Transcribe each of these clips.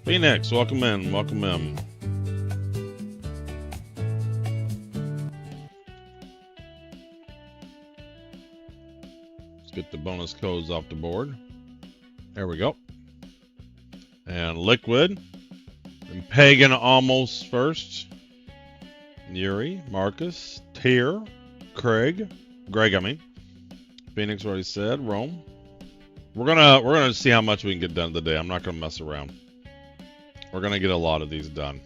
Phoenix, welcome in, welcome in. Let's get the bonus codes off the board. There we go. And Liquid. And Pagan almost first. Yuri, Marcus, Tyr, Greg, I mean. Phoenix already said, Rome. We're gonna see how much we can get done today. I'm not gonna mess around. We're gonna get a lot of these done.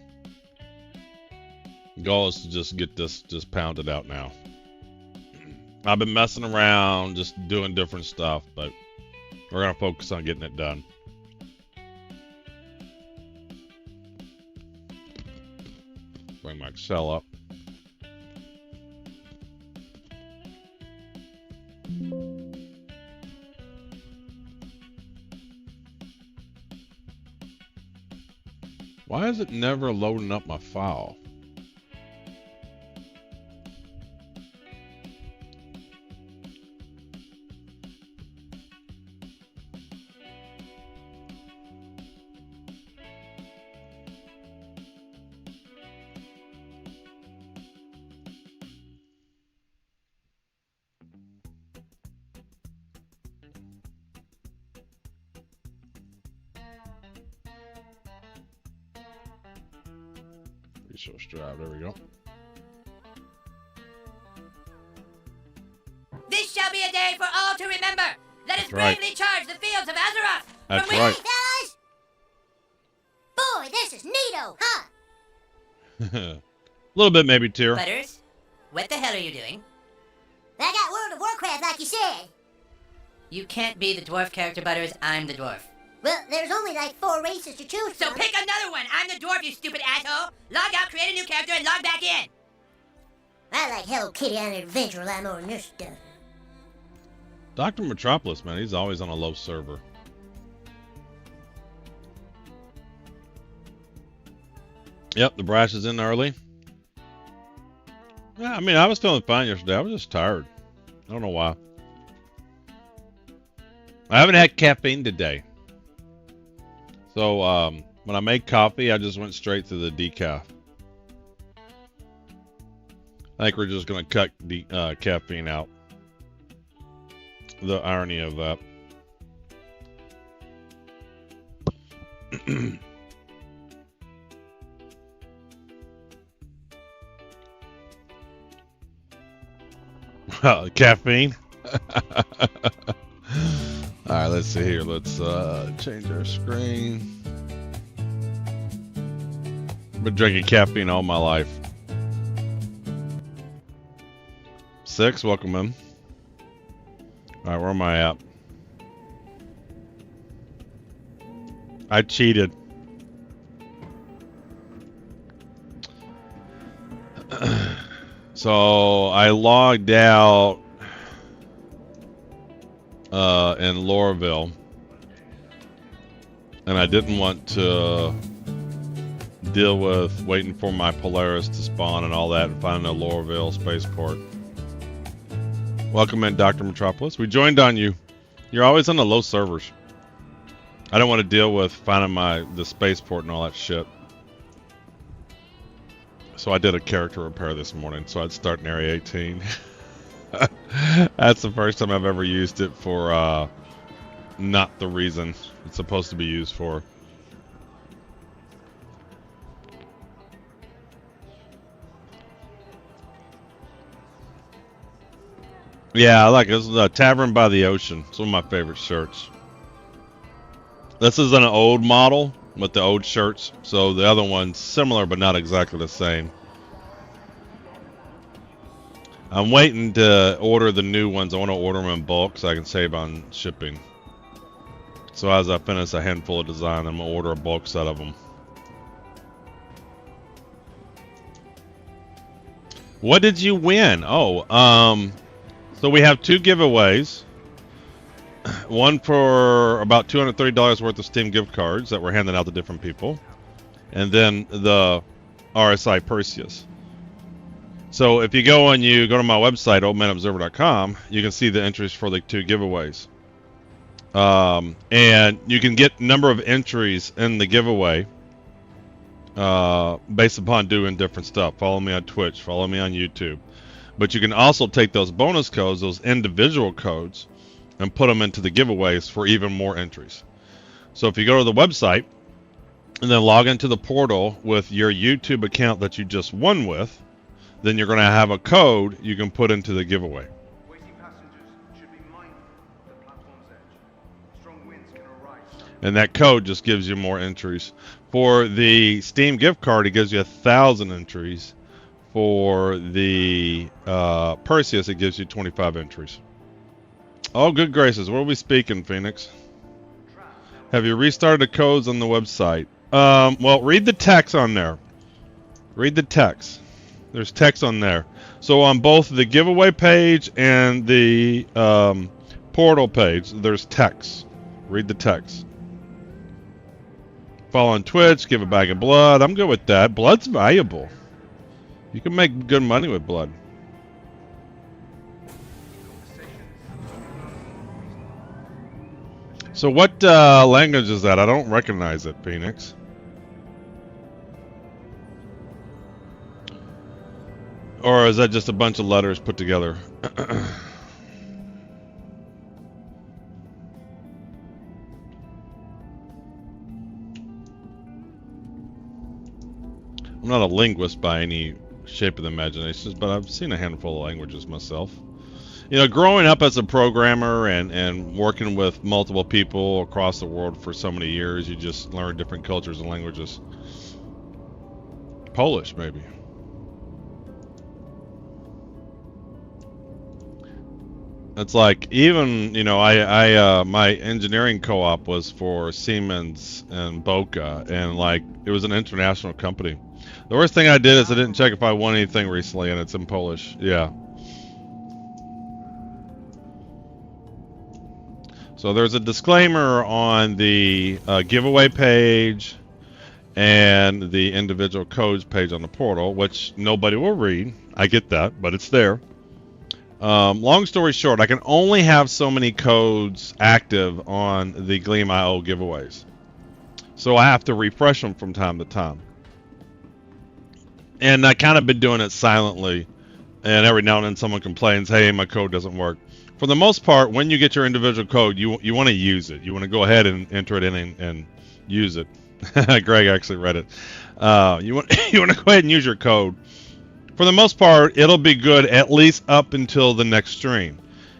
The goal is to just get this just pounded out now. I've been messing around, just doing different stuff, but we're gonna focus on getting it done. Bring my Excel up. Why is it never loading up my file? Resource drive, there we go. This shall be a day for all to remember. Let us bravely charge the fields of Azeroth. That's From right. fellas? Boy, this is neato, huh? A little bit maybe, Tyr. Butters, what the hell are you doing? I got World of Warcraft like you said. You can't be the dwarf character, Butters. I'm the dwarf. Well, there's only like 4 races to choose So from. pick another one. I'm the dwarf, you stupid asshole. Log out, create a new character, and log back in. I like Hello Kitty on an adventure a lot more than this stuff. Dr. Metropolis, man, he's always on a low server. Yep, the brash is in early. Yeah, I mean, I was feeling fine yesterday. I was just tired. I don't know why. I haven't had caffeine today. So, when I made coffee, I just went straight to the decaf. I think we're just going to cut the caffeine out. The irony of that. Caffeine. All right, let's see here. Let's change our screen. I've been drinking caffeine all my life. 6, welcome in. All right, where am I at? I cheated. So I logged out in Lorville, and I didn't want to deal with waiting for my Polaris to spawn and all that and finding a Lorville spaceport. Welcome in, Dr. Metropolis. We joined on you. You're always on the low servers. I don't want to deal with finding the spaceport and all that shit. So I did a character repair this morning, so I'd start in Area 18. That's the first time I've ever used it for not the reason it's supposed to be used for. Yeah, I like it. This is a Tavern by the Ocean. It's one of my favorite shirts. This is an old model with the old shirts, so the other one's similar but not exactly the same. I'm waiting to order the new ones. I want to order them in bulk so I can save on shipping. So as I finish a handful of design, I'm going to order a bulk set of them. What did you win? Oh, so we have 2 giveaways. One for about $230 worth of Steam gift cards that we're handing out to different people. And then the RSI Perseus. So if you go to my website, oldmanobserver.com, you can see the entries for the 2 giveaways. And you can get number of entries in the giveaway based upon doing different stuff. Follow me on Twitch, follow me on YouTube. But you can also take those bonus codes, those individual codes, and put them into the giveaways for even more entries. So if you go to the website and then log into the portal with your YouTube account that you just won with, then you're going to have a code you can put into the giveaway. And that code just gives you more entries. For the Steam gift card, it gives you 1,000 entries. For the Perseus, it gives you 25 entries. Oh, good gracious. What are we speaking, Phoenix? Have you restarted the codes on the website? Well, read the text on there. Read the text. There's text on there. So on both the giveaway page and the portal page, there's text. Read the text. Follow on Twitch, give a bag of blood. I'm good with that. Blood's valuable. You can make good money with blood. So what language is that? I don't recognize it, Phoenix. Or is that just a bunch of letters put together? I'm not a linguist by any shape of the imagination, but I've seen a handful of languages myself. You know, growing up as a programmer and working with multiple people across the world for so many years, you just learn different cultures and languages. Polish, maybe. It's like, even, you know, my engineering co-op was for Siemens and Boca, and like, it was an international company. The worst thing I did is I didn't check if I won anything recently, and it's in Polish. Yeah. So there's a disclaimer on the giveaway page and the individual codes page on the portal, which nobody will read. I get that, but it's there. Long story short, I can only have so many codes active on the Gleam.io giveaways. So I have to refresh them from time to time. And I kind of been doing it silently. And every now and then someone complains, hey, my code doesn't work. For the most part, when you get your individual code, you want to use it. You want to go ahead and enter it in and use it. Greg actually read it. You want to go ahead and use your code. For the most part, it'll be good at least up until the next stream.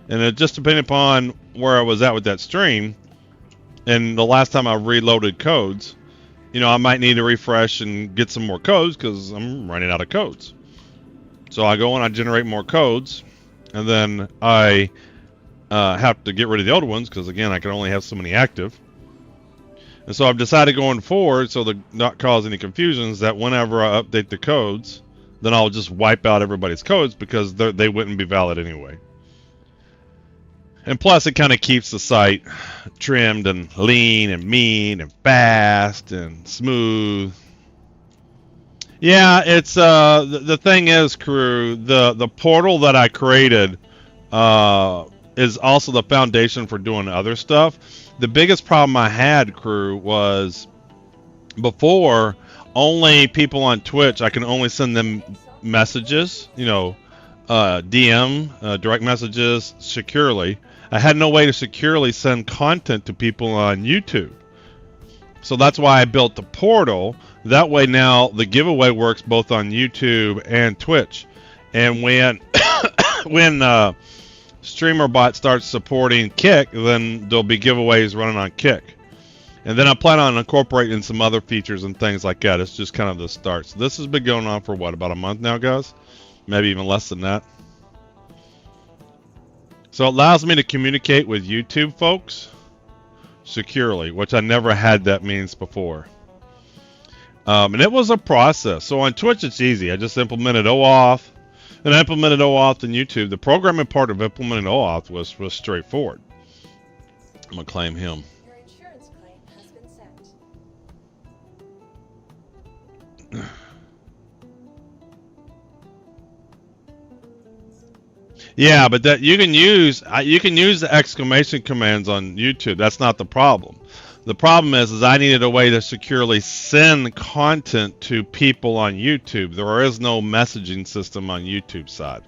And it just depending upon where I was at with that stream, and the last time I reloaded codes, you know, I might need to refresh and get some more codes because I'm running out of codes. So I go and I generate more codes, and then I have to get rid of the old ones because, again, I can only have so many active. And so I've decided going forward, so to not cause any confusions, that whenever I update the codes, then I'll just wipe out everybody's codes because they wouldn't be valid anyway. And plus, it kind of keeps the site trimmed and lean and mean and fast and smooth. Yeah, it's the thing is, crew, the portal that I created is also the foundation for doing other stuff. The biggest problem I had, crew, was before, only people on Twitch, I can only send them messages, you know, DM, direct messages securely. I had no way to securely send content to people on YouTube. So that's why I built the portal. That way now the giveaway works both on YouTube and Twitch. And when StreamerBot starts supporting Kick, then there'll be giveaways running on Kick. And then I plan on incorporating some other features and things like that. It's just kind of the start. So this has been going on for what, about a month now, guys? Maybe even less than that. So it allows me to communicate with YouTube folks securely, which I never had that means before. And it was a process. So on Twitch, it's easy. I just implemented OAuth, and I implemented OAuth in YouTube. The programming part of implementing OAuth was straightforward. I'm going to claim him. Your insurance claim has been sent. Yeah, but that you can use the exclamation commands on YouTube. That's not the problem. The problem is I needed a way to securely send content to people on YouTube. There is no messaging system on YouTube side.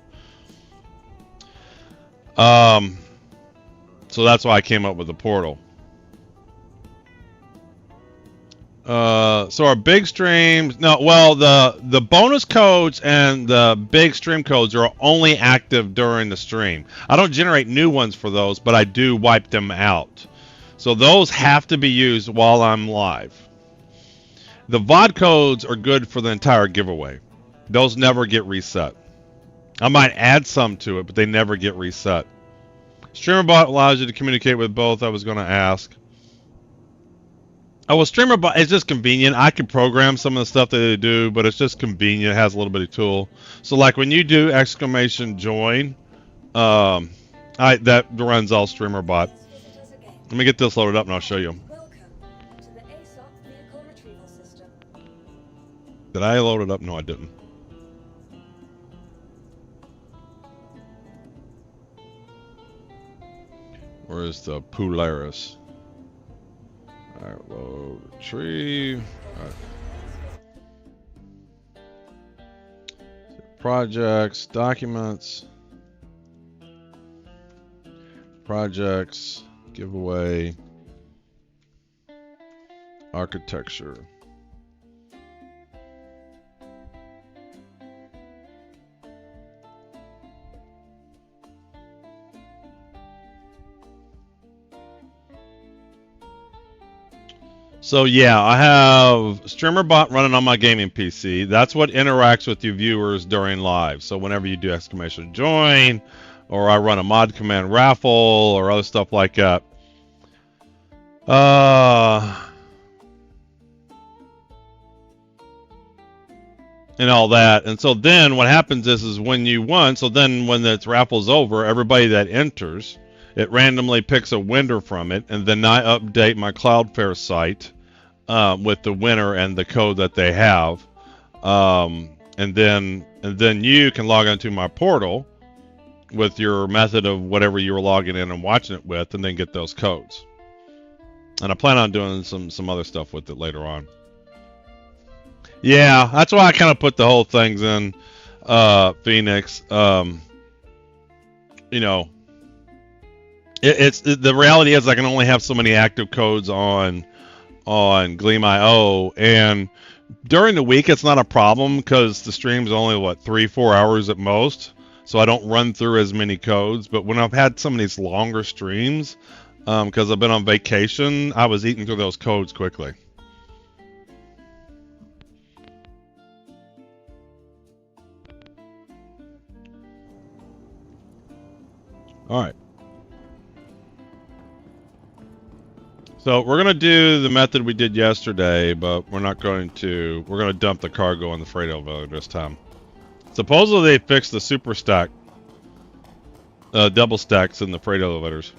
So that's why I came up with the portal. So our big streams, no, well, the bonus codes and the big stream codes are only active during the stream. I don't generate new ones for those, but I do wipe them out. So those have to be used while I'm live. The VOD codes are good for the entire giveaway. Those never get reset. I might add some to it, but they never get reset. StreamerBot allows you to communicate with both. I was going to ask. Oh, well, StreamerBot is just convenient. I can program some of the stuff that they do, but it's just convenient. It has a little bit of tool. So, like when you do exclamation join, that runs all StreamerBot. Let me get this loaded up and I'll show you. Welcome to the ASOC vehicle retrieval system. Did I load it up? No, I didn't. Where is the Polaris? Alright, load retrieve. Alright. Projects, documents, projects, giveaway, architecture. So yeah, I have StreamerBot running on my gaming PC. That's what interacts with you viewers during live. So whenever you do exclamation join, or I run a mod command raffle, or other stuff like that. And all that. And so then what happens is when you won, so then when the raffle's over, everybody that enters, it randomly picks a winner from it, and then I update my Cloudflare site with the winner and the code that they have, and then you can log into my portal with your method of whatever you were logging in and watching it with, and then get those codes. And I plan on doing some other stuff with it later on. Yeah, that's why I kind of put the whole things in Phoenix. You know, the reality is I can only have so many active codes on Gleam.io, and during the week it's not a problem because the stream's only what 3-4 hours at most, so I don't run through as many codes. But when I've had some of these longer streams, because I've been on vacation, I was eating through those codes quickly. All right. So we're going to do the method we did yesterday, but we're not going to. We're going to dump the cargo on the freight elevator this time. Supposedly they fixed the super stack, double stacks in the freight elevators.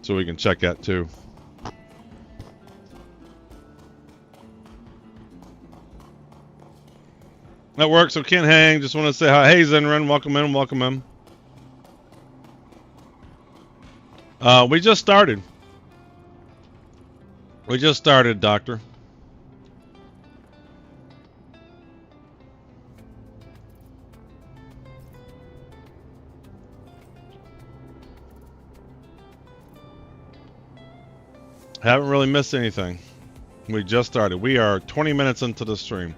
So we can check that too. That works, so can't hang. Just want to say hi. Hey Zenren, welcome in, welcome in. We just started. We just started, Doctor. Haven't really missed anything. We just started. We are 20 minutes into the stream.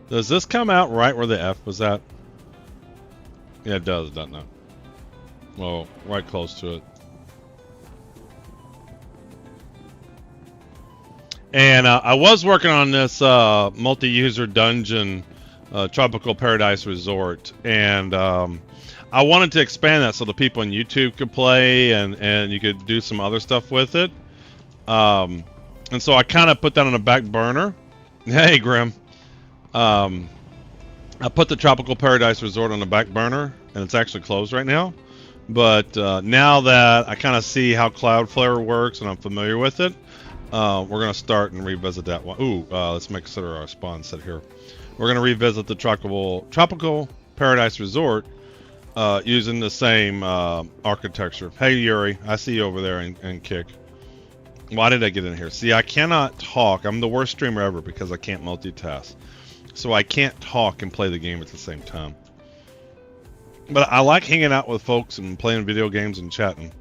Does this come out right where the F was at? Yeah, it does, doesn't it? Well, right close to it. And I was working on this multi-user dungeon, Tropical Paradise Resort, and I wanted to expand that so the people on YouTube could play and you could do some other stuff with it. And so I kind of put that on the back burner. Hey, Grim. I put the Tropical Paradise Resort on the back burner, and it's actually closed right now. But now that I kind of see how Cloudflare works and I'm familiar with it, we're going to start and revisit that one. Ooh, let's make consider our spawn set here. We're going to revisit the Tropical Paradise Resort using the same architecture. Hey, Yuri, I see you over there and Kick. Why did I get in here? See, I cannot talk. I'm the worst streamer ever because I can't multitask. So I can't talk and play the game at the same time. But I like hanging out with folks and playing video games and chatting.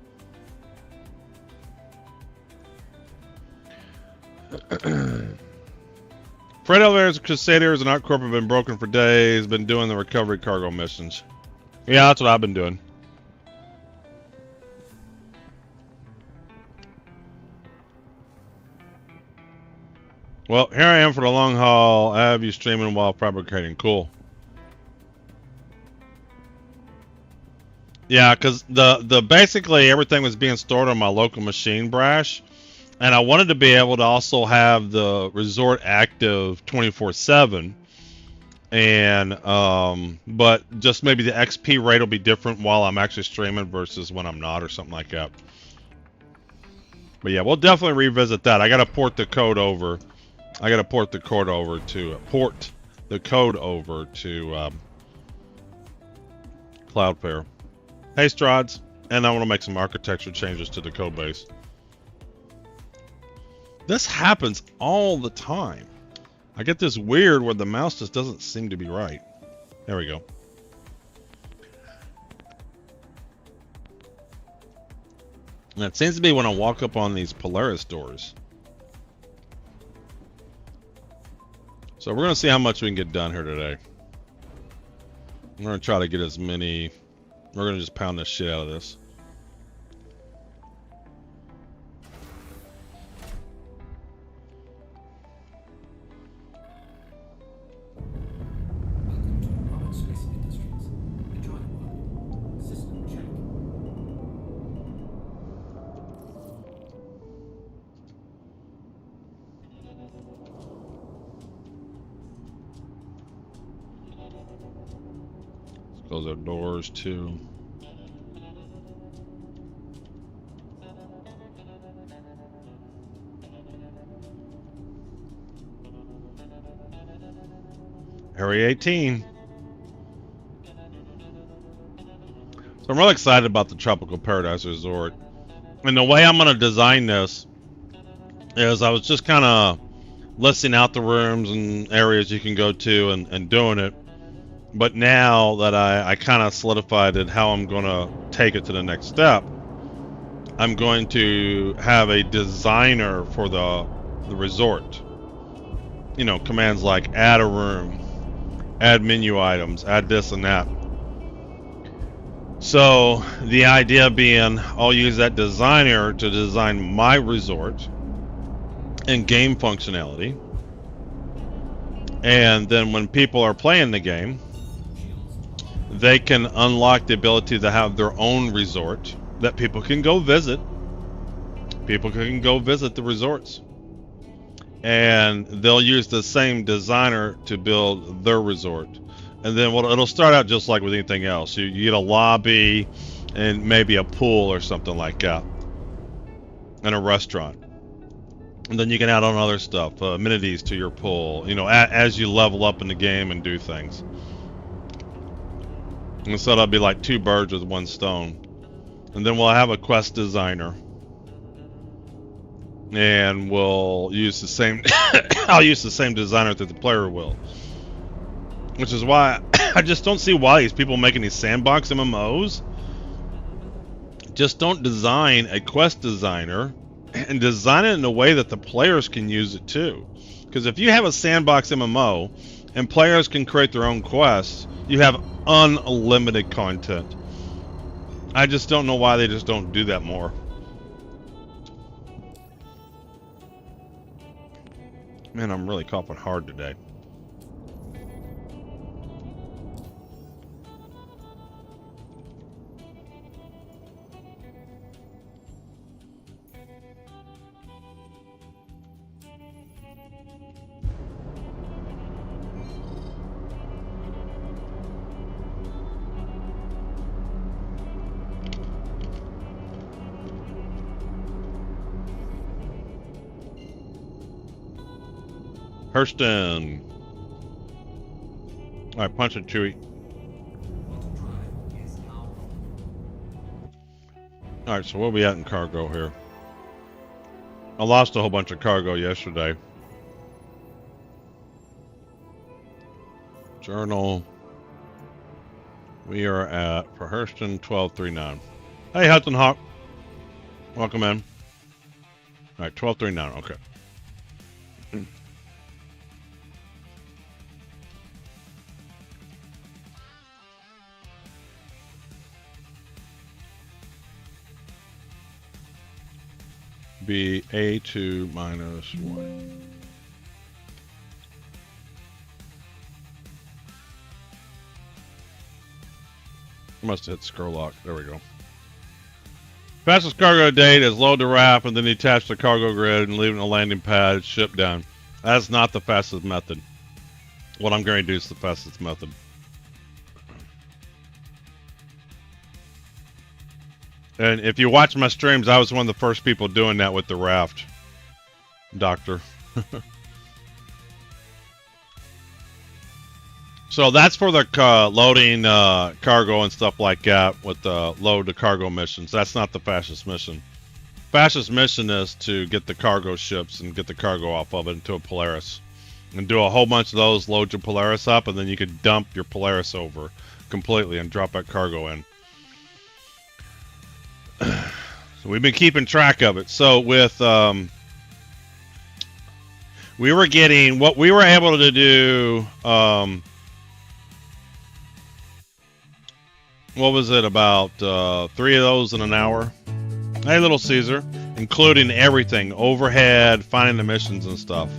Freight elevators, Crusaders, and Art Corp have been broken for days. Been doing the recovery cargo missions. Yeah, that's what I've been doing. Well, here I am for the long haul. I have you streaming while fabricating. Cool. Yeah, because the basically everything was being stored on my local machine, Brash. And I wanted to be able to also have the resort active 24/7. And, but just maybe the XP rate will be different while I'm actually streaming versus when I'm not or something like that. But yeah, we'll definitely revisit that. I got to port the code over. I got to port the code over to Cloudflare. Hey, Strads. And I want to make some architecture changes to the code base. This happens all the time. I get this weird where the mouse just doesn't seem to be right. There we go. And it seems to be when I walk up on these Polaris doors. So we're going to see how much we can get done here today. I'm going to try to get as many. We're going to just pound the shit out of this. Close our doors too. Area 18. So I'm really excited about the Tropical Paradise Resort. And the way I'm going to design this is I was just kind of listing out the rooms and areas you can go to and doing it. But now that I kind of solidified it, how I'm going to take it to the next step, I'm going to have a designer for the resort. You know, commands like add a room, add menu items, add this and that. So the idea being I'll use that designer to design my resort and game functionality. And then when people are playing the game, they can unlock the ability to have their own resort that people can go visit. People can go visit the resorts. And they'll use the same designer to build their resort. And then it'll start out just like with anything else. You get a lobby and maybe a pool or something like that. And a restaurant. And then you can add on other stuff, amenities to your pool, you know, as you level up in the game and do things. And so that'll be like two birds with one stone. And then we'll have a quest designer. And we'll use the same, I'll use the same designer that the player will. Which is why I just don't see why these people making these sandbox MMOs just don't design a quest designer and design it in a way that the players can use it too. Because if you have a sandbox MMO and players can create their own quests, you have unlimited content. I just don't know why they just don't do that more. Man, I'm really coughing hard today. Hurston. All right, punch it, Chewie. All right, so where are we at in cargo here? I lost a whole bunch of cargo yesterday. Journal. We are at, for Hurston, 1239. Hey, Hudson Hawk. Welcome in. All right, 1239, okay. Be A2 minus 1. Must have hit scroll lock. There we go. Fastest cargo date is load the raft and then detach the cargo grid and leave it in the landing pad, ship down. That's not the fastest method. What I'm going to do is the fastest method. And if you watch my streams, I was one of the first people doing that with the raft. Doctor. So that's for the loading cargo and stuff like that with the load to cargo missions. That's not the fastest mission. Fastest mission is to get the cargo ships and get the cargo off of it into a Polaris. And do a whole bunch of those, load your Polaris up, and then you can dump your Polaris over completely and drop that cargo in. So we've been keeping track of it. So with we were getting what we were able to do. What was it, about 3 of those in an hour? Hey, Little Caesar, including everything, overhead, finding the missions and stuff.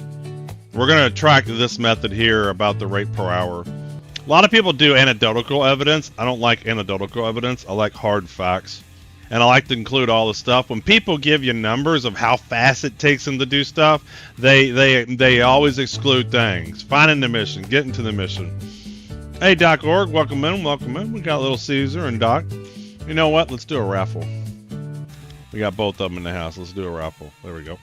We're going to track this method here about the rate per hour. A lot of people do anecdotal evidence. I don't like anecdotal evidence. I like hard facts. And I like to include all the stuff. When people give you numbers of how fast it takes them to do stuff, they always exclude things. Finding the mission, getting to the mission. Hey, Doc Org, welcome in, welcome in. We got Little Caesar and Doc. You know what? Let's do a raffle. We got both of them in the house. Let's do a raffle. There we go.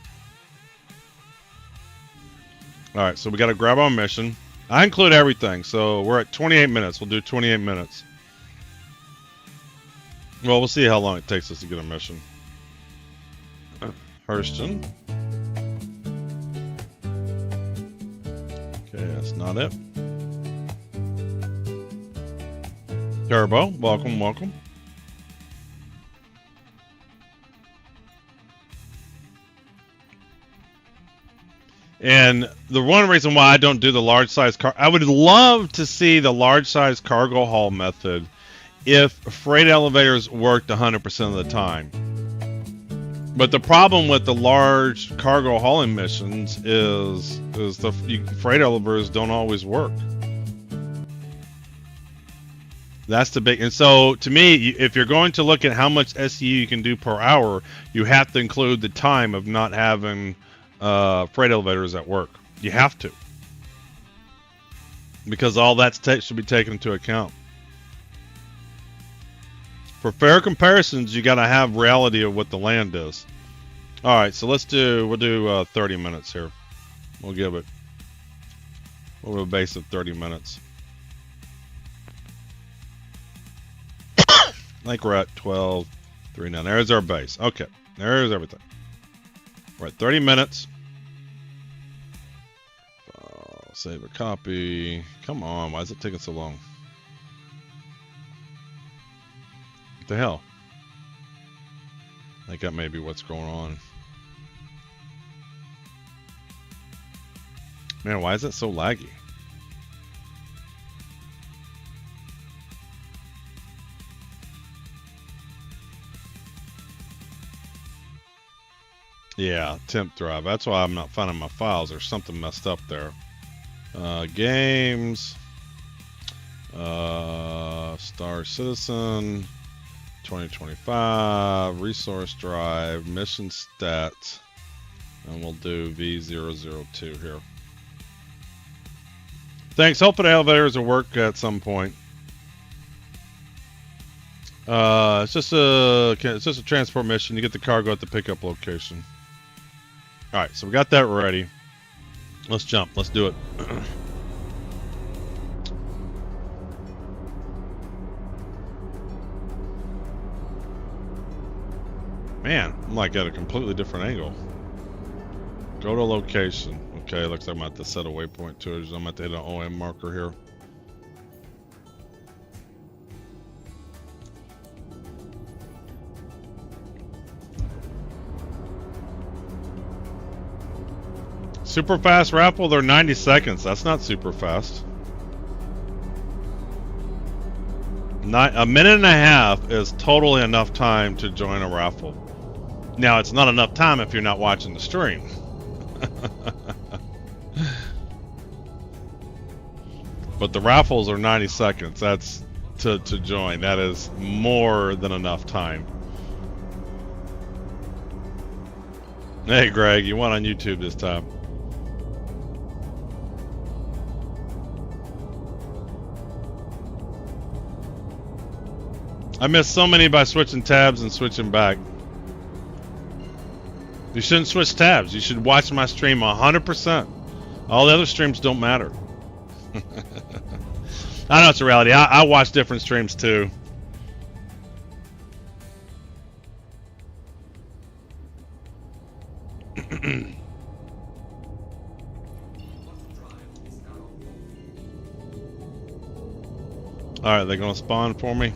All right, so we got to grab our mission. I include everything, so we're at 28 minutes. We'll do 28 minutes. Well, we'll see how long it takes us to get a mission. Hurston. Okay, that's not it. Turbo, welcome, welcome. And the one reason why I don't do the large size car, I would love to see the large size cargo haul method if freight elevators worked 100% of the time. But the problem with the large cargo hauling missions is the freight elevators don't always work. That's the big, and so to me, if you're going to look at how much SU you can do per hour, you have to include the time of not having freight elevators at work. You have to, because all that should be taken into account. For fair comparisons, you got to have reality of what the land is. All right, so we'll do 30 minutes here. We'll give it a base of 30 minutes. I think we're at 12:03 now. There's our base. Okay, there's everything. We're at 30 minutes. Save a copy. Come on, why is it taking so long? What the hell? I think that may be what's going on. Man, why is it so laggy? Yeah, temp drive. That's why I'm not finding my files. There's something messed up there. Games. Star Citizen. 2025. Resource drive. Mission stats. And we'll do V002 here. Thanks. Hopefully the elevators will work at some point. It's just a transport mission. You get the cargo at the pickup location. All right, so we got that ready. Let's jump. Let's do it. Man, I'm like at a completely different angle. Go to location. Okay, looks like I'm at the set a waypoint to it. I'm at the hit an OM marker here. Super fast raffle, they're 90 seconds. That's not super fast. A minute and a half is totally enough time to join a raffle. Now, it's not enough time if you're not watching the stream. But the raffles are 90 seconds. That's to join. That is more than enough time. Hey, Greg, you won on YouTube this time. I missed so many by switching tabs and switching back. You shouldn't switch tabs. You should watch my stream 100%. All the other streams don't matter. I know it's a reality. I watch different streams too. Alright, they're gonna spawn for me.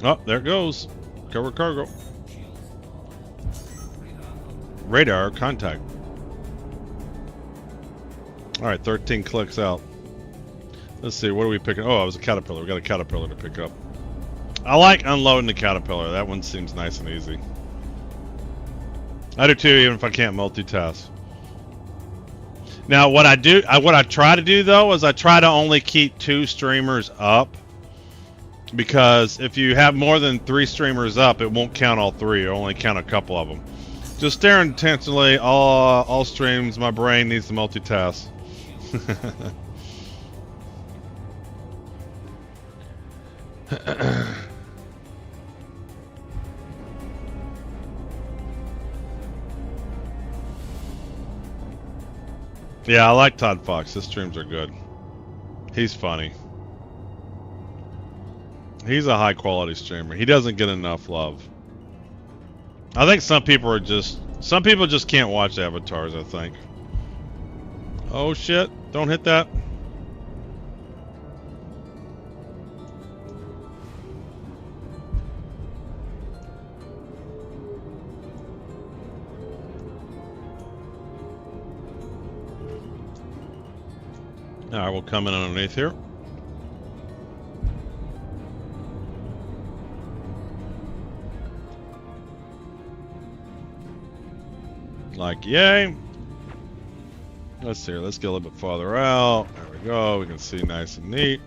Oh, there it goes. Cover cargo. Radar contact. Alright, 13 clicks out. Let's see, what are we picking? Oh, it was a caterpillar. We got a caterpillar to pick up. I like unloading the caterpillar. That one seems nice and easy. I do too, even if I can't multitask. Now, what I try to do though is I try to only keep 2 streamers up. Because if you have more than 3 streamers up, it won't count all 3. It'll only count a couple of them. Just staring intensely, all streams. My brain needs to multitask. Yeah, I like Todd Fox. His streams are good. He's funny. He's a high quality streamer. He doesn't get enough love. I think some people just can't watch avatars, I think. Oh shit, don't hit that. Alright, we'll come in underneath here. Like, yay. Let's see here. Let's get a little bit farther out. There we go. We can see nice and neat.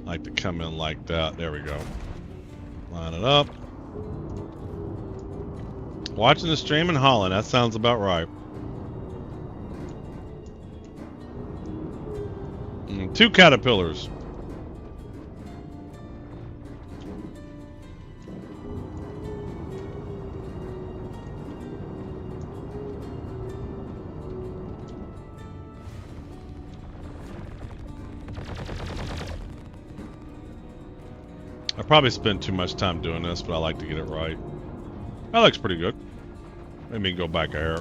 Like to come in like that. There we go. Line it up. Watching the stream in Holland. That sounds about right. 2 caterpillars. I probably spend too much time doing this, but I like to get it right. That looks pretty good. Maybe go back a hair.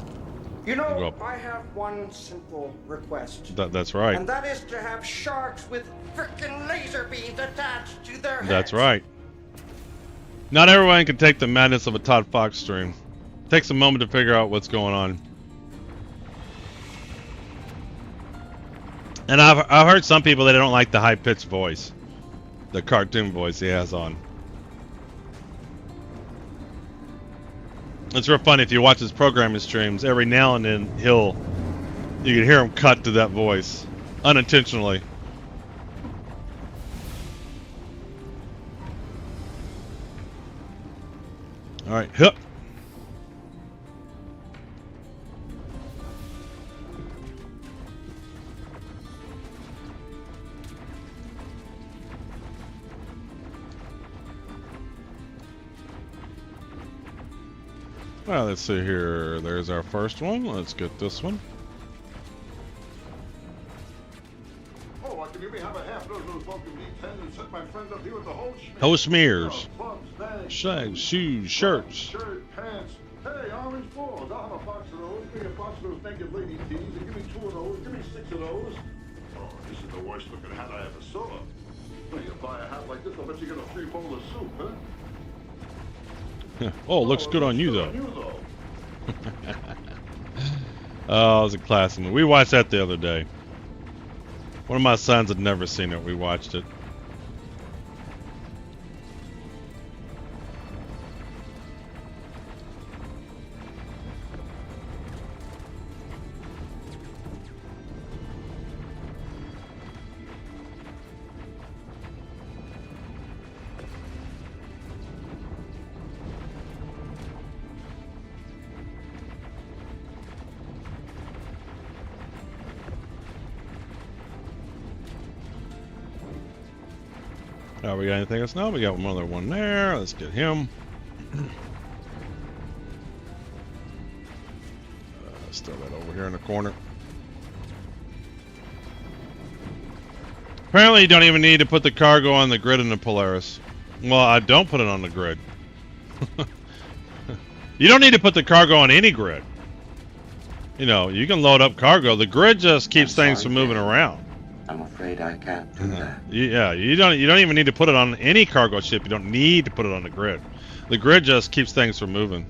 You know, I have one simple request. That's right. And that is to have sharks with frickin' laser beams attached to their heads. That's right. Not everyone can take the madness of a Todd Fox stream. It takes a moment to figure out what's going on. And I've heard some people that don't like the high-pitched voice. The cartoon voice he has on. It's real funny if you watch his programming streams. Every now and then you can hear him cut to that voice unintentionally. All right, hup. Well, let's see here. There's our first one. Let's get this one. Oh, I can maybe have a half dozen of those fucking D10 and set my friends up here with the whole schmear. Whole smears. Clubs, Shags, shoes, shirts. Shirt, pants. Hey, orange balls. I'll have a box of those. Give me a box of those naked lady tees. And give me 2 of those. Give me 6 of those. Oh, this is the worst looking hat I ever saw. When you buy a hat like this, I'll bet you get a free bowl of soup, huh? Oh, looks good on you, though. though. Oh, it was a classic movie. We watched that the other day. One of my sons had never seen it. We watched it. Oh, we got anything else? No, we got another one there. Let's get him. Let's throw that over here in the corner. Apparently, you don't even need to put the cargo on the grid in the Polaris. Well, I don't put it on the grid. You don't need to put the cargo on any grid. You know, you can load up cargo. The grid just keeps things from moving around. I'm afraid I can't do that. Yeah, you don't even need to put it on any cargo ship. You don't need to put it on the grid. The grid just keeps things from moving.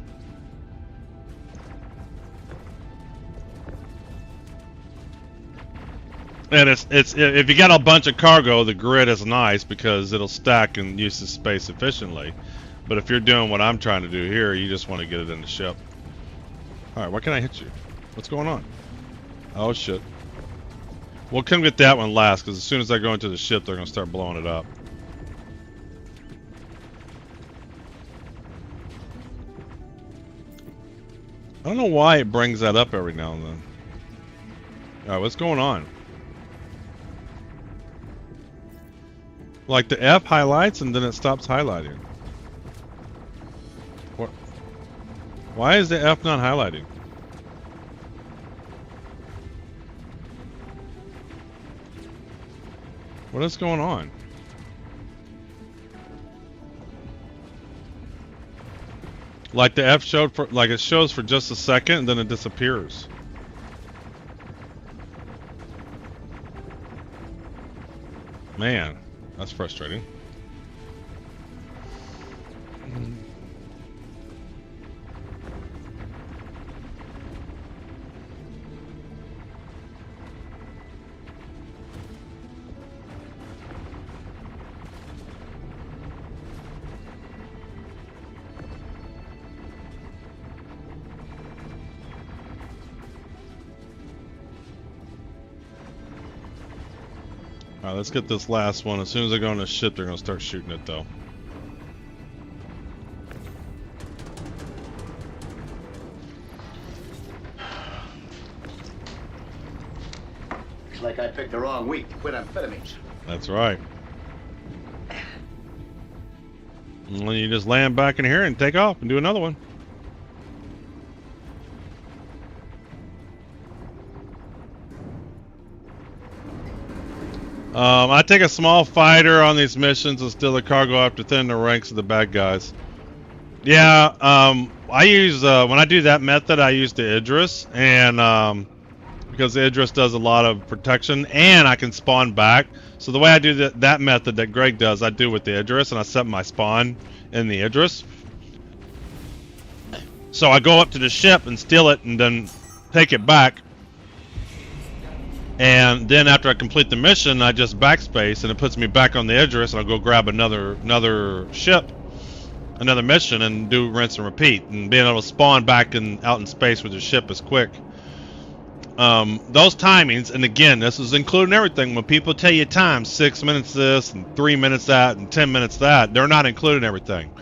And it's if you got a bunch of cargo, the grid is nice because it'll stack and use the space efficiently. But if you're doing what I'm trying to do here, you just want to get it in the ship. All right, why can't I hit you? What's going on? Oh shit. We'll come get that one last, because as soon as I go into the ship, they're going to start blowing it up. I don't know why it brings that up every now and then. Alright, what's going on? Like the F highlights and then it stops highlighting. What? Why is the F not highlighting? What is going on? Like the F showed for, like it shows for just a second and then it disappears. Man, that's frustrating. Alright, let's get this last one. As soon as I go on the ship, they're going to start shooting it, though. Looks like I picked the wrong week to quit amphetamines. That's right. And then you just land back in here and take off and do another one. I take a small fighter on these missions and steal the cargo after thinning the ranks of the bad guys. Yeah, I use, when I do that method, I use the Idris, and because the Idris does a lot of protection, and I can spawn back. So the way I do that method that Greg does, I do with the Idris, and I set my spawn in the Idris. So I go up to the ship and steal it, and then take it back. And then after I complete the mission, I just backspace, and it puts me back on the Idris, and I'll go grab another ship, another mission, and do rinse and repeat. And being able to spawn back out in space with your ship is quick. Those timings, and again, this is including everything. When people tell you time, 6 minutes this, and 3 minutes that, and 10 minutes that, they're not including everything.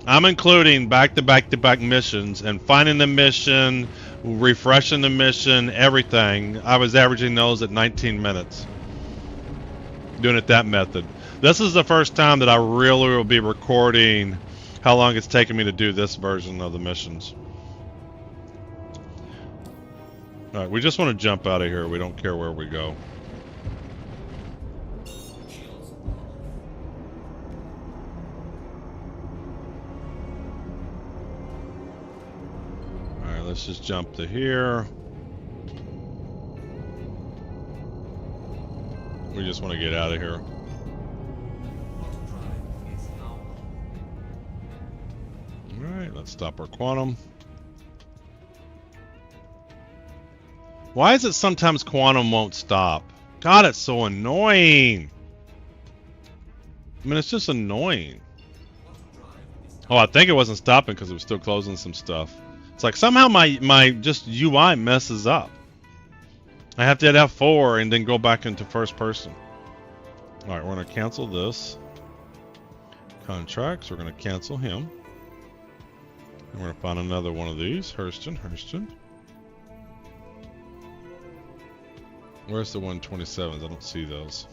I'm including back-to-back-to-back missions, and finding the mission, refreshing the mission, everything. I was averaging those at 19 minutes. Doing it that method. This is the first time that I really will be recording how long it's taken me to do this version of the missions. Alright, we just want to jump out of here. We don't care where we go. Alright, let's just jump to here. We just want to get out of here. Alright, let's stop our quantum. Why is it sometimes quantum won't stop? God, it's so annoying. I mean, it's just annoying. Oh, I think it wasn't stopping because it was still closing some stuff. It's like somehow my just UI messes up. I have to hit F4 and then go back into first person. Alright, we're going to cancel this. Contracts, we're going to cancel him. And we're going to find another one of these. Hurston. Where's the 127s? I don't see those.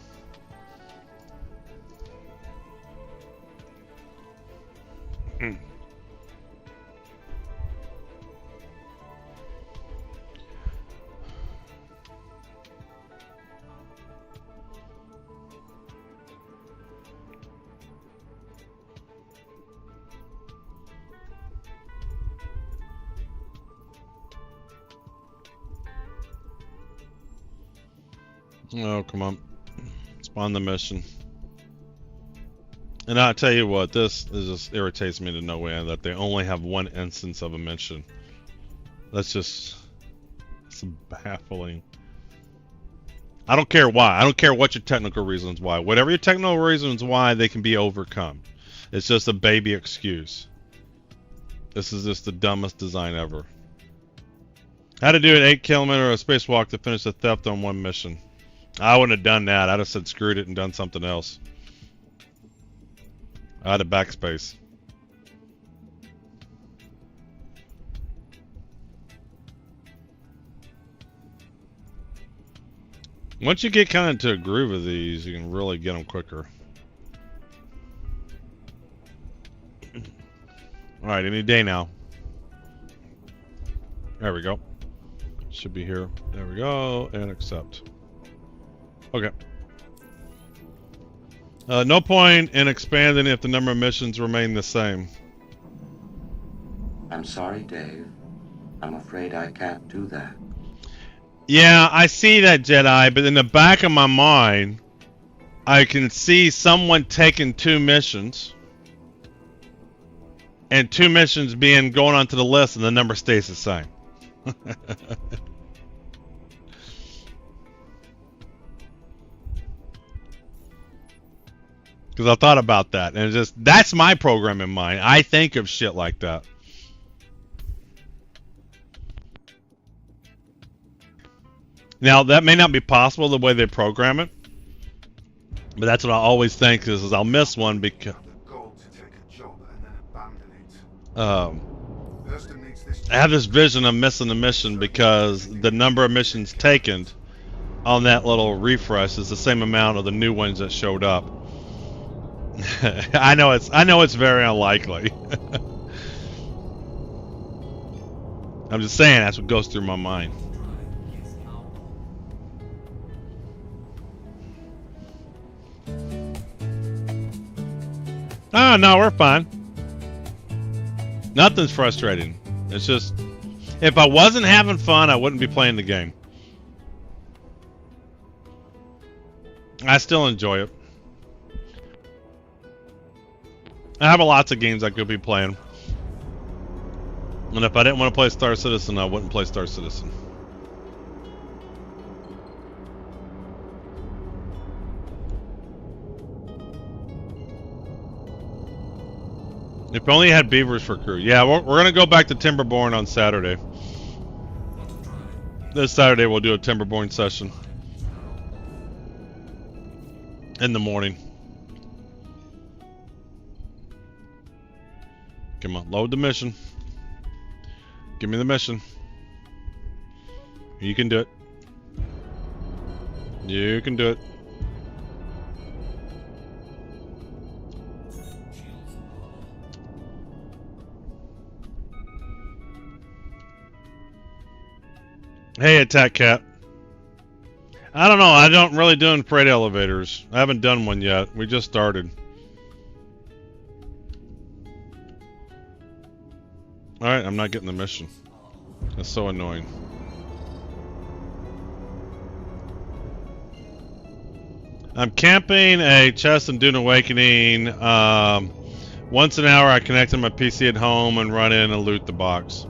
Oh, come on. Spawn the mission. And I'll tell you what, this just irritates me to no end that they only have one instance of a mission. That's just... it's baffling. I don't care why. I don't care what your technical reasons why. Whatever your technical reasons why, they can be overcome. It's just a baby excuse. This is just the dumbest design ever. How to do an 8-kilometer spacewalk to finish a theft on one mission. I wouldn't have done that. I'd have said screwed it and done something else. I'd have backspace. Once you get kind of into a groove of these, you can really get them quicker. Alright, any day now. There we go. Should be here. There we go. And accept. Okay. No point in expanding if the number of missions remain the same. I'm sorry, Dave. I'm afraid I can't do that. Yeah, I see that, Jedi, but in the back of my mind, I can see someone taking 2 missions. And 2 missions being going onto the list and the number stays the same. Because I thought about that, and it's just, that's my program in mind. I think of shit like that. Now, that may not be possible the way they program it, but that's what I always think is I'll miss one because I have this vision of missing a mission because the number of missions taken on that little refresh is the same amount of the new ones that showed up. I know it's very unlikely. I'm just saying that's what goes through my mind. Oh, no, we're fine. Nothing's frustrating. It's just, if I wasn't having fun, I wouldn't be playing the game. I still enjoy it. I have lots of games I could be playing. And if I didn't want to play Star Citizen, I wouldn't play Star Citizen. If only had beavers for crew. Yeah, we're going to go back to Timberborn on Saturday. This Saturday we'll do a Timberborn session. In the morning. Come on, load the mission. Give me the mission. You can do it. You can do it. Hey, Attack Cat. I don't know. I don't really do freight elevators. I haven't done one yet. We just started. Alright, I'm not getting the mission. That's so annoying. I'm camping a chest in Dune Awakening. Once an hour, I connect to my PC at home and run in and loot the box.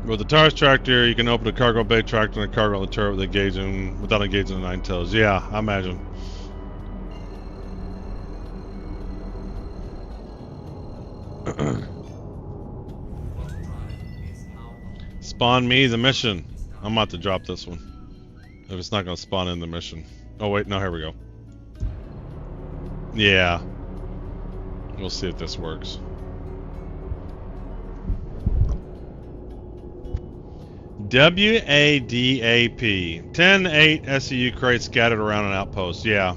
With the TARS tractor, you can open a cargo bay tractor and a cargo on the turret without engaging the nine tails. Yeah, I imagine. Spawn me the mission. I'm about to drop this one. If it's not going to spawn in the mission. Oh wait, no, here we go. Yeah. We'll see if this works. WADAP. 10-8 SCU crates scattered around an outpost. Yeah.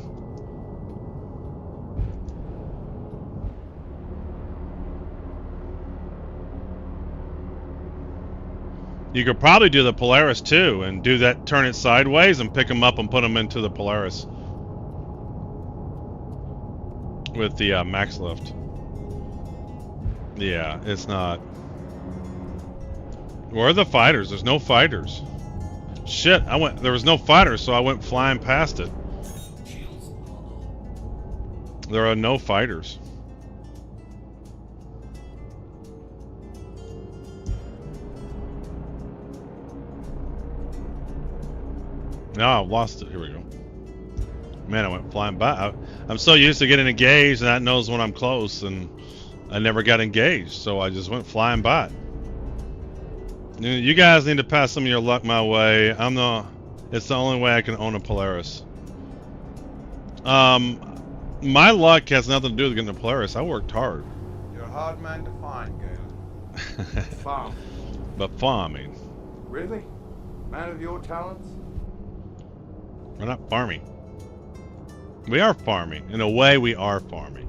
You could probably do the Polaris too and do that, turn it sideways and pick them up and put them into the Polaris. With the max lift. Yeah, it's not. Where are the fighters? There's no fighters. Shit, there was no fighters, so I went flying past it. There are no fighters. No, I've lost it. Here we go. Man, I went flying by. I'm so used to getting engaged, and that knows when I'm close, and I never got engaged, so I just went flying by. You guys need to pass some of your luck my way. It's the only way I can own a Polaris. My luck has nothing to do with getting a Polaris. I worked hard. You're a hard man to find, Gale. Farm. But farming. Really? Man of your talents? We're not farming. We are farming. In a way, we are farming.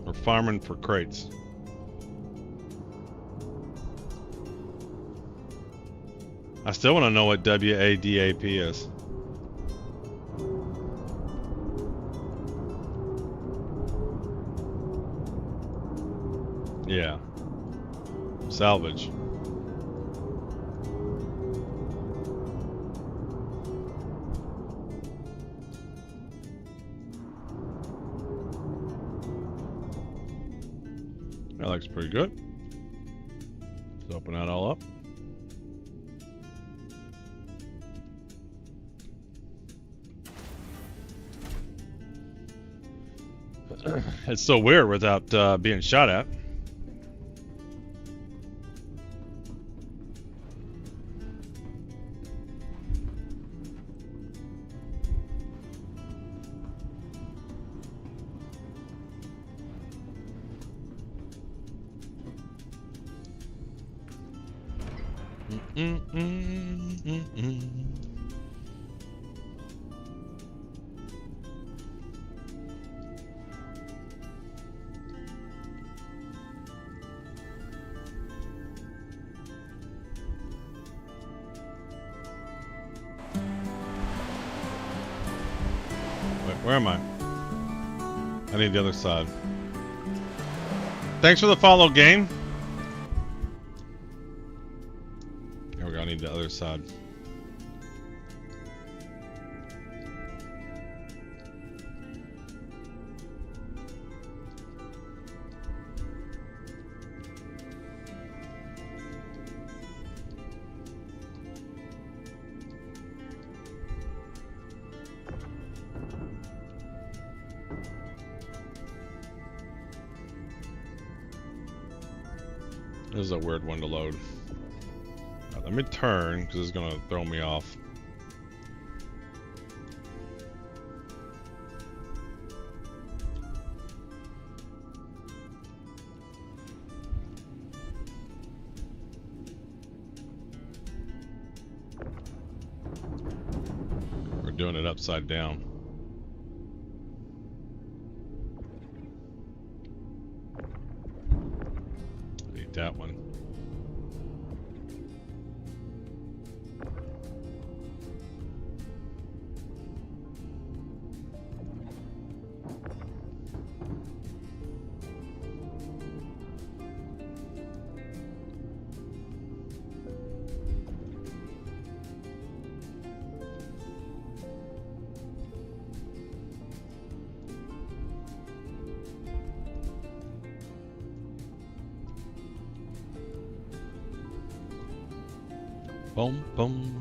We're farming for crates. I still want to know what WADAP is. Yeah. Salvage. That looks pretty good. Let's open that all up. It's so weird without being shot at. Where am I? I need the other side. Thanks for the follow, game. Here we go. I need the other side. This is a weird one to load. Right, let me turn because it's gonna throw me off. doing it upside down. Need that one. Boom, boom.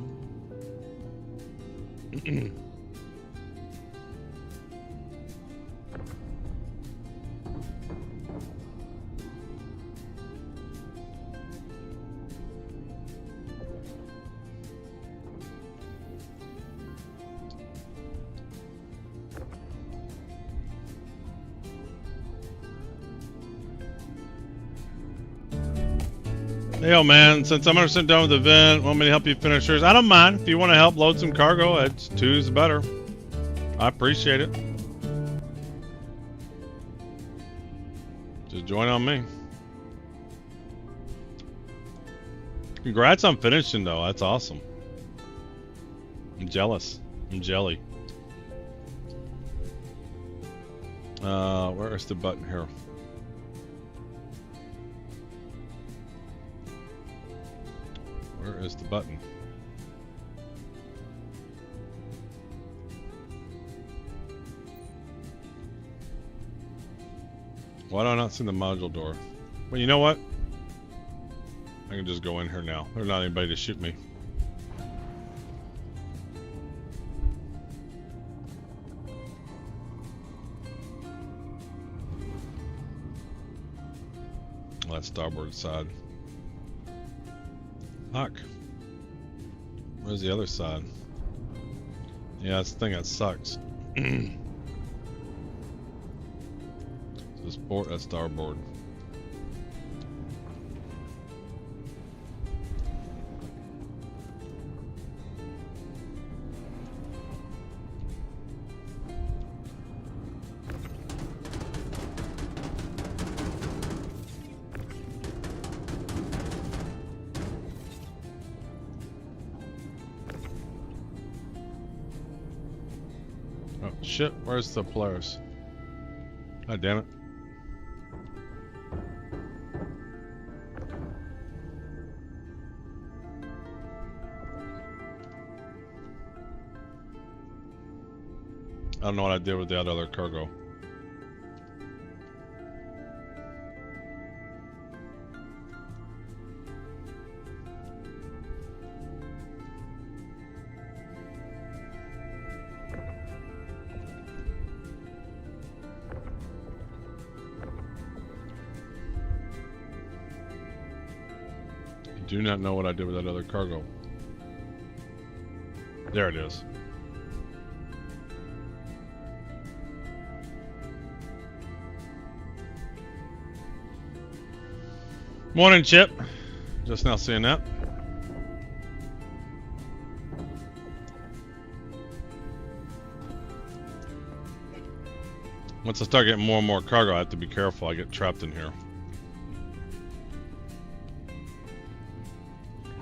Hey, yo, man, since I'm 100% done with the event, want me to help you finish yours? I don't mind. If you want to help load some cargo, it's 2's better. I appreciate it. Just join on me. Congrats on finishing, though. That's awesome. I'm jealous. I'm jelly. Where is the button here? Where is the button? Why do I not see the module door? Well, you know what? I can just go in here now. There's not anybody to shoot me. That's starboard side. Fuck. Where's the other side? Yeah, that's the thing that sucks. This port, that's starboard. Oh shit, where's the Polaris? God damn it. I don't know what I did with that other cargo. I do not know what I did with that other cargo. There it is. Morning, Chip. Just now seeing that. Once I start getting more and more cargo, I have to be careful. I get trapped in here.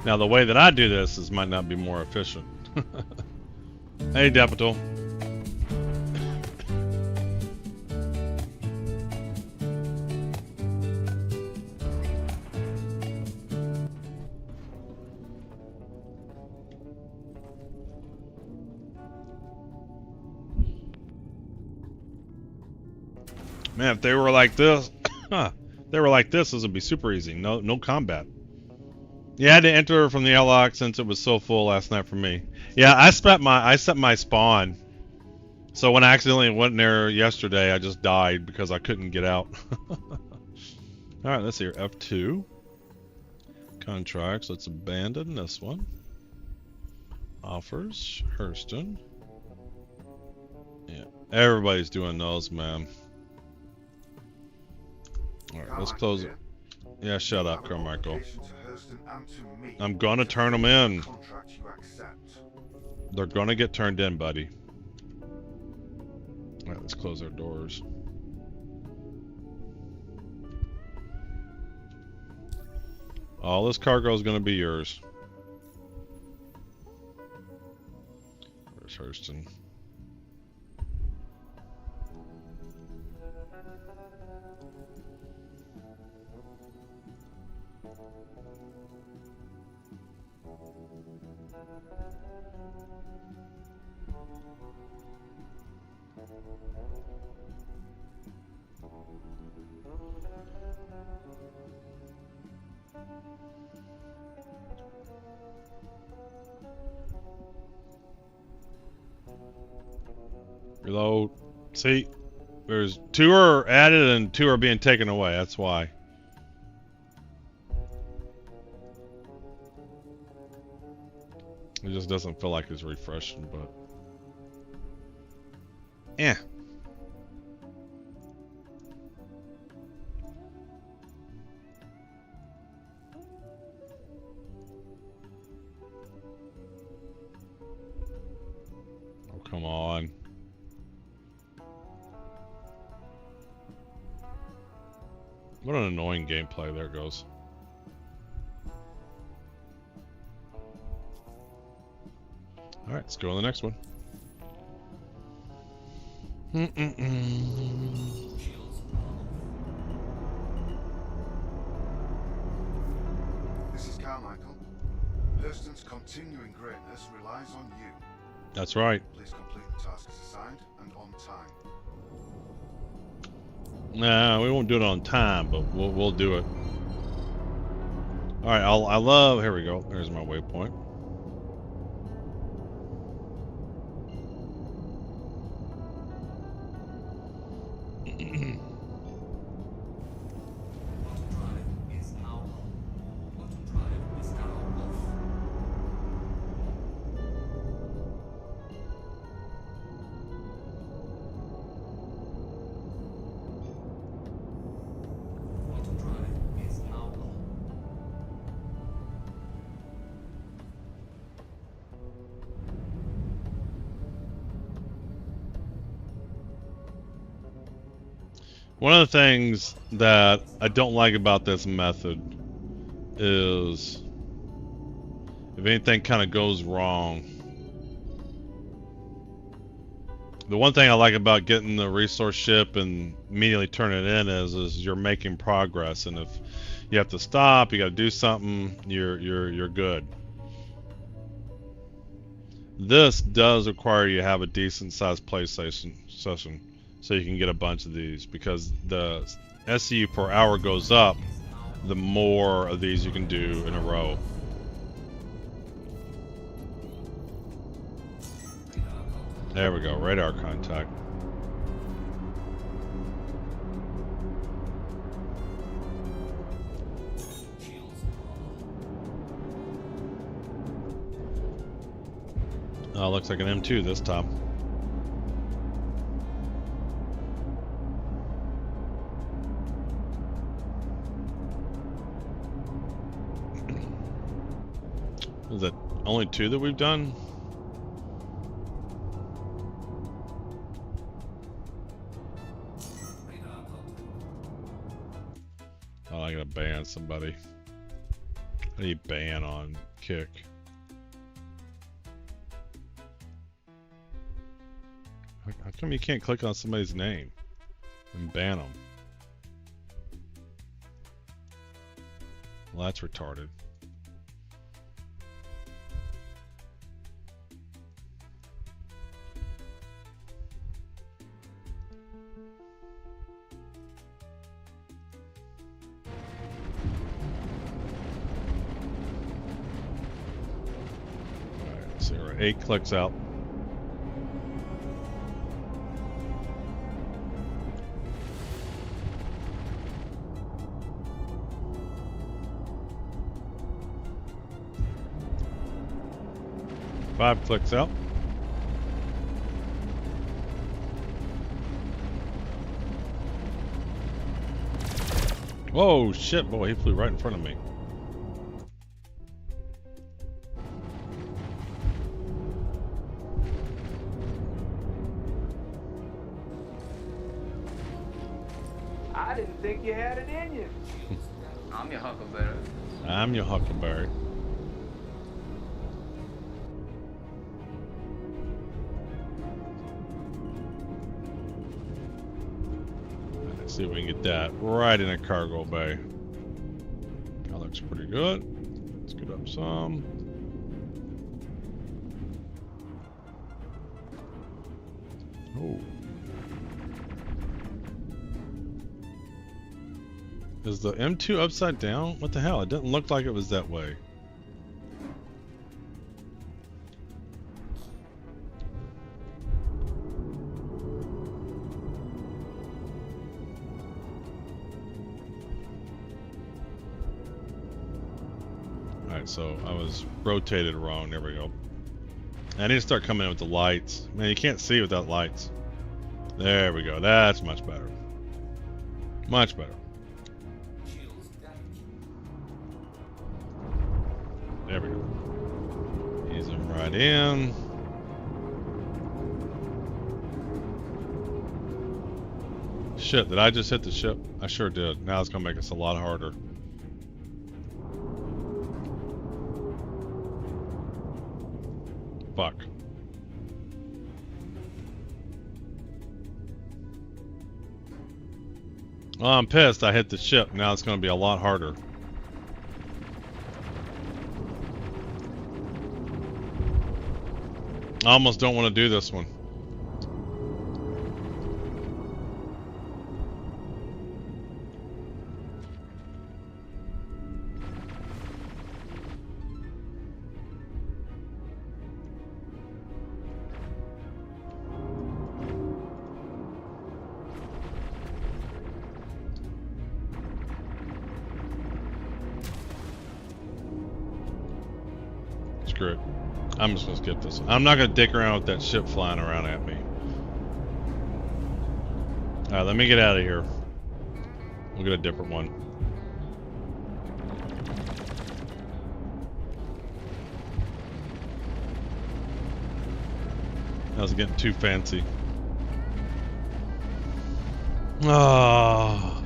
Now, the way that I do this is might not be more efficient. Hey, Depital. Man, if they were like this, this would be super easy. No combat. You had to enter from the airlock since it was so full last night for me. Yeah, I set my spawn. So when I accidentally went in there yesterday, I just died because I couldn't get out. Alright, let's see here. F2. Contracts, let's abandon this one. Offers, Hurston. Yeah, everybody's doing those, man. Alright, let's close it. Yeah, shut up, Carmichael. I'm gonna turn them in. They're gonna get turned in, buddy. Alright, let's close our doors. All this cargo is gonna be yours. Where's Hurston? Reload. See, there's 2 are added and 2 are being taken away. That's why. It just doesn't feel like it's refreshing, but eh. Oh, come on. What an annoying gameplay. There it goes. Alright, let's go on the next one. This is Carmichael. Hurston's continuing greatness relies on you. That's right. Please complete the tasks assigned and on time. Nah, we won't do it on time, but we'll do it. Alright, I love, here we go. There's my waypoint. One of the things that I don't like about this method is if anything kind of goes wrong. The one thing I like about getting the resource ship and immediately turning it in is you're making progress, and if you have to stop, you got to do something, you're good. This does require you to have a decent sized play session so you can get a bunch of these, because the SCU per hour goes up the more of these you can do in a row. There we go, radar contact. Oh, looks like an M2 this time. Is that only 2 that we've done? Oh, I gotta ban somebody. I need ban on kick. How come you can't click on somebody's name and ban them? Well, that's retarded. Alright, so we're 8 clicks out. Five clicks out. Whoa, shit, boy, he flew right in front of me. I didn't think you had it in you. I'm your huckleberry. I'm your huckleberry. Let's see if we can get that right in a cargo bay. That looks pretty good. Let's get up some. Oh. Is the M2 upside down? What the hell? It didn't look like it was that way. Alright, so I was rotated wrong. There we go. I need to start coming in with the lights. Man, you can't see without lights. There we go. That's much better. Much better. There we go. Ease them right in. Shit, did I just hit the ship? I sure did. Now it's gonna make us a lot harder. Fuck. Oh, I'm pissed. I hit the ship. Now it's gonna be a lot harder. I almost don't want to do this one. Screw it. I'm just gonna skip this. I'm not gonna dick around with that ship flying around at me. Alright, let me get out of here. We'll get a different one. I was getting too fancy. Oh.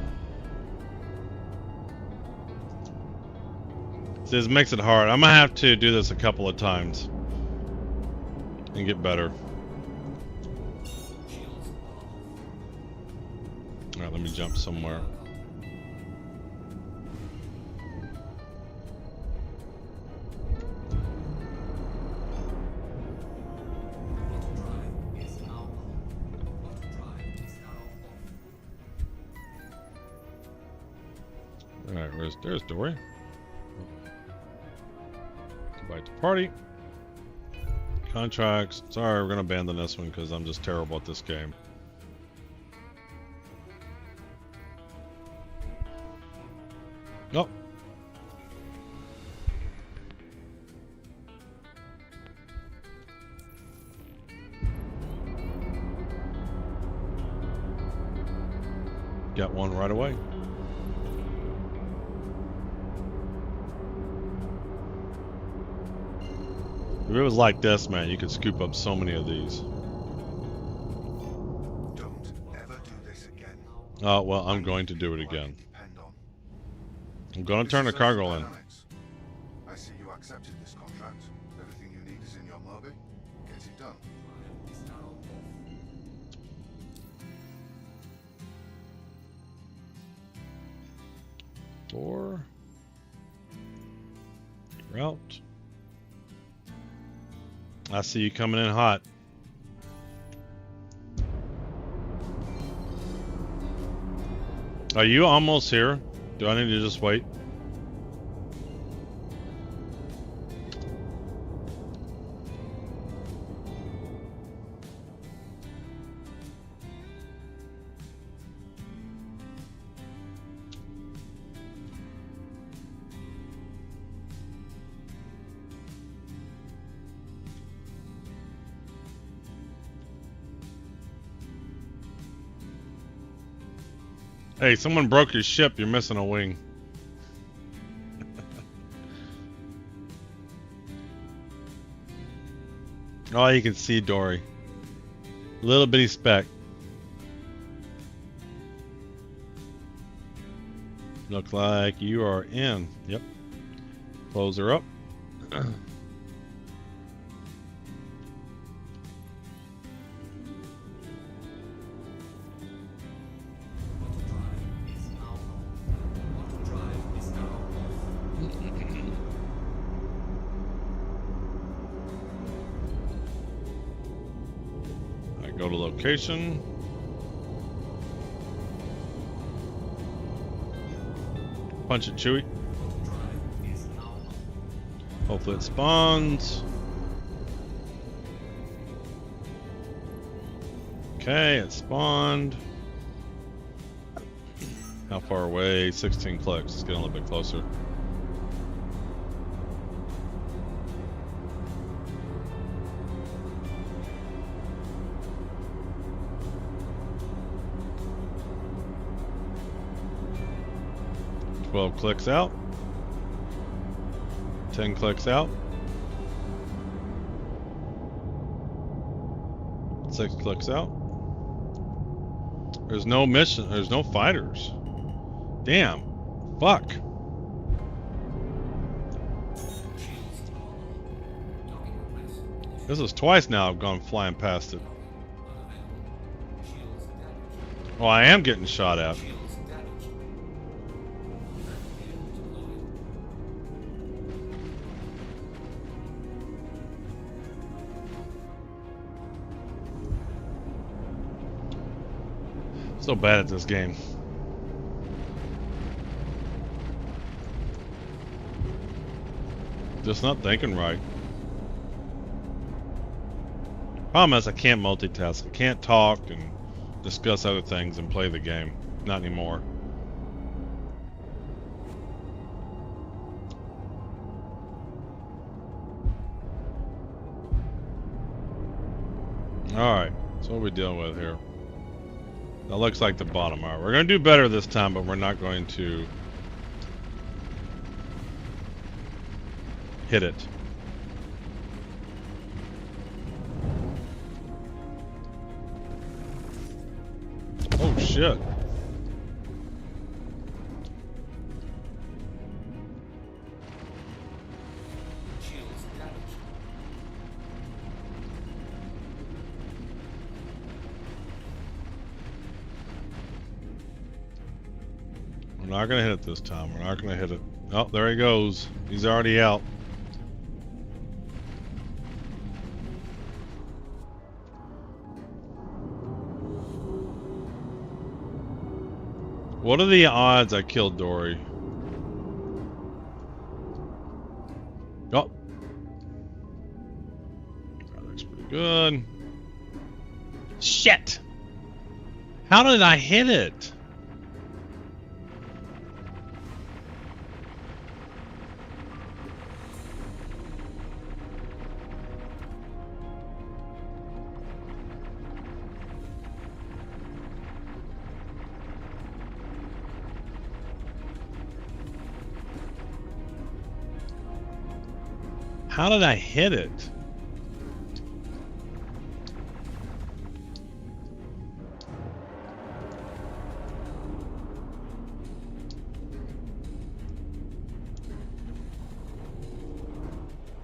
See, this makes it hard. I'm gonna have to do this a couple of times and get better. Alright, let me jump somewhere. Alright, there's Dory. Invite to party. Contracts. Sorry, we're gonna abandon this one because I'm just terrible at this game. Nope. Got one right away. If it was like this, man, you could scoop up so many of these. Don't ever do this again. Oh, well, I'm going to do it again. I'm going to turn the cargo in. I see you accepted this contract. Everything you need is in your Moby. Get it done. Four. Route. I see you coming in hot. Are you almost here? Do I need to just wait? Hey, someone broke your ship. You're missing a wing. Oh, you can see Dory. Little bitty speck. Look like you are in. Yep. Close her up. I go to location. Punch it, Chewie. Hopefully it spawns. Okay, it spawned. How far away? 16 clicks. Let's get a little bit closer. Twelve clicks out. 10 clicks out. 6 clicks out. There's no mission. There's no fighters. Damn. Fuck. This is twice now I've gone flying past it. Oh, I am getting shot at. So bad at this game. Just not thinking right. Problem is I can't multitask. I can't talk and discuss other things and play the game. Not anymore. Alright, so what are we dealing with here? That looks like the bottom. Alright, we're going to do better this time, but we're not going to hit it. Oh shit. We're not gonna hit it this time. We're not gonna hit it. Oh, there he goes. He's already out. What are the odds I killed Dory? Oh. That looks pretty good. Shit! How did I hit it? How did I hit it?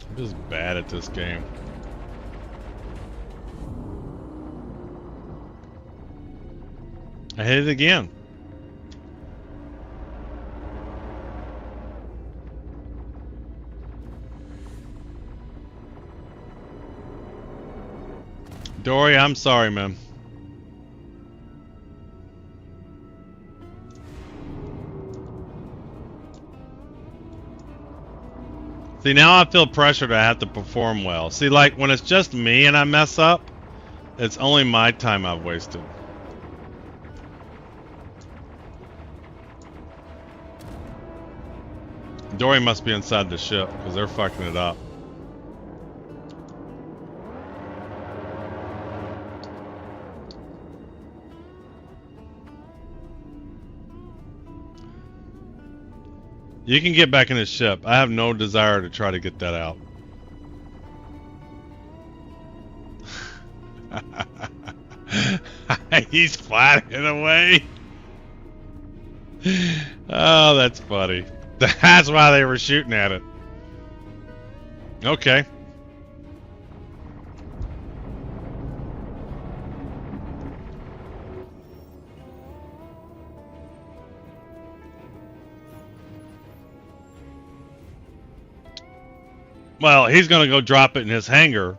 I'm just bad at this game. I hit it again. Dory, I'm sorry, man. See, now I feel pressured I have to perform well. See, like, when it's just me and I mess up, it's only my time I've wasted. Dory must be inside the ship, because they're fucking it up. You can get back in the ship. I have no desire to try to get that out. He's flying away. Oh, that's funny. That's why they were shooting at it. Okay. Well, he's going to go drop it in his hangar,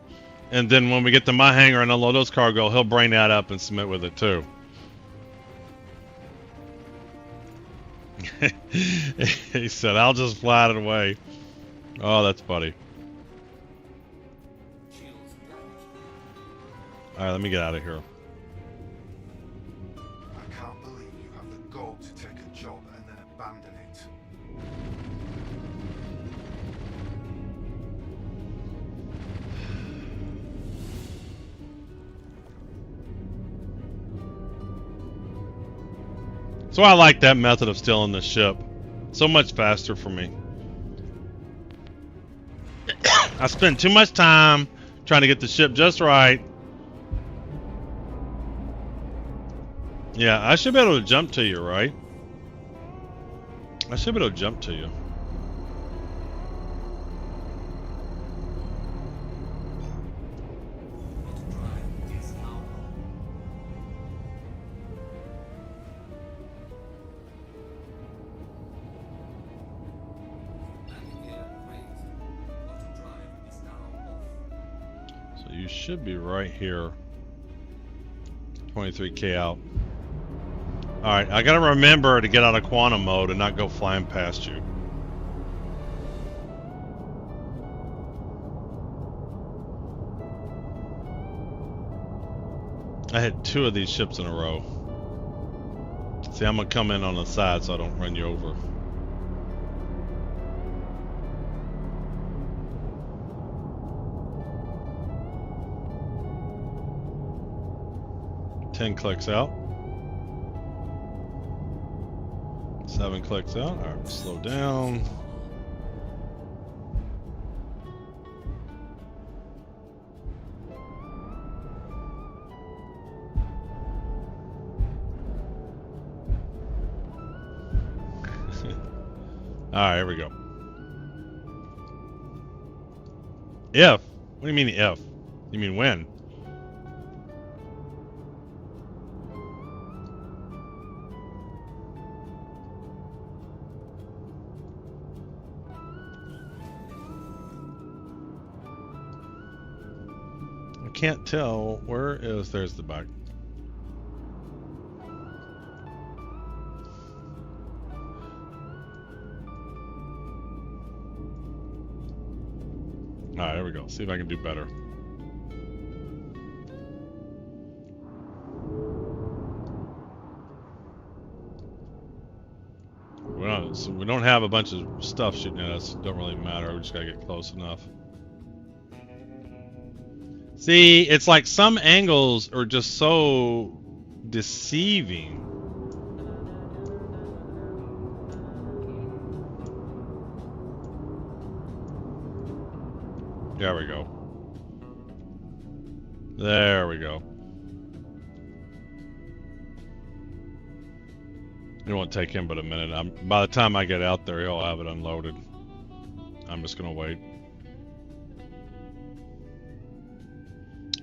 and then when we get to my hangar and unload those cargo, he'll bring that up and submit with it too. He said, I'll just fly it away. Oh, that's funny. Alright, let me get out of here. I can't believe you have the gall to take a job and then abandon it. So I like that method of stealing the ship. So much faster for me. I spend too much time trying to get the ship just right. Yeah, I should be able to jump to you, right? I should be able to jump to you. So you should be right here. 23K out. Alright, I gotta remember to get out of quantum mode and not go flying past you. I hit 2 of these ships in a row. See, I'm gonna come in on the side so I don't run you over. Ten clicks out. 7 clicks out. Alright, slow down. Alright, here we go. If. What do you mean if? You mean when? Can't tell where is. There's the back. Alright, there we go. See if I can do better. We don't have a bunch of stuff shooting at us. It don't really matter. We just gotta get close enough. See, it's like some angles are just so deceiving. There we go. There we go. It won't take him but a minute. By the time I get out there, he'll have it unloaded. I'm just gonna wait.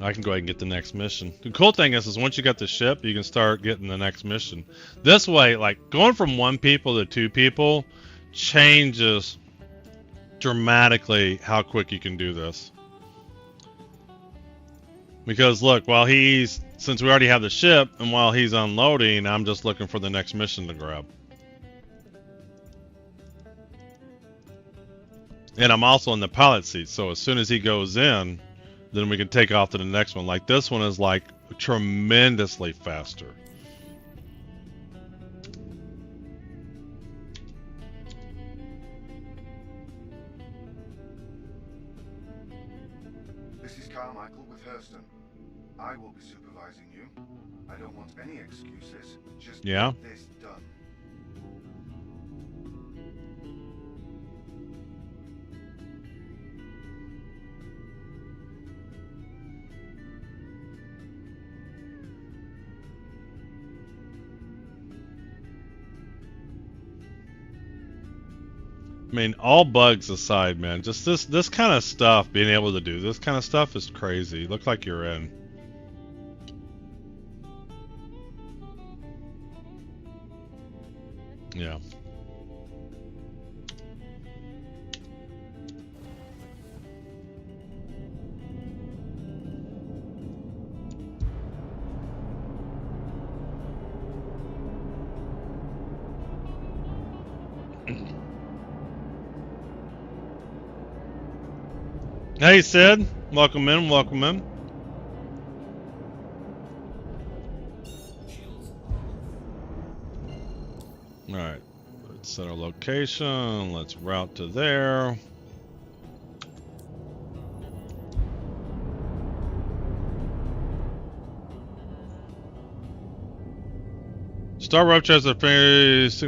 I can go ahead and get the next mission. The cool thing is once you got the ship, you can start getting the next mission. This way, like going from 1 people to 2 people changes dramatically how quick you can do this. Because look, since we already have the ship, and while he's unloading, I'm just looking for the next mission to grab. And I'm also in the pilot seat, so as soon as he goes in, then we can take off to the next one. Like this one is like tremendously faster. This is Carmichael with Hurston. I will be supervising you. I don't want any excuses. Just get this done. I mean, all bugs aside, man, just this kind of stuff, being able to do this kind of stuff is crazy. Look like you're in. Yeah. Hey Sid, welcome in, welcome in. Alright, let's set our location, let's route to there. Star Roach a face.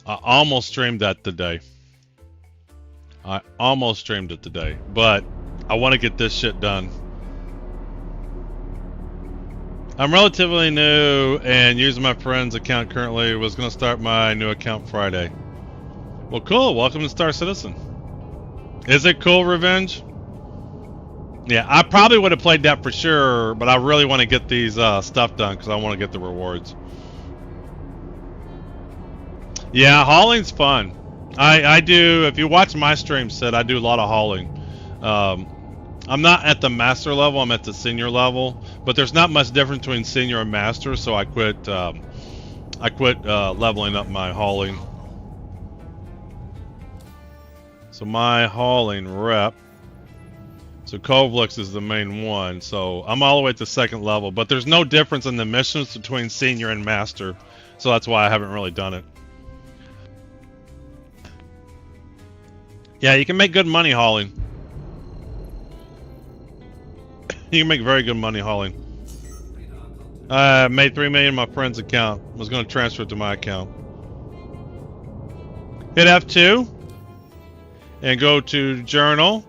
I almost streamed that today. I almost streamed it today, but I want to get this shit done. I'm relatively new and using my friend's account currently. Was going to start my new account Friday. Well, cool. Welcome to Star Citizen. Is it cool, Revenge? Yeah, I probably would have played that for sure, but I really want to get these stuff done because I want to get the rewards. Yeah, hauling's fun. I do, if you watch my stream, Sid, I do a lot of hauling. I'm not at the master level, I'm at the senior level, but there's not much difference between senior and master, so I quit leveling up my hauling. So my hauling rep, so Kovlix is the main one, so I'm all the way at the second level, but there's no difference in the missions between senior and master, so that's why I haven't really done it. Yeah, you can make good money hauling. You can make very good money hauling. I made $3 million in my friend's account. I was going to transfer it to my account. Hit F2 and go to journal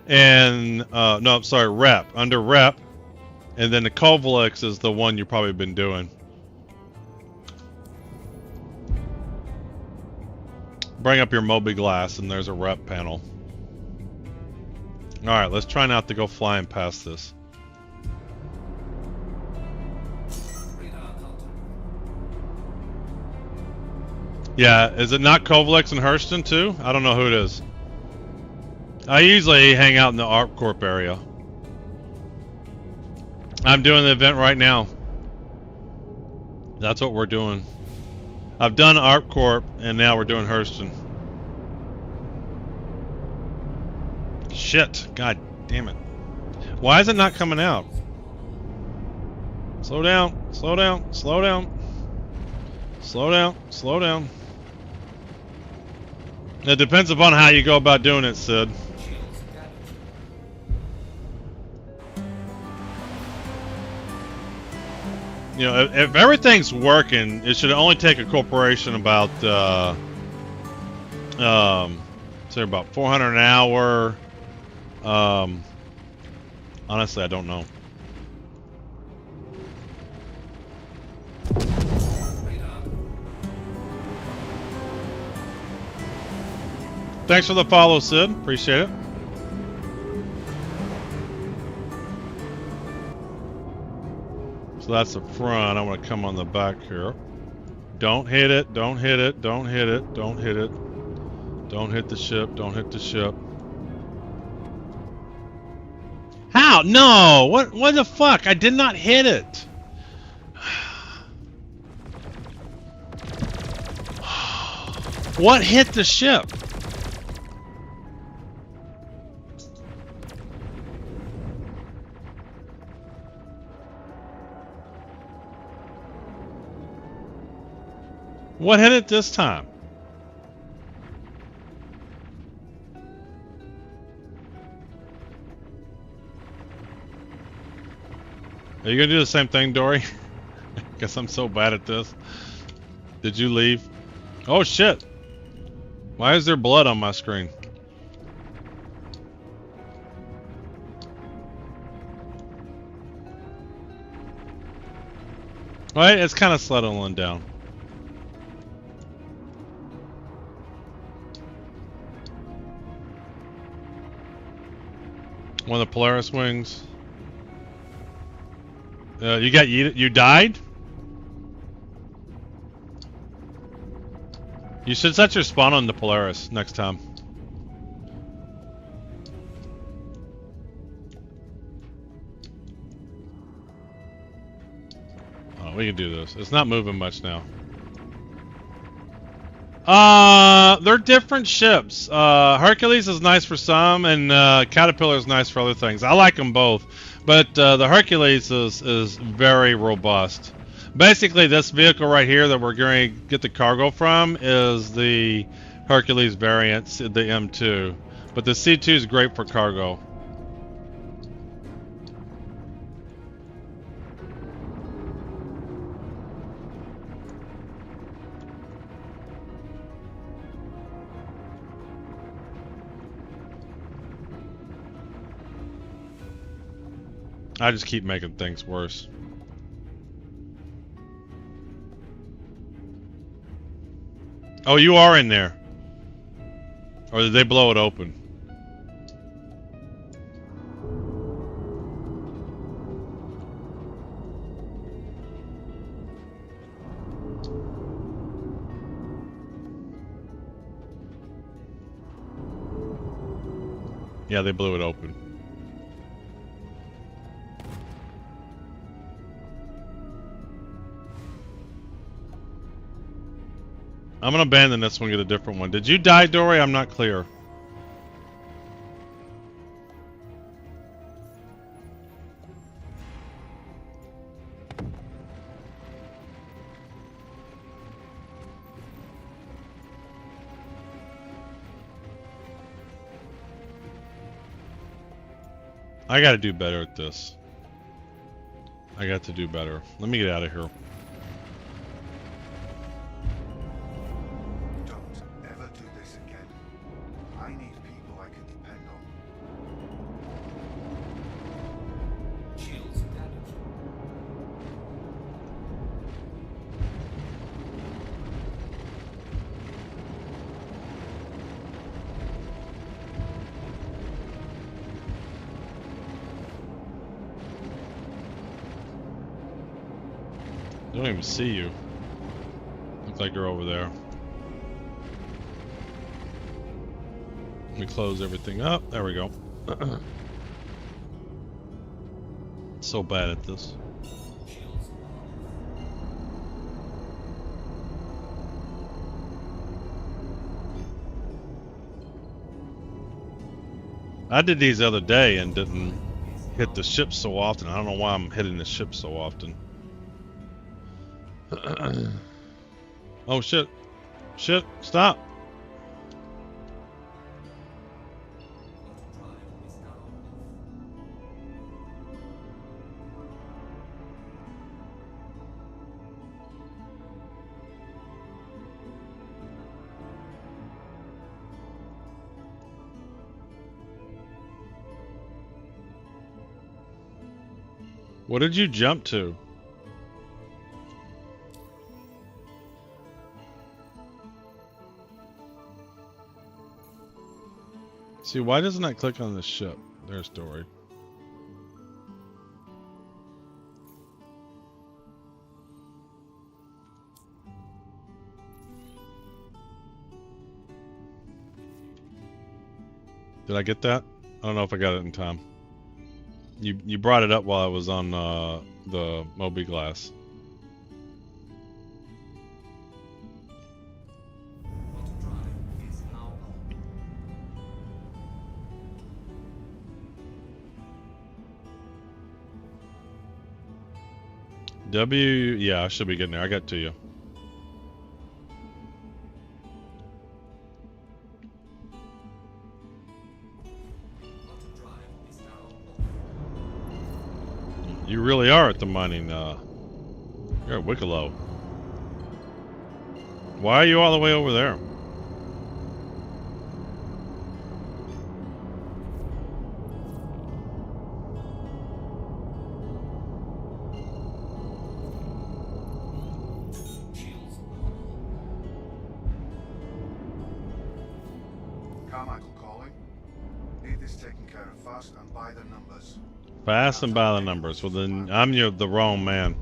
and no, sorry, rep. Under rep, and then the Kovlix is the one you've probably been doing. Bring up your Moby Glass, and there's a rep panel. Alright, let's try not to go flying past this. Yeah, is it not Kovlix and Hurston too? I don't know who it is. I usually hang out in the ArcCorp area. I'm doing the event right now. That's what we're doing. I've done ArcCorp, and now we're doing Hurston. Shit. God damn it. Why is it not coming out? Slow down. Slow down. Slow down. Slow down. Slow down. It depends upon how you go about doing it, Sid. You know, if everything's working, it should only take a corporation about, say about 400 an hour. Honestly, I don't know. Thanks for the follow, Sid. Appreciate it. So that's the front. I want to come on the back here. Don't hit it. Don't hit it. Don't hit it. Don't hit it. Don't hit the ship. Don't hit the ship. How? No! What the fuck? I did not hit it. What hit the ship? What hit it this time? Are you gonna do the same thing, Dory? Guess I'm so bad at this. Did you leave? Oh shit! Why is there blood on my screen? Right, it's kind of settling down. One of the Polaris wings. You died? You should set your spawn on the Polaris next time. Oh, we can do this. It's not moving much now. They're different ships. Hercules is nice for some, and Caterpillar is nice for other things. I like them both, but the Hercules is very robust. Basically, this vehicle right here that we're going to get the cargo from is the Hercules variant, the M2. But the C2 is great for cargo. I just keep making things worse. Oh, you are in there. Or did they blow it open? Yeah, they blew it open. I'm gonna abandon this one, get a different one. Did you die, Dory? I'm not clear. I gotta do better at this. I got to do better. Let me get out of here. I don't even see you. Looks like you're over there. Let me close everything up. There we go. So bad at this. I did these the other day and didn't hit the ship so often. I don't know why I'm hitting the ship so often. Oh shit. Shit, stop. What did you jump to? See, why doesn't that click on this ship? There's Dory. Did I get that? I don't know if I got it in time. You brought it up while I was on the Moby Glass. Yeah, I should be getting there. I got to you. You really are at the mining, you're at Wicklow. Why are you all the way over there? Carmichael calling. Need this taken care of fast and by the numbers. Fast and by the numbers. Well, then I'm the wrong man.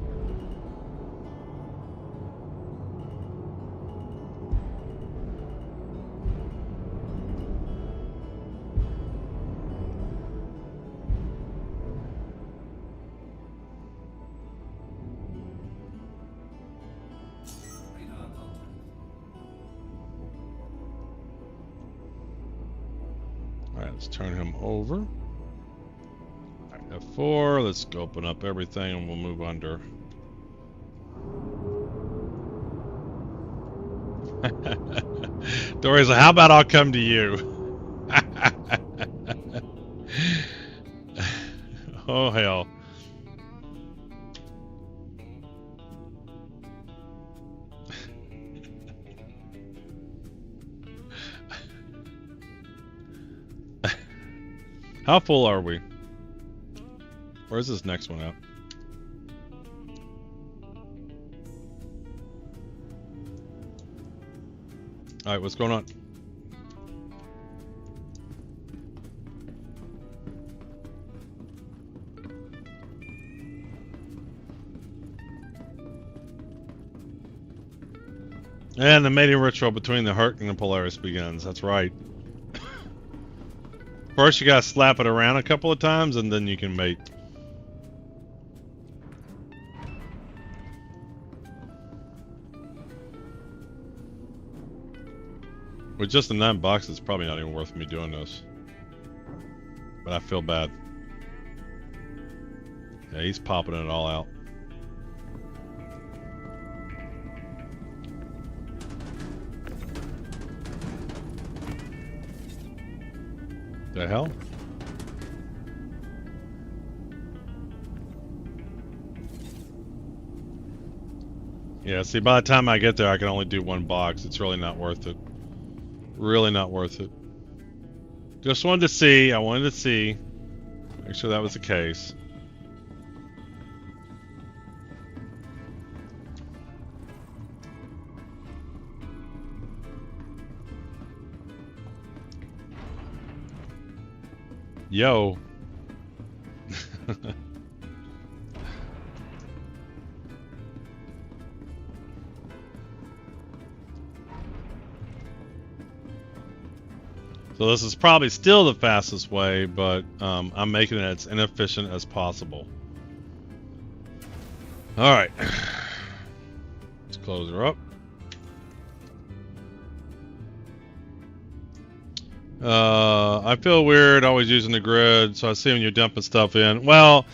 Alright, let's turn him over. F4, let's open up everything and we'll move under. Dory's like, how about I'll come to you? Oh, hell. How full are we? Where's this next one at? Alright, what's going on? And the mating ritual between the Herc and the Polaris begins. That's right. First you gotta slap it around a couple of times and then you can mate. With just the 9 boxes, it's probably not even worth me doing this. But I feel bad. Yeah, he's popping it all out. The hell? Yeah, see, by the time I get there, I can only do 1 box. It's really not worth it. Really not worth it. Just wanted to see. I wanted to see. Make sure that was the case. Yo. So this is probably still the fastest way, but I'm making it as inefficient as possible. Alright. Let's close her up. I feel weird always using the grid, so I see when you're dumping stuff in. Well,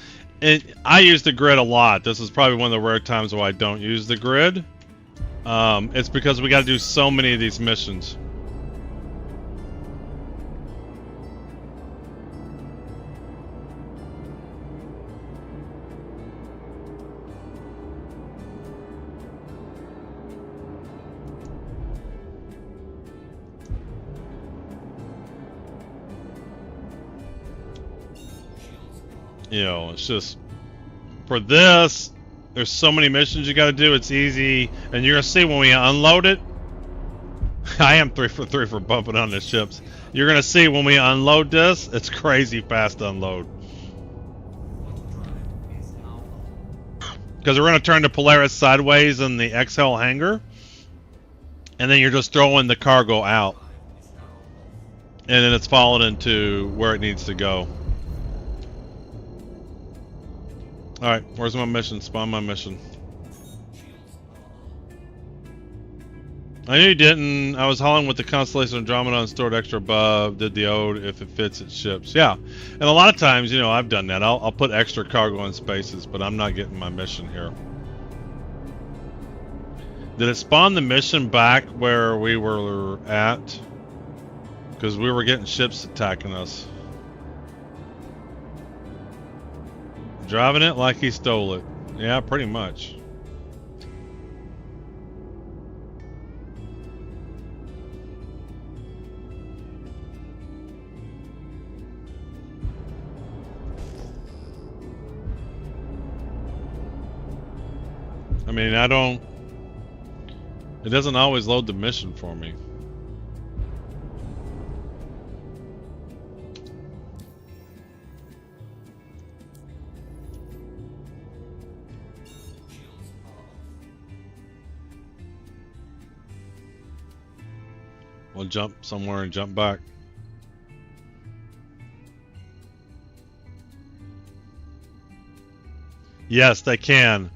I use the grid a lot. This is probably one of the rare times where I don't use the grid. It's because we got to do so many of these missions. You know, it's just, for this, there's so many missions you gotta do, it's easy, and you're gonna see when we unload it, I am 3 for 3 for bumping on the ships. You're gonna see when we unload this, it's crazy fast to unload. Because we're gonna turn the Polaris sideways in the exhale hangar, and then you're just throwing the cargo out. And then it's falling into where it needs to go. Alright, where's my mission? Spawn my mission. I knew you didn't. I was hauling with the Constellation Andromeda and stored extra above. Did the ode if it fits its ships. Yeah. And a lot of times, you know, I've done that. I'll put extra cargo in spaces, but I'm not getting my mission here. Did it spawn the mission back where we were at? Because we were getting ships attacking us. Driving it like he stole it. Yeah, pretty much. I mean, it doesn't always load the mission for me. We'll jump somewhere and jump back. Yes, they can.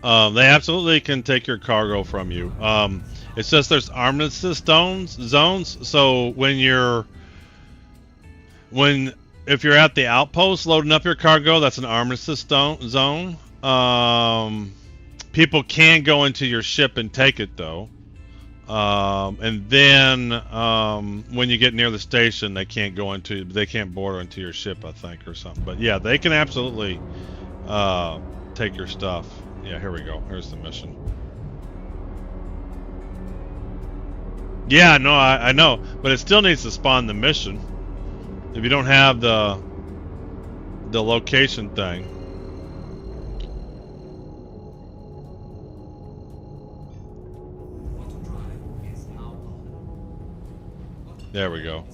They absolutely can take your cargo from you. It's just there's armistice zones. So if you're at the outpost loading up your cargo, that's an armistice zone. People can go into your ship and take it though. And then when you get near the station, they can't board into your ship, I think, or something. But yeah, they can absolutely take your stuff. Yeah, here we go. Here's the mission. Yeah, no, I know, but it still needs to spawn the mission. If you don't have the location thing. There we go.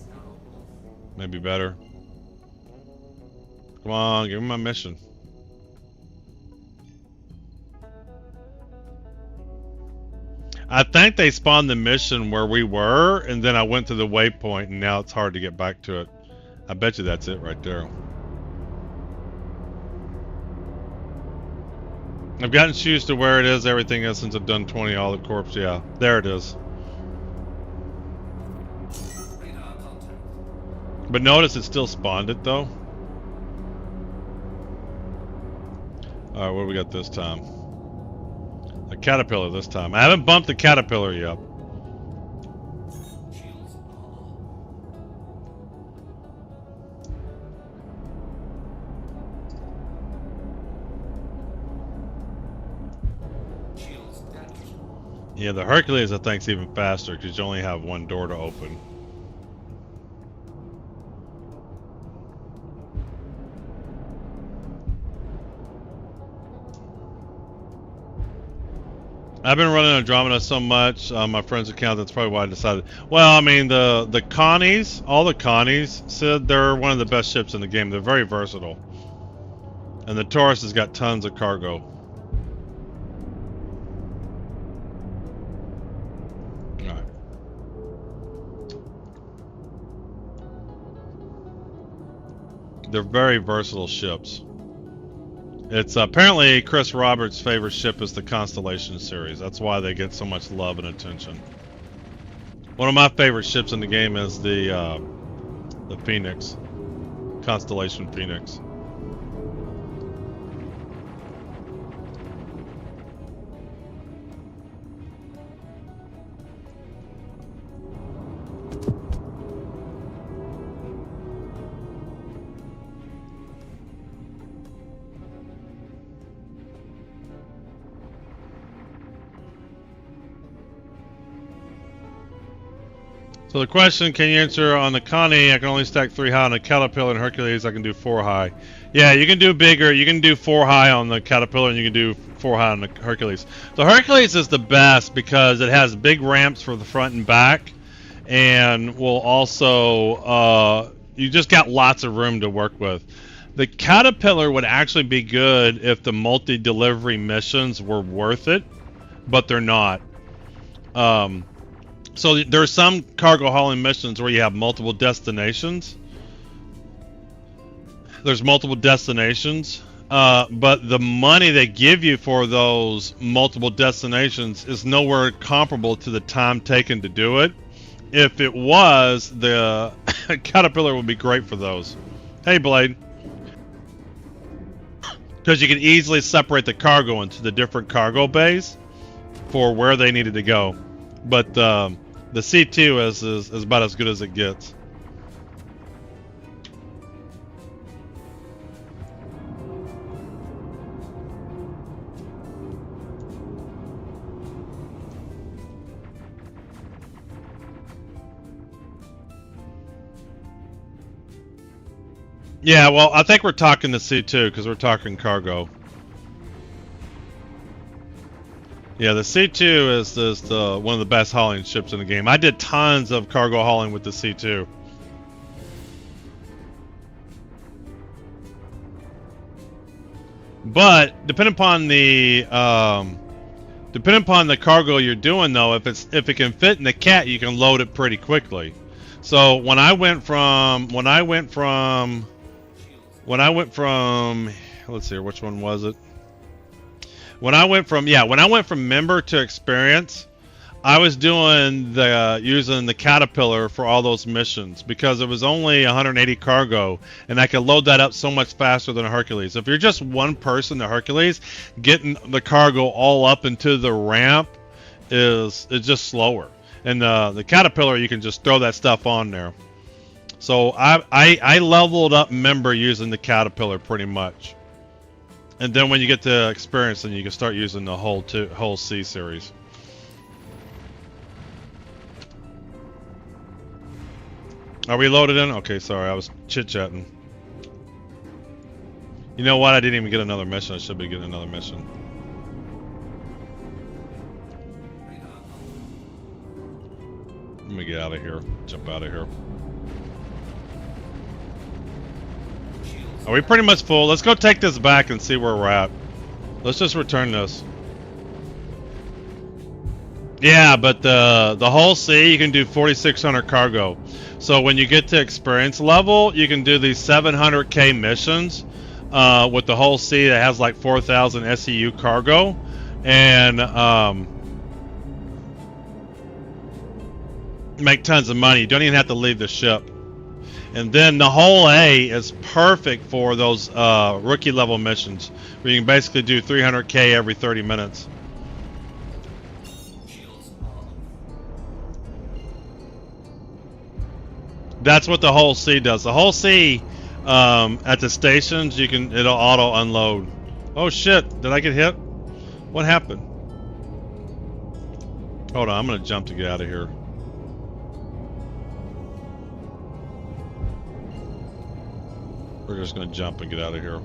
Maybe better. Come on, give me my mission. I think they spawned the mission where we were, and then I went to the waypoint, and now it's hard to get back to it. I bet you that's it right there. I've gotten used to where it is, everything is, since I've done 20 all the corpse. Yeah, there it is. But notice it still spawned it though. Alright, what do we got this time? A caterpillar this time. I haven't bumped the caterpillar yet. Yeah, the Hercules I think is even faster because you only have one door to open. I've been running Andromeda so much on my friend's account, that's probably why I decided. Well, I mean, the Connies, all the Connies, Sid, they're one of the best ships in the game. They're very versatile. And the Taurus has got tons of cargo. Alright. They're very versatile ships. It's apparently Chris Roberts' favorite ship is the Constellation series. That's why they get so much love and attention. One of my favorite ships in the game is the Phoenix, Constellation Phoenix. So the question, can you answer on the Connie? I can only stack 3 high on the Caterpillar, and Hercules I can do 4 high. Yeah, you can do bigger. You can do 4 high on the Caterpillar, and you can do 4 high on the Hercules. The Hercules is the best because it has big ramps for the front and back, and will also you just got lots of room to work with. The Caterpillar would actually be good if the multi-delivery missions were worth it, but they're not. So there are some cargo hauling missions where you have multiple destinations. There's multiple destinations, but the money they give you for those multiple destinations is nowhere comparable to the time taken to do it. If it was, the Caterpillar would be great for those. Hey, Blade. Because you can easily separate the cargo into the different cargo bays for where they needed to go. But the C2 is about as good as it gets. Yeah, well, I think we're talking the C2 because we're talking cargo. Yeah, the C2 is the one of the best hauling ships in the game. I did tons of cargo hauling with the C2. But depending upon the Depending upon the cargo you're doing, though, if it can fit in the cat, you can load it pretty quickly. So when I went from, let's see, which one was it? When I went from member to experience, I was doing using the caterpillar for all those missions because it was only 180 cargo, and I could load that up so much faster than a Hercules. If you're just one person, the Hercules, getting the cargo all up into the ramp is just slower. And the caterpillar, you can just throw that stuff on there. So I leveled up member using the caterpillar pretty much. And then when you get to experience, then you can start using the whole C series. Are we loaded in? Okay, sorry, I was chit-chatting. You know what? I didn't even get another mission. I should be getting another mission. Let me get out of here. Jump out of here. Are we pretty much full? Let's go take this back and see where we're at. Let's just return this. Yeah, but the whole C, you can do 4,600 cargo. So when you get to experience level, you can do these 700k missions with the whole C that has like 4,000 SEU cargo, and make tons of money. You don't even have to leave the ship. And then the whole A is perfect for those rookie level missions, where you can basically do 300k every 30 minutes. That's what the whole C does. The whole C at the stations, it'll auto unload. Oh shit! Did I get hit? What happened? Hold on, I'm gonna jump to get out of here. We're just gonna jump and get out of here.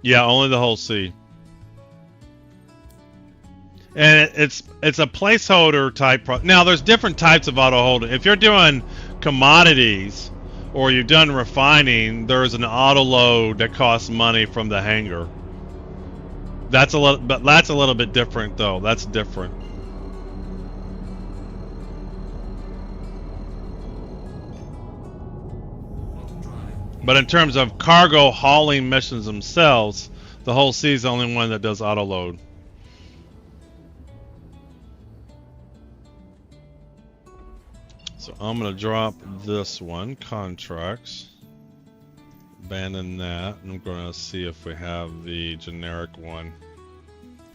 Yeah, only the whole C. And it's a placeholder type. Now, there's different types of auto hold. If you're doing commodities or you've done refining, there's an auto load that costs money from the hangar. That's a little bit different, though. That's different. But in terms of cargo hauling missions themselves, the whole C is the only one that does auto load. So I'm going to drop this one, contracts. Abandon that. And I'm going to see if we have the generic one.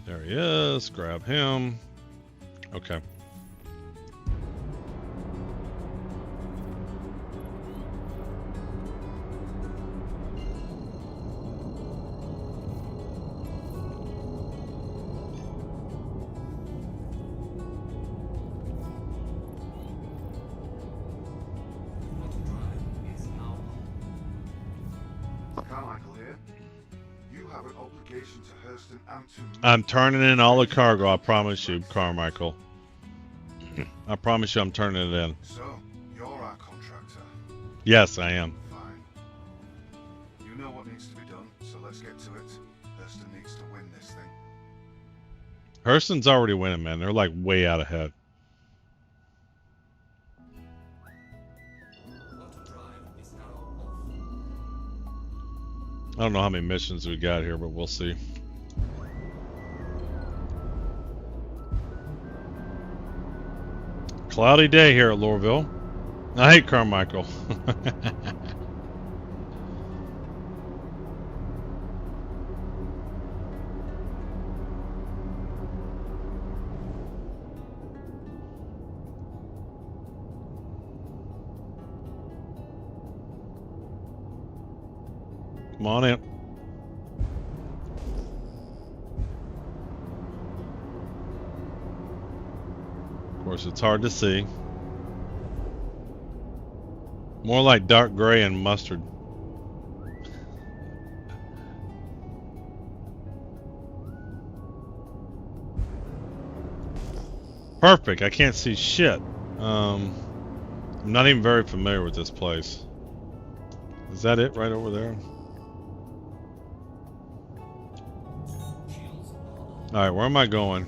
There he is. Grab him. Okay. I'm turning in all the cargo, I promise you, Carmichael. I promise you I'm turning it in. So, you're our contractor? Yes, I am. Fine. You know what needs to be done, so let's get to it. Hurston needs to win this thing. Hurston's already winning, man. They're like way out ahead. I don't know how many missions we got here, but we'll see. Cloudy day here at Lorville. I hate Carmichael. Come on in. Of course, it's hard to see. More like dark gray and mustard. Perfect. I can't see shit. I'm not even very familiar with this place. Is that it right over there? Alright, where am I going?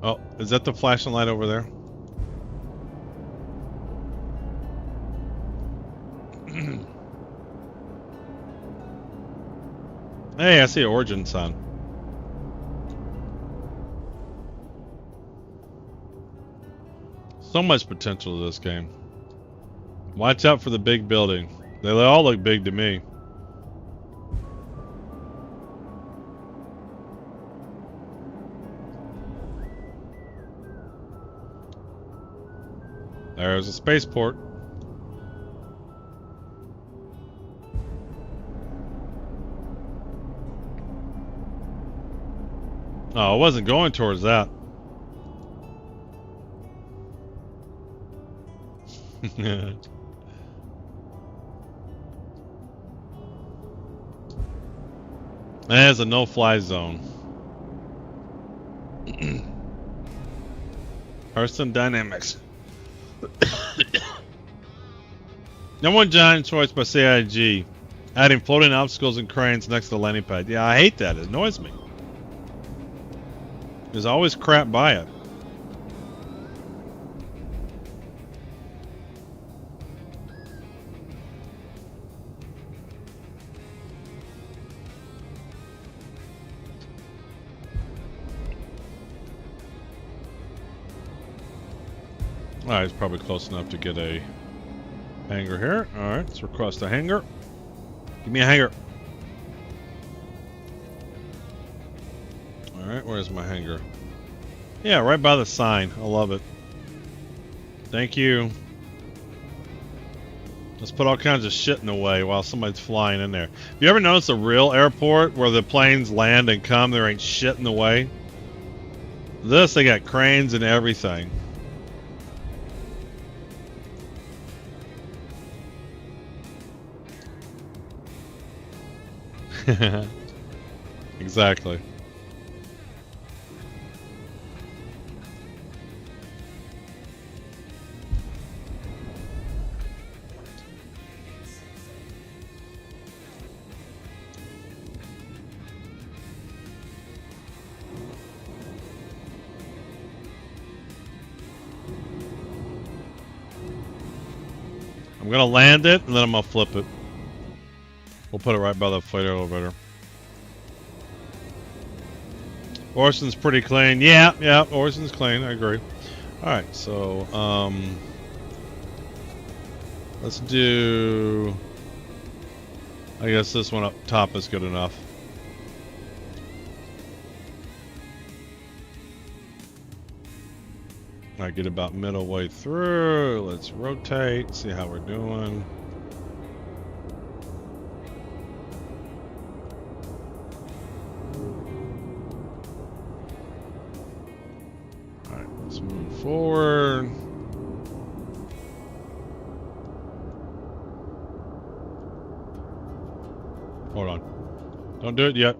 Oh, is that the flashing light over there? Hey, I see an origin sign. So much potential to this game. Watch out for the big building. They all look big to me. There's a spaceport. Oh, I wasn't going towards that. There's a no-fly zone. Person dynamics. Number one giant choice by CIG. Adding floating obstacles and cranes next to the landing pad. Yeah, I hate that. It annoys me. There's always crap by it. Alright, it's probably close enough to get a hanger here. Alright, let's request a hanger. Give me a hanger. Alright, where's my hanger? Yeah, right by the sign. I love it. Thank you. Let's put all kinds of shit in the way while somebody's flying in there. You ever notice a real airport where the planes land and come, there ain't shit in the way? This, they got cranes and everything. Exactly. I'm gonna land it and then I'm gonna flip it. We'll put it right by the freight elevator. Orson's pretty clean. Yeah, Orson's clean. I agree. Alright, so, let's do... I guess this one up top is good enough. I get about middle way through. Let's rotate, see how we're doing. Alright, let's move forward. Hold on. Don't do it yet.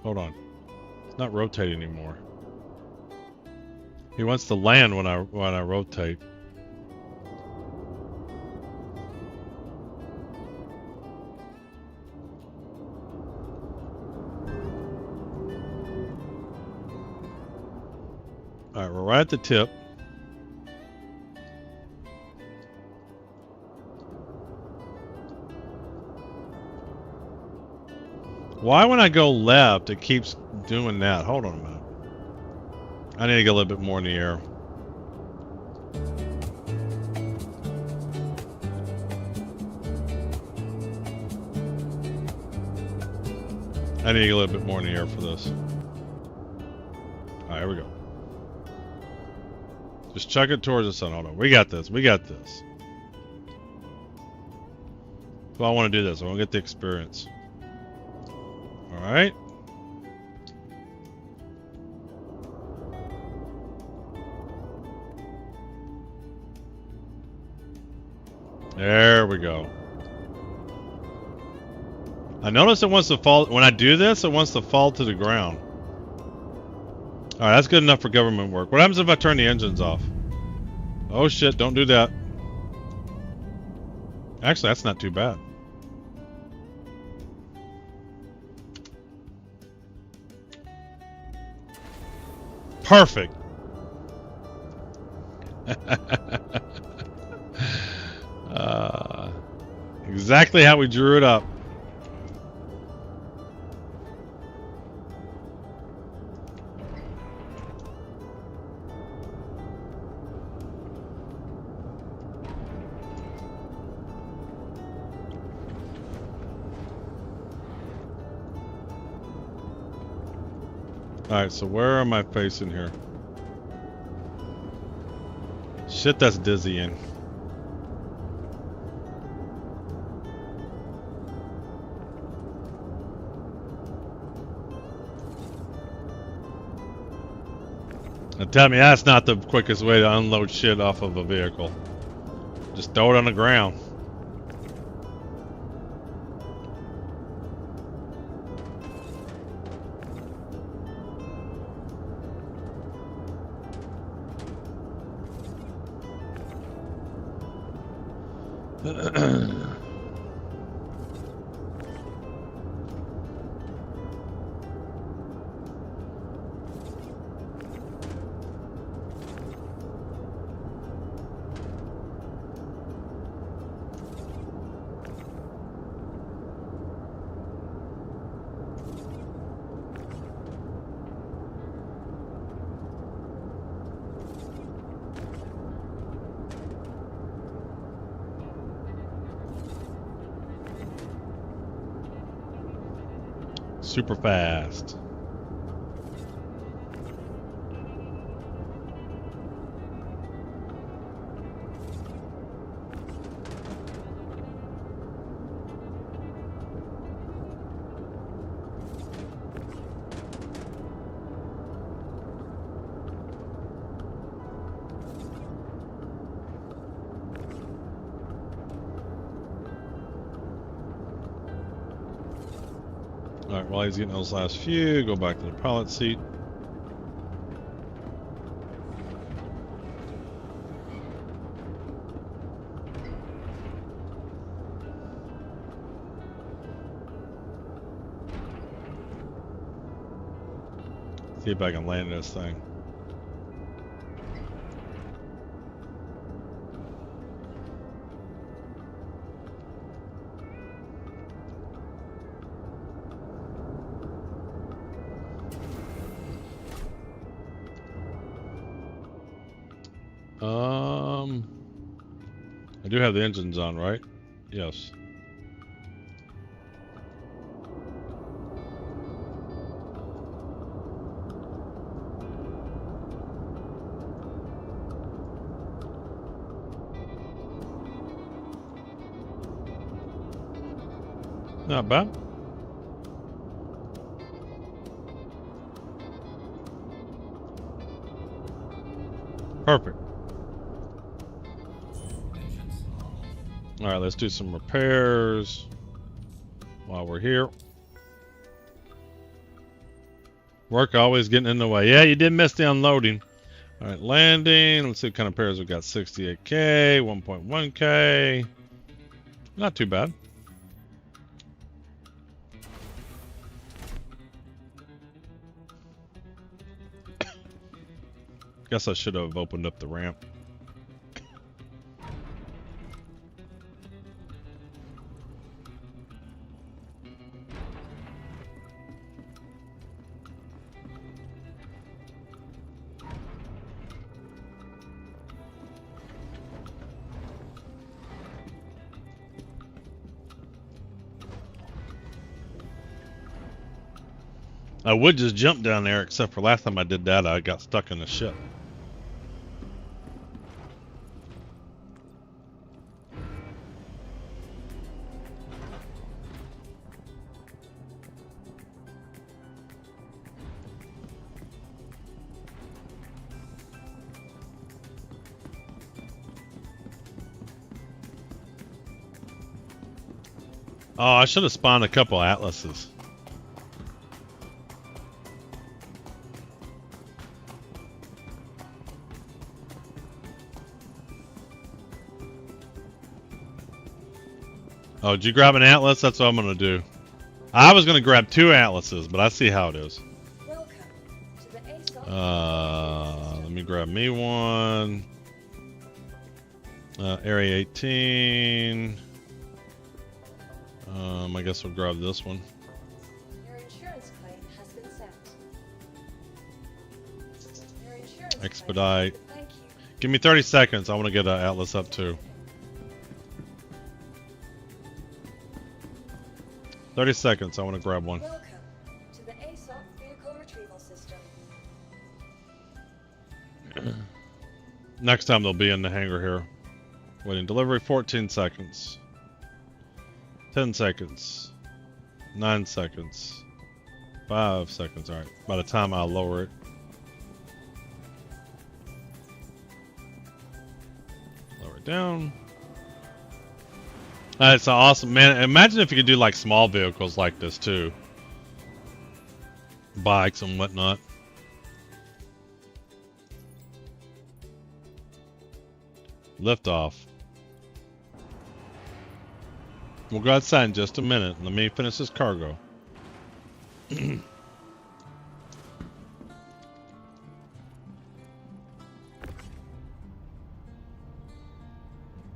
Hold on. It's not rotating anymore. He wants to land when I rotate. Alright, we're right at the tip. Why when I go left, it keeps doing that? Hold on a minute. I need to get a little bit more in the air. I need to get a little bit more in the air for this. Alright, here we go. Just chuck it towards the sun. Hold on. We got this. We got this. So I want to do this. I want to get the experience. Alright. we go. I notice it wants to fall, when I do this, it wants to fall to the ground. Alright, that's good enough for government work. What happens if I turn the engines off? Oh shit, don't do that. Actually, that's not too bad. Perfect. Exactly how we drew it up. Alright, so where am I facing here? Shit, that's dizzying. Now tell me that's not the quickest way to unload shit off of a vehicle. Just throw it on the ground. Super fast. Alright, while he's getting those last few, go back to the pilot seat. See if I can land this thing. I do have the engines on, right? Yes. Not bad. Perfect. Alright, let's do some repairs while we're here. Work always getting in the way. Yeah, you did miss the unloading. Alright, landing. Let's see what kind of pairs we've got. 68K, 1.1K. Not too bad. Guess I should have opened up the ramp. I would just jump down there, except for last time I did that, I got stuck in the ship. Oh, I should have spawned a couple atlases. Oh, did you grab an atlas? That's what I'm gonna do. I was gonna grab 2 atlases, but I see how it is. Let me grab me one. Area 18. I guess we'll grab this one. Your insurance claim has been sent. Your insurance Expedite. claim. Thank you. Give me 30 seconds. I want to get an atlas up too. 30 seconds. I want to grab one. Welcome to the ASOP vehicle retrieval system. Next time they'll be in the hangar here. Waiting delivery. 14 seconds. 10 seconds. 9 seconds. 5 seconds. Alright. By the time I lower it. Lower it down. That's awesome, man. Imagine if you could do like small vehicles like this too. Bikes and whatnot. Lift off. We'll go outside in just a minute. Let me finish this cargo.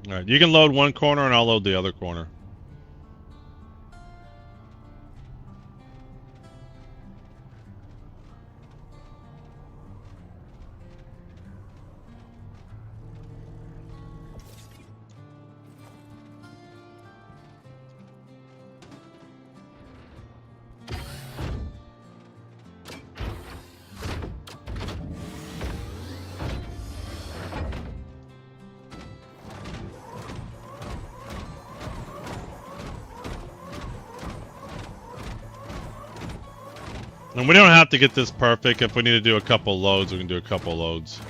Alright, you can load one corner and I'll load the other corner. And we don't have to get this perfect. If we need to do a couple loads, we can do a couple loads.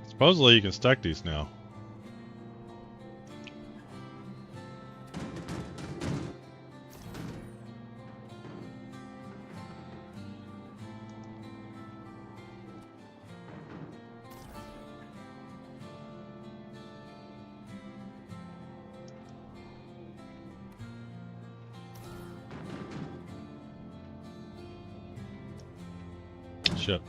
Supposedly you can stack these now. Shit.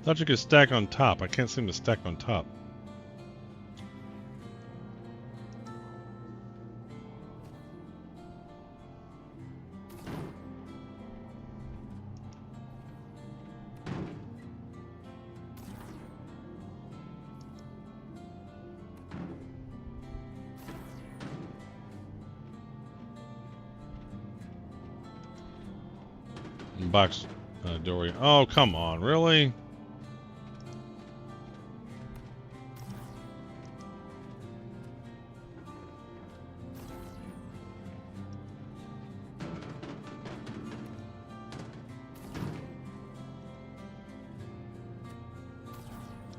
Thought you could stack on top. I can't seem to stack on top. Box doorway. Oh, come on, really?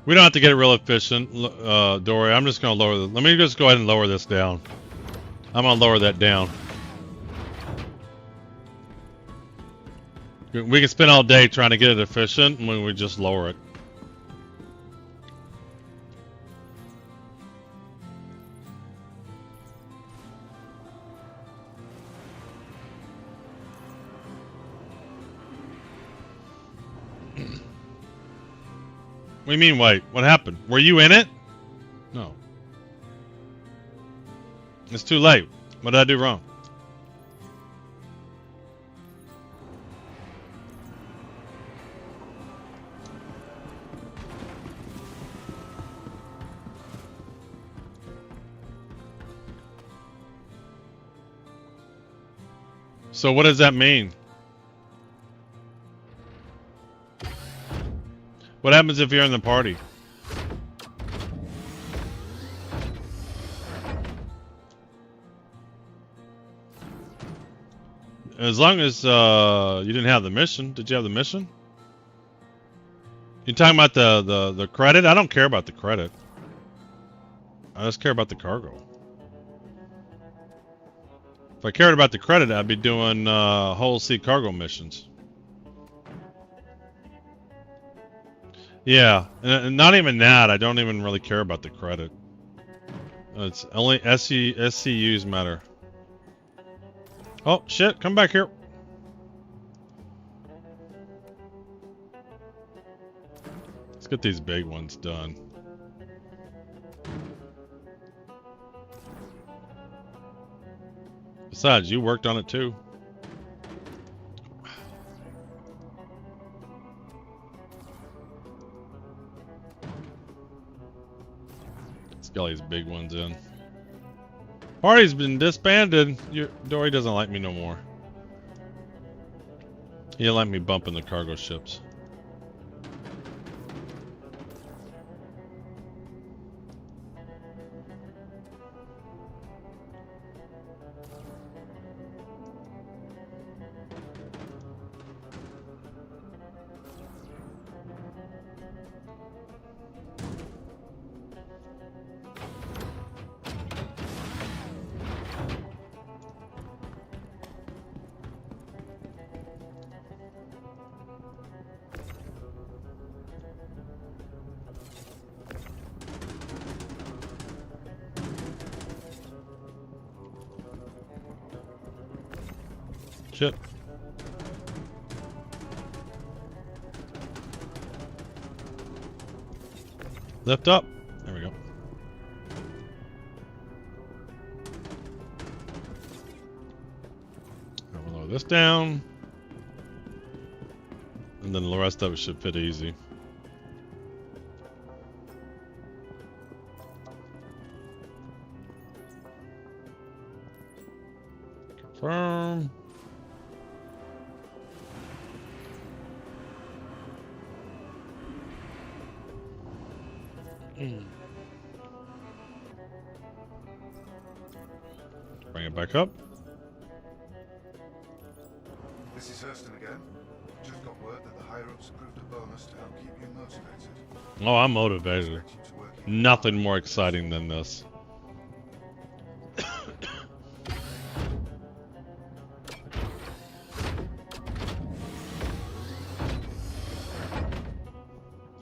We don't have to get it real efficient, doorway. I'm just gonna lower the. Let me just go ahead and lower this down. I'm gonna lower that down. We can spend all day trying to get it efficient when we just lower it. What do you mean, wait? What happened? Were you in it? No. It's too late. What did I do wrong? So what does that mean? What happens if you're in the party? As long as you didn't have the mission. Did you have the mission? You talking about the credit? I don't care about the credit. I just care about the cargo. If I cared about the credit, I'd be doing whole sea cargo missions. Yeah, and not even that. I don't even really care about the credit. It's only SCUs matter. Oh, shit, come back here. Let's get these big ones done. Besides, you worked on it too. Let's get all these big ones in. Party's been disbanded. Dory doesn't like me no more. He didn't like me bumping the cargo ships. Shit. Lift up. There we go. Now we'll lower this down. And then the rest of it should fit easy. Confirm. Bring it back up. This is Hurston again. Just got word that the higher-ups approved a bonus to help keep you motivated. Oh, I'm motivated. Nothing more exciting than this.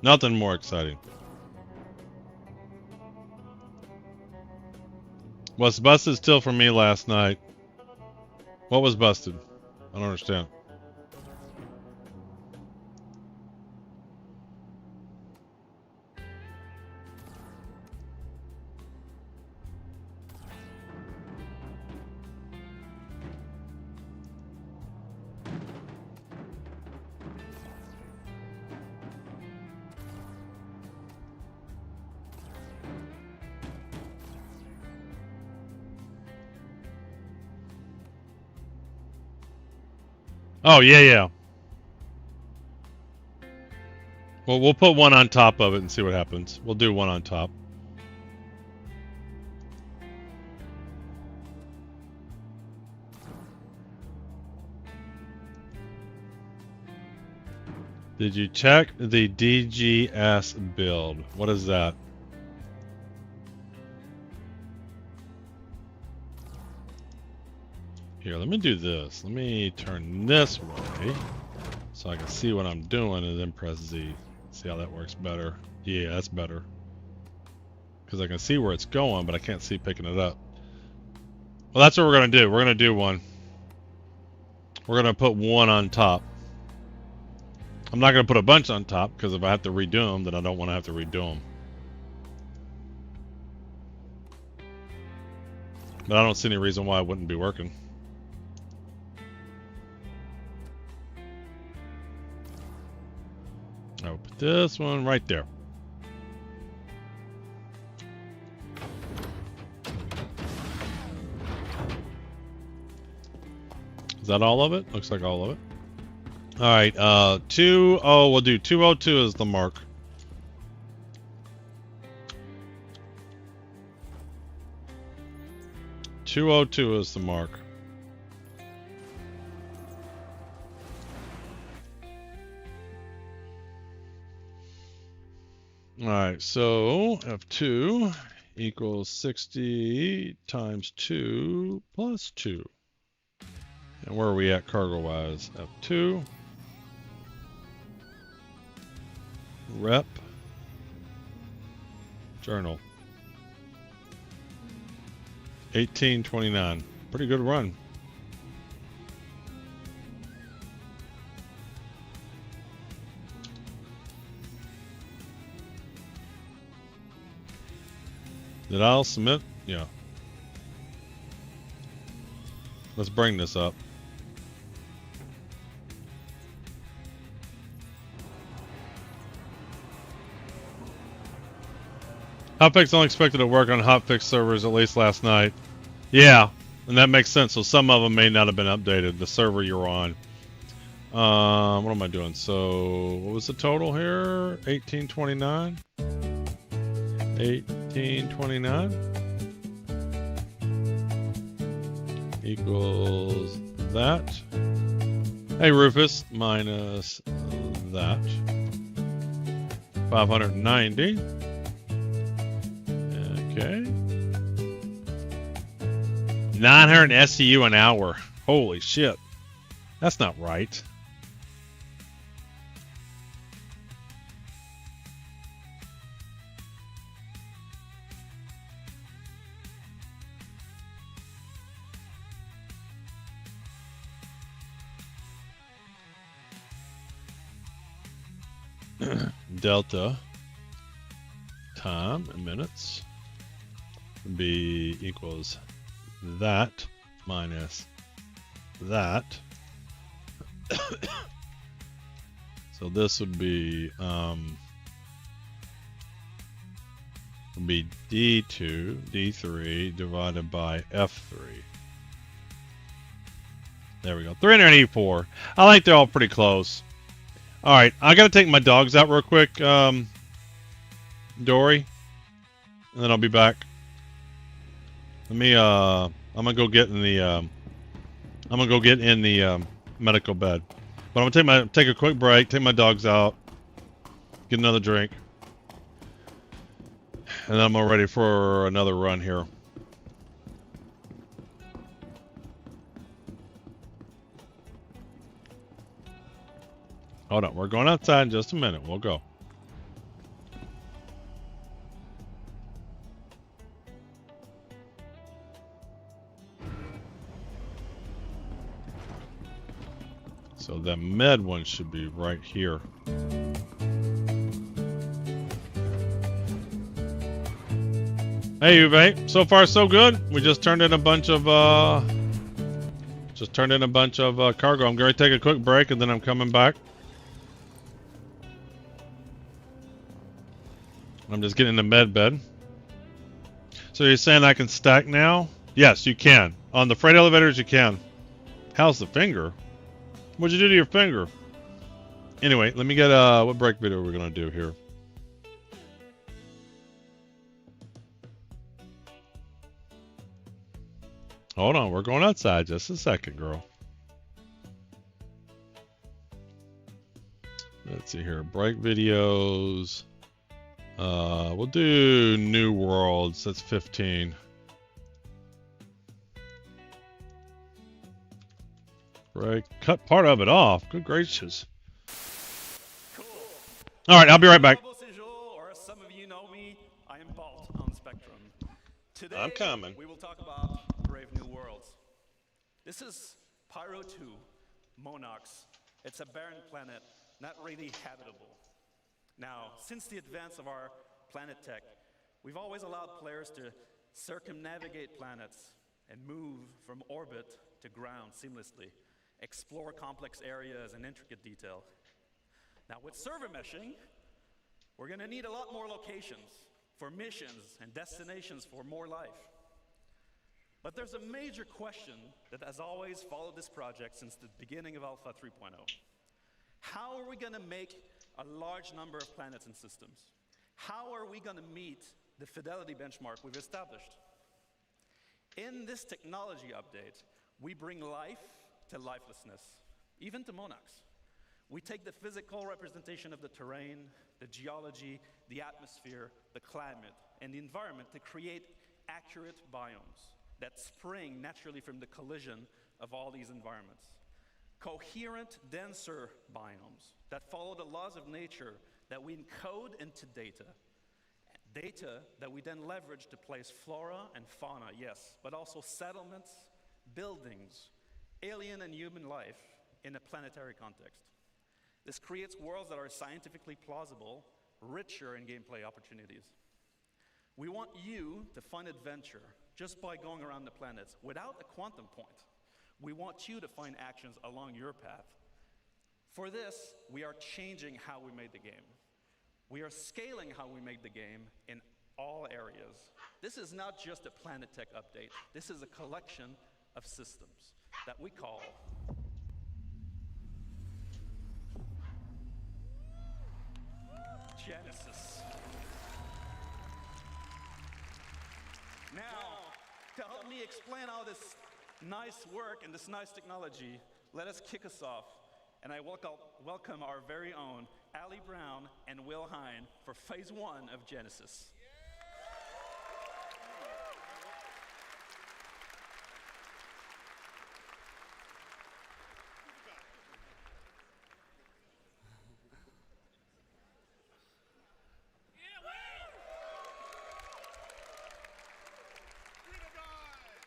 Nothing more exciting. What's busted still for me last night? What was busted? I don't understand. Oh, yeah. Well, we'll put one on top of it and see what happens. We'll do one on top. Did you check the DGS build? What is that? Here, let me do this. Let me turn this way so I can see what I'm doing and then press Z. See how that works better. Yeah, that's better. Because I can see where it's going, but I can't see picking it up. Well, that's what we're going to do. We're going to do one. We're going to put one on top. I'm not going to put a bunch on top because if I have to redo them, then I don't want to have to redo them. But I don't see any reason why it wouldn't be working. I'll put this one right there. Is that all of it? Looks like all of it. All right, we'll do 202 as the mark. .202 is the mark. Alright, so F2 equals 60 times 2 plus 2. And where are we at cargo-wise? F2. Rep. Journal. 1829. Pretty good run. Did I submit? Yeah. Let's bring this up. Hotfix only expected to work on hotfix servers at least last night. Yeah, and that makes sense. So some of them may not have been updated. The server you're on. What am I doing? So what was the total here? 1829. 1829 equals that. Hey Rufus, minus that. 590. Okay. 900 SCU an hour. Holy shit. That's not right. Delta time in minutes be equals that minus that. So this would be D2, D3 divided by F3. There we go. 384. I think they're all pretty close. All right, I gotta take my dogs out real quick, Dory, and then I'll be back. Let me. I'm gonna go get in the. Medical bed, but I'm gonna take a quick break, take my dogs out, get another drink, and then I'm all ready for another run here. Hold on, we're going outside in just a minute. We'll go. So the med one should be right here. Hey Uwe, so far so good. We just turned in a bunch of cargo. I'm going to take a quick break and then I'm coming back. I'm just getting in the med bed. So you're saying I can stack now? Yes, you can. On the freight elevators, you can. How's the finger? What'd you do to your finger? Anyway, let me get what break video we're gonna do here. Hold on, we're going outside. Just a second, girl. Let's see here. Break videos. We'll do New Worlds. That's 15. Right. Cut part of it off. Good gracious. Cool. All right, I'll be right back. Or as some of you know me, I am Bolt on Spectrum. Today, I'm coming. We will talk about Brave New Worlds. This is Pyro 2, Monox. It's a barren planet, not really habitable. Now, since the advance of our planet tech, we've always allowed players to circumnavigate planets and move from orbit to ground seamlessly, explore complex areas in intricate detail. Now, with server meshing, we're going to need a lot more locations for missions and destinations for more life. But there's a major question that has always followed this project since the beginning of Alpha 3.0. How are we going to make a large number of planets and systems? How are we going to meet the fidelity benchmark we've established? In this technology update, we bring life to lifelessness, even to Monox. We take the physical representation of the terrain, the geology, the atmosphere, the climate, and the environment to create accurate biomes that spring naturally from the collision of all these environments. Coherent, denser biomes that follow the laws of nature that we encode into data. Data that we then leverage to place flora and fauna, yes, but also settlements, buildings, alien and human life in a planetary context. This creates worlds that are scientifically plausible, richer in gameplay opportunities. We want you to find adventure just by going around the planets without a quantum point. We want you to find actions along your path. For this, we are changing how we made the game. We are scaling how we made the game in all areas. This is not just a Planet Tech update. This is a collection of systems that we call Genesis. Now, to help me explain all this nice work and this nice technology, let us kick us off. And I welcome our very own Ali Brown and Will Hine for phase 1 of Genesis.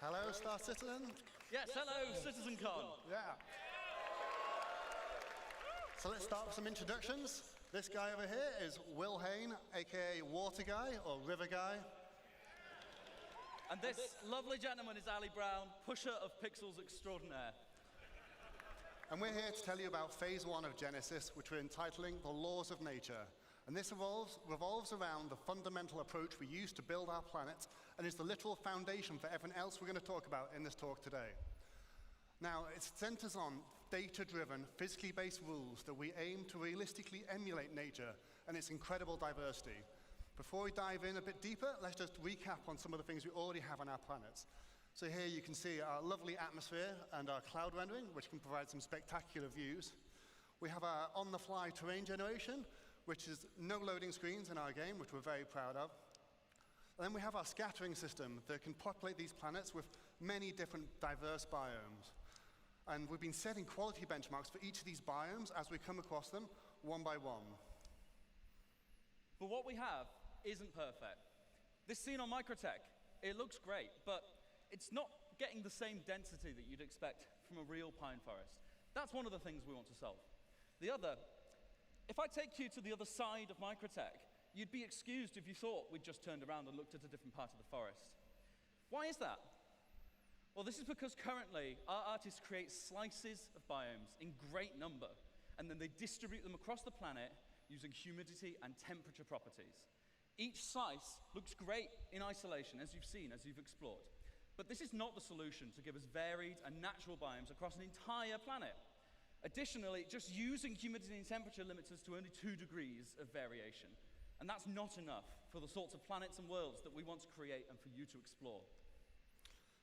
Hello, Star Citizen. Yes, hello, Citizen Con. Yeah. So let's start with some introductions. This guy over here is Will Hine, aka Water Guy or River Guy. And this lovely gentleman is Ali Brown, pusher of pixels extraordinaire. And we're here to tell you about phase 1 of Genesis, which we're entitling The Laws of Nature. And this revolves around the fundamental approach we use to build our planet and is the literal foundation for everything else we're going to talk about in this talk today. Now, it centers on data-driven, physically based rules that we aim to realistically emulate nature and its incredible diversity. Before we dive in a bit deeper, let's just recap on some of the things we already have on our planets. So here you can see our lovely atmosphere and our cloud rendering, which can provide some spectacular views. We have our on-the-fly terrain generation, which is no loading screens in our game, which we're very proud of. And then we have our scattering system that can populate these planets with many different diverse biomes. And we've been setting quality benchmarks for each of these biomes as we come across them one by one. But what we have isn't perfect. This scene on Microtech, it looks great, but it's not getting the same density that you'd expect from a real pine forest. That's one of the things we want to solve. The other, if I take you to the other side of Microtech, you'd be excused if you thought we'd just turned around and looked at a different part of the forest. Why is that? Well, this is because currently our artists create slices of biomes in great number, and then they distribute them across the planet using humidity and temperature properties. Each slice looks great in isolation, as you've seen, as you've explored. But this is not the solution to give us varied and natural biomes across an entire planet. Additionally, just using humidity and temperature limits us to only 2 degrees of variation. And that's not enough for the sorts of planets and worlds that we want to create and for you to explore.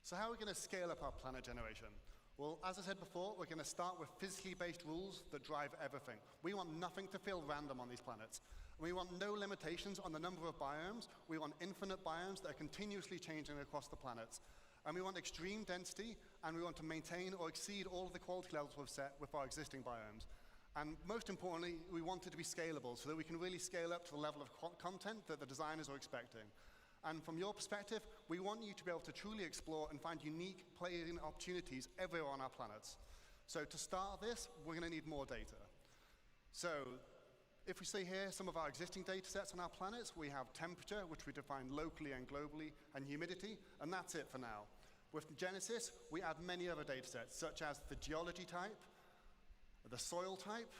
So how are we going to scale up our planet generation? Well, as I said before, we're going to start with physically based rules that drive everything. We want nothing to feel random on these planets. We want no limitations on the number of biomes. We want infinite biomes that are continuously changing across the planets. And we want extreme density, and we want to maintain or exceed all of the quality levels we've set with our existing biomes. And most importantly, we want it to be scalable so that we can really scale up to the level of content that the designers are expecting. And from your perspective, we want you to be able to truly explore and find unique playing opportunities everywhere on our planets. So to start this, we're going to need more data. So if we see here some of our existing data sets on our planets, we have temperature, which we define locally and globally, and humidity, and that's it for now. With Genesis, we add many other data sets, such as the geology type, the soil type,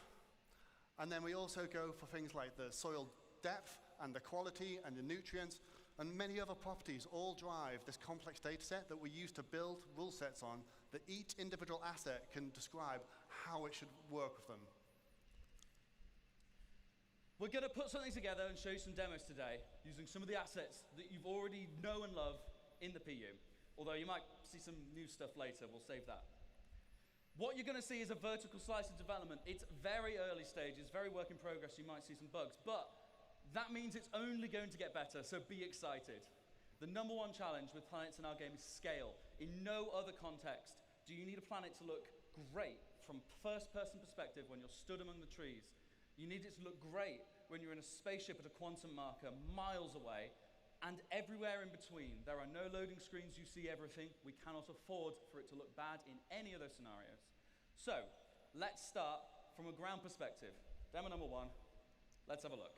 and then we also go for things like the soil depth and the quality and the nutrients, and many other properties all drive this complex data set that we use to build rule sets on that each individual asset can describe how it should work with them. We're going to put something together and show you some demos today using some of the assets that you've already know and love in the PU. Although you might see some new stuff later, we'll save that. What you're going to see is a vertical slice of development. It's very early stages, very work in progress. You might see some bugs, but that means it's only going to get better, so be excited. The number one challenge with planets in our game is scale. In no other context do you need a planet to look great from first-person perspective when you're stood among the trees. You need it to look great when you're in a spaceship at a quantum marker miles away, and everywhere in between. There are no loading screens, you see everything. We cannot afford for it to look bad in any of those scenarios. So, let's start from a ground perspective. Demo number 1, let's have a look.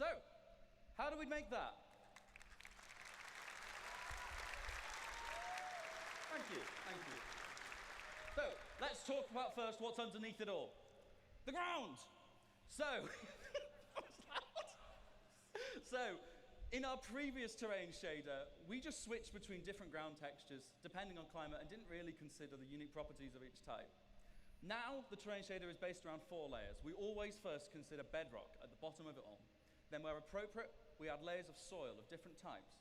So, how do we make that? Thank you, thank you. So, let's talk about first what's underneath it all. The ground! So, in our previous terrain shader, we just switched between different ground textures depending on climate and didn't really consider the unique properties of each type. Now, the terrain shader is based around 4 layers. We always first consider bedrock at the bottom of it all. Then where appropriate, we add layers of soil of different types.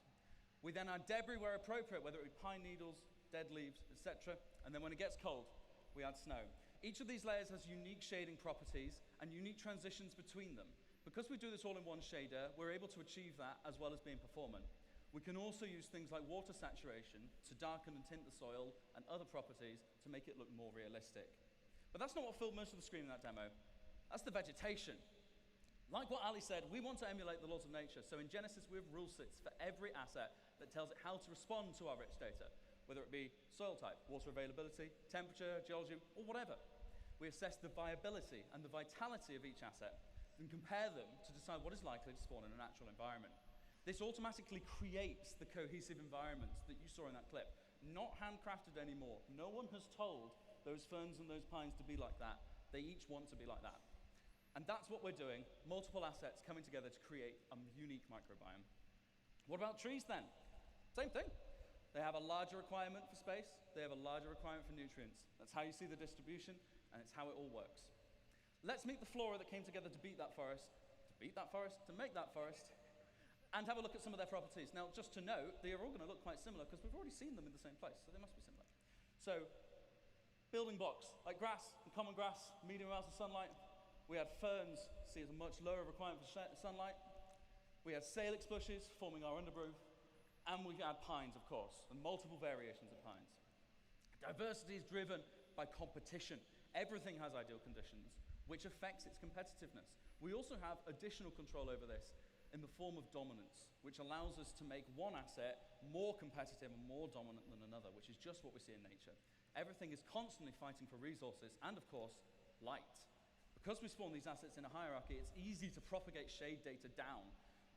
We then add debris where appropriate, whether it be pine needles, dead leaves, etc. And then when it gets cold, we add snow. Each of these layers has unique shading properties and unique transitions between them. Because we do this all in one shader, we're able to achieve that as well as being performant. We can also use things like water saturation to darken and tint the soil and other properties to make it look more realistic. But that's not what filled most of the screen in that demo. That's the vegetation. Like what Ali said, we want to emulate the laws of nature. So in Genesis, we have rule sets for every asset that tells it how to respond to our rich data, whether it be soil type, water availability, temperature, geology, or whatever. We assess the viability and the vitality of each asset and compare them to decide what is likely to spawn in a natural environment. This automatically creates the cohesive environments that you saw in that clip. Not handcrafted anymore. No one has told those ferns and those pines to be like that. They each want to be like that. And that's what we're doing, multiple assets coming together to create a unique microbiome. What about trees then? Same thing. They have a larger requirement for space, they have a larger requirement for nutrients. That's how you see the distribution, and it's how it all works. Let's meet the flora that came together to beat that forest, to make that forest, and have a look at some of their properties. Now, just to note, they are all going to look quite similar because we've already seen them in the same place, so they must be similar. So, building blocks, like grass and common grass, medium amounts of sunlight. We had ferns, see a much lower requirement for sunlight. We had salix bushes forming our undergrowth. And we had pines, of course, and multiple variations of pines. Diversity is driven by competition. Everything has ideal conditions, which affects its competitiveness. We also have additional control over this in the form of dominance, which allows us to make one asset more competitive and more dominant than another, which is just what we see in nature. Everything is constantly fighting for resources and, of course, light. Because we spawn these assets in a hierarchy, it's easy to propagate shade data down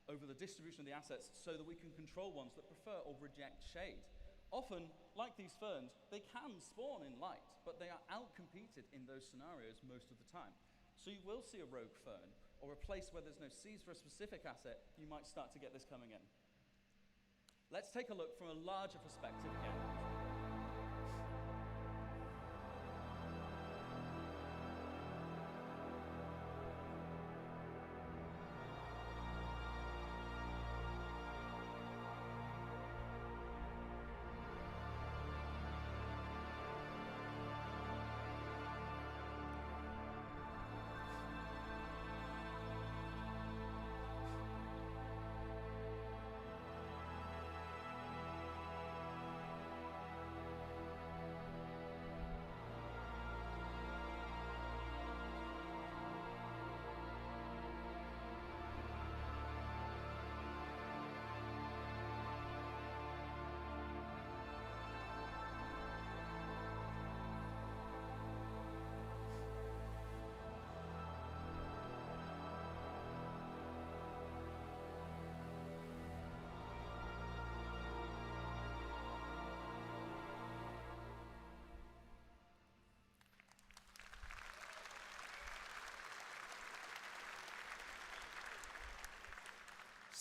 over the distribution of the assets so that we can control ones that prefer or reject shade. Often, like these ferns, they can spawn in light, but they are outcompeted in those scenarios most of the time. So you will see a rogue fern, or a place where there's no seeds for a specific asset, you might start to get this coming in. Let's take a look from a larger perspective again.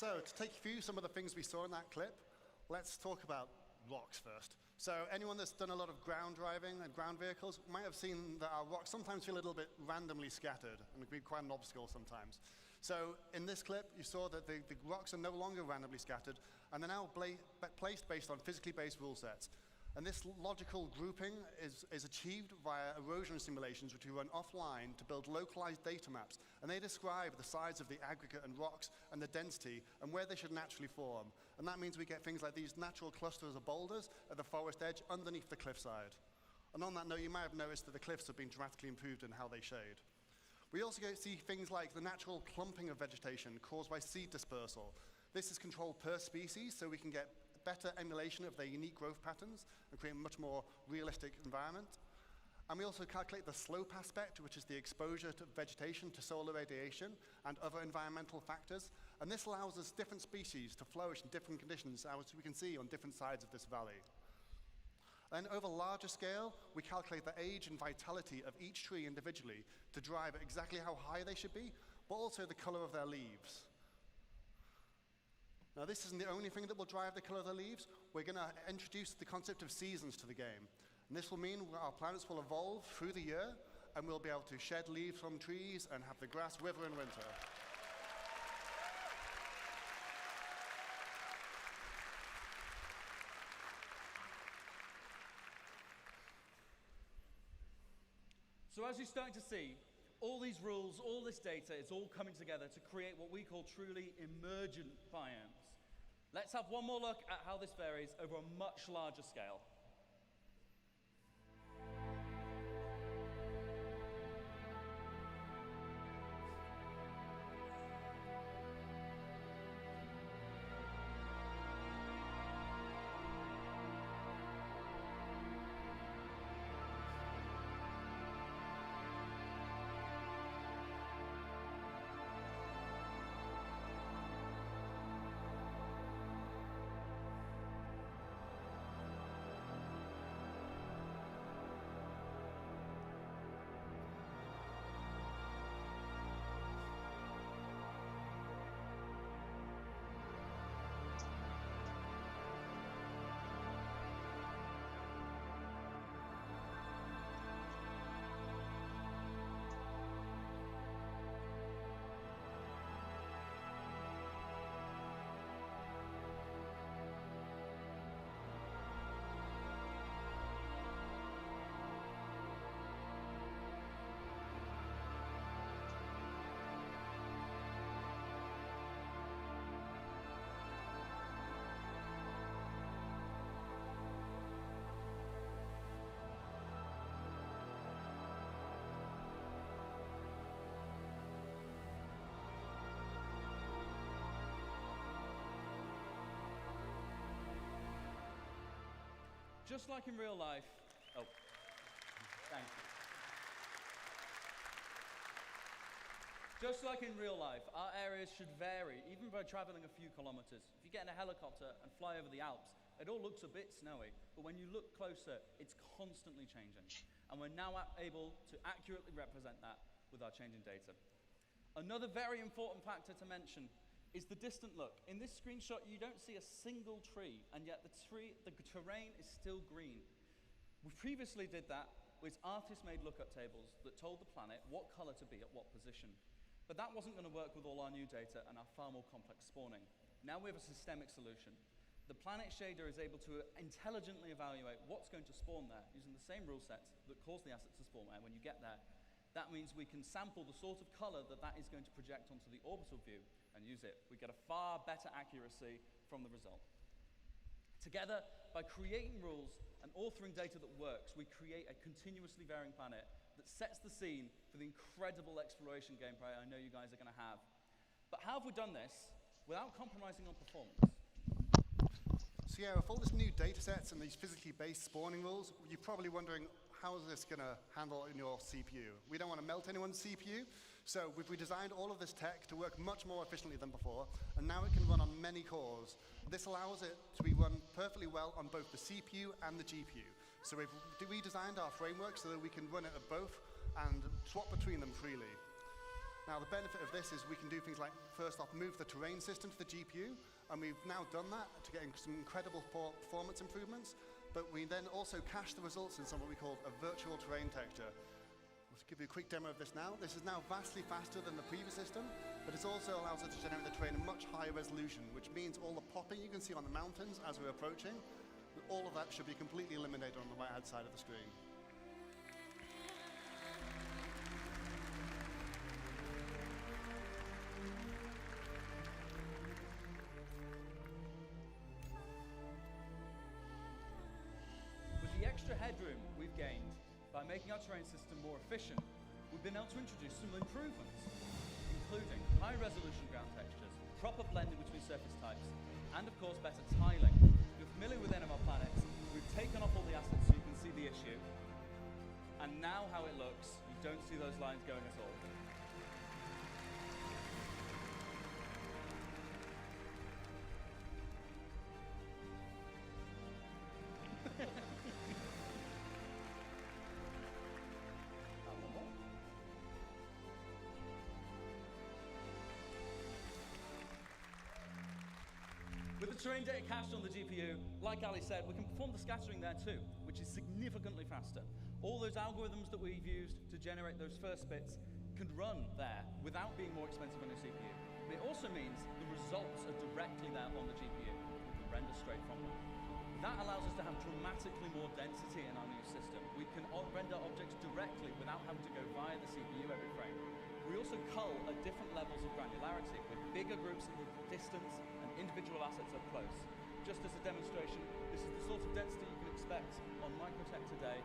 So, to take you through some of the things we saw in that clip, let's talk about rocks first. So anyone that's done a lot of ground driving and ground vehicles might have seen that our rocks sometimes feel a little bit randomly scattered and can be quite an obstacle sometimes. So in this clip, you saw that the rocks are no longer randomly scattered, and they're now placed based on physically based rule sets. And this logical grouping is achieved via erosion simulations, which we run offline to build localized data maps. And they describe the size of the aggregate and rocks and the density and where they should naturally form. And that means we get things like these natural clusters of boulders at the forest edge underneath the cliffside. And on that note, you might have noticed that the cliffs have been dramatically improved in how they shade. We also see things like the natural clumping of vegetation caused by seed dispersal. This is controlled per species, so we can get better emulation of their unique growth patterns and create a much more realistic environment. And we also calculate the slope aspect, which is the exposure to vegetation to solar radiation and other environmental factors. And this allows us different species to flourish in different conditions, as we can see on different sides of this valley. Then over larger scale, we calculate the age and vitality of each tree individually to drive exactly how high they should be, but also the color of their leaves. Now, this isn't the only thing that will drive the color of the leaves. We're going to introduce the concept of seasons to the game. And this will mean our planets will evolve through the year, and we'll be able to shed leaves from trees and have the grass wither in winter. So as you're starting to see, all these rules, all this data, it's all coming together to create what we call truly emergent biomes. Let's have one more look at how this varies over a much larger scale. Just like in real life, oh, thank you. Just like in real life, our areas should vary, even by traveling a few kilometers. If you get in a helicopter and fly over the Alps, it all looks a bit snowy, but when you look closer, it's constantly changing. And we're now able to accurately represent that with our changing data. Another very important factor to mention is the distant look. In this screenshot, you don't see a single tree, and yet the terrain is still green. We previously did that with artist-made lookup tables that told the planet what color to be at what position. But that wasn't going to work with all our new data and our far more complex spawning. Now we have a systemic solution. The planet shader is able to intelligently evaluate what's going to spawn there using the same rule sets that cause the assets to spawn there when you get there. That means we can sample the sort of color that is going to project onto the orbital view and use it. We get a far better accuracy from the result. Together, by creating rules and authoring data that works, we create a continuously varying planet that sets the scene for the incredible exploration gameplay I know you guys are going to have. But how have we done this without compromising on performance? So yeah, with all these new data sets and these physically based spawning rules, you're probably wondering, how is this going to handle in your CPU? We don't want to melt anyone's CPU, so we've redesigned all of this tech to work much more efficiently than before, and now it can run on many cores. This allows it to be run perfectly well on both the CPU and the GPU. So we've redesigned our framework so that we can run it at both and swap between them freely. Now, the benefit of this is we can do things like, first off, move the terrain system to the GPU, and we've now done that to get some incredible performance improvements, but we then also cache the results in what we call a virtual terrain texture. I'll just give you a quick demo of this now. This is now vastly faster than the previous system, but it also allows us to generate the terrain in much higher resolution, which means all the popping you can see on the mountains as we're approaching, all of that should be completely eliminated on the right-hand side of the screen. With the extra headroom we've gained by making our terrain system more efficient, we've been able to introduce some improvements, including high-resolution ground textures, proper blending between surface types, and of course better tiling. If you're familiar with any of our planets, we've taken off all the assets so you can see the issue, and now how it looks, you don't see those lines going at all. With the terrain data cached on the GPU, like Ali said, we can perform the scattering there too, which is significantly faster. All those algorithms that we've used to generate those first bits can run there without being more expensive on your CPU. But it also means the results are directly there on the GPU. We can render straight from them. That allows us to have dramatically more density in our new system. We can render objects directly without having to go via the CPU every frame. We also cull at different levels of granularity, with bigger groups at the distance and individual assets up close. Just as a demonstration, this is the sort of density you can expect on Microtech today.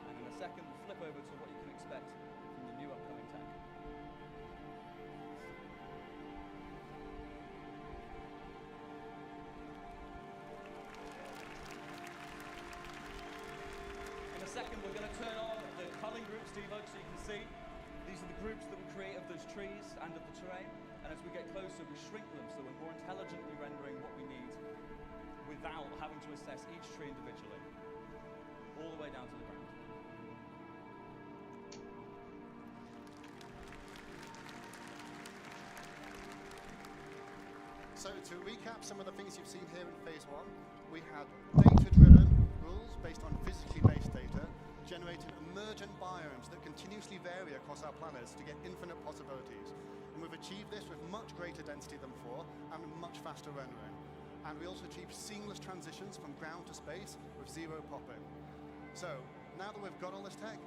And in a second, we'll flip over to what you can expect from the new upcoming tech. In a second, we're going to turn on the culling groups debug so you can see. These are the groups that we create of those trees and of the terrain, and as we get closer, we shrink them so we're more intelligently rendering what we need without having to assess each tree individually, all the way down to the ground. So to recap some of the things you've seen here in phase 1, we had data-driven rules based on physically based data, generating emergent biomes that continuously vary across our planets to get infinite possibilities. And we've achieved this with much greater density than before and much faster rendering. And we also achieved seamless transitions from ground to space with zero popping. So now that we've got all this tech,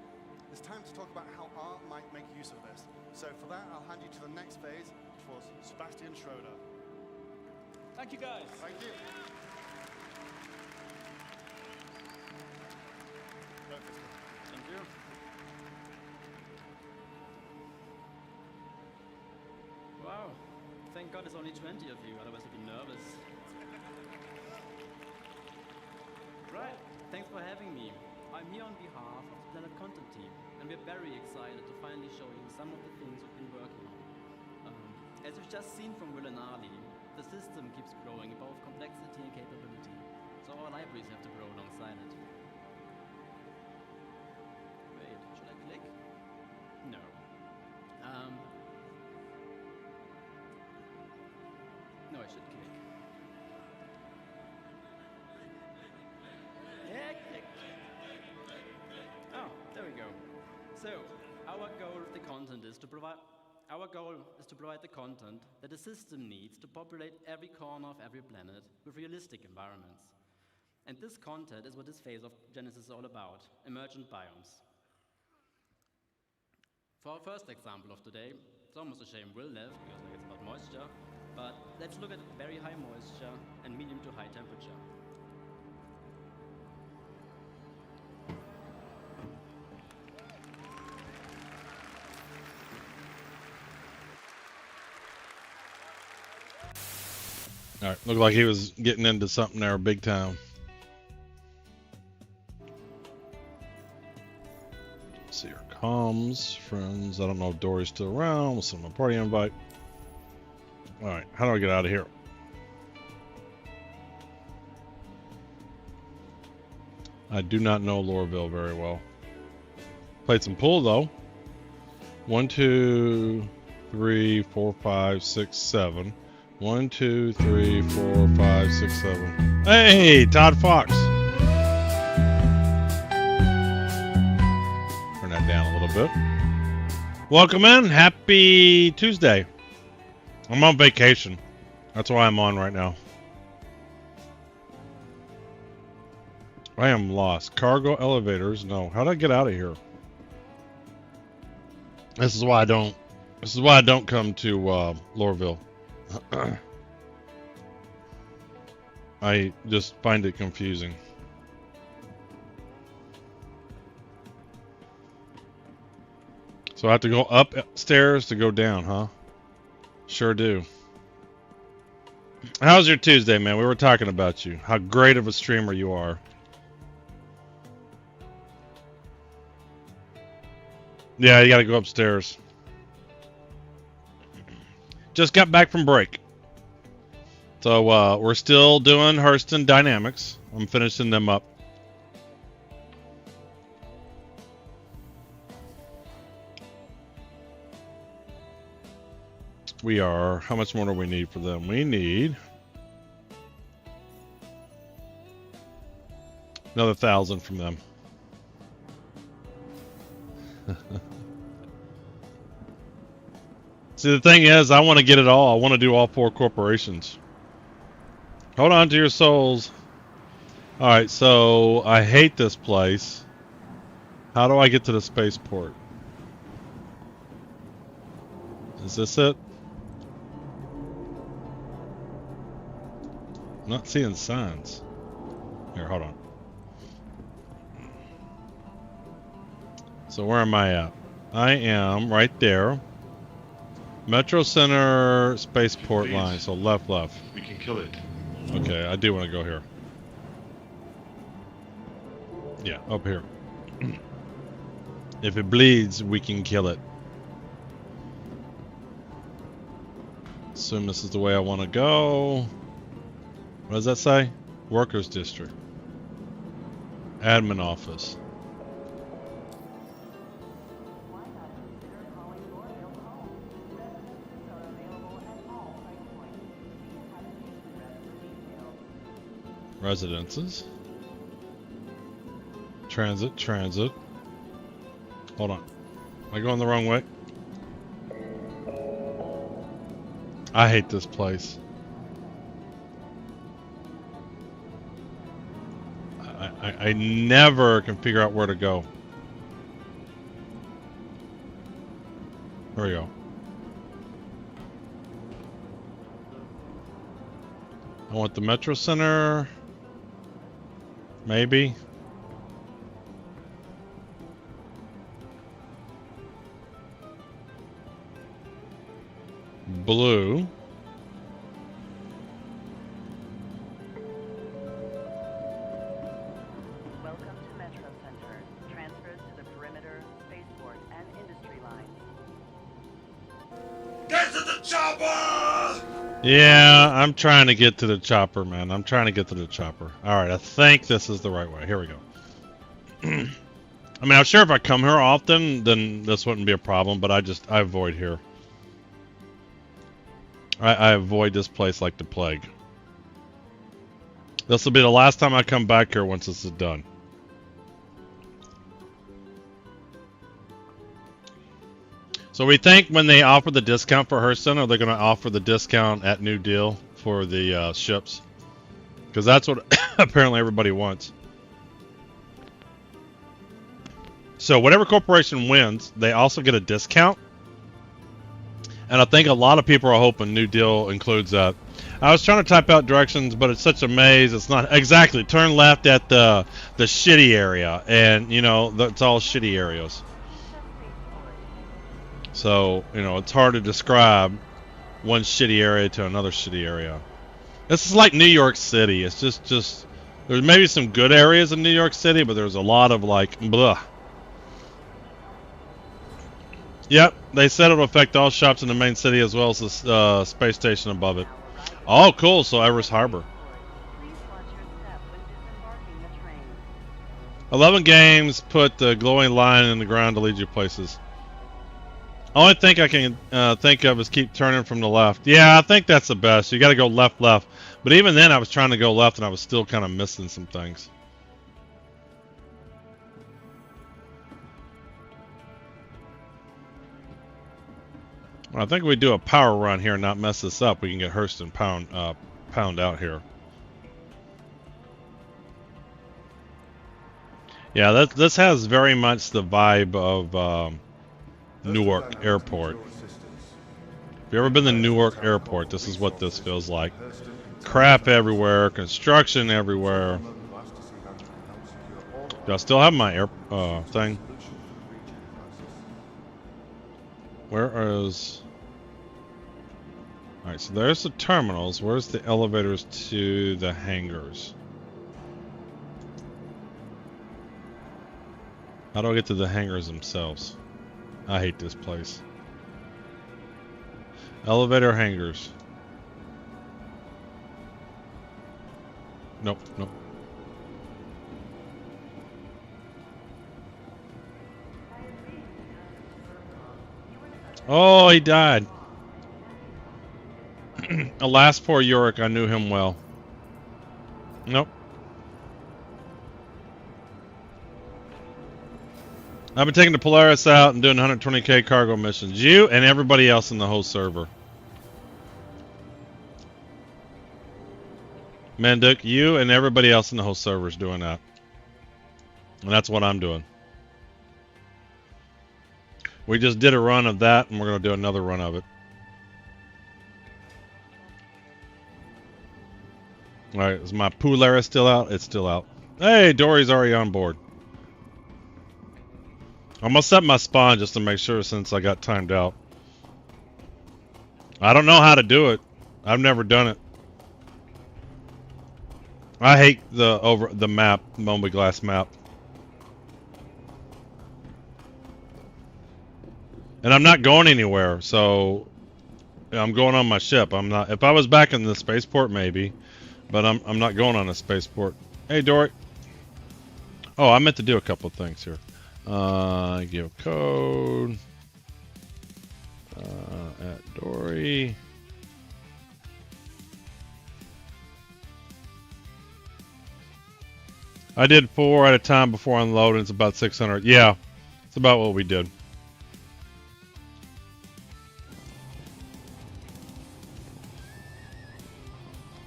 it's time to talk about how art might make use of this. So for that, I'll hand you to the next phase, which was Sebastian Schroeder. Thank you, guys. Thank you. Thank you. Wow. Thank God it's only 20 of you, otherwise I'd be nervous. Right. Thanks for having me. I'm here on behalf of the Planet Content team, and we're very excited to finally show you some of the things we've been working on. As you've just seen from Will and Ali, the system keeps growing in both complexity and capability, so our libraries have to grow alongside it. Wait, should I click? No. No, I should click. Yeah, click. Oh, there we go. So, our goal of the content is to provide the content that the system needs to populate every corner of every planet with realistic environments. And this content is what this phase of Genesis is all about, emergent biomes. For our first example of today, it's almost a shame Will left because it's about moisture, but let's look at very high moisture and medium to high temperature. All right, looked like he was getting into something there big time. Let's see, here comes friends. I don't know if Dory's still around. We'll send him a party invite. All right, how do I get out of here? I do not know Lorville very well. Played some pool though. 1, 2, 3, 4, 5, 6, 7. 1, 2, 3, 4, 5, 6, 7. Hey, Todd Fox. Turn that down a little bit. Welcome in. Happy Tuesday. I'm on vacation. That's why I'm on right now. I am lost. Cargo elevators. No. How do I get out of here? This is why I don't come to Lorville. I just find it confusing. So I have to go upstairs to go down, huh? Sure do. How's your Tuesday, man? We were talking about you. How great of a streamer you are. Yeah, you gotta go upstairs. Just got back from break. So we're still doing Hurston Dynamics. I'm finishing them up. We are. How much more do we need for them? We need another 1,000 from them. See, the thing is, I want to get it all. I want to do all 4 corporations. Hold on to your souls. Alright, so I hate this place. How do I get to the spaceport? Is this it? I'm not seeing signs. Here, hold on. So where am I at? I am right there. Metro Center spaceport line. So left. We can kill it. Okay, I do want to go here. Yeah, up here. If it bleeds, we can kill it. Assume this is the way I want to go. What does that say? Workers District. Admin office. Residences. Transit. Hold on. Am I going the wrong way? I hate this place. I never can figure out where to go. There we go. I want the Metro Center. Maybe. Blue. Welcome to Metro Center. Transfers to the perimeter, spaceport, and industry lines. Get to the chopper! Yeah, I'm trying to get to the chopper, man. I'm trying to get to the chopper. Alright, I think this is the right way. Here we go. I mean, I'm sure if I come here often, then this wouldn't be a problem, but I avoid here. I avoid this place like the plague. This will be the last time I come back here once this is done. So we think when they offer the discount for Hurston, are they going to offer the discount at New Deal for the ships? Because that's what apparently everybody wants. So whatever corporation wins, they also get a discount. And I think a lot of people are hoping New Deal includes that. I was trying to type out directions, but it's such a maze. It's not exactly. Turn left at the shitty area, and you know it's all shitty areas. So you know it's hard to describe one shitty area to another shitty area. This is like New York City. It's just there's maybe some good areas in New York City, but there's a lot of like blah. Yep, they said it'll affect all shops in the main city as well as the space station above it. Oh, cool. So Everest Harbor. 11 games put the glowing line in the ground to lead you places. Only thing I can think of is keep turning from the left. Yeah, I think that's the best. You got to go left, left. But even then, I was trying to go left, and I was still kind of missing some things. Well, I think if we do a power run here and not mess this up, we can get Hurston pound out here. Yeah, this has very much the vibe of Newark Airport. If you've ever been to Newark Airport, this is what this feels like. Crap everywhere, construction everywhere. Do I still have my air thing? Where is... Alright, so there's the terminals. Where's the elevators to the hangars? How do I get to the hangars themselves? I hate this place. Elevator hangars. Nope, nope. Oh, he died. Alas, poor Yorick. I knew him well. Nope. I've been taking the Polaris out and doing 120k cargo missions. You and everybody else in the whole server. Manduk, you and everybody else in the whole server is doing that. And that's what I'm doing. We just did a run of that, and we're going to do another run of it. Alright, is my Polaris still out? It's still out. Hey, Dory's already on board. I'm going to set my spawn just to make sure since I got timed out. I don't know how to do it. I've never done it. I hate the map, Moby Glass map. And I'm not going anywhere, so I'm going on my ship. I'm not. If I was back in the spaceport, maybe, but I'm not going on a spaceport. Hey, Dory. Oh, I meant to do a couple of things here. Give code. At Dory. I did 4 at a time before unloading. It's about 600. Yeah, it's about what we did.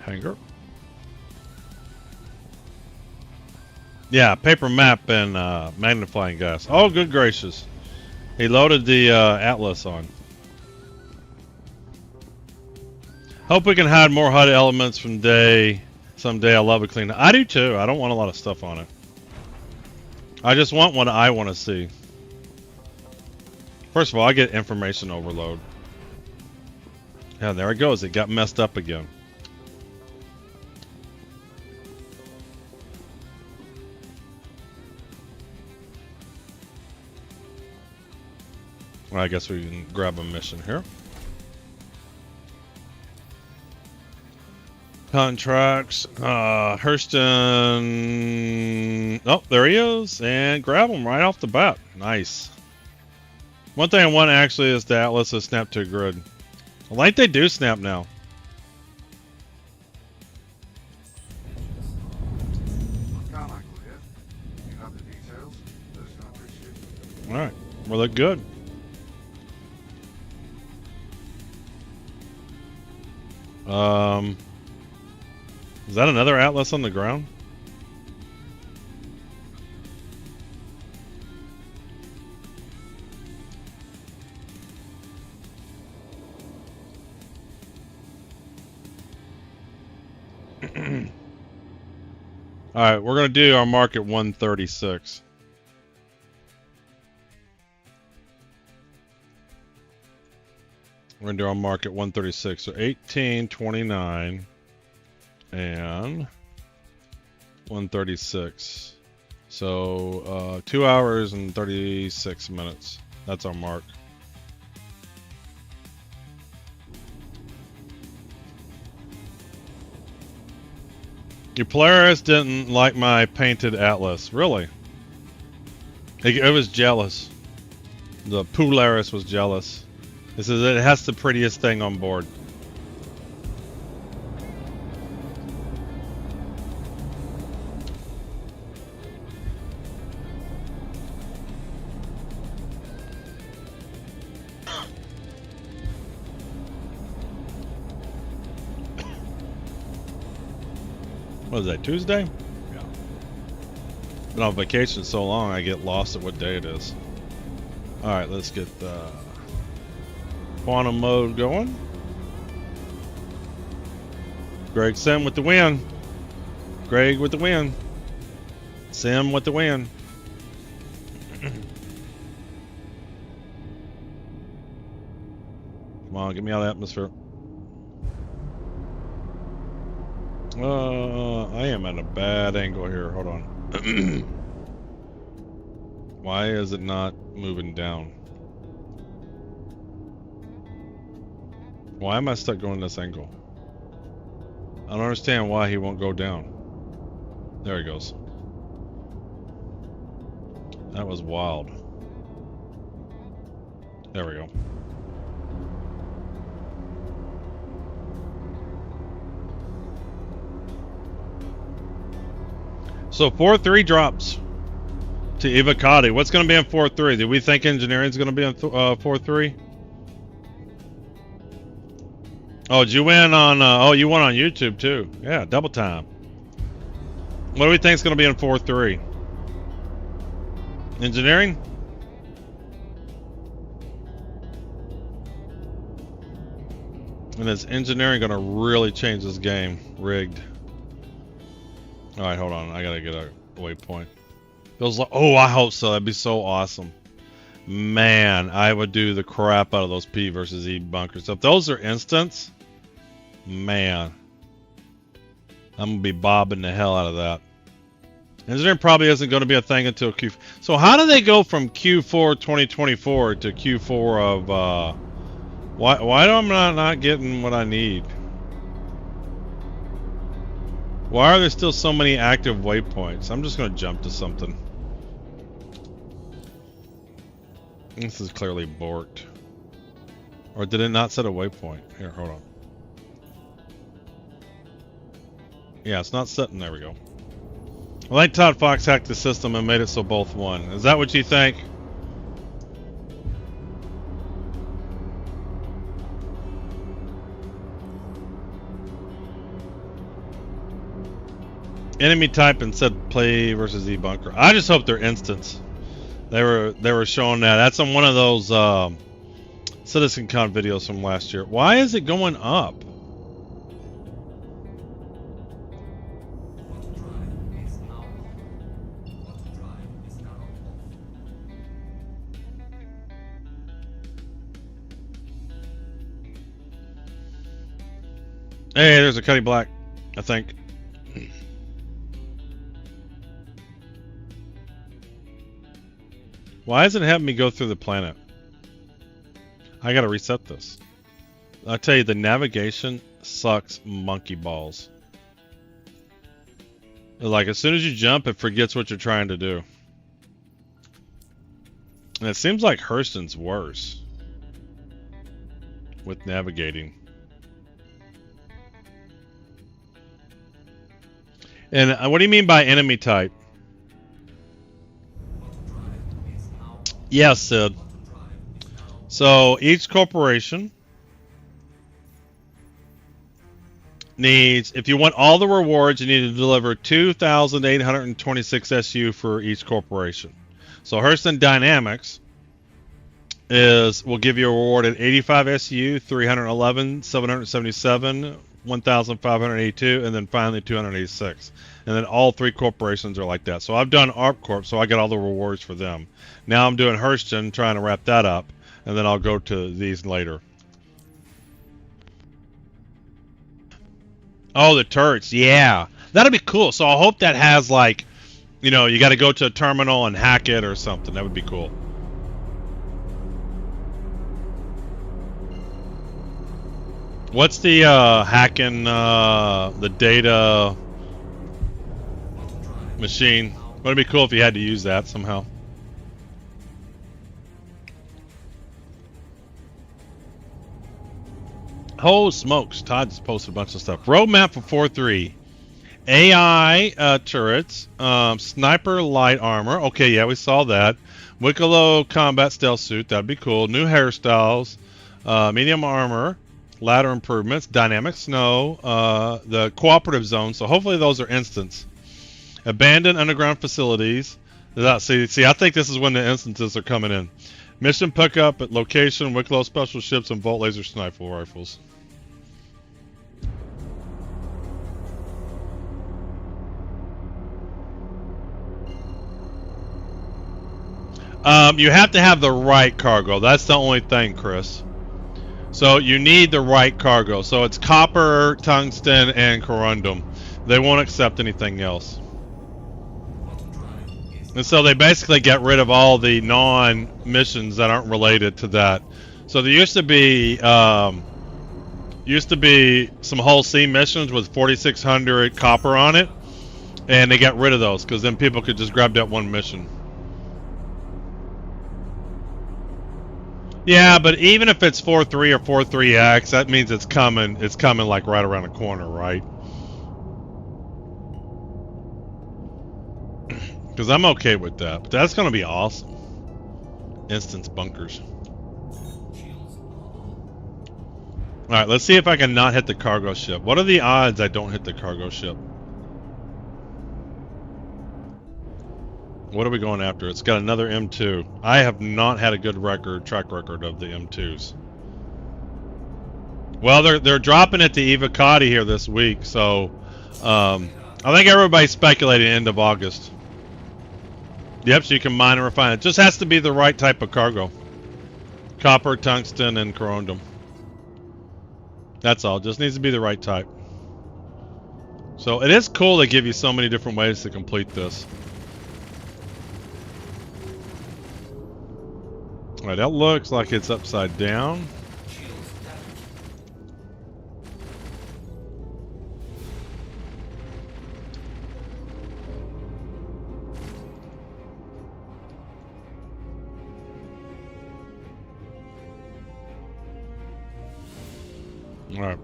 Hangar. Yeah, paper map and magnifying glass. Oh, good gracious. He loaded the Atlas on. Hope we can hide more HUD elements from day. Someday I love a clean. I do too. I don't want a lot of stuff on it. I just want what I want to see. First of all, I get information overload. Yeah, there it goes. It got messed up again. Well, I guess we can grab a mission here. Contracts, Hurston. Oh, there he is, and grab him right off the bat. Nice. One thing I want actually is the Atlas to snap to a grid. I like they do snap now. All right, we look good. Is that another Atlas on the ground? Alright, we're going to do our mark at 136. We're going to do our mark at 136. So 18, 29, and 136. So 2 hours and 36 minutes. That's our mark. Your Polaris didn't like my painted Atlas. Really? It was jealous. The Polaris was jealous. It says it has the prettiest thing on board. What is that, Tuesday? Yeah. Been on vacation so long I get lost at what day it is. Alright, let's get quantum mode going. Greg Sim with the win. Greg with the win. Sim with the win. Come on, get me out of the atmosphere. I am at a bad angle here. Hold on. Why is it not moving down? Why am I stuck going this angle? I don't understand why he won't go down. There he goes. That was wild. There we go. So 4-3 drops to Ivacati. What's going to be in 4-3? Did we think engineering is going to be in 4-3? Oh, did you win on? Oh, you won on YouTube too. Yeah, double time. What do we think is going to be in 4-3? Engineering? And is engineering going to really change this game? Rigged. Alright, hold on. I gotta get a waypoint. Feels like, oh, I hope so. That'd be so awesome. Man, I would do the crap out of those P versus E bunkers. So if those are instants, man, I'm gonna be bobbing the hell out of that. Engineering probably isn't going to be a thing until Q4. So how do they go from Q4 2024 to Q4 of why am I not getting what I need? Why are there still so many active waypoints? I'm just going to jump to something. This is clearly borked. Or did it not set a waypoint? Here, hold on. Yeah, it's not setting. There we go. I think Todd Fox hacked the system and made it so both won. Is that what you think? Enemy type and said play versus E-bunker. I just hope they're instants. They were showing that. That's on one of those CitizenCon videos from last year. Why is it going up? Hey, there's a Cuddy Black, I think. Why isn't it having me go through the planet? I gotta reset this. I tell you, the navigation sucks monkey balls. Like, as soon as you jump, it forgets what you're trying to do. And it seems like Hurston's worse with navigating. And what do you mean by enemy type? Yes, Sid. So each corporation needs, if you want all the rewards, you need to deliver 2,826 SU for each corporation. So Hurston Dynamics will give you a reward at 85 SU, 311, 777, 1,582, and then finally 286. And then all three corporations are like that. So I've done ARP Corp, so I get all the rewards for them. Now I'm doing Hurston, trying to wrap that up, and then I'll go to these later. Oh, the turrets, yeah. That'll be cool. So I hope that has, like, you know, you got to go to a terminal and hack it or something. That would be cool. What's the hacking the data machine? Would it be cool if you had to use that somehow? Oh, smokes. Todd just posted a bunch of stuff. Roadmap for 4.3. AI turrets. Sniper light armor. Okay, yeah, we saw that. Wicklow combat stealth suit. That'd be cool. New hairstyles. Medium armor. Ladder improvements. Dynamic snow. The cooperative zone. So hopefully those are instants. Abandoned underground facilities. See, I think this is when the instances are coming in. Mission pickup at location. Wicklow special ships and Volt laser sniper rifles. You have to have the right cargo. That's the only thing, Chris. So you need the right cargo. So it's copper, tungsten, and corundum. They won't accept anything else. And so they basically get rid of all the non-missions that aren't related to that. So there used to be some whole sea missions with 4,600 copper on it, and they got rid of those because then people could just grab that one mission. Yeah, but even if it's 4.3 or 4.3X, that means it's coming like right around the corner, right? Because I'm okay with that. But that's going to be awesome. Instance bunkers. Alright, let's see if I can not hit the cargo ship. What are the odds I don't hit the cargo ship? What are we going after? It's got another M2. I have not had a good track record of the M2s. Well, they're dropping it to Evocati here this week, so I think everybody's speculating end of August. Yep, so you can mine and refine it. Just has to be the right type of cargo. Copper, tungsten, and corundum. That's all. Just needs to be the right type. So it is cool they give you so many different ways to complete this. Alright, that looks like it's upside down. Alright.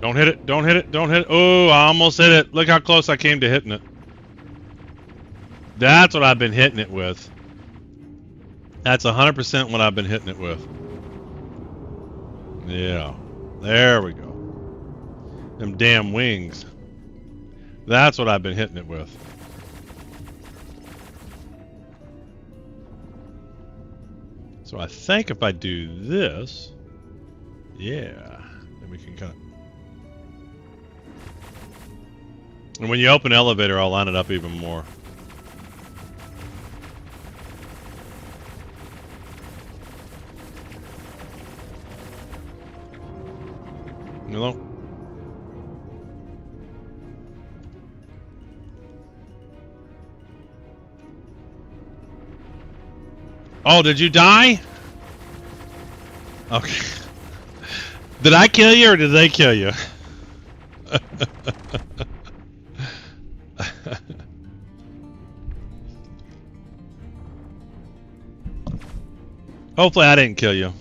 Don't hit it, don't hit it, don't hit it. Oh, I almost hit it. Look how close I came to hitting it. That's what I've been hitting it with. That's 100% what I've been hitting it with. Yeah. There we go. Them damn wings. That's what I've been hitting it with. So I think if I do this, yeah, then we can kind of... And when you open the elevator, I'll line it up even more. Hello? Oh, did you die? Okay. Did I kill you or did they kill you? Hopefully I didn't kill you.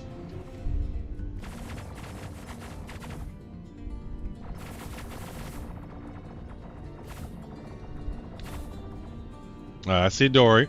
I see Dory.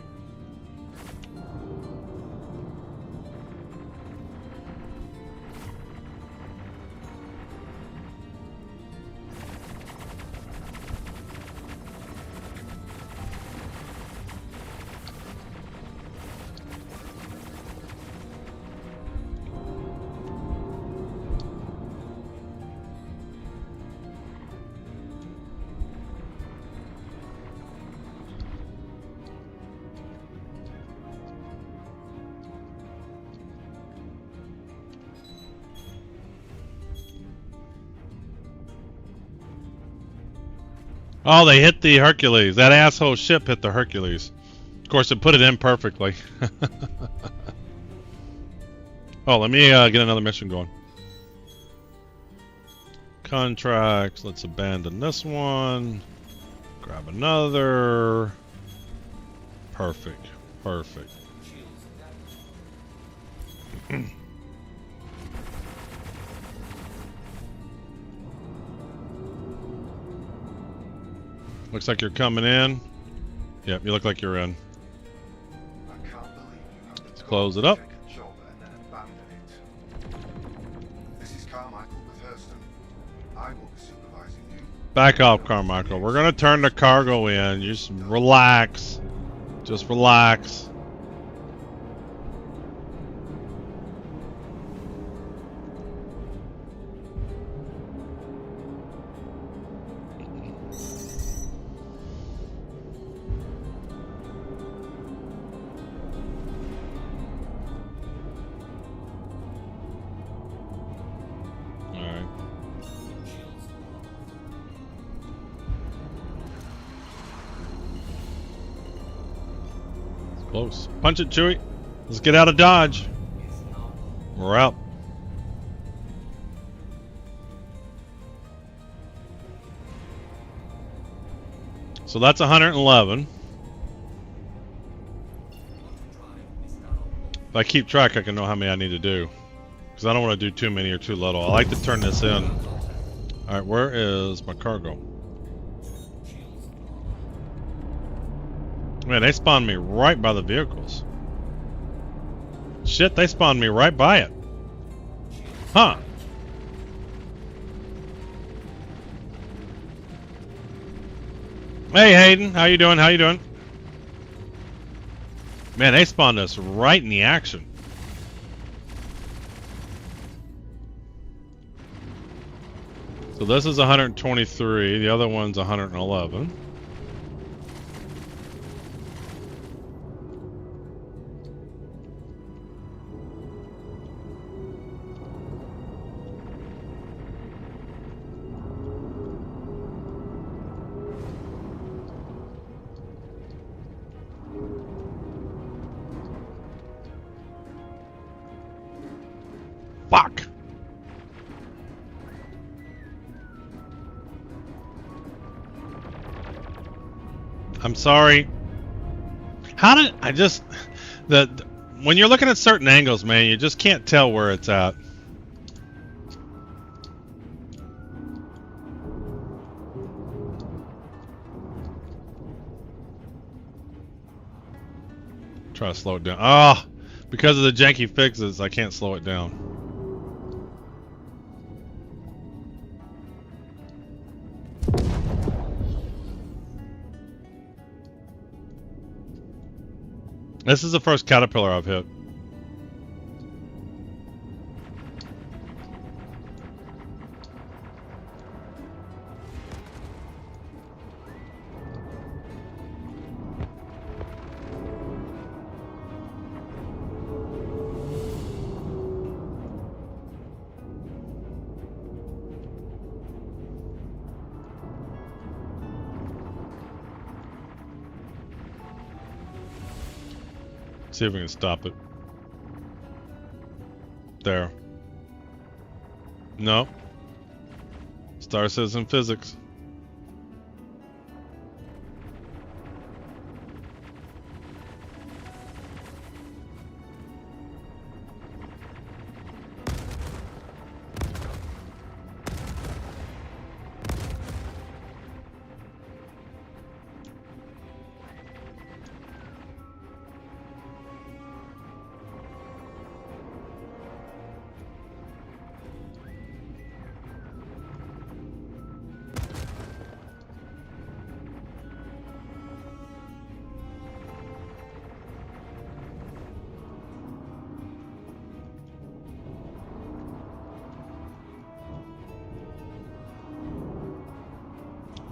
Oh, they hit the Hercules. That asshole ship hit the Hercules. course, it put it in perfectly. Oh, let me get another mission going. Contracts. Let's abandon this one. Grab another. Perfect. Perfect. Looks like you're coming in. Yep, you look like you're in. Let's close it up. Back off, Carmichael. We're gonna turn the cargo in. Just relax. Just relax. Close. Punch it, Chewie. Let's get out of Dodge. We're out. So that's 111. If I keep track, I can know how many I need to do. Because I don't want to do too many or too little. I like to turn this in. Alright, where is my cargo? Man, they spawned me right by the vehicles. Shit, they spawned me right by it. Huh. Hey, Hayden. How you doing? How you doing? Man, they spawned us right in the action. So this is 123. The other one's 111. Fuck. I'm sorry. How did I just when you're looking at certain angles, man, you just can't tell where it's at. Try to slow it down. Oh, because of the janky fixes, I can't slow it down. This is the first caterpillar I've hit. See if we can stop it. There. No. Star Citizen Physics.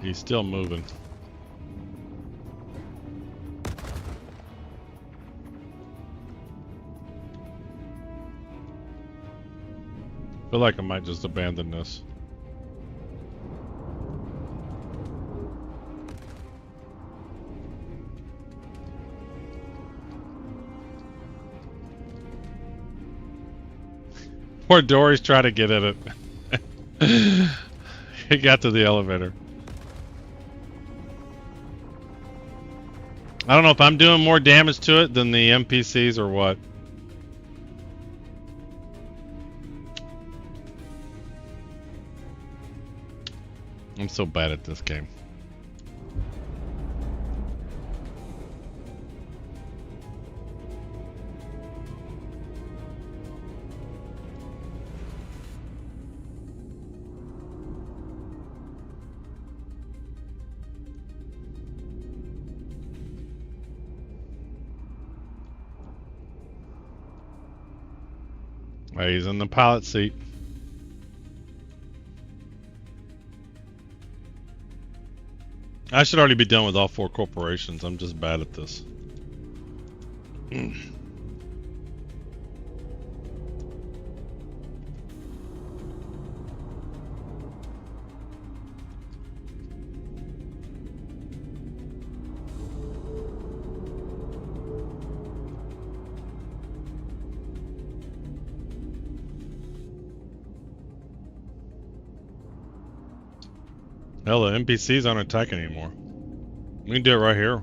He's still moving. I feel like I might just abandon this. Poor Dory's trying to get at it. He got to the elevator. I don't know if I'm doing more damage to it than the NPCs or what. I'm so bad at this game. He's in the pilot seat. I should already be done with all 4 corporations. I'm just bad at this. Hell, the NPCs aren't attacking anymore. We can do it right here.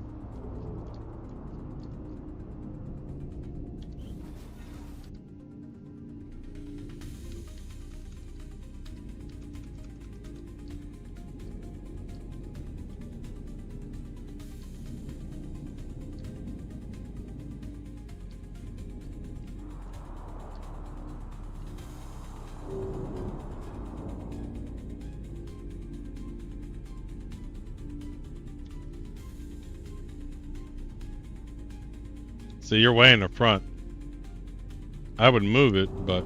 So you're way in the front. I would move it, but...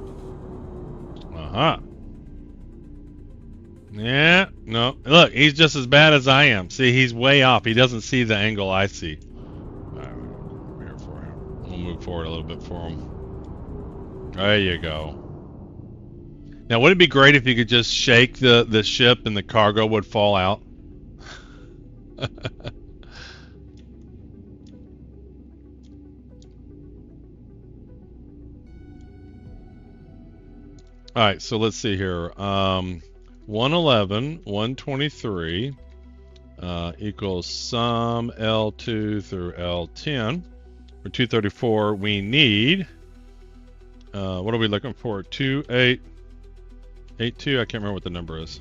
Yeah, no. Look, he's just as bad as I am. See, he's way off. He doesn't see the angle I see. Alright, here for him. We'll move forward a little bit for him. There you go. Now, would it be great if you could just shake the ship and the cargo would fall out? Alright, so let's see here. 111, 123 equals sum L2 through L10. For 234, we need, what are we looking for? 2882? I can't remember what the number is.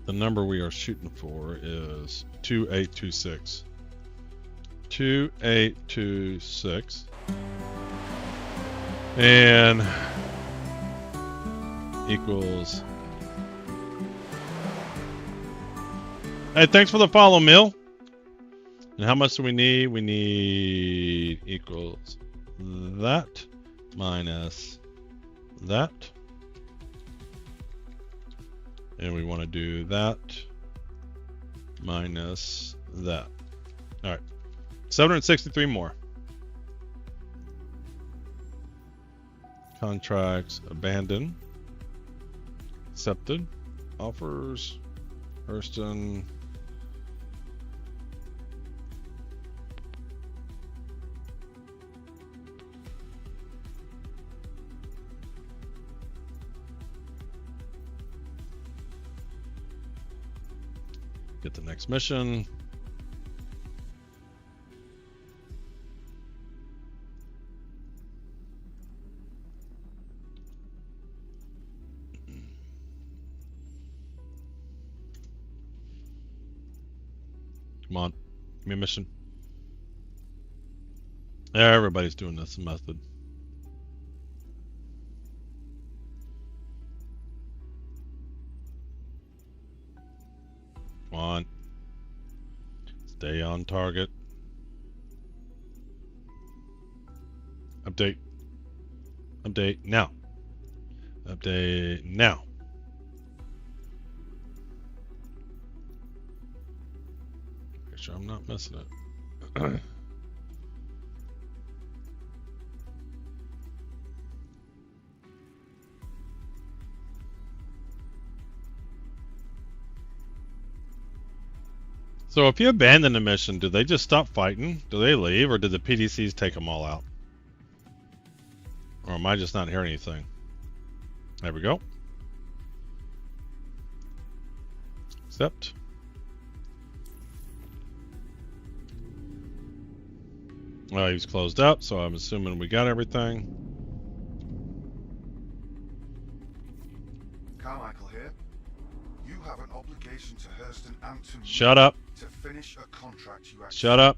The number we are shooting for is 2826. 2826. And equals. Hey, thanks for the follow, Mill. And how much do we need? We need equals that minus that. And we want to do that minus that. All right. 763 more. Contracts abandoned. Accepted. Offers. Hurston. Get the next mission. Come on, give me a mission. Everybody's doing this method. Come on. Stay on target. Update. Update now. Update now. Make sure I'm not missing it. So if you abandon the mission, do they just stop fighting? Do they leave, or did the PDCs take them all out? Or am I just not hearing anything? There we go. Accept. Well, he was closed up, so I'm assuming we got everything. Carmichael here. You have an obligation to Hurston and to me. Shut up. To finish a contract you accept. Shut up.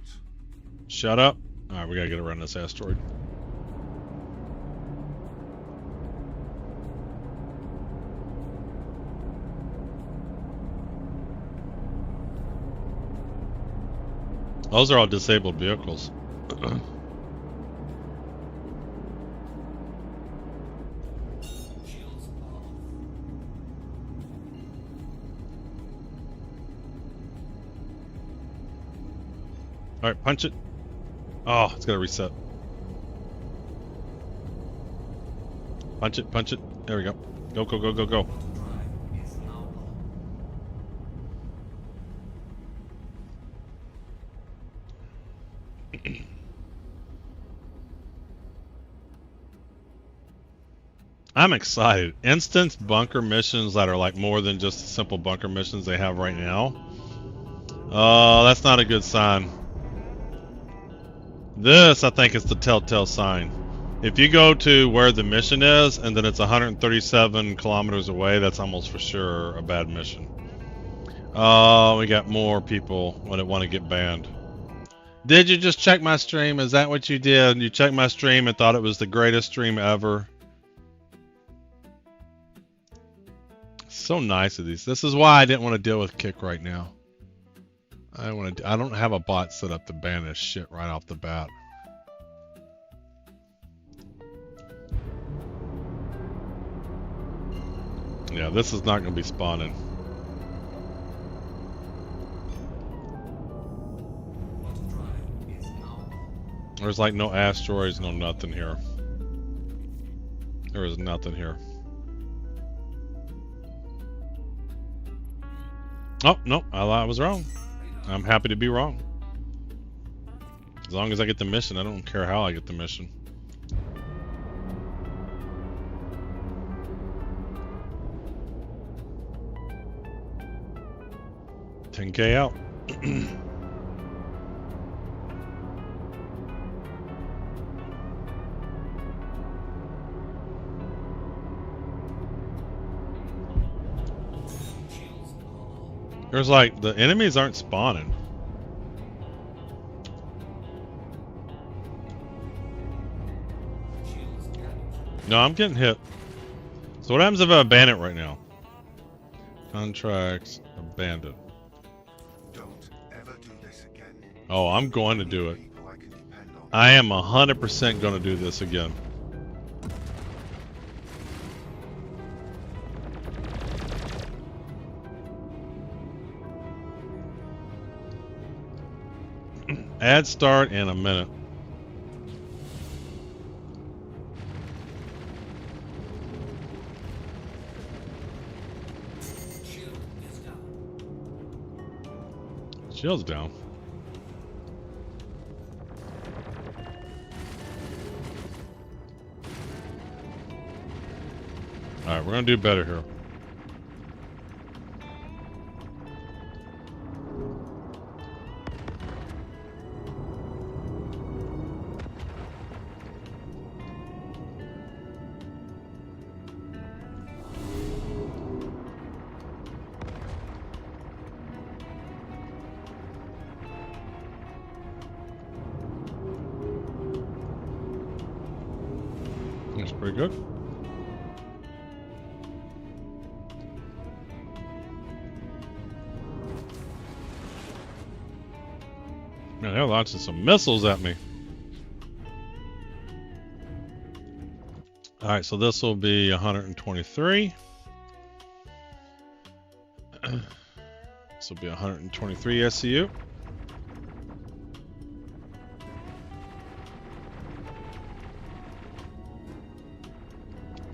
Shut up. Alright, we gotta get around this asteroid. Those are all disabled vehicles. Alright, punch it. Oh, it's gotta reset. Punch it, punch it. There we go. Go, go, go, go, go. I'm excited. Instance bunker missions that are like more than just the simple bunker missions they have right now. Oh, that's not a good sign. This, I think, is the telltale sign. If you go to where the mission is and then it's 137 kilometers away, that's almost for sure a bad mission. Oh, we got more people that want to get banned. Did you just check my stream? Is that what you did? You checked my stream and thought it was the greatest stream ever? So nice of these. This is why I didn't want to deal with Kick right now. I don't have a bot set up to ban this shit right off the bat. Yeah, this is not going to be spawning. There's like no asteroids, no nothing here. There is nothing here. Oh, no, I was wrong. I'm happy to be wrong. As long as I get the mission, I don't care how I get the mission. $10K out. There's like, the enemies aren't spawning. No, I'm getting hit. So what happens if I abandon it right now? Contracts, abandoned. Don't ever do this again. Oh, I'm going to do it. I am 100% going to do this again. Add start in a minute. Shield's down. Alright, we're gonna do better here. That's pretty good. Man, they're launching some missiles at me. Alright, so this will be 123. This will be 123 SCU.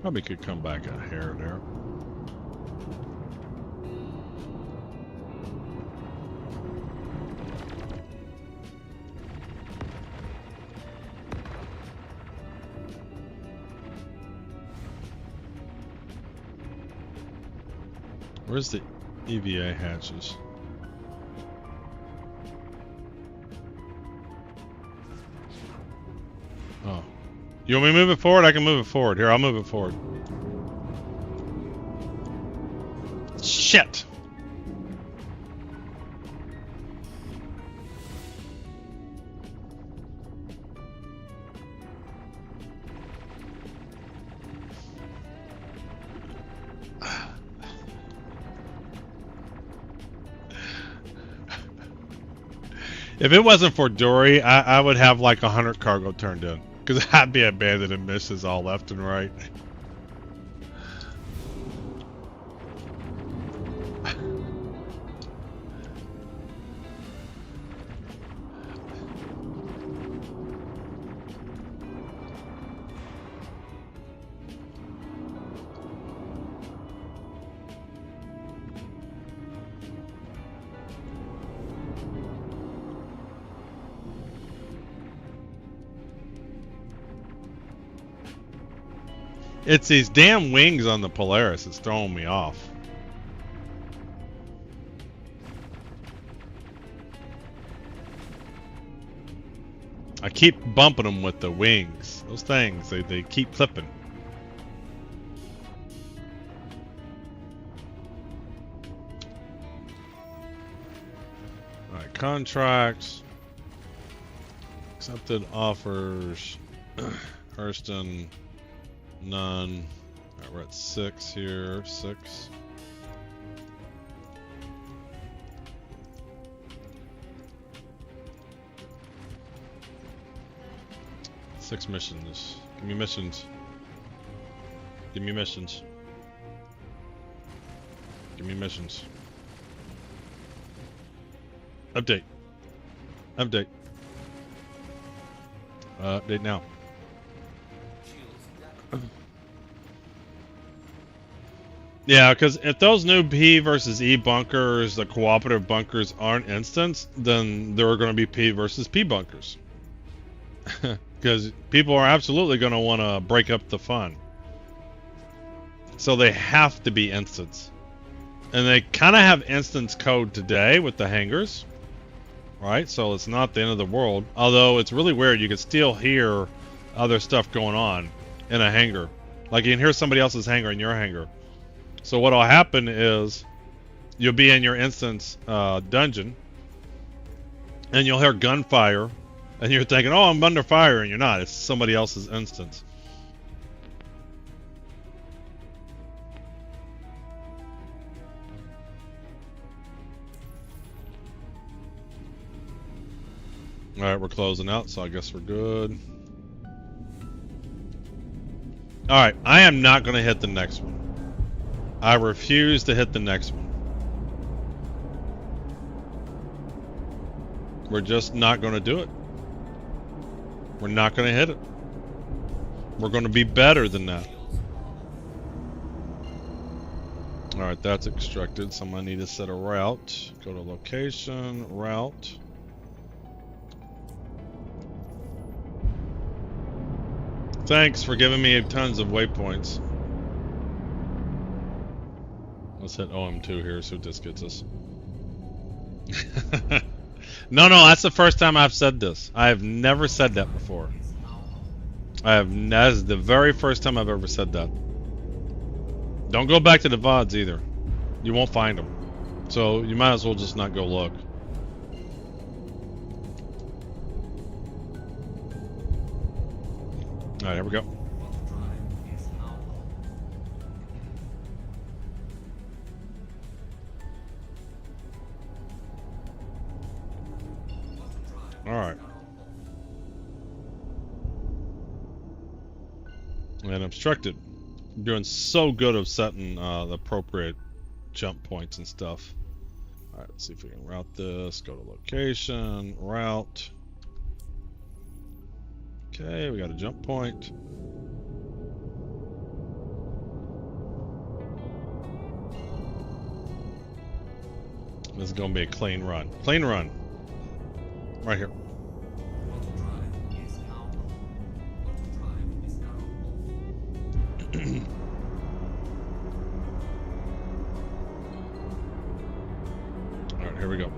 Probably could come back a hair there. Where's the EVA hatches? Oh. You want me to move it forward? I can move it forward. Here, I'll move it forward. Shit! If it wasn't for Dory, I would have like 100 cargo turned in. Because I'd be abandoned and misses all left and right. It's these damn wings on the Polaris that's throwing me off. I keep bumping them with the wings. Those things, they keep clipping. Alright, contracts. Accepted offers. Hurston. None. Alright, we're at 6 here. 6. Six missions. Give me missions. Give me missions. Give me missions. Update. Update. Update now. Yeah, because if those new P versus E bunkers, the cooperative bunkers, aren't instants, then there are going to be P versus P bunkers. Because people are absolutely going to want to break up the fun. So they have to be instants. And they kind of have instance code today with the hangars. Right? So it's not the end of the world. Although it's really weird. You can still hear other stuff going on in a hangar. Like you can hear somebody else's hangar in your hangar. So what'll happen is you'll be in your instance dungeon and you'll hear gunfire and you're thinking, oh, I'm under fire, and you're not. It's somebody else's instance. Alright, we're closing out, so I guess we're good. Alright, I am not going to hit the next one. I refuse to hit the next one. We're just not going to do it. We're not going to hit it. We're going to be better than that. Alright, that's extracted. So I'm going to need to set a route. Go to location, route. Thanks for giving me tons of waypoints. Let's hit OM2 here, see what this gets us. No, that's the first time I've said this. I have never said that before. That is the very first time I've ever said that. Don't go back to the VODs either. You won't find them. So you might as well just not go look. Alright, here we go. Alright. And obstructed. I'm doing so good of setting the appropriate jump points and stuff. Alright, let's see if we can route this. Go to location, route. Okay, we got a jump point. This is going to be a clean run. Clean run. Right here. here we go.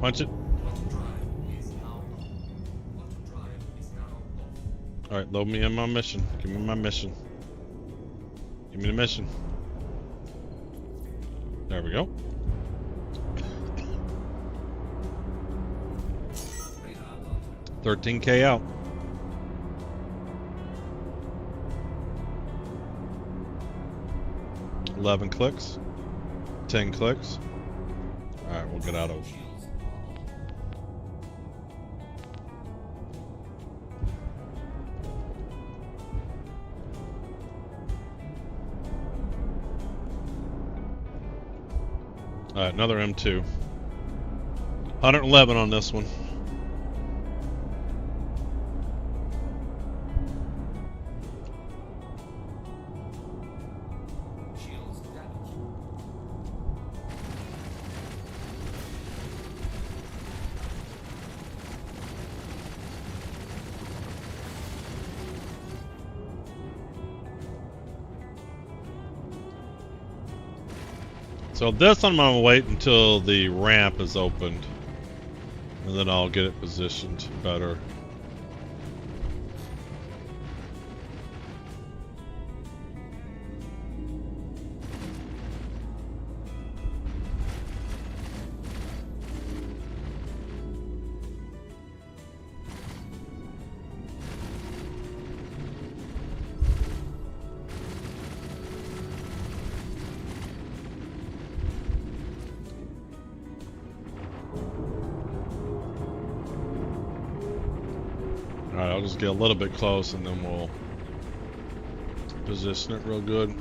Punch it. Alright, load me in my mission. Give me my mission. Give me the mission. There we go. $13K out. 11 clicks. 10 clicks. Alright, we'll get out of it. Alright, another M2. 111 on this one. So this I'm going to wait until the ramp is opened, and then I'll get it positioned better. Alright, I'll just get a little bit close and then we'll position it real good.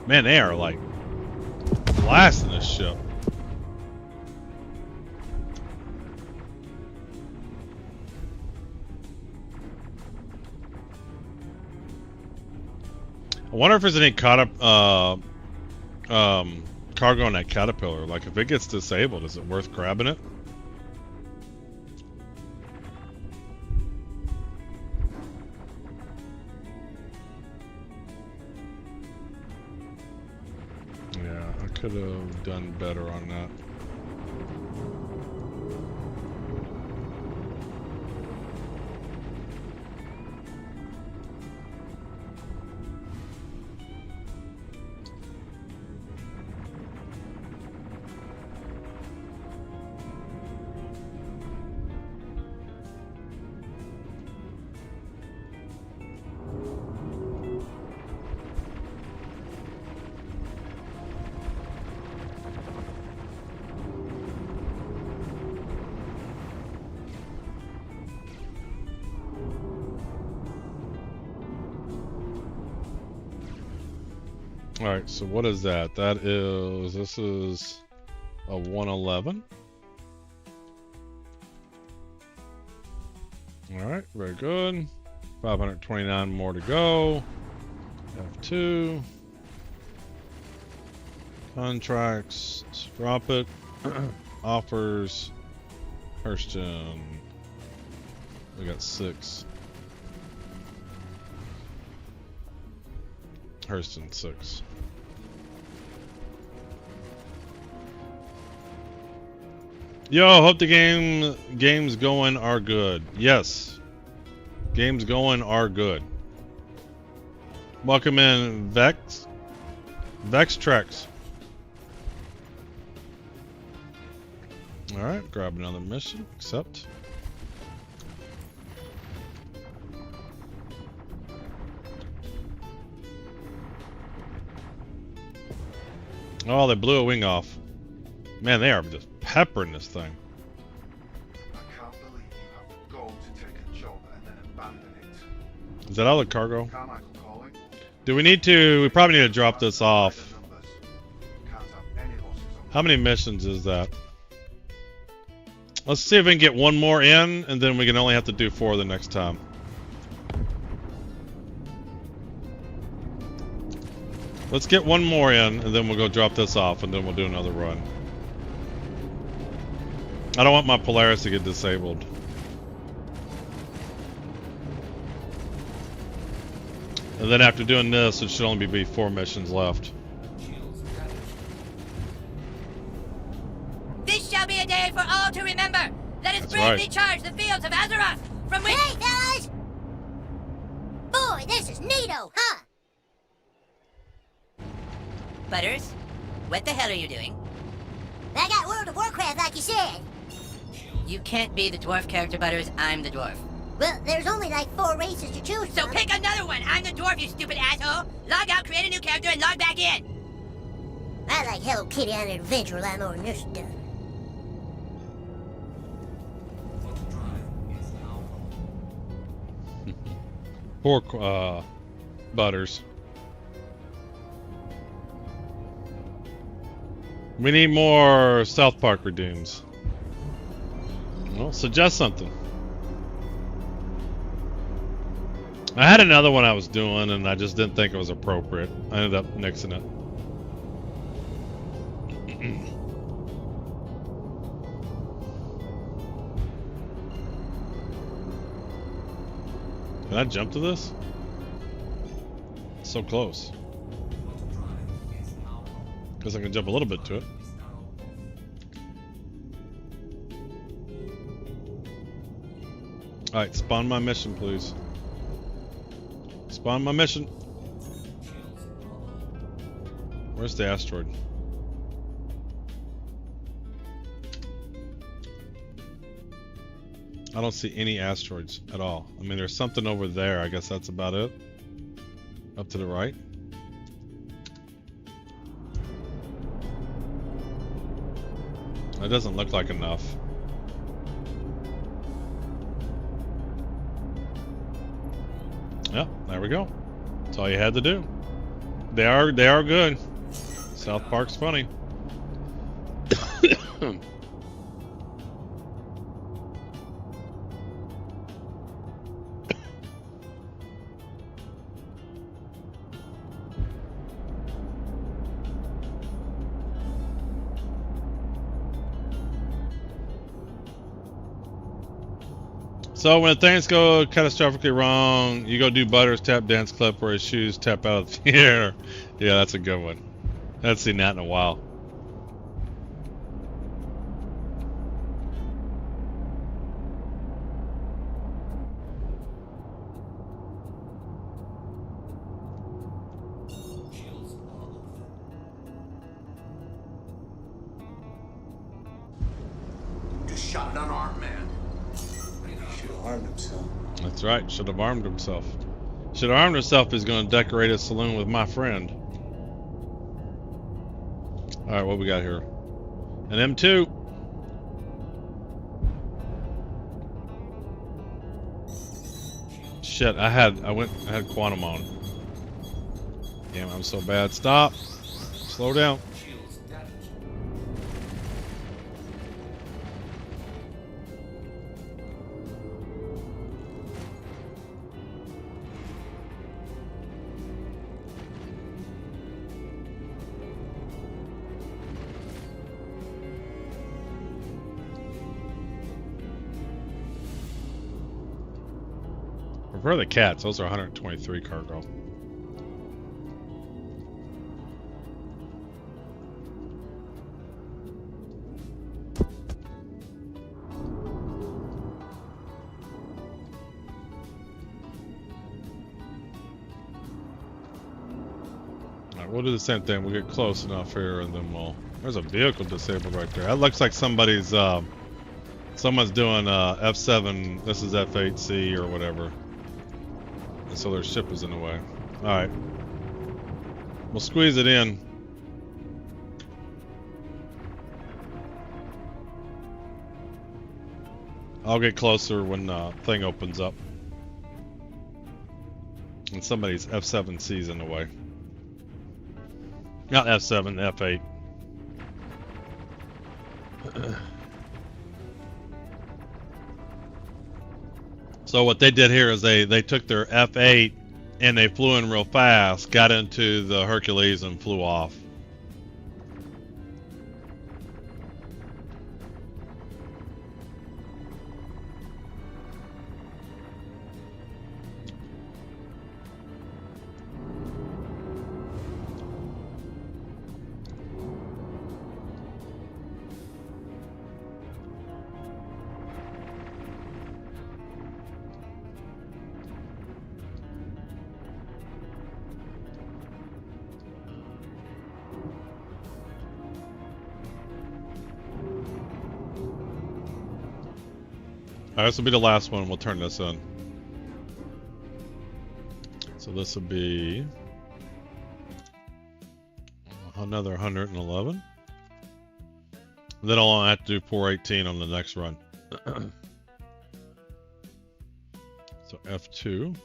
Man, they are like blasting this ship. I wonder if there's any cargo on that caterpillar. Like if it gets disabled, is it worth grabbing it? Could have done better on that. Alright, so what is that? This is a 111. Alright, very good. 529 more to go. F2. Contracts. Drop it. Offers. Hurston. We got 6. Hurston 6. Yo, hope the games going are good. Yes. Games going are good. Welcome in Vex. Vextrex. Alright, grab another mission. Accept. Oh, they blew a wing off. Man, they are just peppering this thing. I can't believe you have the goal to take a job and then abandon it. Is that all the cargo? Carmichael calling. Do we need to... We probably need to drop this off. How many missions is that? Let's see if we can get one more in, and then we can only have to do 4 the next time. Let's get one more in, and then we'll go drop this off, and then we'll do another run. I don't want my Polaris to get disabled. And then after doing this, it should only be 4 missions left. This shall be a day for all to remember. Let us That's bravely right. charge the fields of Azeroth, from which... Hey, fellas! Boy, this is neato, huh? Butters, what the hell are you doing? I got World of Warcraft like you said. You can't be the dwarf character, Butters. I'm the dwarf. Well, there's only like 4 races to choose So from. pick another one. I'm the dwarf, you stupid asshole. Log out, create a new character, and log back in. I like Hello Kitty on an adventure a lot more than this stuff. Poor Butters. We need more South Park redeems. Well, suggest something. I had another one I was doing, and I just didn't think it was appropriate. I ended up nixing it. Can I jump to this? So close. Guess I can jump a little bit to it. Alright, spawn my mission, please. Spawn my mission. Where's the asteroid? I don't see any asteroids at all. I mean, there's something over there. I guess that's about it. Up to the right. That doesn't look like enough. Yep, there we go. That's all you had to do. They are good. South Park's funny. So when things go catastrophically wrong, you go do Butters tap dance clip where his shoes tap out of the air. Yeah, that's a good one. I haven't seen that in a while. Just shot an unarmed man. Armed himself. That's right. Should have armed himself. Should have armed himself. He's going to decorate his saloon with my friend. All right, what we got here? An M2. Shit, I had Quantum on. Damn, I'm so bad. Stop. Slow down. Prefer the cats. Those are 123 cargo. Alright, we'll do the same thing. We'll get close enough here and then we'll... There's a vehicle disabled right there. That looks like somebody's, someone's doing F7, this is F8C or whatever. And so their ship is in the way. Alright. We'll squeeze it in. I'll get closer when the thing opens up. And somebody's F7C's in the way. Not F7, F8. So what they did here is they took their F8 and they flew in real fast, got into the Hercules and flew off. This will be the last one. We'll turn this in. So this will be another 111. Then I'll have to do 418 on the next run. So F2.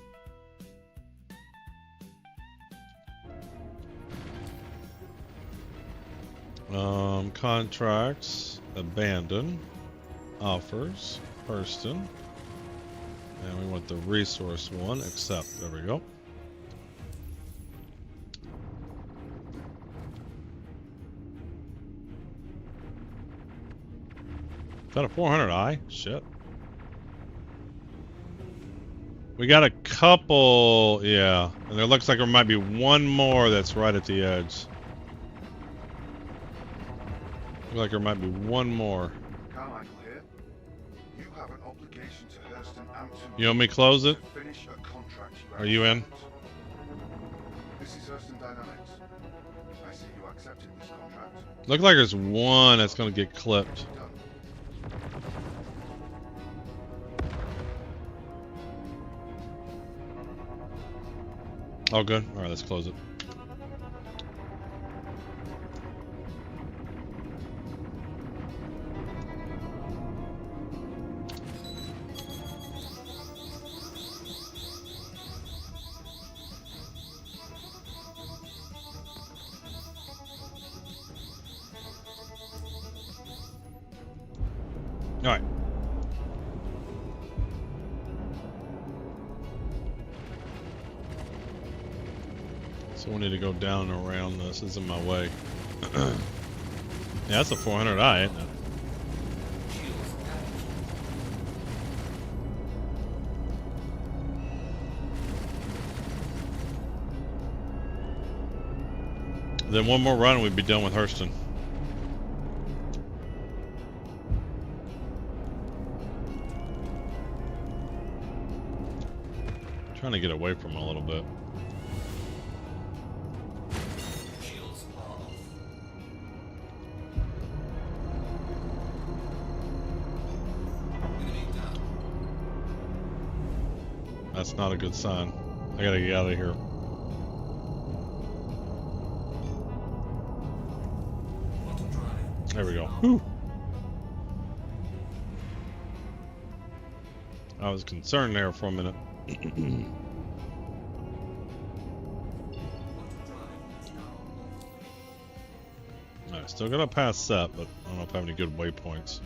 Contracts, abandon, offers, Hurston, and we want the resource one, accept. There we go. Is that a 400i? Shit. We got a couple, yeah, and there looks like there might be one more that's right at the edge. Looks like there might be one more. Carmichael here. You have an obligation to Hurston and to You want me to close it? finish a contract you Are you in? This is Hurston Dynamics. I see you accepted this contract. Looks like there's one that's gonna get clipped. Oh, good. All right, let's close it. All right. So we need to go down and around this. This is in my way. Yeah, that's a 400i, isn't it? Then one more run and we'd be done with Hurston. Trying to get away from him a little bit. That's not a good sign. I gotta get out of here. There we go. Whew. I was concerned there for a minute. Alright, still gotta pass set, but I don't know if I have any good waypoints.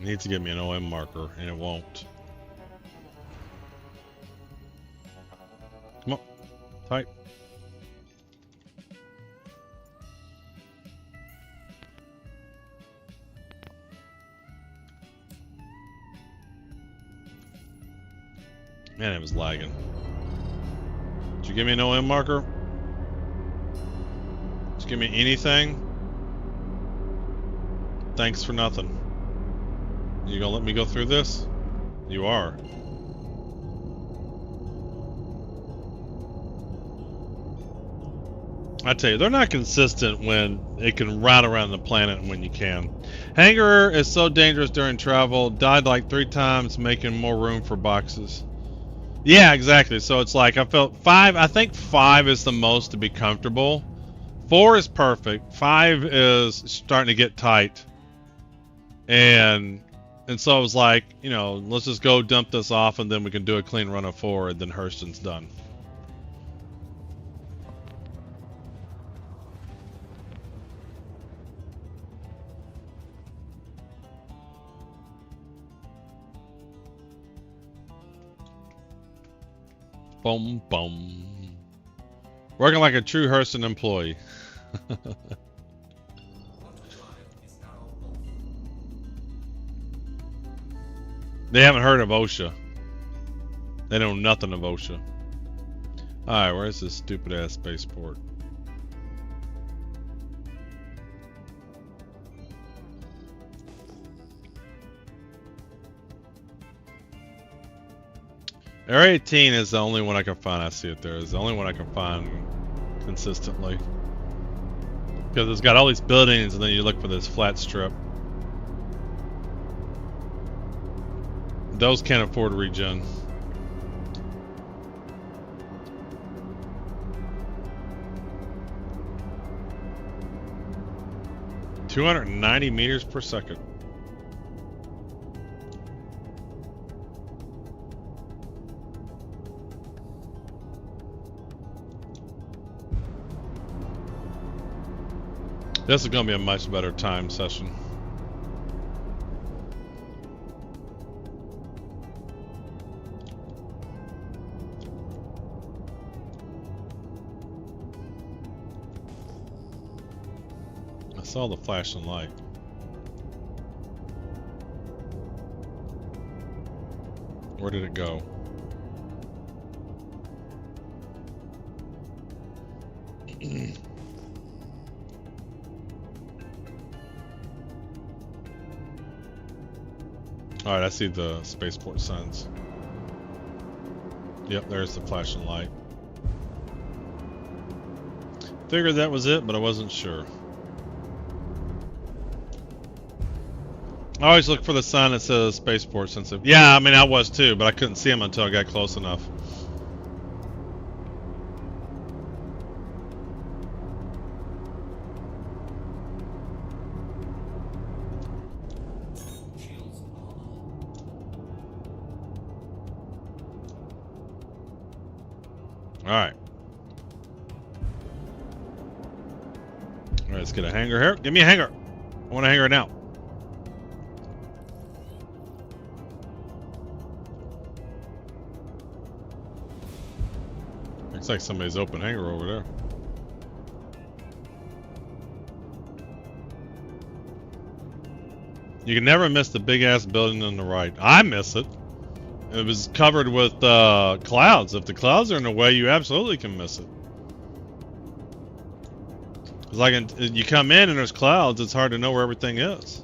It needs to give me an OM marker, and it won't. Come on, tight. Man, it was lagging. Did you give me an OM marker? Did you give me anything? Thanks for nothing. You gonna let me go through this? You are. I tell you, they're not consistent when it can route around the planet and when you can. Hangar is so dangerous during travel. Died like 3 times, making more room for boxes. Yeah, exactly. So it's like I felt 5. I think 5 is the most to be comfortable. 4 is perfect. 5 is starting to get tight. And so I was like, you know, let's just go dump this off and then we can do a clean run of 4 and then Hurston's done. Boom, boom. Working like a true Hurston employee. They haven't heard of OSHA. They know nothing of OSHA. Alright, where's this stupid ass spaceport? Area 18 is the only one I can find. I see it there. It's the only one I can find consistently. Because it's got all these buildings, and then you look for this flat strip. Those can't afford regen. $290 meters per second. This is going to be a much better time session. I saw the flashing light. Where did it go? Alright, I see the spaceport signs. Yep, there's the flashing light. Figured that was it, but I wasn't sure. I always look for the sign that says spaceport sensitive. Yeah, I mean, I was too, but I couldn't see them until I got close enough. Alright. Alright, let's get a hanger here. Give me a hanger. I want a hanger now. Looks like somebody's open hanger over there. You can never miss the big ass building on the right. I miss it. It was covered with clouds. If the clouds are in the way, you absolutely can miss it. It's like you come in and there's clouds, it's hard to know where everything is.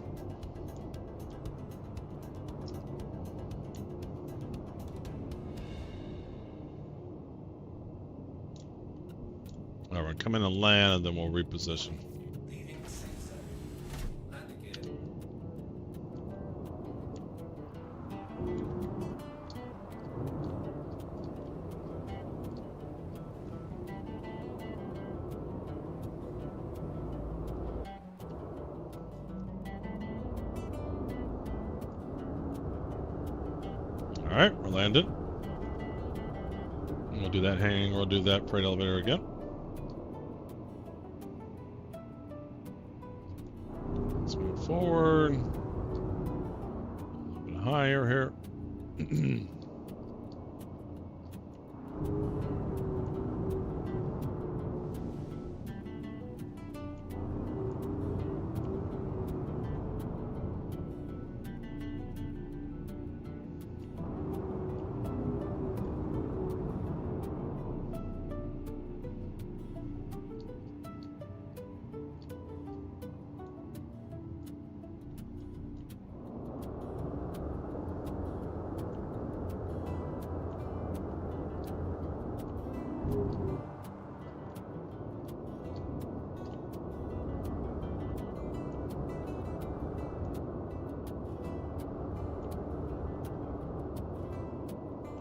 Alright, we're coming to land and then we'll reposition. Alright, we're landed. We'll do that hang, we'll do that freight elevator again. Let's move forward. A little bit higher here.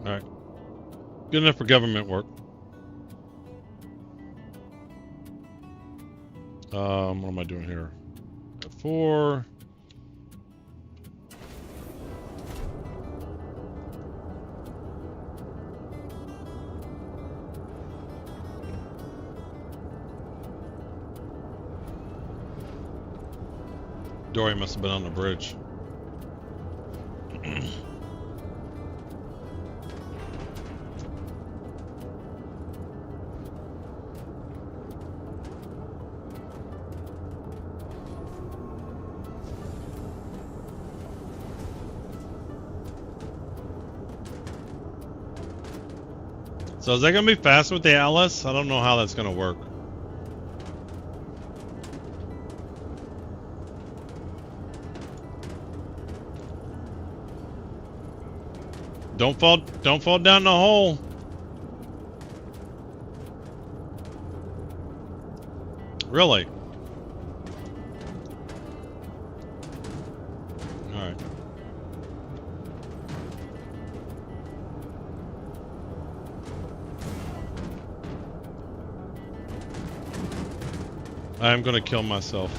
Alright. Good enough for government work. What am I doing here? F4. Dory must have been on the bridge. So is that going to be fast with the Atlas? I don't know how that's going to work. Don't fall down the hole. Really? I'm gonna kill myself.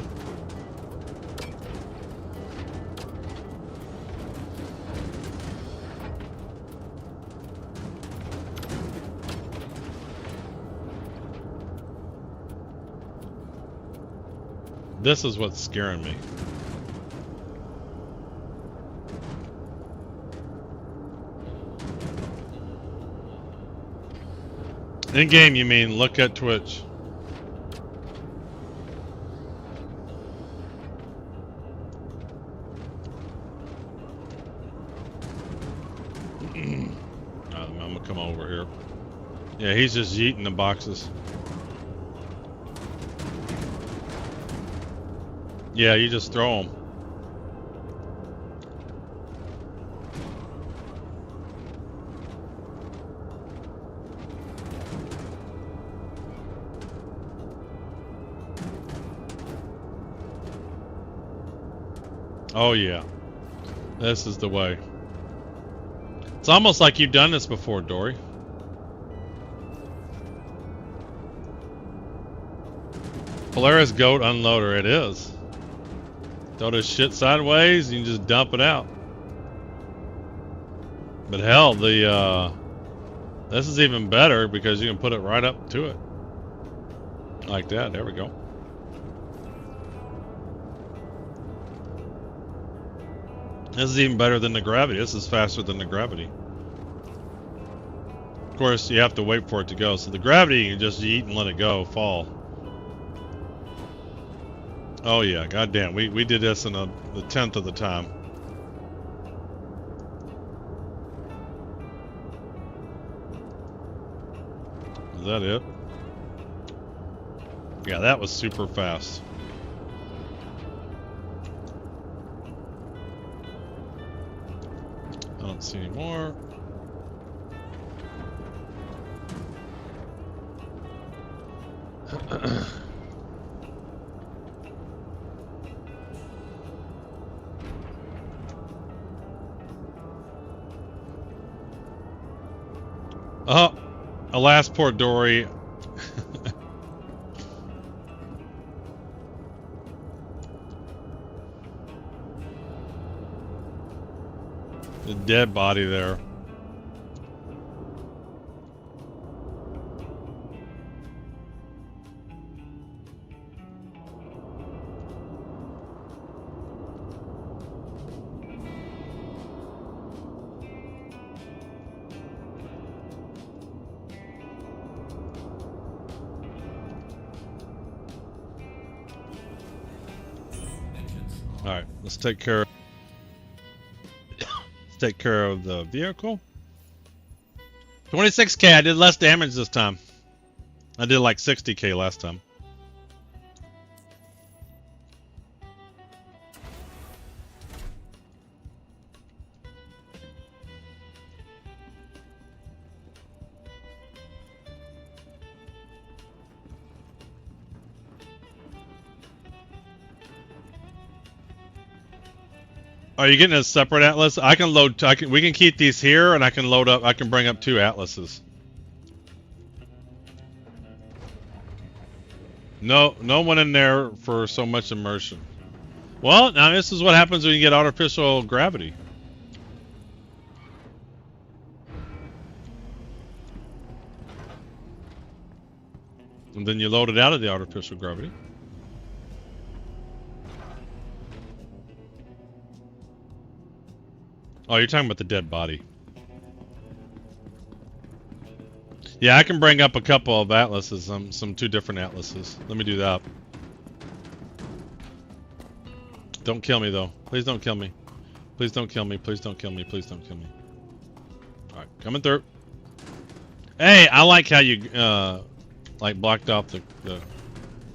This is what's scaring me. In game, you mean? Look at Twitch. I'm gonna come over here. Yeah, he's just yeeting the boxes. Yeah, you just throw them. Oh yeah, this is the way. It's almost like you've done this before, Dory. Polaris Goat Unloader, it is. Throw this shit sideways, you can just dump it out. But hell, this is even better because you can put it right up to it. Like that, there we go. This is even better than the gravity. This is faster than the gravity. Of course, you have to wait for it to go. So the gravity, you can just eat and let it go, fall. Oh yeah, goddamn. We did this in the 10th of the time. Is that it? Yeah, that was super fast. I don't see any more. Oh, alas, poor Dory. The dead body there. All right, let's take care of the vehicle. 26K. I did less damage this time. I did like 60K last time. Are you getting a separate atlas? I can load. We can keep these here, and I can load up. I can bring up 2 atlases. No one in there for so much immersion. Well, now this is what happens when you get artificial gravity. And then you load it out of the artificial gravity. Oh, you're talking about the dead body. Yeah, I can bring up a couple of atlases, some 2 different atlases. Let me do that. Don't kill me though. Please don't kill me. Please don't kill me. Please don't kill me. Please don't kill me. All right, coming through. Hey, I like how you like blocked off the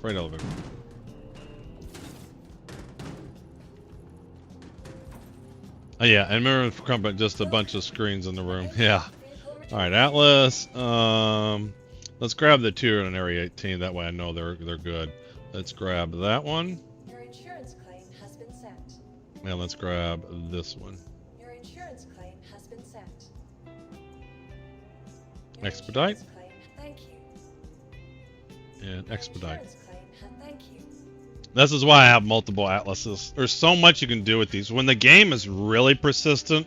freight elevator. Oh yeah, and remember from just a bunch of screens in the room. Yeah. All right, Atlas. Let's grab the 2 in Area 18. That way I know they're good. Let's grab that one. Your insurance claim has been sent. And let's grab this one. Your insurance claim has been sent. Expedite. Thank you. And expedite. Thank you. This is why I have multiple atlases. There's so much you can do with these. When the game is really persistent,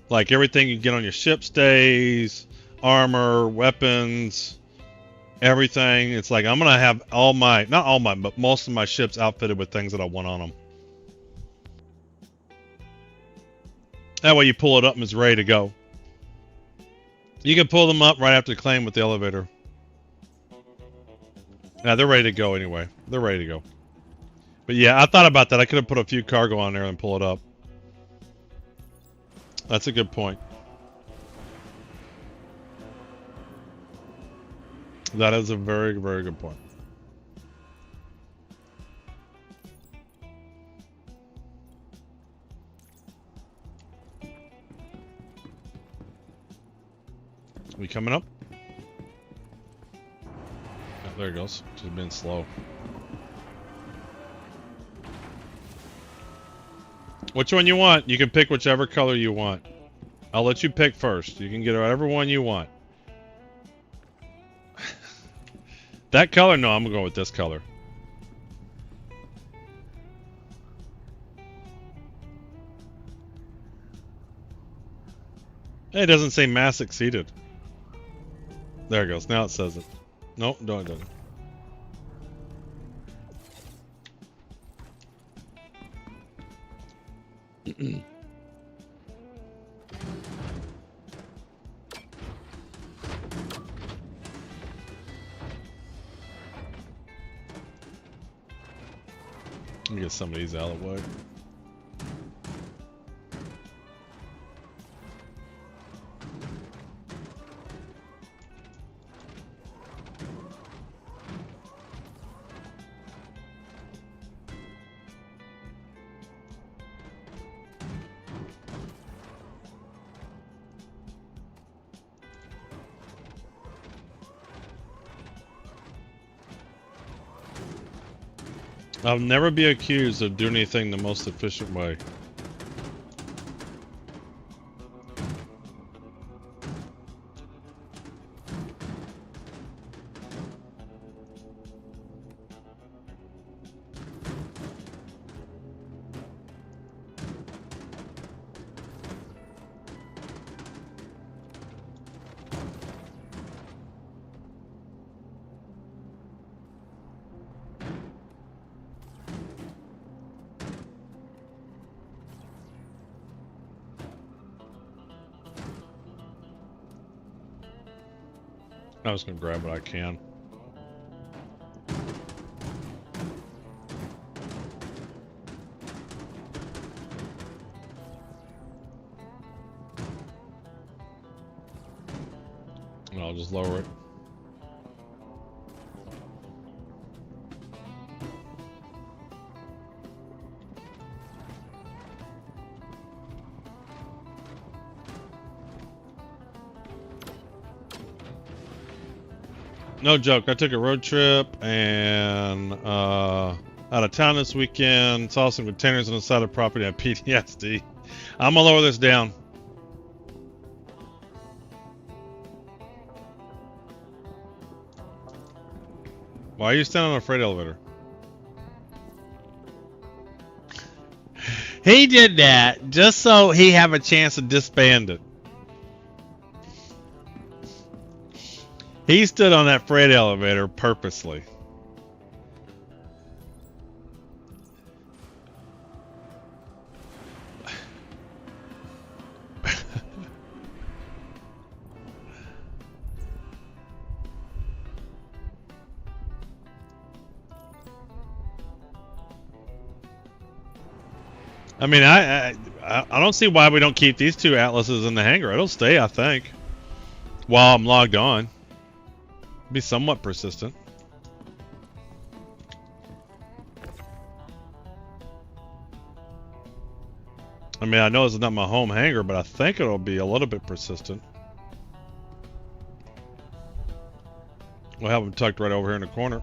like everything you get on your ship stays, armor, weapons, everything. It's like I'm gonna have all my, not all my, but most of my ships outfitted with things that I want on them. That way you pull it up and it's ready to go. You can pull them up right after the claim with the elevator. Yeah, they're ready to go anyway. They're ready to go. But yeah, I thought about that. I could have put a few cargo on there and pull it up. That's a good point. That is a very, very good point. We coming up? Oh, there it goes. Just been slow. Which one you want? You can pick whichever color you want. I'll let you pick first. You can get whatever one you want. That color? No, I'm gonna go with this color. Hey, it doesn't say mass exceeded. There it goes. Now it says it. Nope, no, it doesn't. Let me get some of these out of the way. I'll never be accused of doing anything the most efficient way. I'm just gonna grab what I can. And I'll just lower it. No joke, I took a road trip and out of town this weekend, saw some containers on the side of the property at PTSD. I'm gonna lower this down. Why are you standing on a freight elevator? He did that just so he have a chance to disband it. He stood on that freight elevator purposely. I mean, I don't see why we don't keep these two atlases in the hangar. It'll stay, I think, while I'm logged on. Be somewhat persistent. I mean, I know it's not my home hangar, but I think it'll be a little bit persistent. We'll have them tucked right over here in the corner.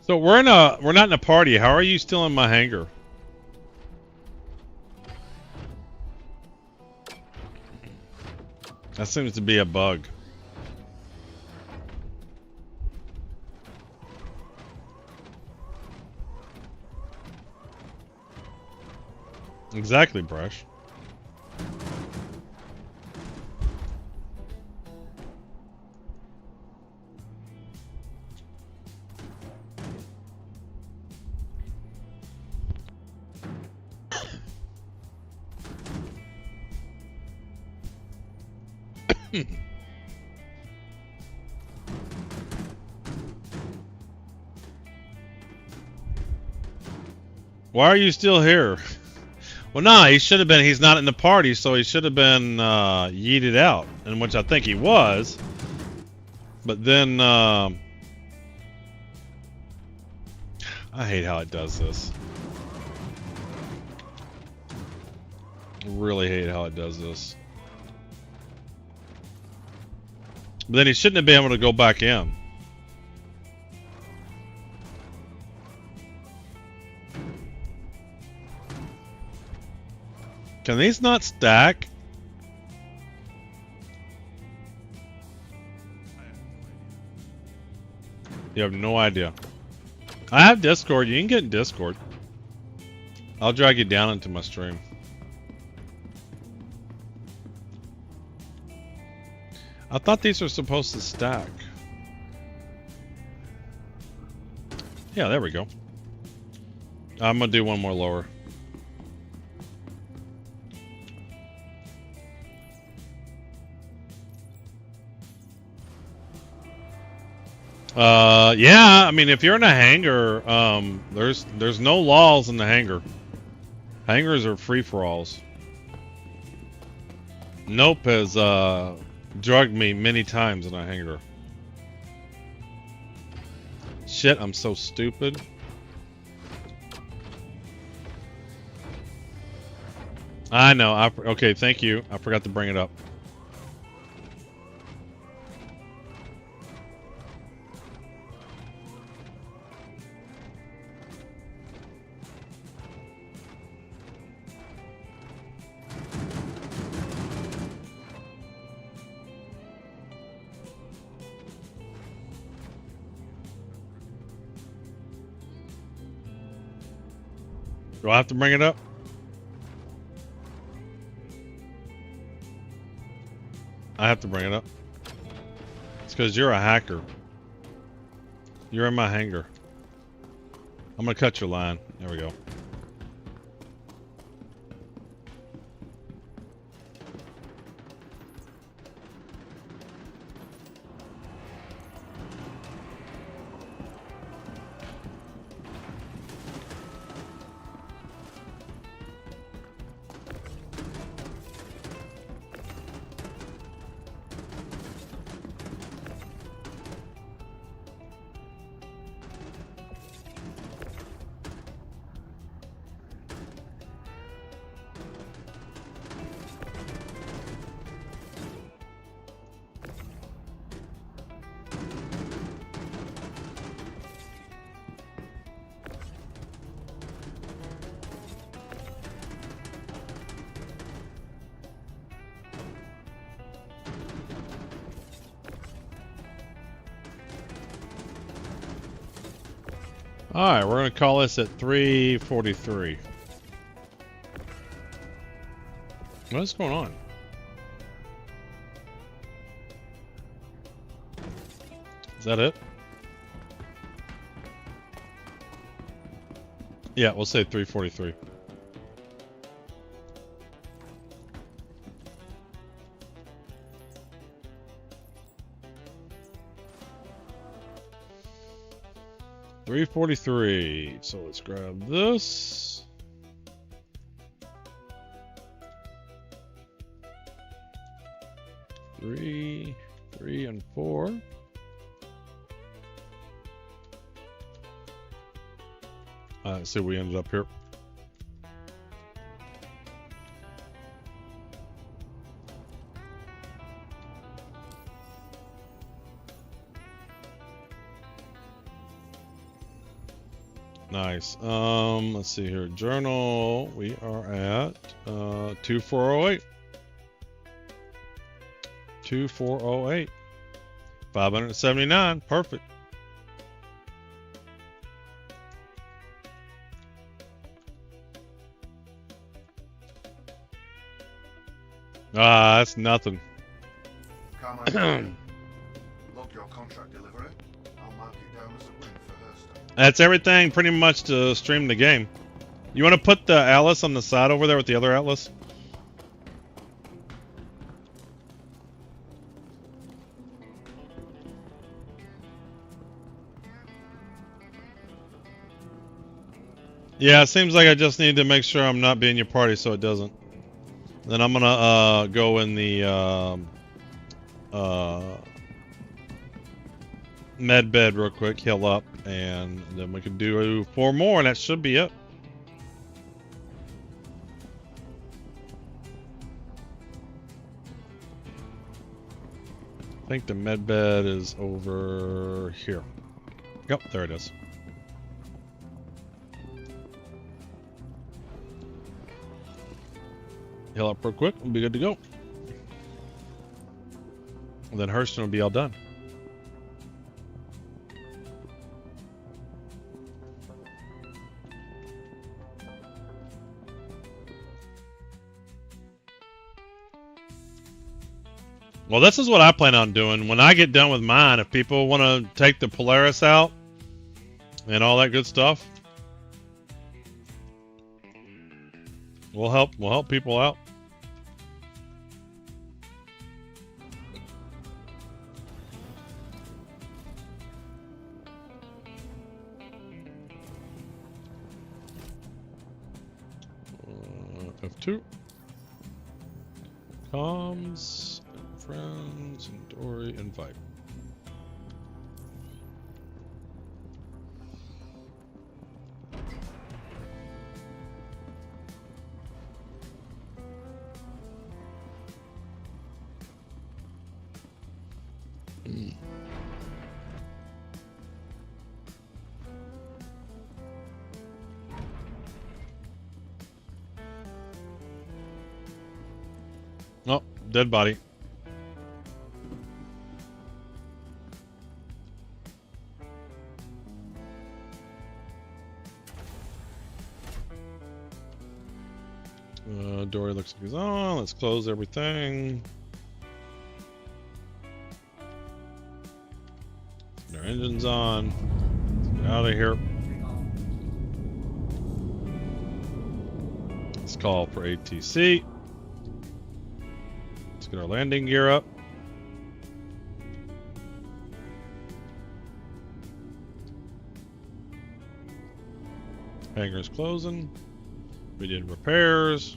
So we're not in a party. How are you still in my hangar? That seems to be a bug. Exactly, Brush. Why are you still here? Well, nah, he should have been. He's not in the party, so he should have been yeeted out, in which I think he was. But then, I hate how it does this. Really hate how it does this. But then he shouldn't have been able to go back in. Can these not stack? You have no idea. I have Discord. You can get in Discord. I'll drag you down into my stream. I thought these were supposed to stack. Yeah, there we go. I'm gonna do one more lower. Yeah, I mean, if you're in a hangar, there's no laws in the hangar. Hangars are free-for-alls. Nope has, drugged me many times in a hangar. Shit, I'm so stupid. I know, okay, thank you. I forgot to bring it up. Do I have to bring it up? I have to bring it up. It's because you're a hacker. You're in my hangar. I'm gonna cut your line. There we go. Alright, we're going to call this at 3:43. What's going on? Is that it? Yeah, we'll say 3:43. $3.43. So let's grab this. Three, and 4. So we ended up here. Nice. Let's see here. Journal. We are at 2408. 2408. 579. Perfect. That's nothing. Carmine, log your contract delivery. I'll mark it down as a win for Hurston. That's everything pretty much to stream the game. You want to put the Atlas on the side over there with the other Atlas? Yeah, it seems like I just need to make sure I'm not being your party so it doesn't. Then I'm gonna go in the med bed real quick, heal up, and then we can do 4 more, and that should be it. I think the med bed is over here. Yep, there it is. Heal up real quick, we'll be good to go. And then Hurston will be all done. Well, this is what I plan on doing. When I get done with mine, if people want to take the Polaris out and all that good stuff, we'll help people out. F2. Comms, and friends, and Dory, invite. Oh, dead body. Dory looks like he's on. Let's close everything. Our engine's on. Let's get out of here. Let's call for ATC. Let's get our landing gear up. Hangar's closing. We did repairs.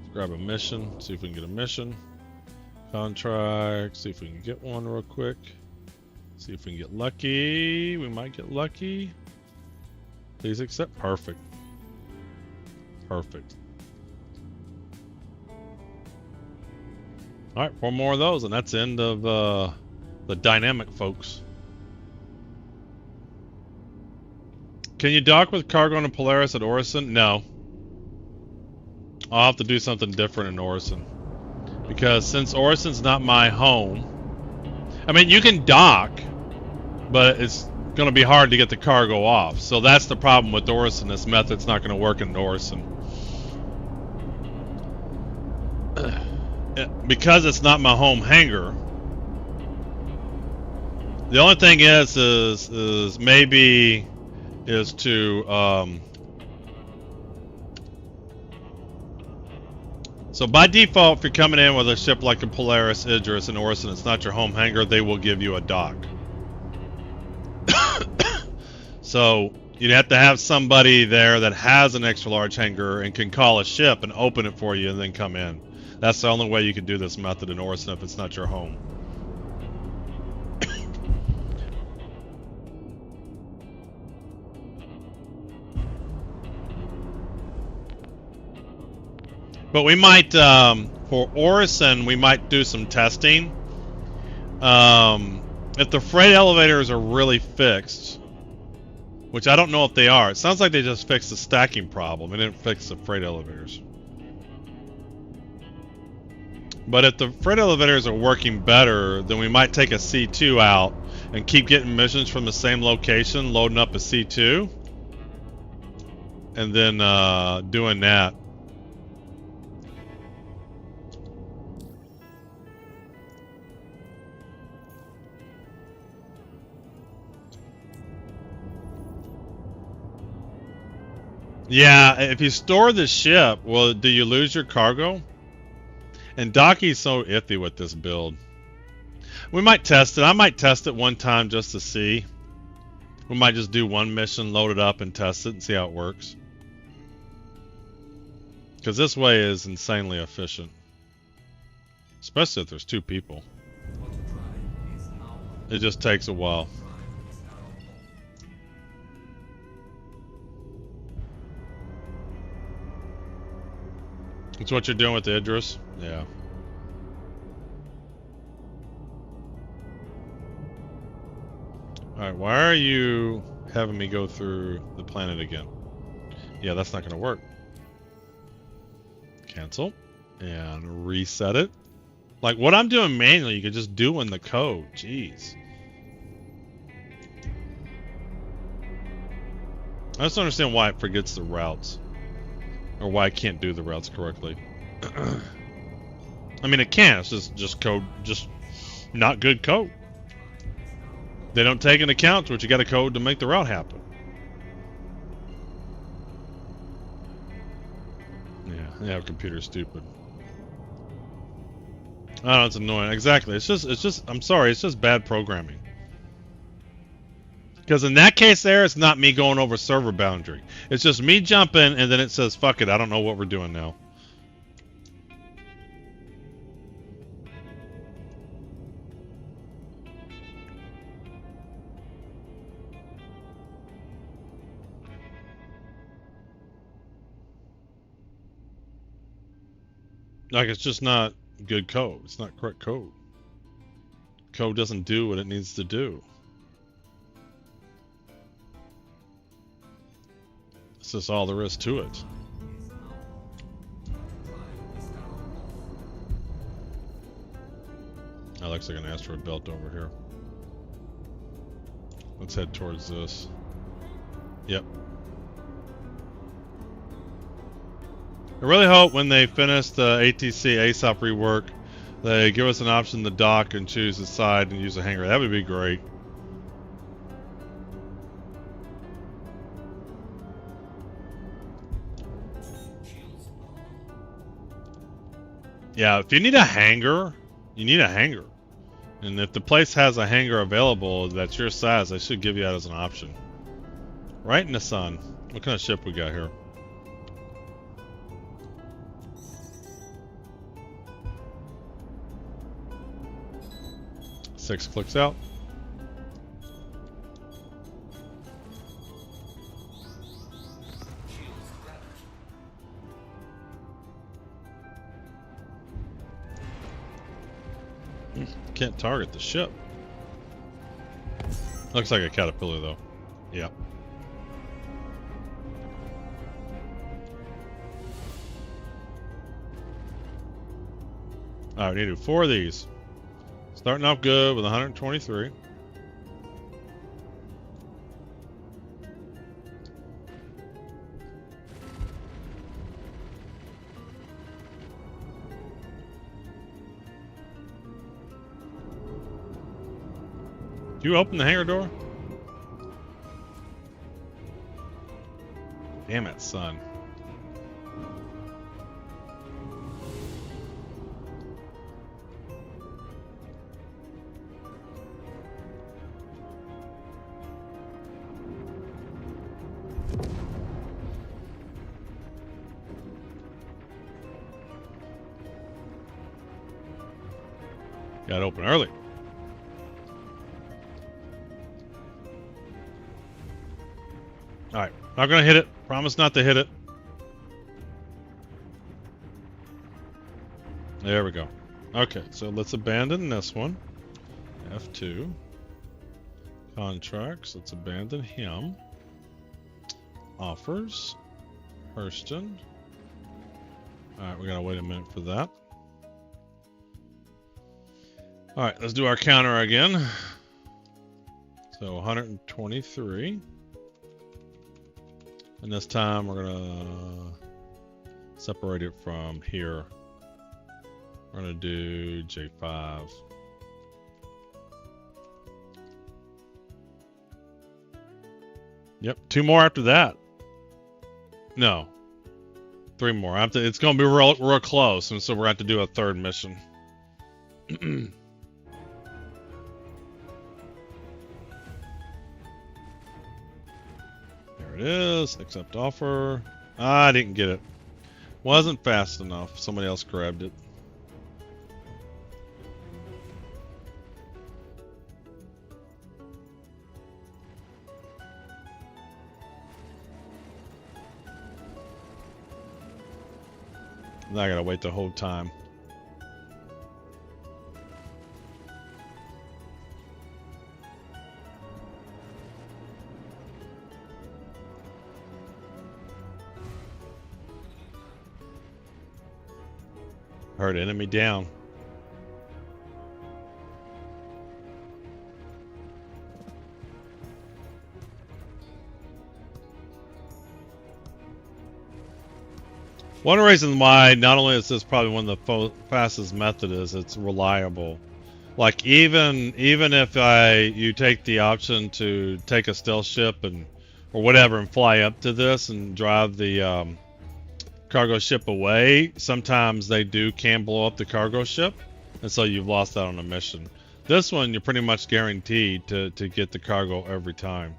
Let's grab a mission. See if we can get a mission. Contract. See if we can get one real quick. See if we can get lucky. We might get lucky. Please accept. Perfect. Perfect. Alright, 4 more of those, and that's the end of the dynamic, folks. Can you dock with cargo on a Polaris at Orison? No. I'll have to do something different in Orison. Because since Orison's not my home, I mean, you can dock, but it's going to be hard to get the cargo off. So that's the problem with Orison. This method's not going to work in Orison. Because it's not my home hangar, the only thing is maybe is to so by default, if you're coming in with a ship like a Polaris, Idris, and Orison, it's not your home hangar, they will give you a dock. So you'd have to have somebody there that has an extra large hangar and can call a ship and open it for you and then come in. That's the only way you can do this method in Orison if it's not your home. But we might, for Orison, we might do some testing. If the freight elevators are really fixed, which I don't know if they are. It sounds like they just fixed the stacking problem. They didn't fix the freight elevators. But if the freight elevators are working better, then we might take a C2 out and keep getting missions from the same location, loading up a C2, and then doing that. Yeah, if you store the ship, well, do you lose your cargo? And Docky's so iffy with this build. We might test it. I might test it one time just to see. We might just do one mission, load it up, and test it and see how it works. Because this way is insanely efficient. Especially if there's two people. It just takes a while. It's what you're doing with the Idris? Yeah. Alright, why are you having me go through the planet again? Yeah, that's not going to work. Cancel. And reset it. Like, what I'm doing manually, you could just do in the code. Jeez. I just don't understand why it forgets the routes. Or why I can't do the routes correctly. I mean, it can. It's just code, just not good code. They don't take into account what you got to code to make the route happen. Yeah, computer's stupid. I know, it's annoying. Exactly. It's just. I'm sorry. It's just bad programming. Because in that case there, it's not me going over server boundary. It's just me jumping, and then it says, fuck it, I don't know what we're doing now. Like, it's just not good code. It's not correct code. Code doesn't do what it needs to do. That's just all there is to it. That looks like an asteroid belt over here. Let's head towards this. Yep. I really hope when they finish the ATC ASOP rework, they give us an option to dock and choose the side and use a hangar. That would be great. Yeah, if you need a hangar, you need a hangar. And if the place has a hangar available that's your size, they should give you that as an option. Right in the sun. What kind of ship we got here? Six clicks out. Can't target the ship. Looks like a caterpillar though. Yeah. Alright, we need to do 4 of these. Starting off good with 123. You open the hangar door? Damn it, son. Got to open early. Alright, not gonna hit it. Promise not to hit it. There we go. Okay, so let's abandon this one. F2. Contracts, let's abandon him. Offers. Hurston. Alright, we gotta wait a minute for that. All right, let's do our counter again. So 123. And this time we're gonna separate it from here. We're gonna do J5. Yep, 2 more after that. No, 3 more. It's gonna be real close, and so we're gonna have to do a 3rd mission. There it is. Accept offer. I didn't get it. Wasn't fast enough. Somebody else grabbed it. Now I gotta wait the whole time. Heard enemy down. One reason why not only is this probably one of the fastest method is it's reliable. Like even if you take the option to take a stealth ship or whatever and fly up to this and drive the cargo ship away, sometimes they can blow up the cargo ship, and so you've lost out on a mission. This one you're pretty much guaranteed to get the cargo every time.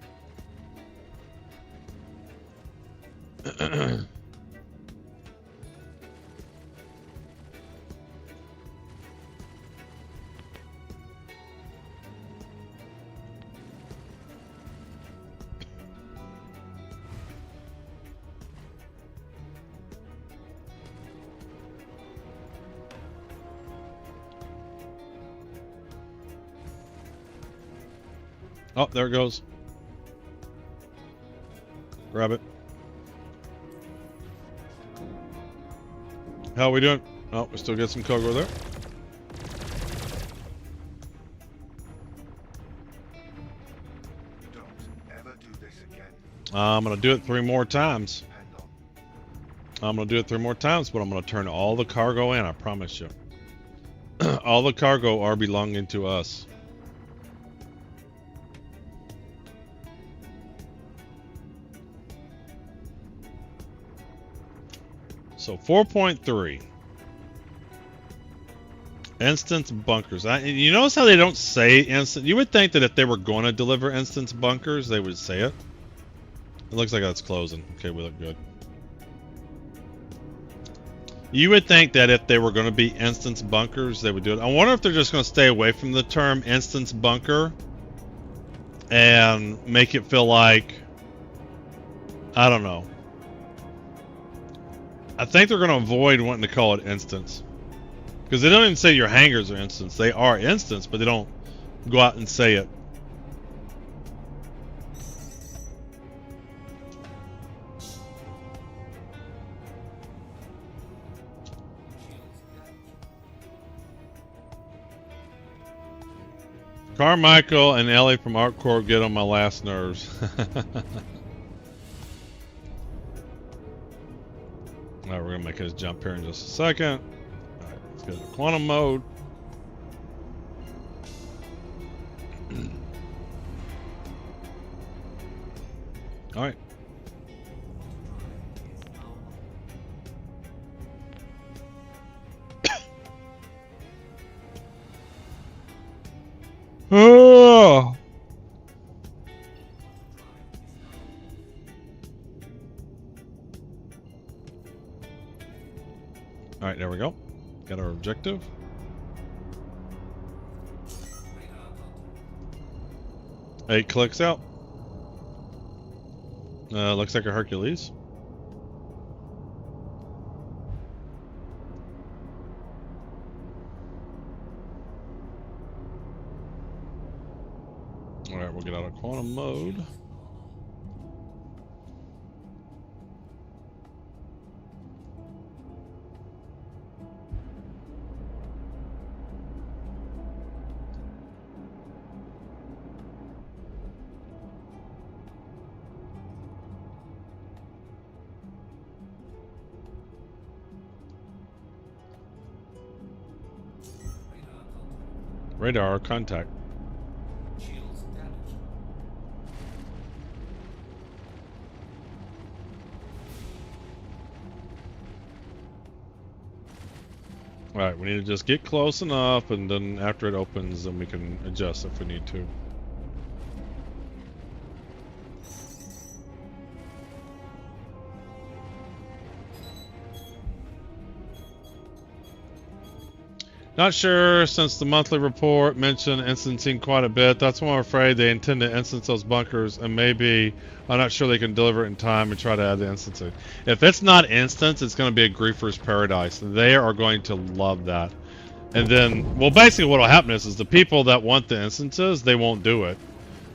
Oh, there it goes. Grab it. How are we doing? Oh, we still got some cargo there. Don't ever do this again. I'm gonna do it 3 more times. I'm gonna do it 3 more times, but I'm gonna turn all the cargo in, I promise you. All the cargo are belonging to us. So 4.3 instance bunkers. You notice how they don't say instant? You would think that if they were going to deliver instance bunkers, they would say it. It looks like that's closing. Okay, we look good. You would think that if they were going to be instance bunkers, they would do it. I wonder if they're just going to stay away from the term instance bunker and make it feel like, I don't know. I think they're going to avoid wanting to call it instance. Because they don't even say your hangars are instance. They are instance, but they don't go out and say it. Carmichael and Ellie from ArtCorp get on my last nerves. Alright, we're gonna make his jump here in just a second. Alright, let's go to quantum mode. Alright. Oh. Alright, there we go. Got our objective. Eight clicks out. Looks like a Hercules. Alright, we'll get out of quantum mode. Radar contact. Alright, we need to just get close enough, and then after it opens, then we can adjust if we need to. Not sure, since the monthly report mentioned instancing quite a bit. That's why I'm afraid they intend to instance those bunkers, and maybe I'm not sure they can deliver it in time and try to add the instancing. If it's not instance, it's going to be a griefer's paradise. They are going to love that. And then, well, basically what will happen is the people that want the instances, they won't do it.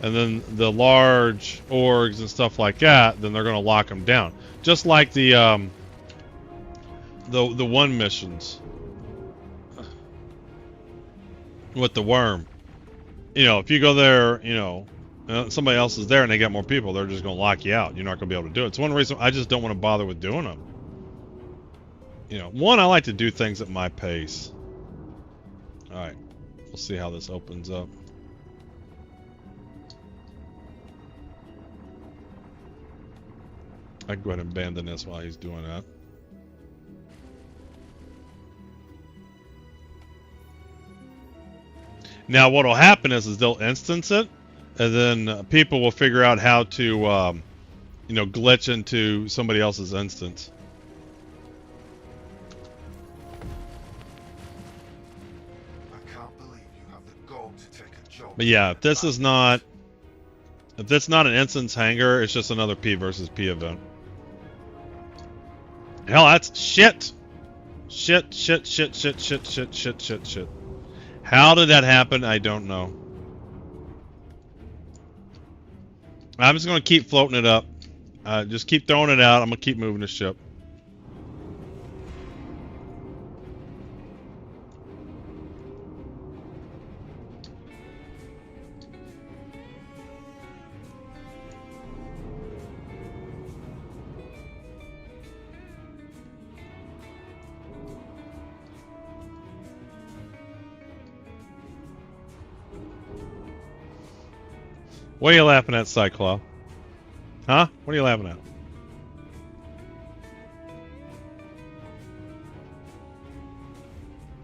And then the large orgs and stuff like that, then they're going to lock them down. Just like the one missions. With the worm, you know, if you go there, you know, somebody else is there and they got more people, they're just gonna lock you out. You're not gonna be able to do it. It's one reason I just don't want to bother with doing them. You know, one, I like to do things at my pace. All right, we'll see how this opens up. I can go ahead and abandon this while he's doing that. Now, what will happen is they'll instance it, and then people will figure out how to, you know, glitch into somebody else's instance. I can't believe you have the goal to take a job. But yeah, if this is not, if it's not an instance hangar, it's just another P versus P event. Hell, that's shit. Shit. How did that happen? I don't know. I'm just going to keep floating it up. Just keep throwing it out. I'm going to keep moving the ship. What are you laughing at, Cyclops? Huh? What are you laughing at?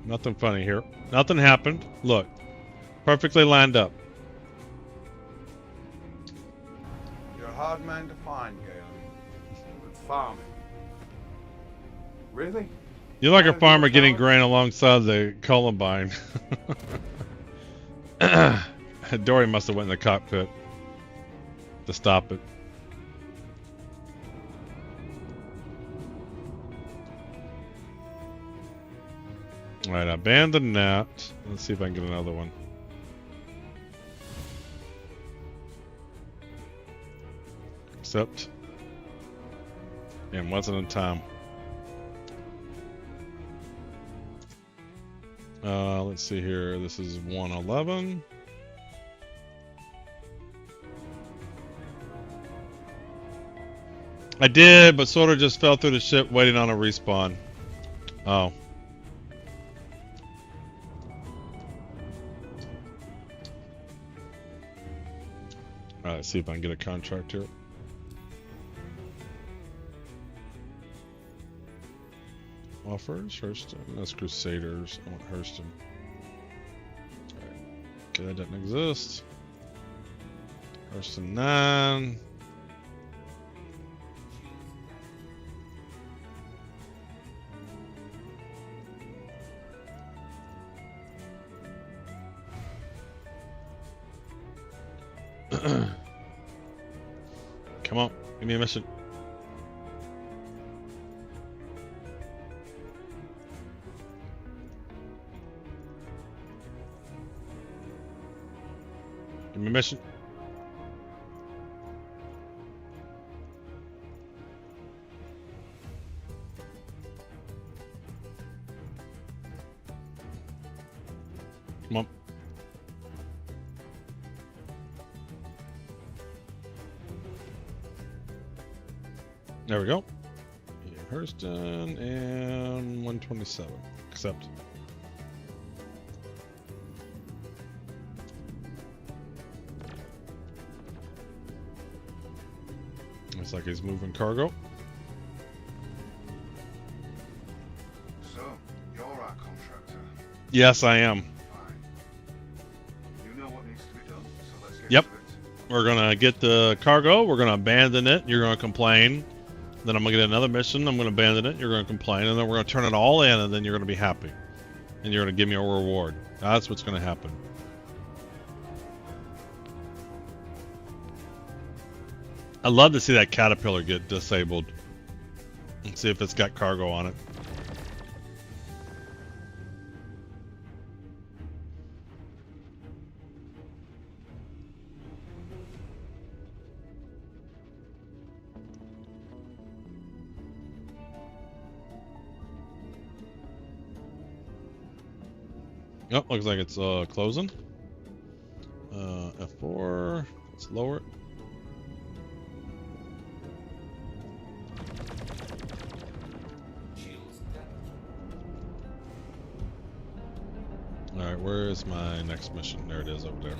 Nothing funny here. Nothing happened. Look. Perfectly lined up. You're a hard man to find, Galen. But farming. Really? You're like a farmer getting grain alongside the Columbine. Dory must have went in the cockpit to stop it. Alright, abandon that. Let's see if I can get another one. Accept. And wasn't in time. Let's see here. This is 111. I did, but sort of just fell through the ship waiting on a respawn. Oh. Alright, let's see if I can get a contract here. Offers, Hurston. That's Crusaders. I want Hurston. Alright. Okay, that doesn't exist. Hurston 9. Come on, give me a mission. Give me a mission. Come on. There we go. Hurston and 127. Accept. Looks like he's moving cargo. So, you're our contractor. Yes, I am. You know what needs to be done, so let's get Yep. to it. We're gonna get the cargo. We're gonna abandon it. You're gonna complain. Then I'm gonna get another mission. I'm gonna abandon it. You're gonna complain, and then we're gonna turn it all in, and then you're gonna be happy, and you're gonna give me a reward. That's what's gonna happen. I'd love to see that caterpillar get disabled and see if it's got cargo on it. Oh, looks like it's closing. F4. Let's lower it. Alright, where is my next mission? There it is over there.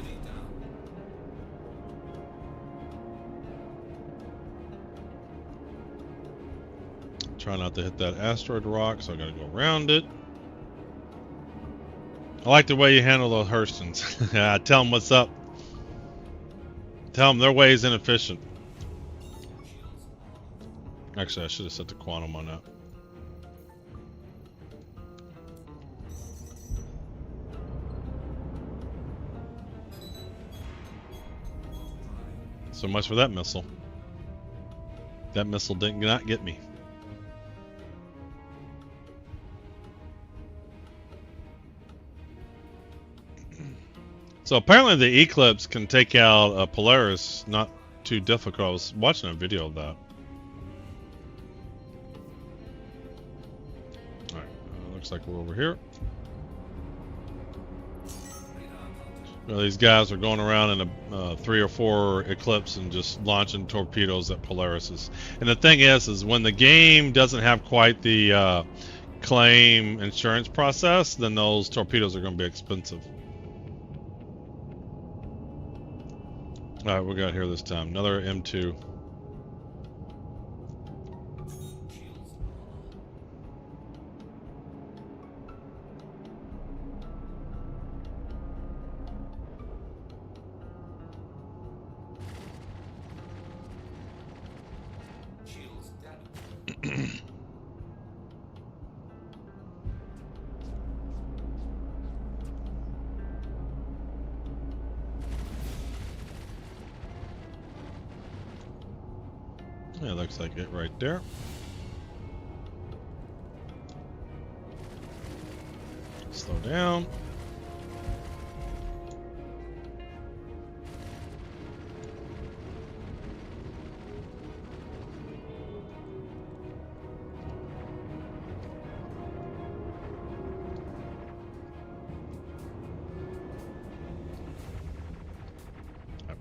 Try not to hit that asteroid rock, so I gotta go around it. I like the way you handle those Hurstons. I tell them what's up. Tell them their way is inefficient. Actually, I should have set the quantum on that. So much for that missile. That missile did not get me. So apparently the Eclipse can take out a Polaris not too difficult. I was watching a video of that. Alright, looks like we're over here. Well, these guys are going around in a 3 or 4 Eclipse and just launching torpedoes at Polarises. And the thing is when the game doesn't have quite the claim insurance process, then those torpedoes are going to be expensive. Alright, we got here this time. Another M2. Yeah, looks like it right there. Slow down.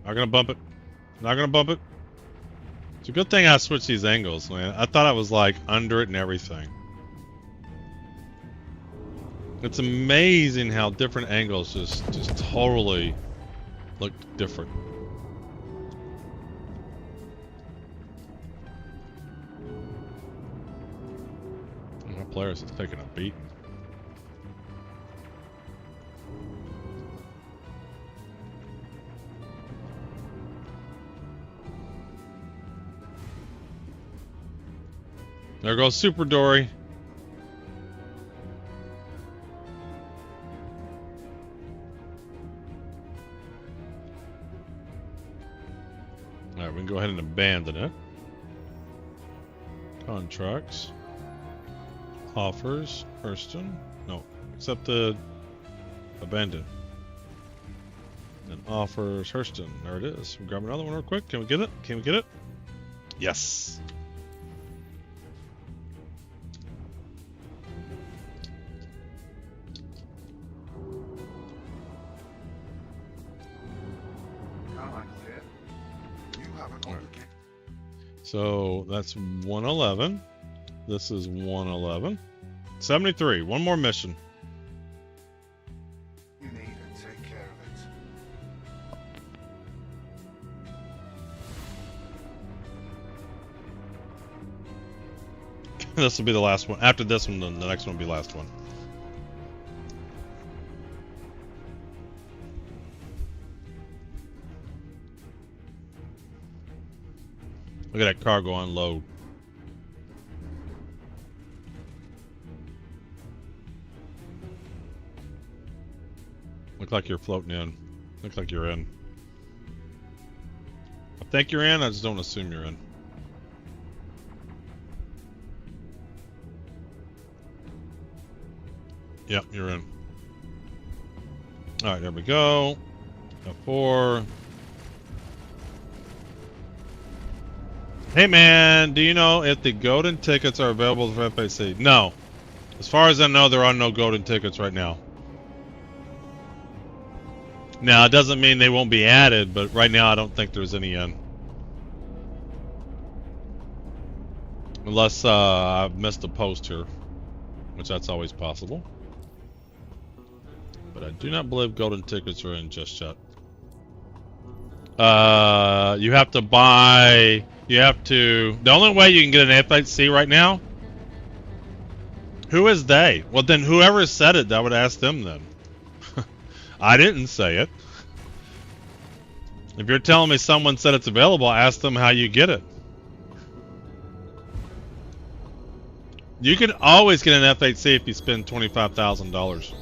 Not gonna bump it. Not gonna bump it. It's a good thing I switched these angles, man. I thought I was like under it and everything. It's amazing how different angles just totally look different. My Polaris is taking a beating. There goes Super Dory. Alright, we can go ahead and abandon it. Contracts. Offers. Hurston. No, accept the abandon. And offers Hurston. There it is. We'll grab another one real quick. Can we get it? Can we get it? Yes. So that's 111. This is 111. 73. One more mission. You need to take care of it. This will be the last one. After this one, then the next one will be the last one. Look at that cargo unload. Look like you're floating in. Look like you're in. I think you're in, I just don't assume you're in. Yep, you're in. Alright, there we go. F4. Hey man, do you know if the golden tickets are available for FAC? No. As far as I know, there are no golden tickets right now. Now, it doesn't mean they won't be added, but right now I don't think there's any in. Unless I've missed a post here, which that's always possible. But I do not believe golden tickets are in just yet. You have to buy... the only way you can get an FHC right now... Who is they? Well, then whoever said it, I would ask them then. I didn't say it. If you're telling me someone said it's available, ask them how you get it. You can always get an FHC if you spend $25,000.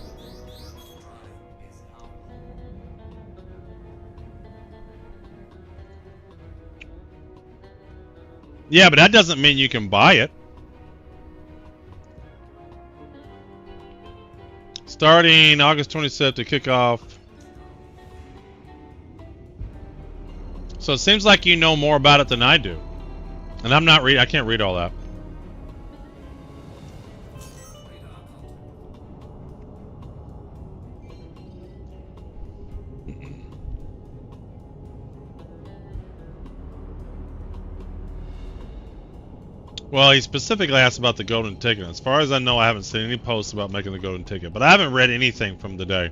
Yeah, but that doesn't mean you can buy it. Starting August 27th to kick off. So it seems like you know more about it than I do. And I'm not I can't read all that. Well, he specifically asked about the golden ticket. As far as I know, I haven't seen any posts about making the golden ticket, but I haven't read anything from today.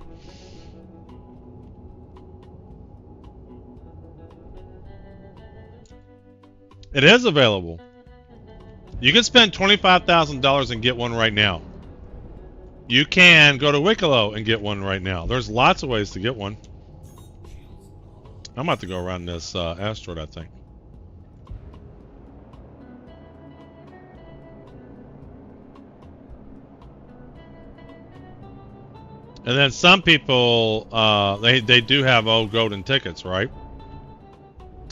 It is available. You can spend $25,000 and get one right now. You can go to Wicklow and get one right now. There's lots of ways to get one. I'm about to go around this asteroid, I think. And then some people, they do have old golden tickets, right?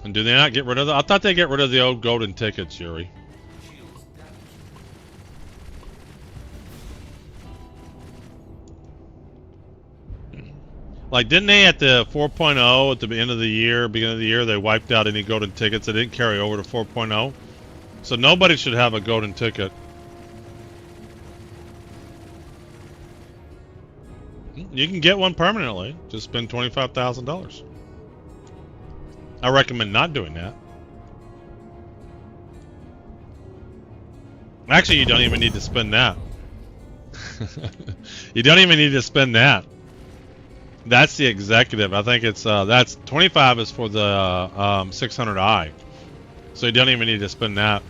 And do they not get rid of them? I thought they get rid of the old golden tickets, Yuri. Like, didn't they at the 4.0 at the end of the year, beginning of the year, they wiped out any golden tickets that didn't carry over to 4.0? So nobody should have a golden ticket. You can get one permanently. Just spend $25,000. I recommend not doing that. Actually, you don't even need to spend that. You don't even need to spend that. That's the executive. I think it's that's 25 is for the 600i. So you don't even need to spend that.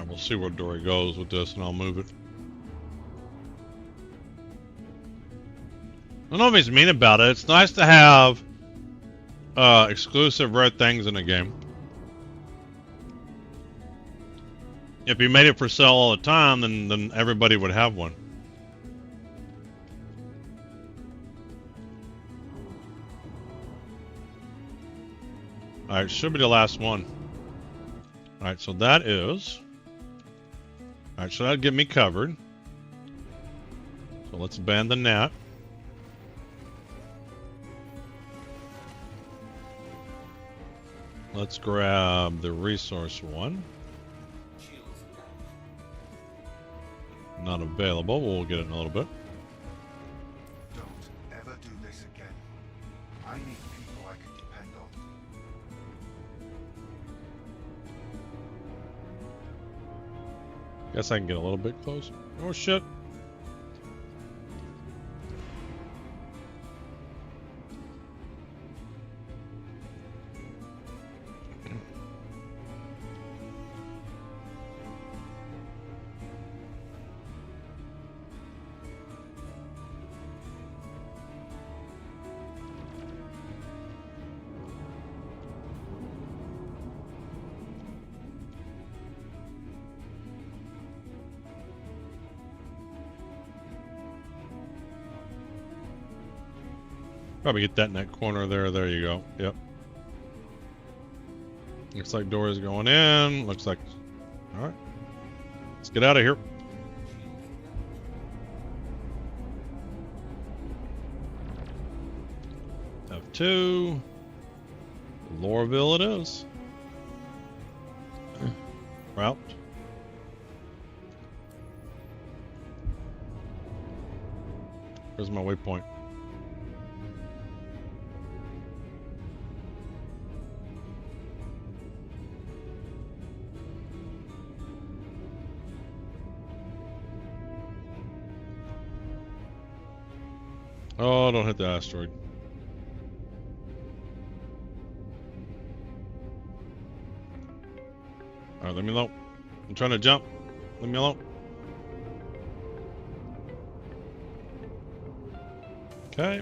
We'll see where Dory goes with this, and I'll move it. I don't know if he's mean about it. It's nice to have exclusive rare things in a game. If you made it for sale all the time, then everybody would have one. Alright, should be the last one. Alright, so that is... Alright, so that'll get me covered. So let's abandon that. Let's grab the resource one. not available. We'll get it in a little bit. Don't ever do this again. I need people I can depend on. Guess I can get a little bit closer. Oh shit. Probably get that in that corner there. There you go. Yep. Looks like door is going in. Looks like... Alright. Let's get out of here. F2. Lorville it is. Route. Where's my waypoint? Oh, don't hit the asteroid. Alright, let me alone. I'm trying to jump. Leave me alone. Okay.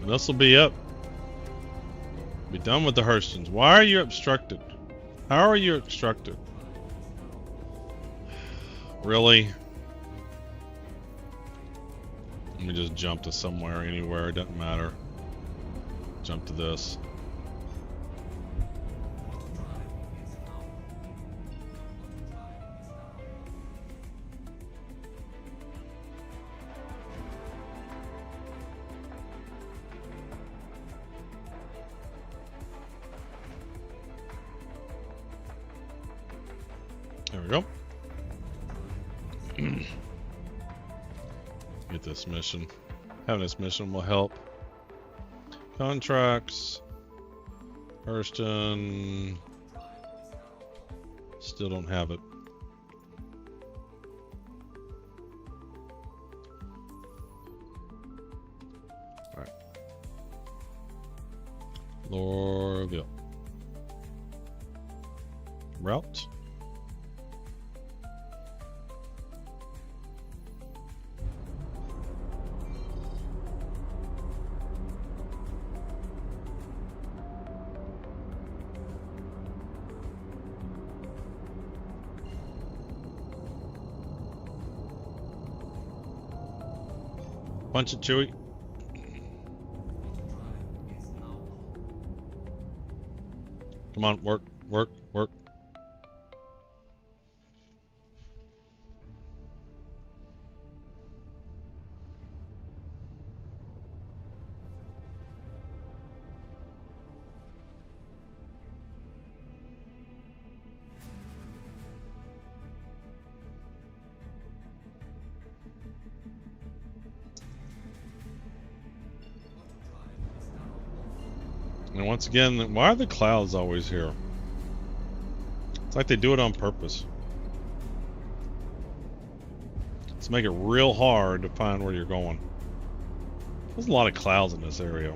And this will be it. Be done with the Hurstons. Why are you obstructed? How are you obstructed? Really? Let me just jump to somewhere, anywhere, it doesn't matter. Jump to this. There we go. Get this mission. Having this mission will help. Contracts. Hurston. Still don't have it. Alright. Lorville. Route. Punch it, Chewie. Come on, work, work, work. And once again, why are the clouds always here? It's like they do it on purpose. Let's make it real hard to find where you're going. There's a lot of clouds in this area.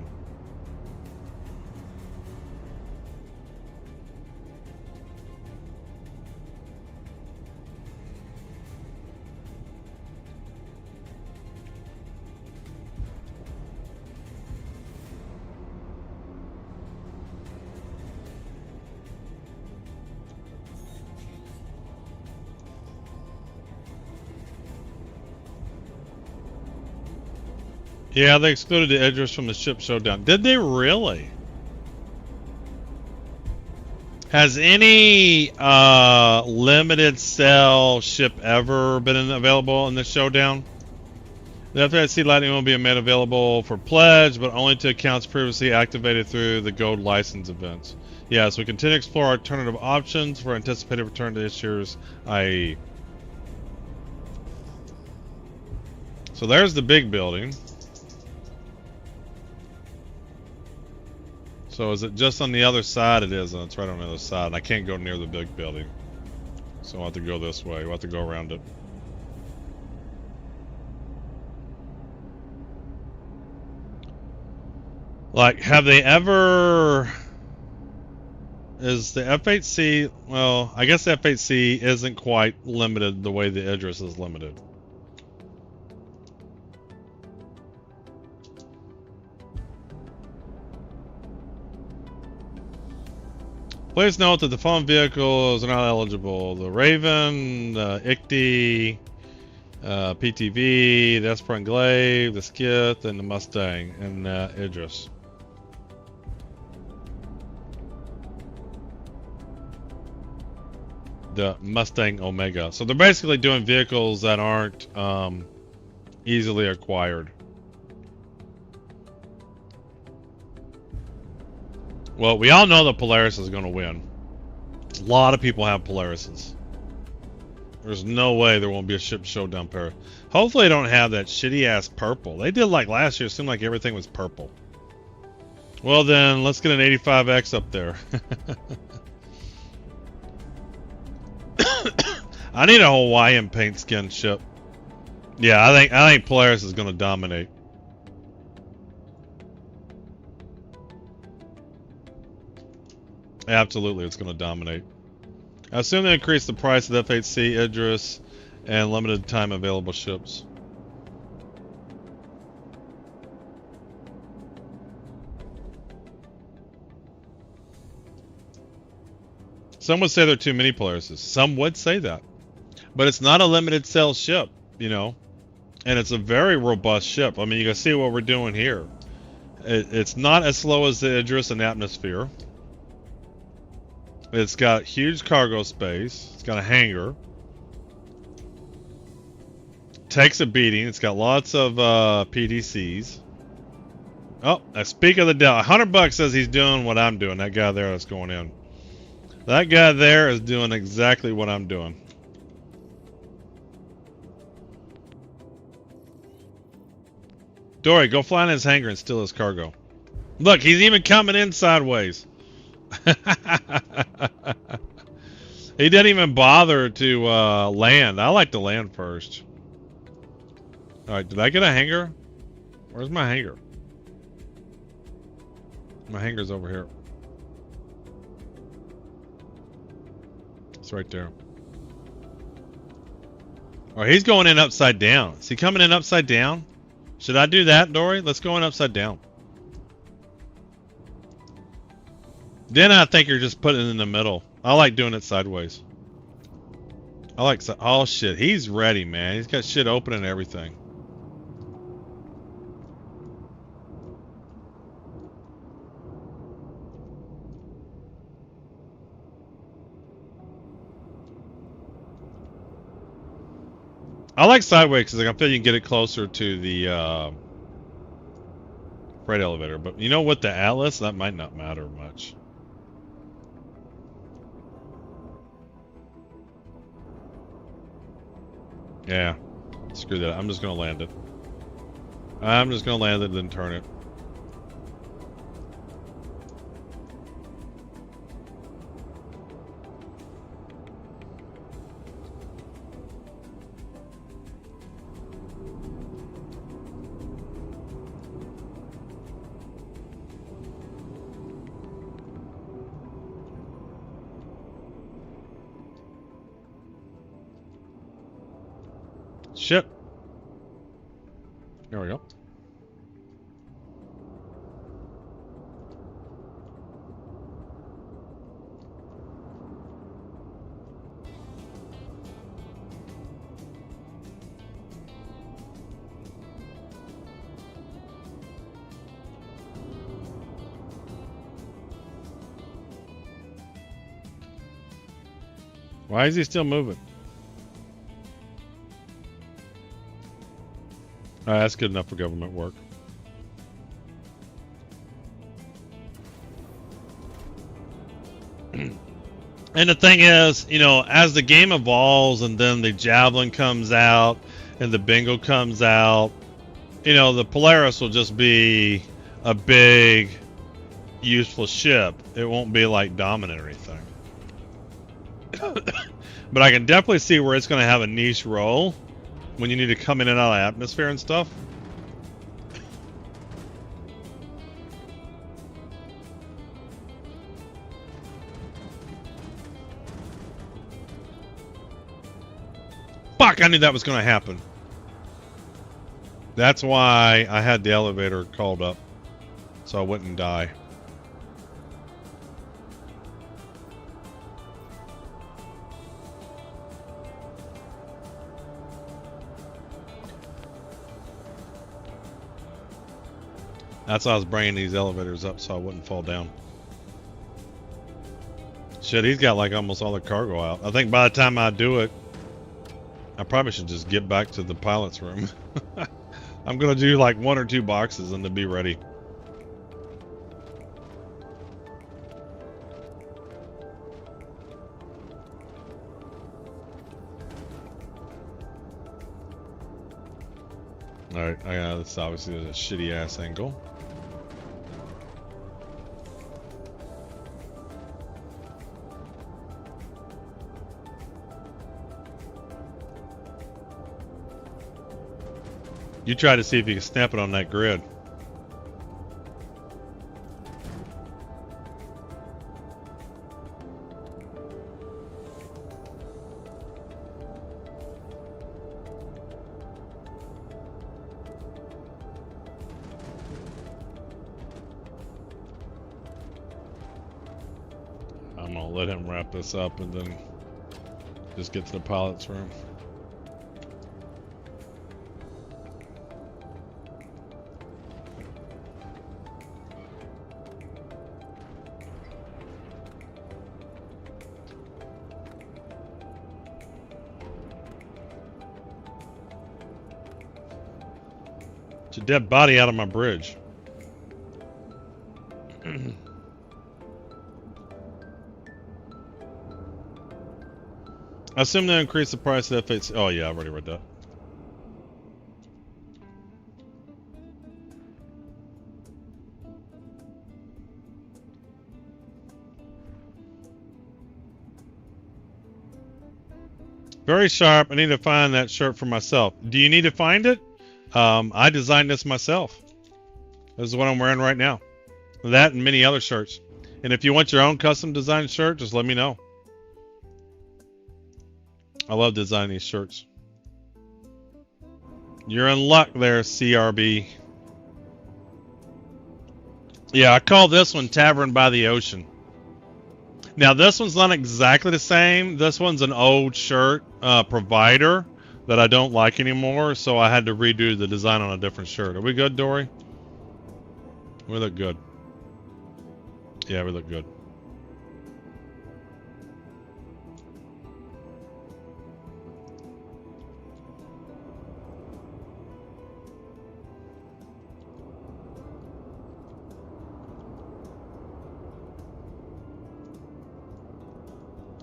Yeah, they excluded the Edgers from the ship showdown. Did they really? Has any limited cell ship ever been available in the showdown? The FAIC Lightning will be made available for pledge, but only to accounts previously activated through the gold license events. Yes, we continue to explore alternative options for anticipated return to this year's IE. So there's the big building. So is it just on the other side? It is, and it's right on the other side. And I can't go near the big building. So I'll have to go this way. We'll have to go around it. Like, have they ever... Is the F8C... Well, I guess the F8C isn't quite limited the way the Idris is limited. Please note that the following vehicles are not eligible. The Raven, the ICTY, PTV, the Esperant Glaive, the Skith, and the Mustang, and Idris. The Mustang Omega. So they're basically doing vehicles that aren't easily acquired. Well, we all know that Polaris is going to win. A lot of people have Polarises. There's no way there won't be a ship showdown pair. Hopefully they don't have that shitty ass purple. They did like last year. It seemed like everything was purple. Well then, let's get an 85X up there. I need a Hawaiian paint skin ship. Yeah, I think Polaris is going to dominate. Absolutely, it's going to dominate. I assume they increase the price of F8C, Idris, and limited time available ships. Some would say there are too many Polarises. Some would say that. But it's not a limited sale ship, you know. And it's a very robust ship. I mean, you can see what we're doing here. It's not as slow as the Idris and Atmosphere. It's got huge cargo space. It's got a hangar. Takes a beating. It's got lots of PDCs. Oh, speak of the devil. $100 says he's doing what I'm doing. That guy there that's going in. That guy there is doing exactly what I'm doing. Dory, go fly in his hangar and steal his cargo. Look, he's even coming in sideways. He didn't even bother to land. I like to land first. Alright, did I get a hangar? Where's my hangar? My hangar's over here. It's right there. Alright, he's going in upside down. Is he coming in upside down? Should I do that, Dory? Let's go in upside down. Then I think you're just putting it in the middle. I like doing it sideways. I like... Oh, shit. He's ready, man. He's got shit open and everything. I like sideways because I feel you can get it closer to the freight elevator. But you know what? The Atlas, that might not matter much. Yeah, screw that. I'm just going to land it. I'm just going to land it and then turn it. Shit. There we go. Why is he still moving? That's good enough for government work. And the thing is, you know, as the game evolves and then the Javelin comes out and the Bengal comes out, you know, the Polaris will just be a big, useful ship. It won't be like dominant or anything. But I can definitely see where it's going to have a niche role when you need to come in and out of the atmosphere and stuff. Fuck, I knew that was going to happen. That's why I had the elevator called up, so I wouldn't die. That's why I was bringing these elevators up so I wouldn't fall down. Shit, he's got like almost all the cargo out. I think by the time I do it, I probably should just get back to the pilot's room. I'm gonna do like 1 or 2 boxes and to be ready. Alright, this obviously is a shitty ass angle. You try to see if you can snap it on that grid. I'm gonna let him wrap this up and then just get to the pilot's room. It's a dead body out of my bridge. I assume they increase the price of F8. Oh yeah, I've already read that. Very sharp. I need to find that shirt for myself. Do you need to find it? I designed this myself. This is what I'm wearing right now. That and many other shirts. And if you want your own custom designed shirt, just let me know. I love designing these shirts. You're in luck there, CRB. Yeah, I call this one Tavern by the Ocean. Now, this one's not exactly the same. This one's an old shirt provider that I don't like anymore, so I had to redo the design on a different shirt. Are we good, Dory? We look good. Yeah, we look good.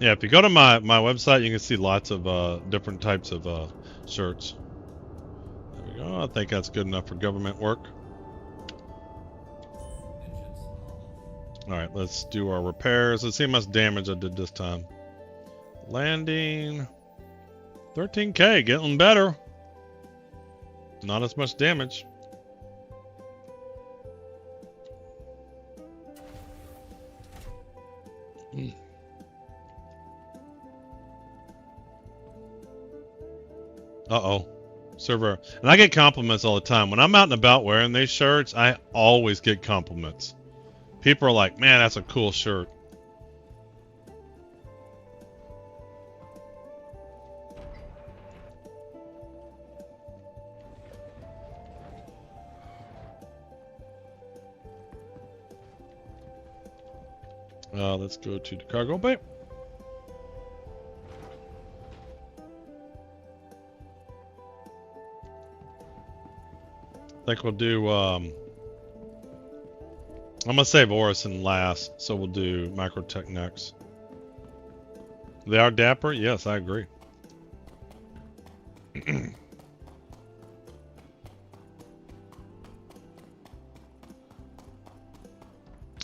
Yeah, if you go to my website, you can see lots of different types of shirts. There we go. I think that's good enough for government work. Alright, let's do our repairs. Let's see how much damage I did this time. Landing. 13K, getting better. Not as much damage. Uh-oh. Server. And I get compliments all the time. When I'm out and about wearing these shirts, I always get compliments. People are like, man, that's a cool shirt. Let's go to the cargo bay. I think we'll do, I'm going to save Orison last, so we'll do Microtech next. They are dapper? Yes, I agree.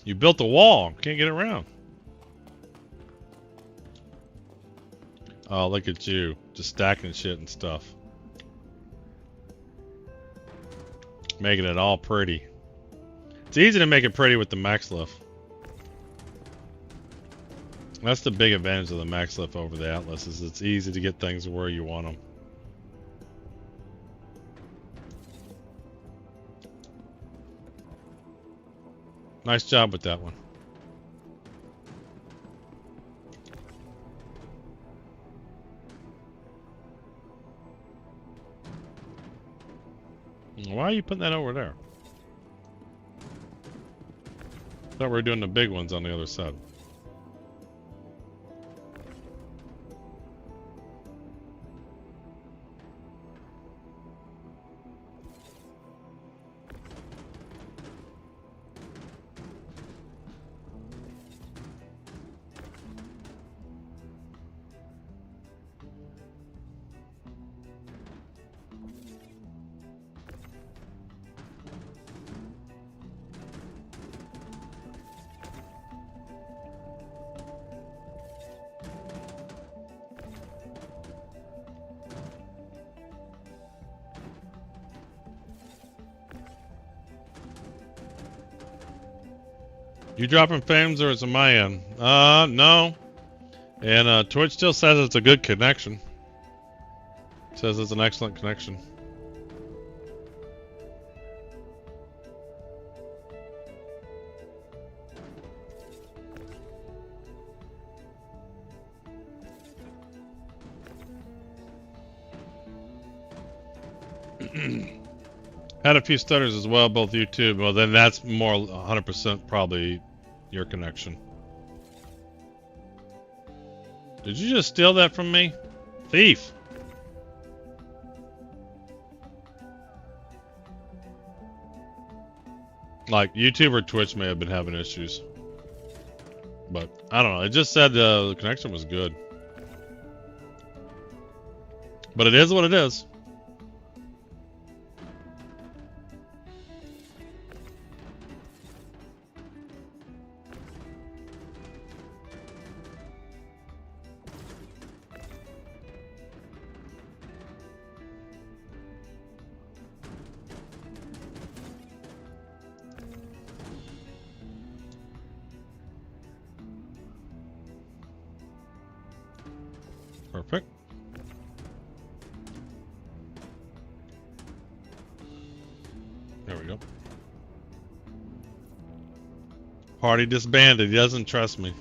You built a wall. Can't get around. Oh, look at you. Just stacking shit and stuff. Making it all pretty. It's easy to make it pretty with the max lift. That's the big advantage of the max lift over the Atlas, is it's easy to get things where you want them. Nice job with that one. Why are you putting that over there? I thought we were doing the big ones on the other side. You dropping frames or is it my end? No. And Twitch still says it's a good connection. Says it's an excellent connection. Had a few stutters as well, both YouTube. Well, then that's more 100% probably your connection. Did you just steal that from me? Thief! Like, YouTube or Twitch may have been having issues. But, I don't know. It just said the connection was good. But it is what it is. Perfect. There we go. Party disbanded. He doesn't trust me.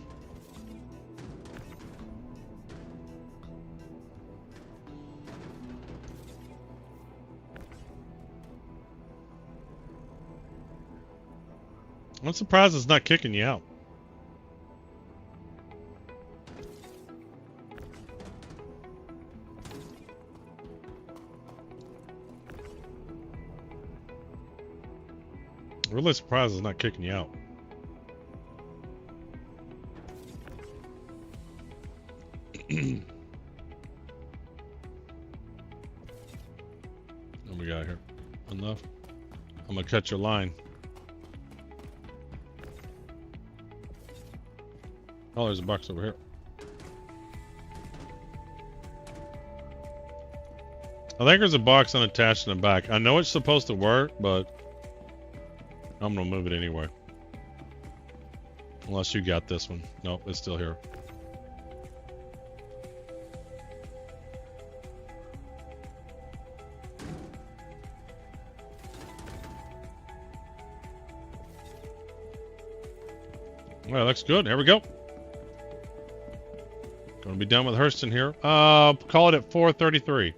I'm surprised it's not kicking you out. Really surprised it's not kicking you out. What we got here? Enough? I'm gonna cut your line. Oh, there's a box over here. I think there's a box unattached in the back. I know it's supposed to work, but I'm gonna move it anyway. Unless you got this one. Nope, it's still here. Well, looks good. Here we go. Gonna be done with Hurston here. Call it at 4:33.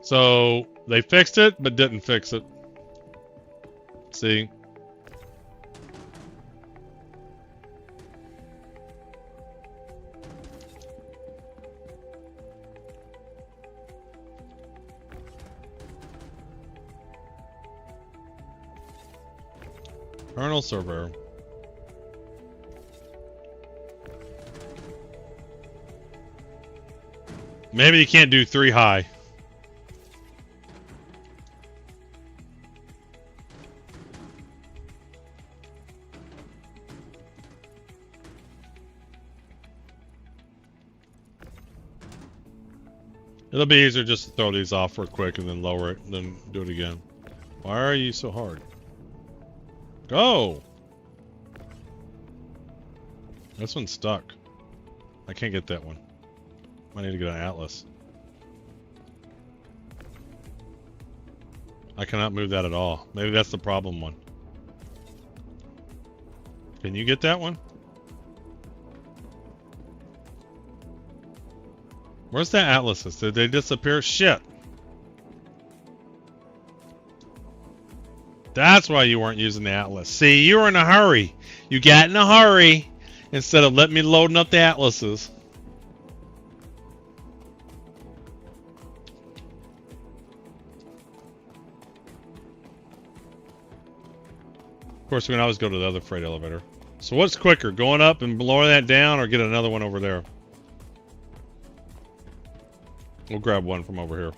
So they fixed it, but didn't fix it. See? Colonel Surveyor. Maybe you can't do 3 high. It'll be easier just to throw these off real quick and then lower it, then do it again. Why are you so hard? Go! This one's stuck. I can't get that one. I need to get an atlas. I cannot move that at all. Maybe that's the problem one. Can you get that one? Where's the atlases? Did they disappear? Shit. That's why you weren't using the atlas. See, you were in a hurry. You got in a hurry instead of letting me loading up the atlases. Of course, we can always go to the other freight elevator. So what's quicker, going up and lowering that down or get another one over there? We'll grab one from over here.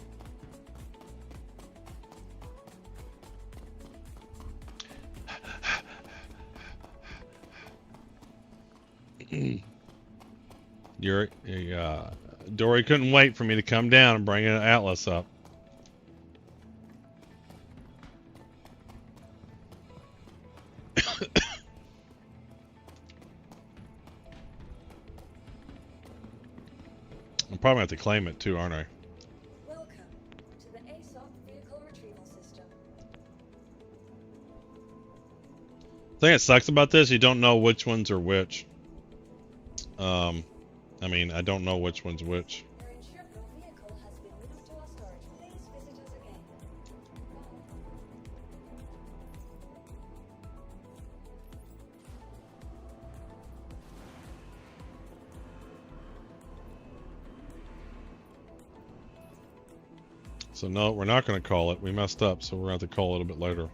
Dory couldn't wait for me to come down and bring an atlas up. I'm probably going to have to claim it too, aren't I? Welcome to the ASOP vehicle retrieval system. The thing that sucks about this, you don't know which ones are which. I mean, I don't know which one's which. Your insurable vehicle has been moved to our storage. Please visit us again. So no, we're not going to call it. We messed up, so we're going to have to call it a bit later.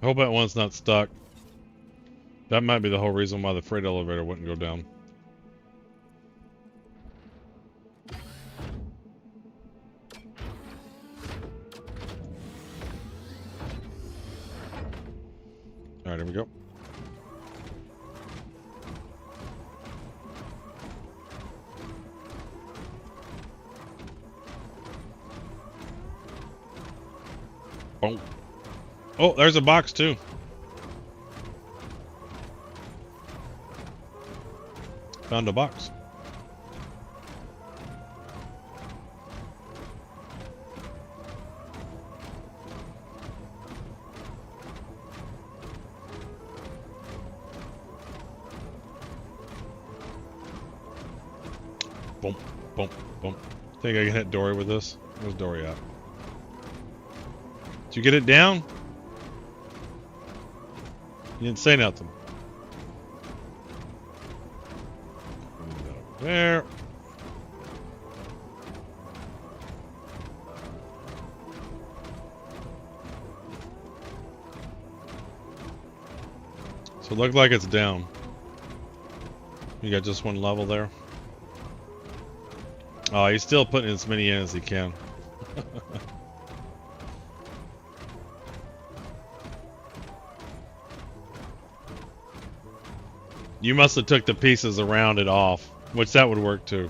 I hope that one's not stuck. That might be the whole reason why the freight elevator wouldn't go down. Alright, here we go. Boom. Oh, there's a box too. Found a box. Boom, boom, boom. Think I can hit Dory with this? Where's Dory at? Did you get it down? You didn't say nothing. There. So it looked like it's down. You got just one level there. Oh, he's still putting as many in as he can. You must have took the pieces around it off, which that would work too.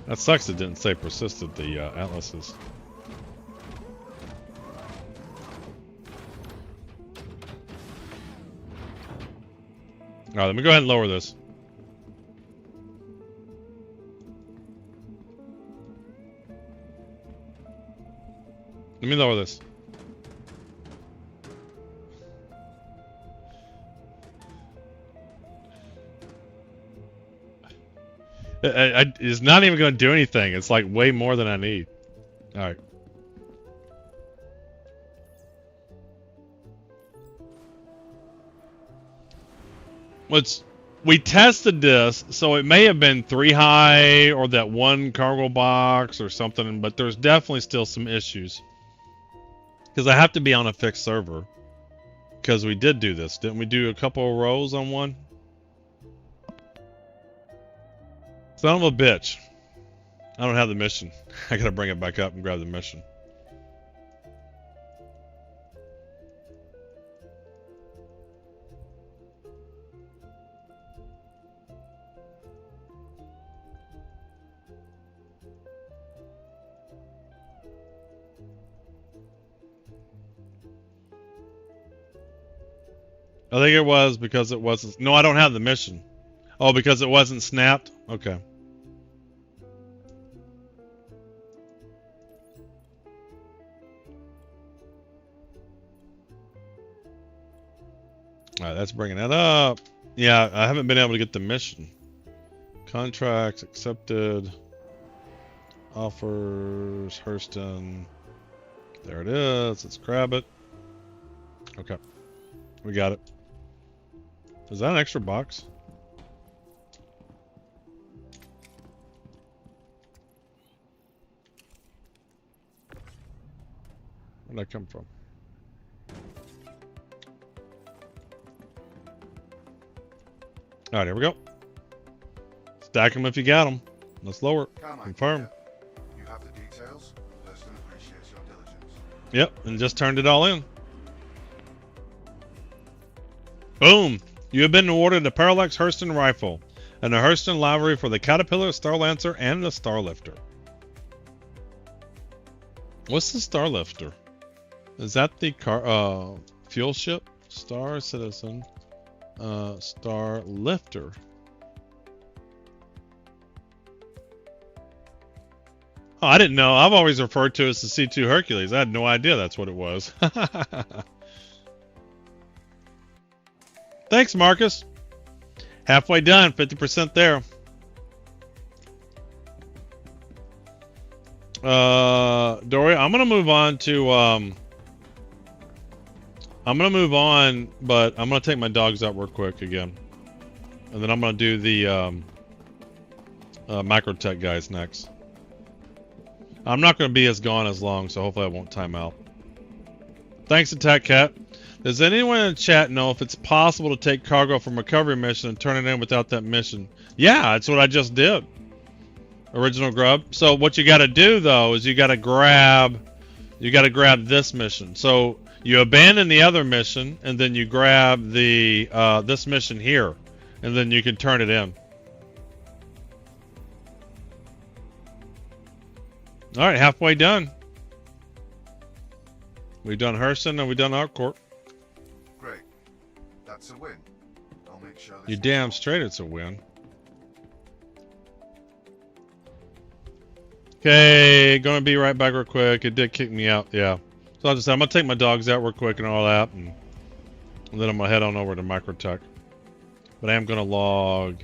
That sucks it didn't say persisted the atlases. Alright, let me go ahead and lower this. Let me lower this. It's not even going to do anything. It's like way more than I need. All right. We tested this, so it may have been 3 high or that one cargo box or something, but there's definitely still some issues. Because I have to be on a fixed server. Because we did do this. Didn't we do a couple of rows on one? Son of a bitch. I don't have the mission. I gotta bring it back up and grab the mission. I think it was because it wasn't... No, I don't have the mission. Oh, because it wasn't snapped? Okay. Alright, that's bringing that up. Yeah, I haven't been able to get the mission. Contracts accepted. Offers, Hurston. There it is. Let's grab it. Okay. We got it. Is that an extra box? Where'd that come from? Alright, here we go. Stack them if you got them. Let's lower it. Confirm. You have the details. Hurston appreciates your diligence. Yep, and just turned it all in. Boom! You have been awarded a Parallax Hurston rifle and a Hurston livery for the Caterpillar, Starlancer, and the Starlifter. What's the Starlifter? Is that the fuel ship? Star Citizen. Starlifter. Oh, I didn't know. I've always referred to it as the C2 Hercules. I had no idea that's what it was. Thanks, Marcus. Halfway done, 50% there. Dory, I'm gonna move on to but I'm gonna take my dogs out real quick again. And then I'm gonna do the Microtech guys next. I'm not gonna be as gone as long, so hopefully I won't time out. Thanks, Attack Cat. Does anyone in the chat know if it's possible to take cargo from recovery mission and turn it in without that mission? Yeah, that's what I just did. Original grub. So what you got to do though is you got to grab this mission. So you abandon the other mission and then you grab the this mission here, and then you can turn it in. All right, halfway done. We've done Hurston and we've done Outcourt. Great. That's a win. I'll make sure You damn straight it's a win. Okay, gonna be right back real quick. It did kick me out, yeah. So I'm gonna take my dogs out real quick and all that, and then I'm gonna head on over to Microtech. But I am gonna log.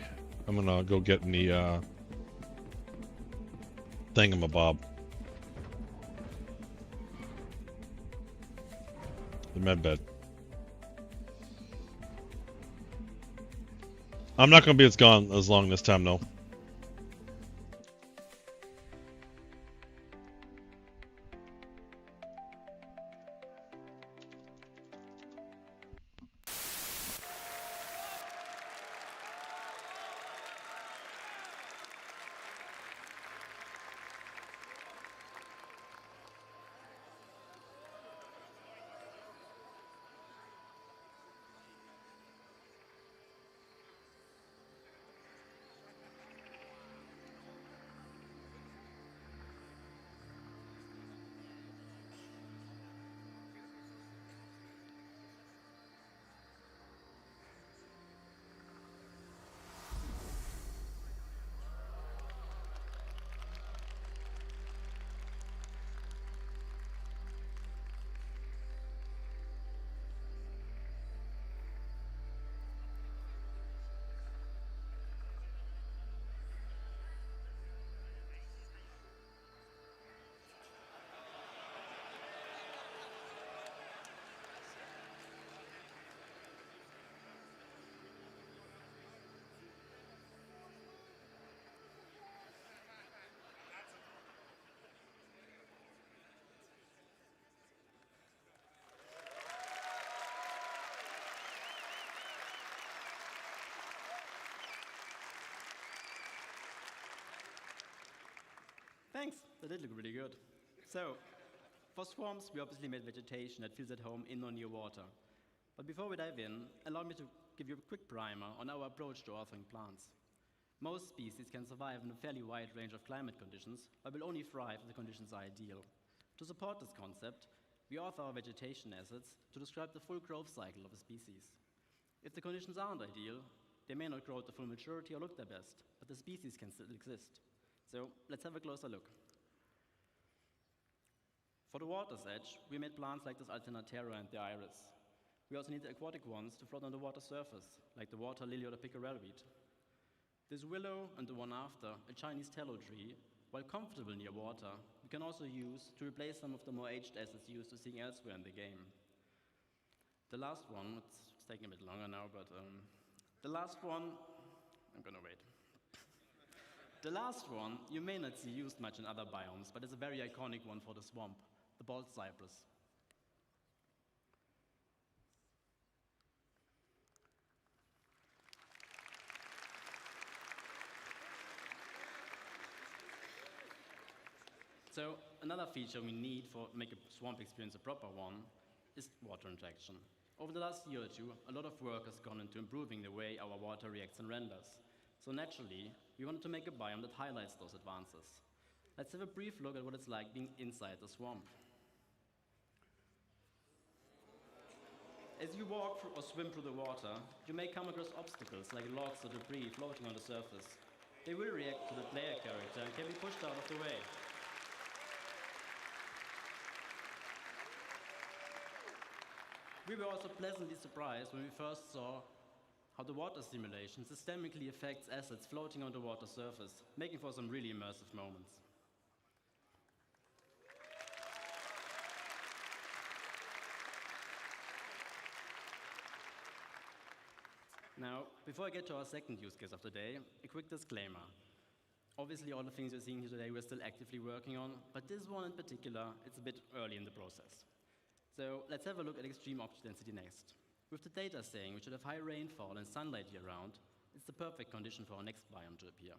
I'm gonna go get in the thingamabob. The med bed. I'm not gonna be as gone as long this time though. Thanks, that did look really good. So, for swamps, we obviously made vegetation that feels at home in or near water. But before we dive in, allow me to give you a quick primer on our approach to authoring plants. Most species can survive in a fairly wide range of climate conditions, but will only thrive if the conditions are ideal. To support this concept, we author our vegetation assets to describe the full growth cycle of a species. If the conditions aren't ideal, they may not grow to full maturity or look their best, but the species can still exist. So let's have a closer look. For the water's edge, we made plants like this Alternatera and the iris. We also need the aquatic ones to float on the water surface, like the water lily or the pickerelweed. This willow and the one after, a Chinese tallow tree, while comfortable near water, we can also use to replace some of the more aged assets used to seeing elsewhere in the game. The last one, it's taking a bit longer now, but the last one, I'm gonna wait. The last one you may not see used much in other biomes, but it's a very iconic one for the swamp, the bald cypress. So another feature we need to make a swamp experience a proper one is water interaction. Over the last year or two, a lot of work has gone into improving the way our water reacts and renders. So naturally, we wanted to make a biome that highlights those advances. Let's have a brief look at what it's like being inside the swamp. As you walk or swim through the water, you may come across obstacles like logs or debris floating on the surface. They will react to the player character and can be pushed out of the way. We were also pleasantly surprised when we first saw how the water simulation systemically affects assets floating on the water surface, making for some really immersive moments. Now, before I get to our second use case of the day, a quick disclaimer. Obviously, all the things you're seeing here today we're still actively working on, but this one in particular, it's a bit early in the process. So let's have a look at extreme object density next. With the data saying we should have high rainfall and sunlight year-round, it's the perfect condition for our next biome to appear.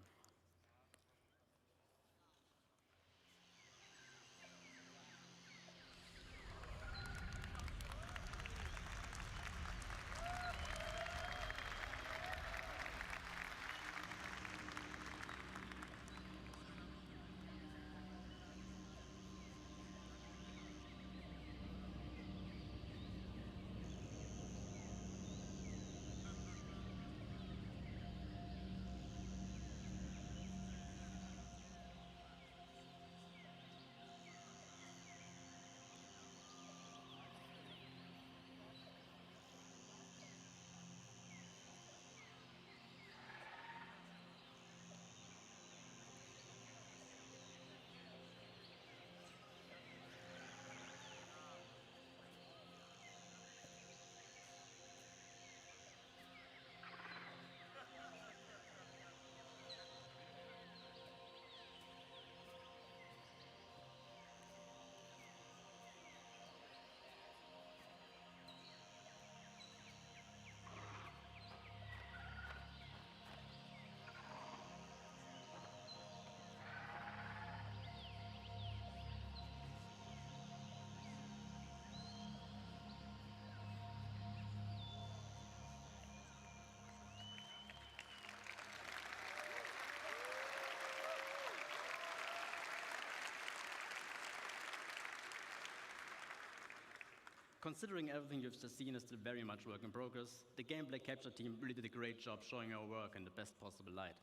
Considering everything you've just seen is still very much work in progress, the gameplay capture team really did a great job showing our work in the best possible light.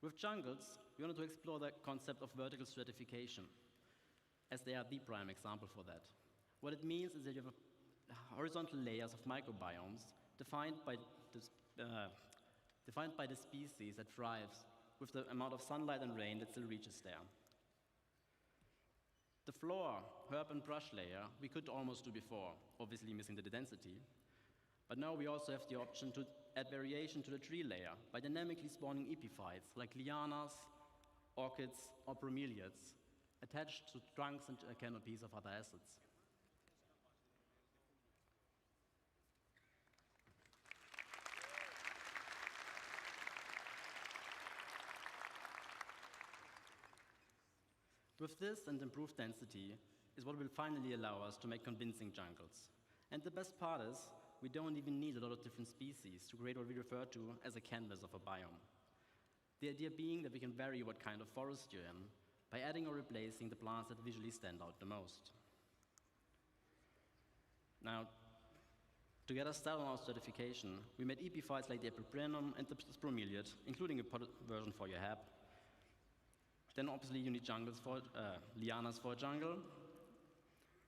With jungles, we wanted to explore the concept of vertical stratification, as they are the prime example for that. What it means is that you have horizontal layers of microbiomes defined by the species that thrives with the amount of sunlight and rain that still reaches there. The floor, herb, and brush layer we could almost do before, obviously missing the density. But now we also have the option to add variation to the tree layer by dynamically spawning epiphytes like lianas, orchids, or bromeliads attached to trunks and canopies of other assets. With this and improved density is what will finally allow us to make convincing jungles. And the best part is, we don't even need a lot of different species to create what we refer to as a canvas of a biome. The idea being that we can vary what kind of forest you're in by adding or replacing the plants that visually stand out the most. Now, to get us started on our certification, we made EP files like the Epiprenum and the Spromeliad, including a potted version for your hab. Then obviously you need jungles for, lianas for a jungle.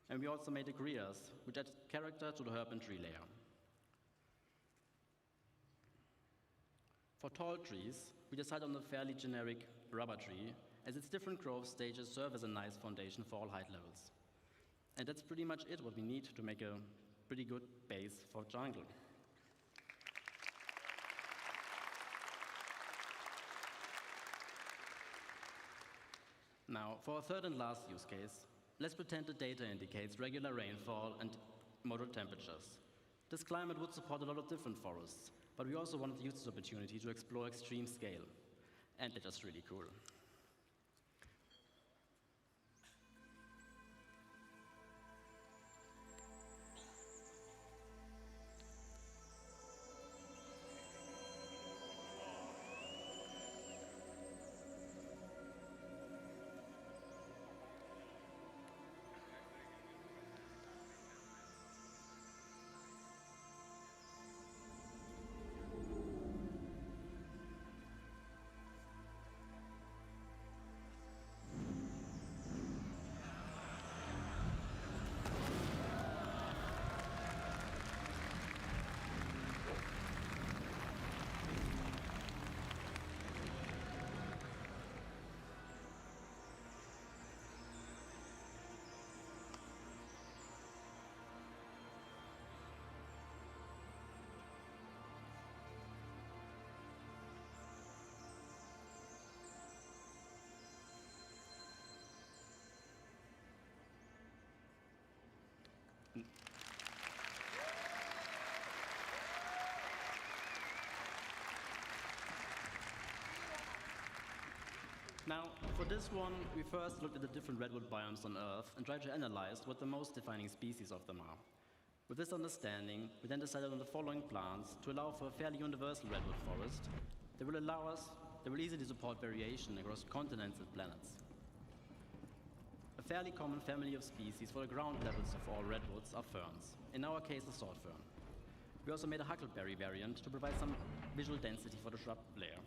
And we also made agrias, which add character to the herb and tree layer. For tall trees, we decided on a fairly generic rubber tree, as its different growth stages serve as a nice foundation for all height levels. And that's pretty much it, what we need to make a pretty good base for jungle. Now, for our third and last use case, let's pretend the data indicates regular rainfall and moderate temperatures. This climate would support a lot of different forests, but we also wanted to use this opportunity to explore extreme scale. And they're just really cool. Now, for this one, we first looked at the different redwood biomes on Earth and tried to analyze what the most defining species of them are. With this understanding, we then decided on the following plants to allow for a fairly universal redwood forest that will easily support variation across continents and planets. A fairly common family of species for the ground levels of all redwoods are ferns, in our case the sword fern. We also made a huckleberry variant to provide some visual density for the shrub layer.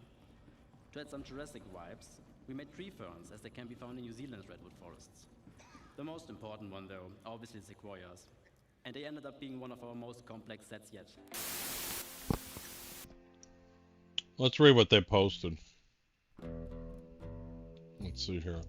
To add some Jurassic vibes, we made tree ferns, as they can be found in New Zealand's redwood forests. The most important one, though, are obviously sequoias, and they ended up being one of our most complex sets yet. Let's read what they posted. Let's see here.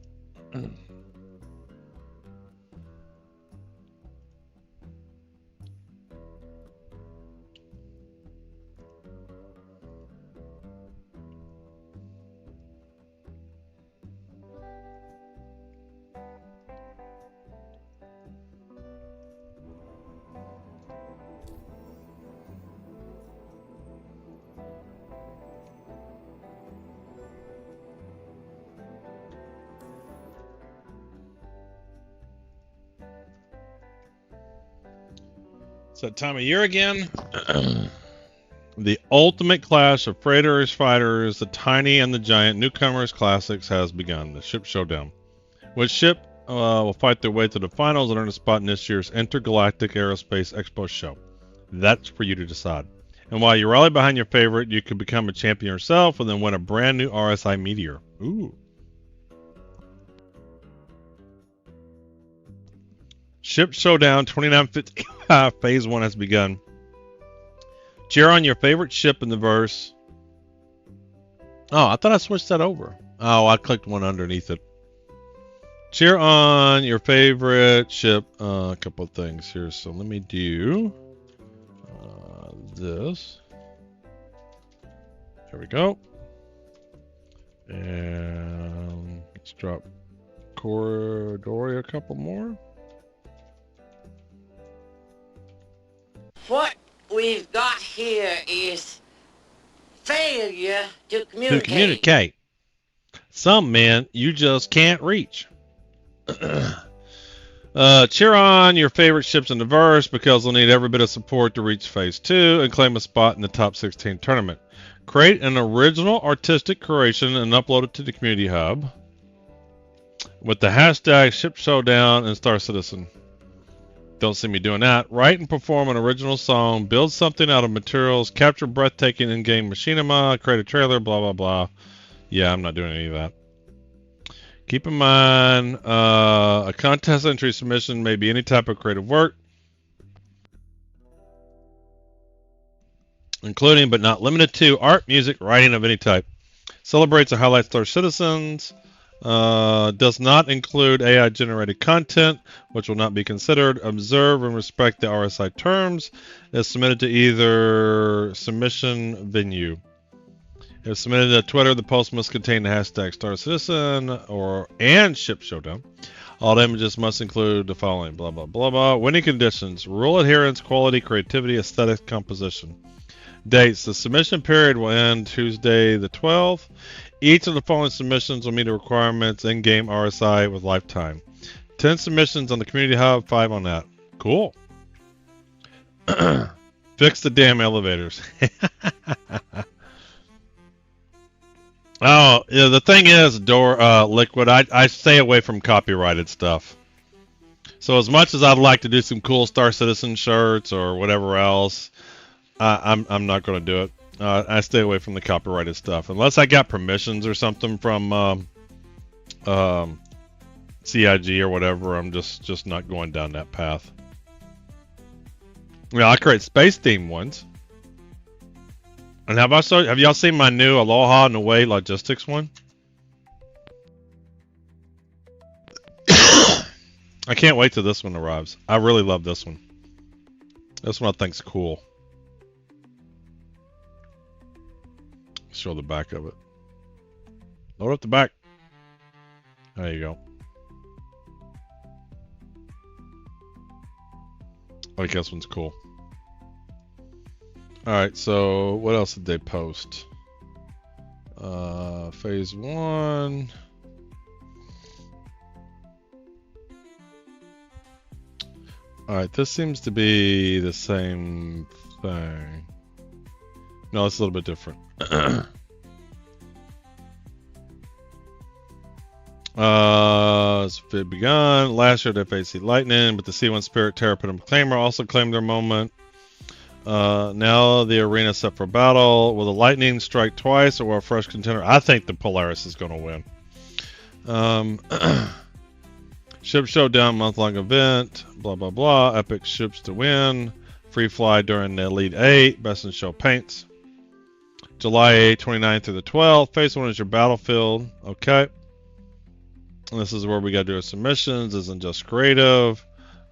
It's that time of year again. The ultimate clash of freighters, fighters, the tiny and the giant newcomers classics has begun. The ship showdown. Which ship will fight their way to the finals and earn a spot in this year's Intergalactic Aerospace Expo show? That's for you to decide. And while you rally behind your favorite, you could become a champion yourself and then win a brand new RSI Meteor. Ooh. Ship Showdown 2950 Phase 1 has begun. Cheer on your favorite ship in the verse. Oh, I thought I switched that over. Oh, I clicked one underneath it. Cheer on your favorite ship. A couple of things here. So let me do this. There we go. And let's drop Corridori a couple more. What we've got here is failure to communicate. Some men you just can't reach. Cheer on your favorite ships in the verse because they'll need every bit of support to reach Phase 2 and claim a spot in the top 16 tournament. Create an original artistic creation and upload it to the community hub with the hashtag Ship Showdown and Star Citizen. Don't see me doing that. Write and perform an original song, build something out of materials, capture breathtaking in-game machinima, create a trailer, blah, blah, blah. Yeah, I'm not doing any of that. Keep in mind, a contest entry submission may be any type of creative work, including but not limited to art, music, writing of any type. Celebrates and highlights Star Citizens. Does not include AI-generated content, which will not be considered. Observe and respect the RSI terms. Is submitted to either submission venue. If submitted to Twitter, the post must contain the hashtag Star Citizen and Ship Showdown. All images must include the following, blah, blah, blah, blah. Winning conditions, rule adherence, quality, creativity, aesthetic, composition. Dates, the submission period will end Tuesday the 12th. Each of the following submissions will meet the requirements in-game RSI with lifetime. 10 submissions on the community hub, 5 on that. Cool. Fix the damn elevators. Oh, yeah, the thing is, Liquid, I stay away from copyrighted stuff. So as much as I'd like to do some cool Star Citizen shirts or whatever else, I'm not going to do it. I stay away from the copyrighted stuff unless I got permissions or something from CIG or whatever. I'm just not going down that path. Yeah, I create space themed ones. And have y'all seen my new Aloha and Away logistics one? I can't wait till this one arrives. I really love this one. This one I think's cool. Show the back of it. Load up the back. There you go. I think this one's cool. Alright, so what else did they post? Phase 1. Alright, this seems to be the same thing. No, it's a little bit different. It's begun. Last year they faced Lightning, but the C1 Spirit Terrapin and Claimer also claimed their moment. Now the arena set for battle. Will the Lightning strike twice or will a fresh contender? I think the Polaris is going to win. Ship Showdown month-long event. Blah, blah, blah. Epic ships to win. Free fly during the Elite 8. Best in Show paints. July 8th, 29th through the 12th. Phase 1 is your battlefield. Okay. And this is where we got to do our submissions. Isn't just creative.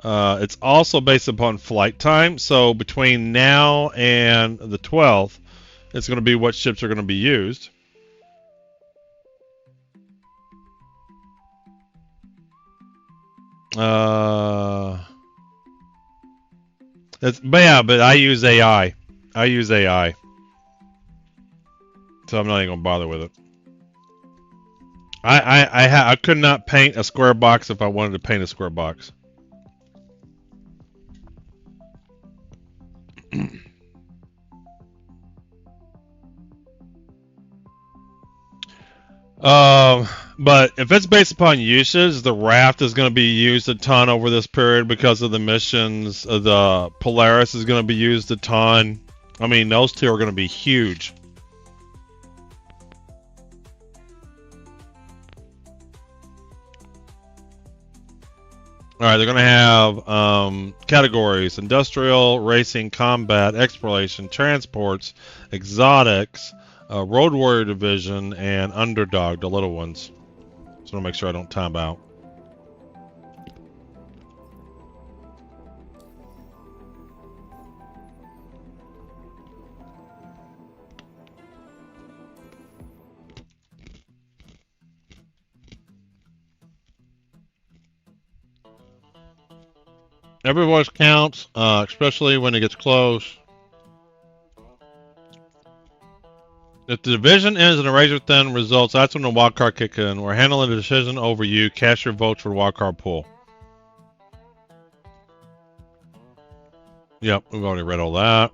It's also based upon flight time. So between now and the 12th, it's going to be what ships are going to be used. But I use AI. I use AI. So I'm not even going to bother with it. I could not paint a square box if I wanted to paint a square box. But if it's based upon usage, the raft is going to be used a ton over this period because of the missions. The Polaris is going to be used a ton. I mean, those two are going to be huge. Alright, they're going to have categories: industrial, racing, combat, exploration, transports, exotics, Road Warrior Division, and Underdog, the little ones. So I'll make sure I don't time out. Every voice counts, especially when it gets close. If the division ends in a razor thin results, that's when the wild card kick in. We're handling the decision over you. Cast your votes for the wild card pool. Yep, we've already read all that.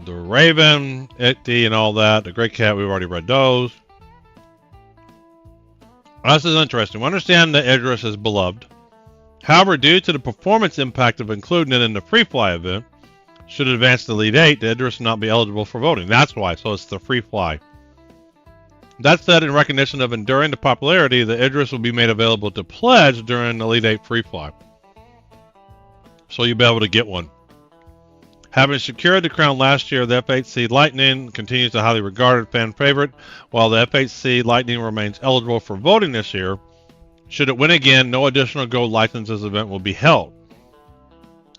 The Raven, Ichty, and all that. The Great Cat, we've already read those. This is interesting. We understand that Idris is beloved. However, due to the performance impact of including it in the free fly event, should it advance to the Elite 8, the Idris will not be eligible for voting. That's why. So it's the free fly. That said, in recognition of enduring the popularity, the Idris will be made available to pledge during the Elite 8 free fly. So you'll be able to get one. Having secured the crown last year, the F8C Lightning continues to highly regarded fan favorite, while the F8C Lightning remains eligible for voting this year. Should it win again, no additional gold licenses event will be held.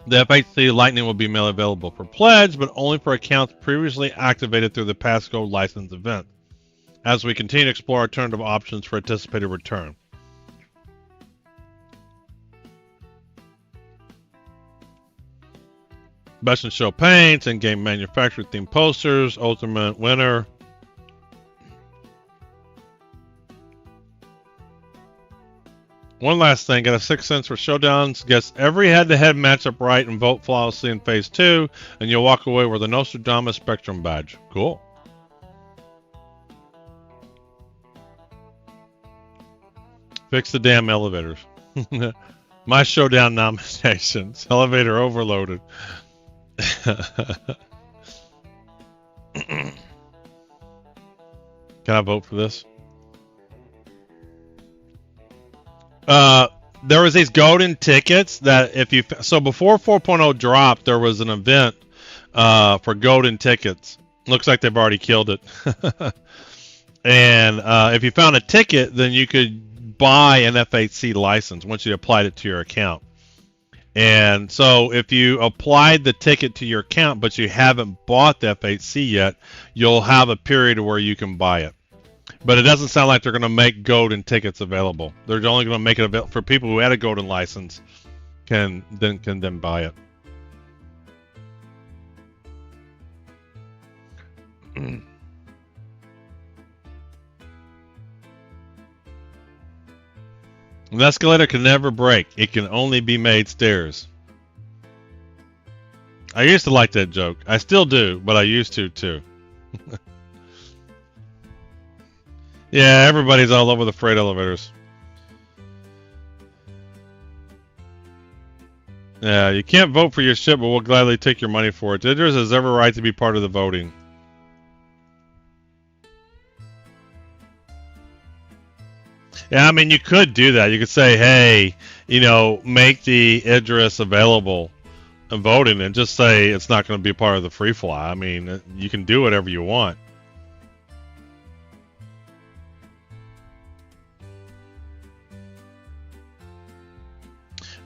The F8C Lightning will be made available for pledge, but only for accounts previously activated through the past gold license event, as we continue to explore alternative options for anticipated return. Best in Show paints, in-game manufactured themed posters, ultimate winner. One last thing, got a 6 cents for showdowns. Guess every head-to-head matchup right and vote flawlessly in Phase 2, and you'll walk away with a Nostradamus Spectrum badge. Cool. Fix the damn elevators. My showdown nominations. Elevator overloaded. Can I vote for this? There was these golden tickets that if you... So before 4.0 dropped, there was an event for golden tickets. Looks like they've already killed it. And if you found a ticket, then you could buy an F8C license once you applied it to your account. And so if you applied the ticket to your account, but you haven't bought the F8C yet, you'll have a period where you can buy it. But it doesn't sound like they're going to make golden tickets available. They're only going to make it available for people who had a golden license can then buy it. An escalator can never break. It can only be made stairs. I used to like that joke. I still do, but I used to too. Yeah, everybody's all over the freight elevators. Yeah, you can't vote for your ship, but we'll gladly take your money for it. Idris has every right to be part of the voting. Yeah, I mean, you could do that. You could say, hey, you know, make the Idris available and voting, and just say it's not going to be part of the free fly. I mean, you can do whatever you want.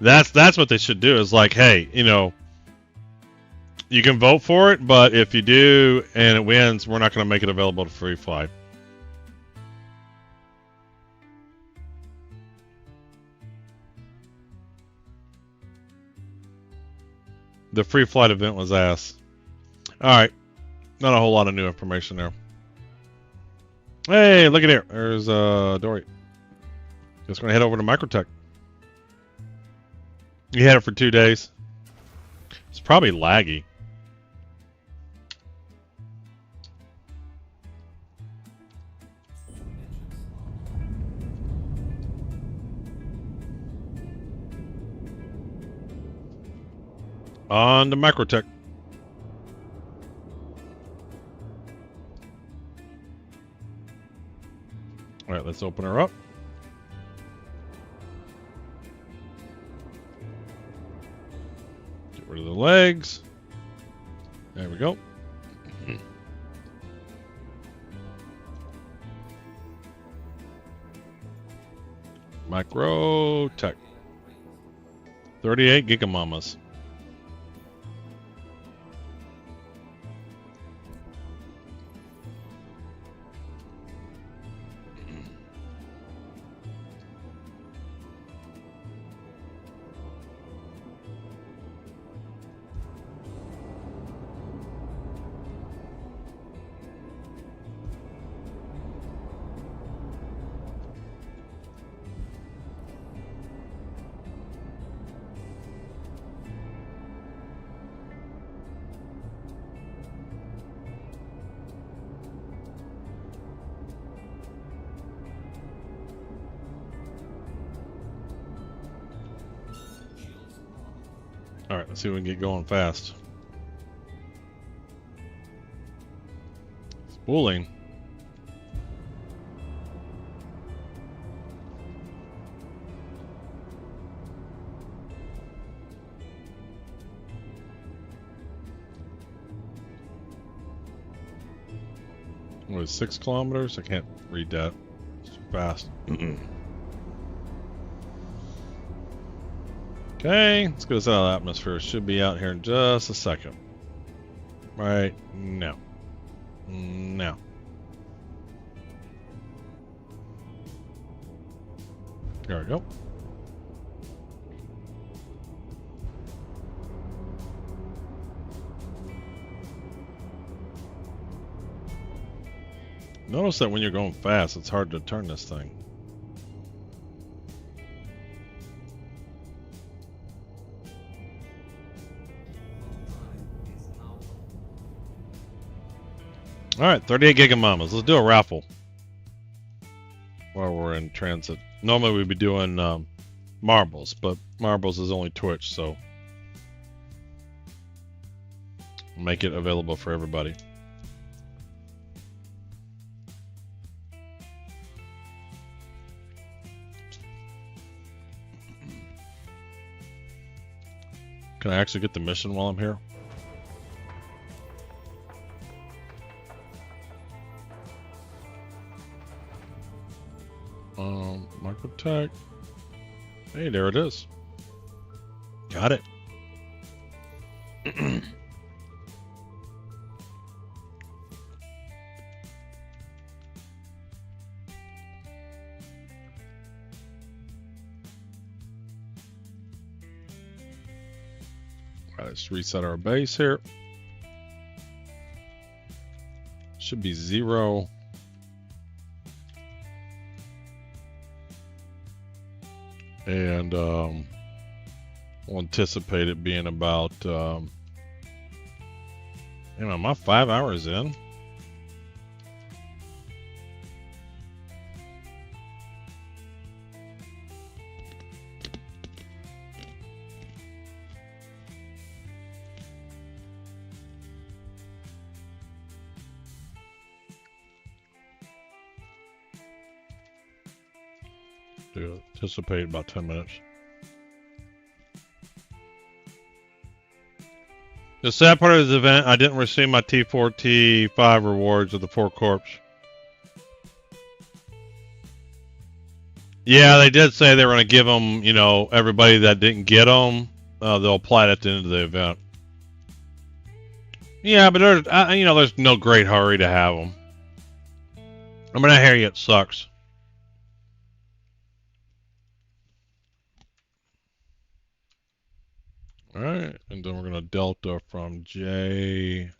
That's what they should do, is like, hey, you know, you can vote for it, but if you do and it wins, we're not going to make it available to free fly. The free flight event was ass. Alright. Not a whole lot of new information there. Hey, look at here. There's Dory. Just going to head over to Microtech. You had it for 2 days. It's probably laggy. On to Microtech. All right, let's open her up. Get rid of the legs. There we go. Microtech. 38 gigamamas. Alright, let's see if we can get going fast. Spooling. What is 6 kilometers? I can't read that. It's too fast. Okay, let's get us out of the atmosphere. Should be out here in just a second. Right now. Now. There we go. Notice that when you're going fast, it's hard to turn this thing. Alright, 38 Gigamamas. Let's do a raffle while we're in transit. Normally we'd be doing marbles, but marbles is only Twitch, so make it available for everybody. Can I actually get the mission while I'm here? Microtech. Hey, there it is. Got it. Let's reset our base here. Should be 0. And we'll anticipate it being about, am I 5 hours in? Anticipate about 10 minutes. The sad part of this event, I didn't receive my T4, T5 rewards of the 4 corps. Yeah, they did say they were going to give them, you know, everybody that didn't get them, they'll apply it at the end of the event. Yeah, but there's, you know, there's no great hurry to have them. I mean, I hear you, it sucks. Alright, and then we're going to delta from J6.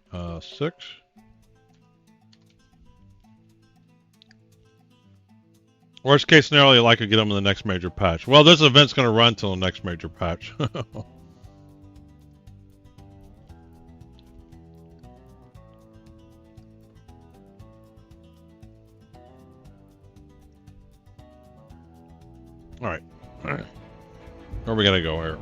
Worst case scenario, I could get them in the next major patch. Well, this event's going to run till the next major patch. Alright. Where are we going to go here?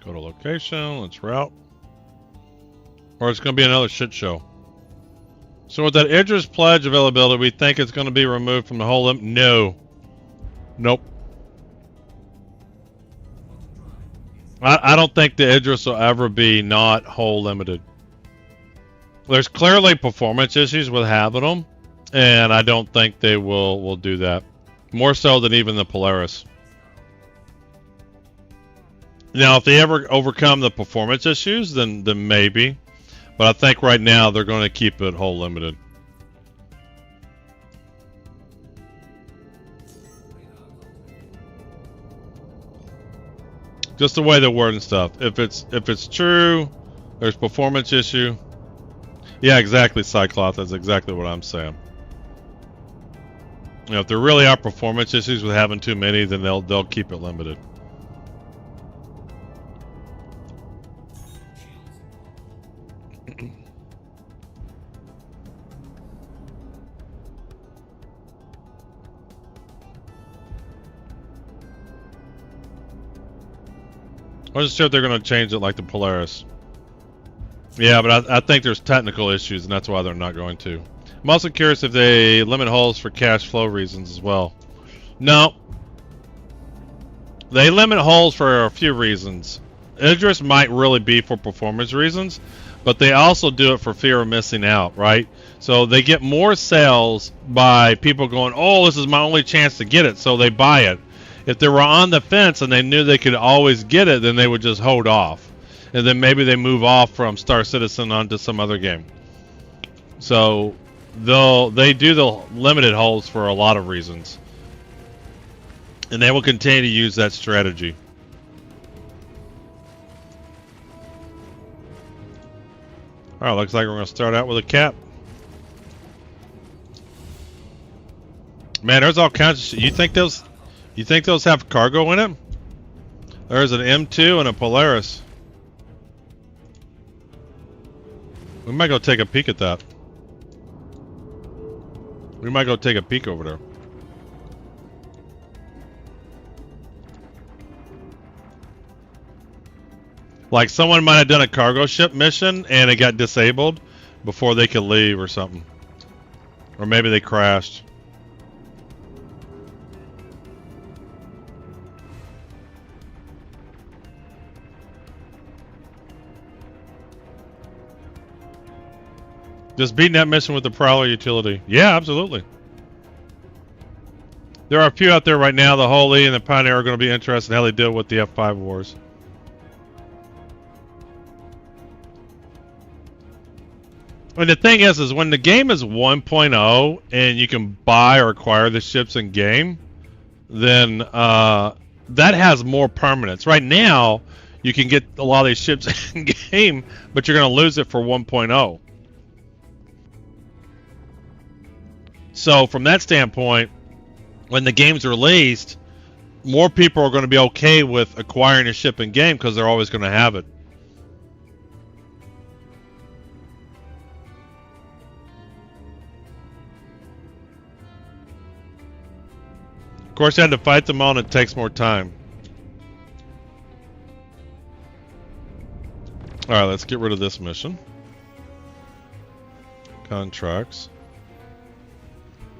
Go to location, let's route. Or it's going to be another shit show. So with that Idris pledge availability, we think it's going to be removed from the whole limit? No. Nope. I don't think the Idris will ever be not whole limited. There's clearly performance issues with having them, and I don't think they will do that. More so than even the Polaris. Now, if they ever overcome the performance issues, then maybe. But I think right now they're going to keep it whole limited. Just the way they're wording stuff. If it's true, there's performance issue. Yeah, exactly, Cyclops. That's exactly what I'm saying. You know, if there really are performance issues with having too many, then they'll keep it limited. I wasn't sure if they're going to change it like the Polaris. Yeah, but I think there's technical issues, and that's why they're not going to. I'm also curious if they limit holes for cash flow reasons as well. No. They limit holes for a few reasons. Idris might really be for performance reasons, but they also do it for fear of missing out, right? So they get more sales by people going, oh, this is my only chance to get it, so they buy it. If they were on the fence and they knew they could always get it, then they would just hold off. And then maybe they move off from Star Citizen onto some other game. So they do the limited holes for a lot of reasons. And they will continue to use that strategy. Alright, looks like we're going to start out with a cap. Man, there's all kinds of shit. You think those have cargo in it? There's an M2 and a Polaris. We might go take a peek at that. We might go take a peek over there. Like someone might have done a cargo ship mission and it got disabled before they could leave or something. Or maybe they crashed. Just beating that mission with the Prowler utility. Yeah, absolutely. There are a few out there right now. The Holy and the Pioneer are going to be interested in how they deal with the F5 wars. And the thing is when the game is 1.0 and you can buy or acquire the ships in game, then that has more permanence. Right now, you can get a lot of these ships in game, but you're going to lose it for 1.0. So from that standpoint, when the game's released, more people are going to be okay with acquiring a ship in game because they're always going to have it. Of course, you had to fight them all and it takes more time. Alright, let's get rid of this mission. Contracts.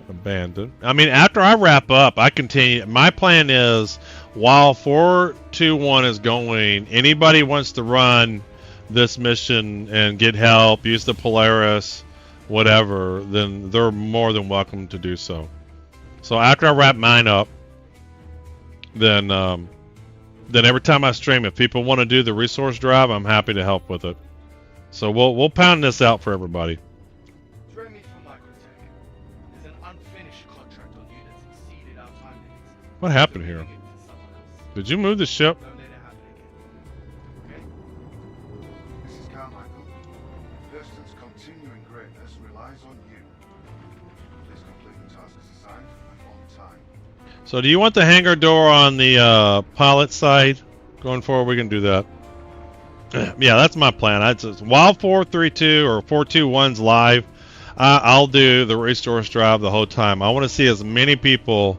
Abandoned. I mean, after I wrap up, I continue. My plan is, while 421 is going, anybody wants to run this mission and get help, use the Polaris, whatever, then they're more than welcome to do so. So after I wrap mine up, then every time I stream, if people want to do the resource drive, I'm happy to help with it. So we'll pound this out for everybody. What happened here? Did you move the ship? This is Carmichael. Thurston's continuing greatness relies on you. Please complete the tasks assigned and on time. So do you want the hangar door on the pilot side? Going forward, we can do that. Yeah, that's my plan. While 432 or 421's live, I'll do the resource drive the whole time. I want to see as many people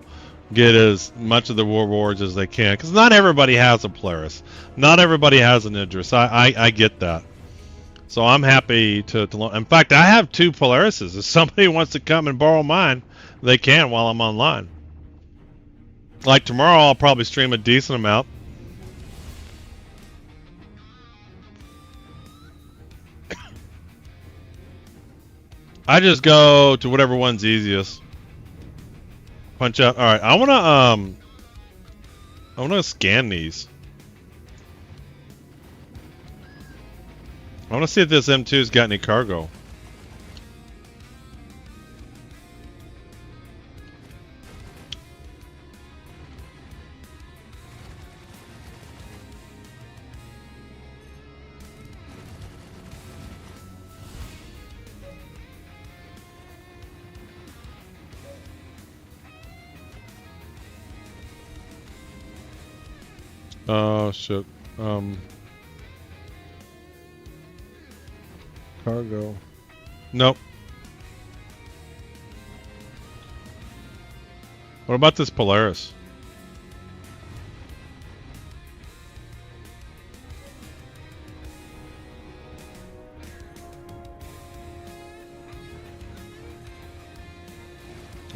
get as much of the rewards as they can, because not everybody has a Polaris, not everybody has an Idris. I get that, so I'm happy to in fact, I have 2 Polarises. If somebody wants to come and borrow mine, they can while I'm online. Like tomorrow, I'll probably stream a decent amount. I just go to whatever one's easiest. Punch out. All right, I wanna scan these. I wanna see if this M2's got any cargo. Oh shit. cargo. Nope. What about this Polaris?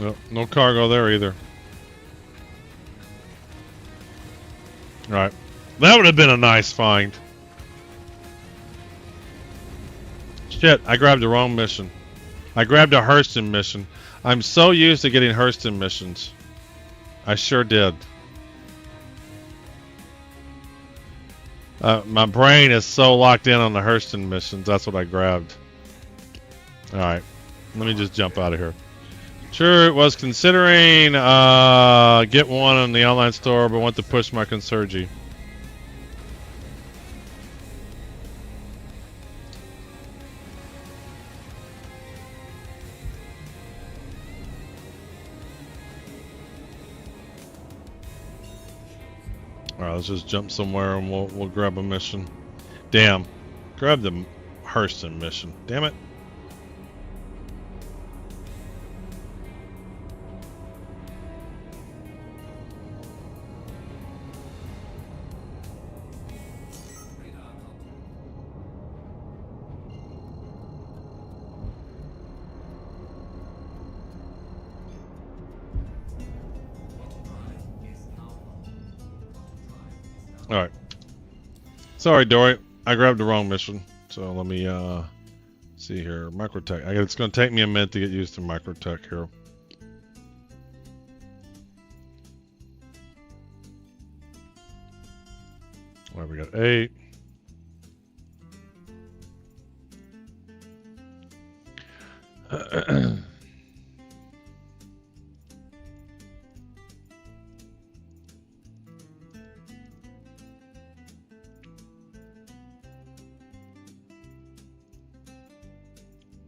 Nope, no cargo there either. Alright. That would have been a nice find. Shit, I grabbed the wrong mission. I grabbed a Hurston mission. I'm so used to getting Hurston missions. I sure did. My brain is so locked in on the Hurston missions. That's what I grabbed. Alright. Let me just jump out of here. Sure, it was considering get one in the online store, but want to push my Consurgi. Alright, let's just jump somewhere and we'll grab a mission. Damn. Grab the Hurston mission. Damn it. Alright. Sorry, Dory. I grabbed the wrong mission. So let me see here. Microtech. It's going to take me a minute to get used to Microtech here. Alright, we got 8.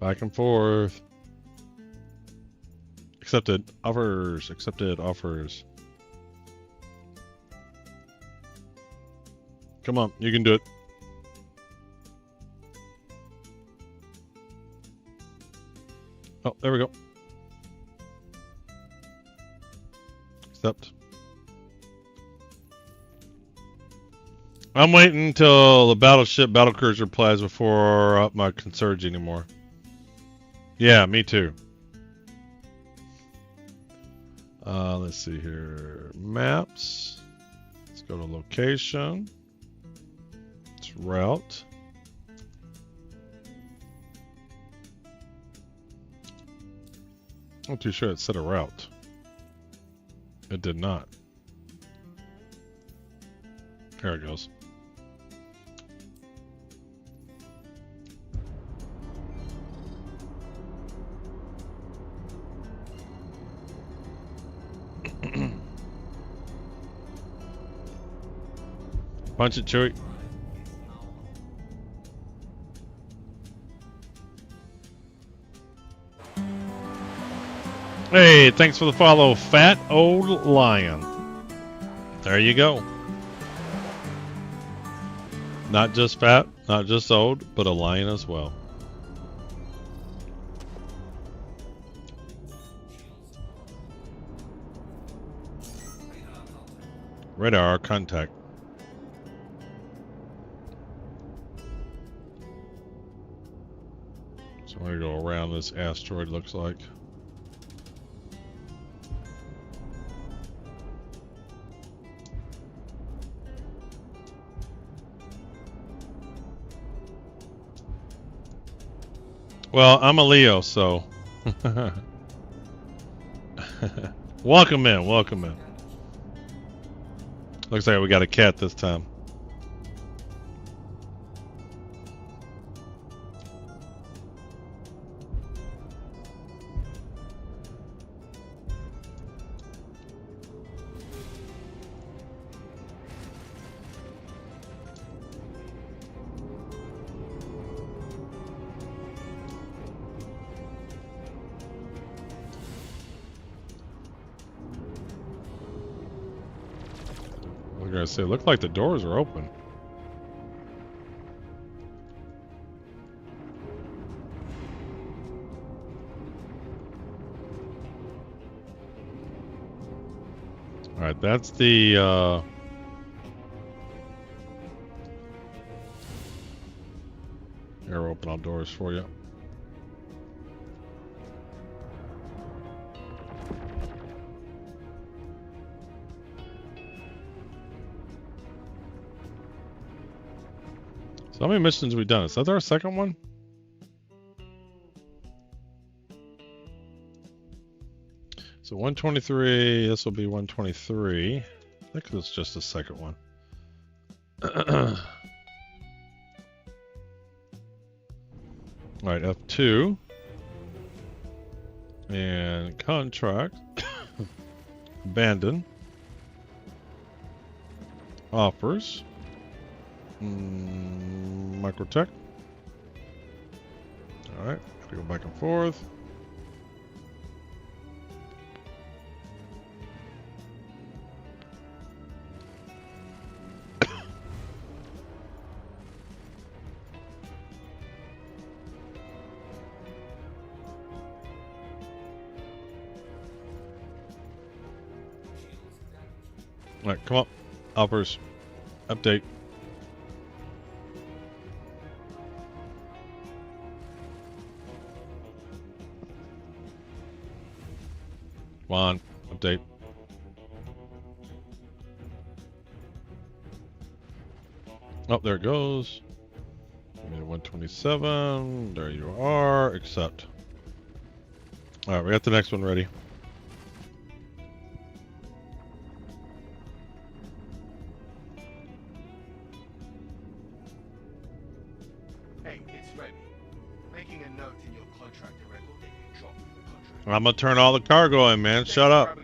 Back and forth. Accepted offers. Accepted offers. Come on, you can do it. Oh, there we go. Accept. I'm waiting until the battleship battlecruiser replies before I up my Consurge anymore. Yeah, me too. Let's see here. Maps. Let's go to location. It's route. Not too sure it said a route. It did not. Here it goes. Punch it, Chewie. Hey, thanks for the follow, Fat Old Lion. There you go. Not just fat, not just old, but a lion as well. Radar contact. So I'm going to go around this asteroid, looks like. Well, I'm a Leo, so welcome in, welcome in. Looks like we got a cat this time. It looked like the doors are open. Alright, that's the here, we'll open all doors for you. So how many missions have we done? Is that our second one? So 123, this will be 123. I think it's just the second one. Alright, F2. And contract. Abandon. Offers. Microtech. Alright, gotta go back and forth. Alright, come up. Offers. Update. Come on. Update. Oh, there it goes. 127. There you are. Accept. Alright, we got the next one ready. I'm gonna turn all the cargo in, man. Shut up.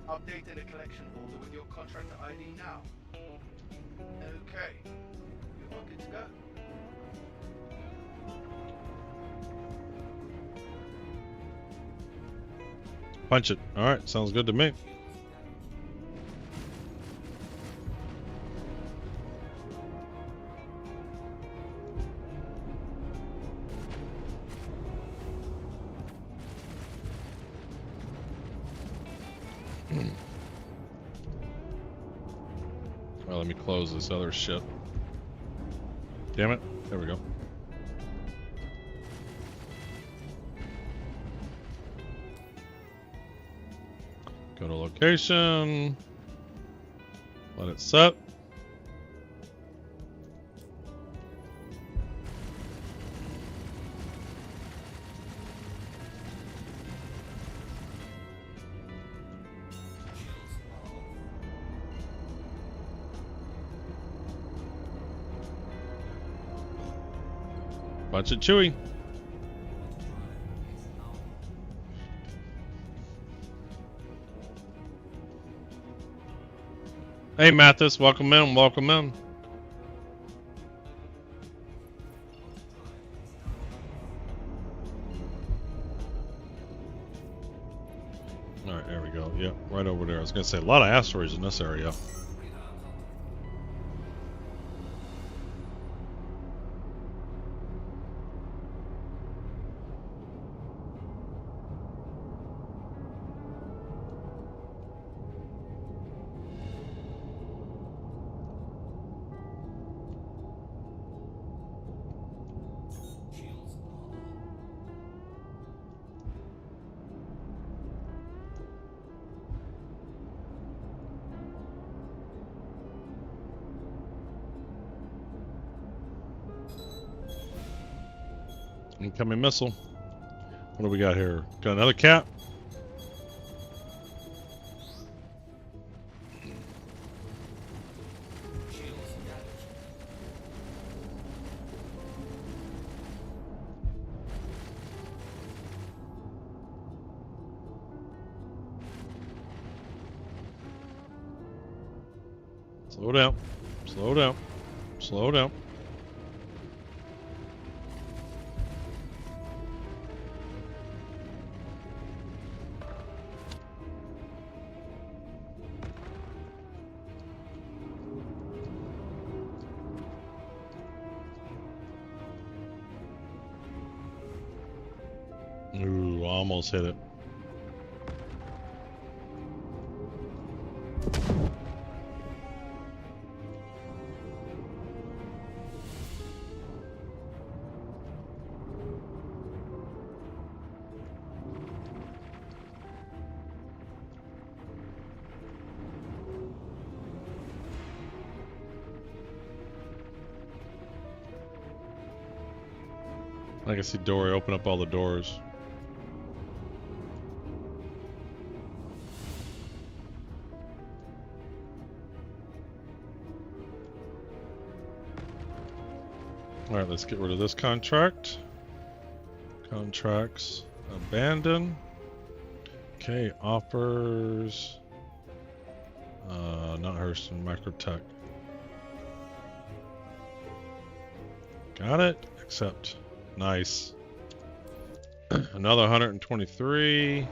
Update in the collection folder with your contractor ID now. Okay. You're good to go. Punch it. Alright, sounds good to me. Well, let me close this other shit. Damn it. There we go. Go to location. Let it set. Bunch of chewy. Hey Mathis, welcome in, welcome in. Alright, there we go. Yep, right over there. I was gonna say a lot of asteroids in this area. Incoming missile. What do we got here? Got another cat? Slow down. Slow down. Slow down. Ooh, almost hit it. I can see Dory open up all the doors. Alright, let's get rid of this contract. Contracts abandoned. Okay, offers. Not Hurston, Microtech. Got it. Accept. Nice. Another 123.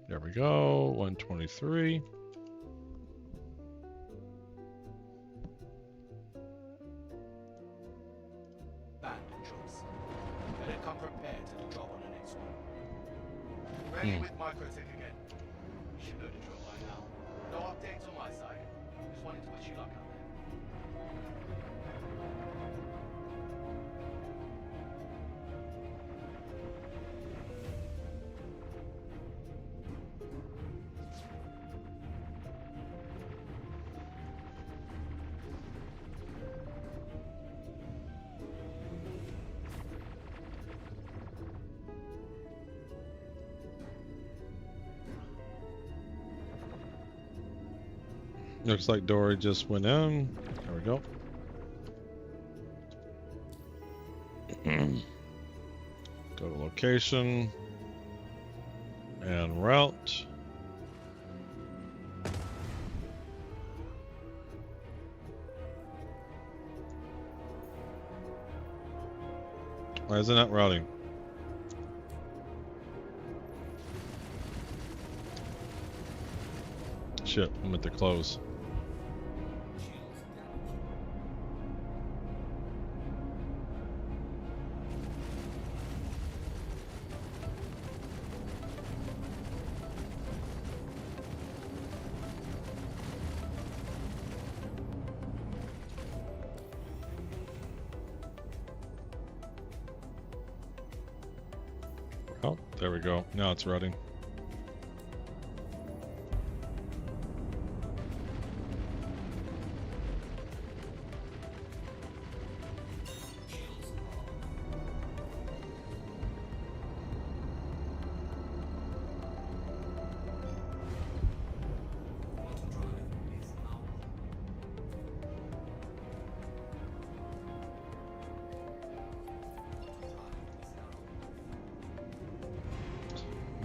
There we go. 123. Come prepared to drop on the next one. Ready with Microtech again. You should know the drill by now. No updates on my side. Just wanted to wish you luck out there. Looks like Dory just went in. There we go. Go to location and route. Why isn't that routing? Shit, I'm at the close. Oh, there we go. Now it's routing.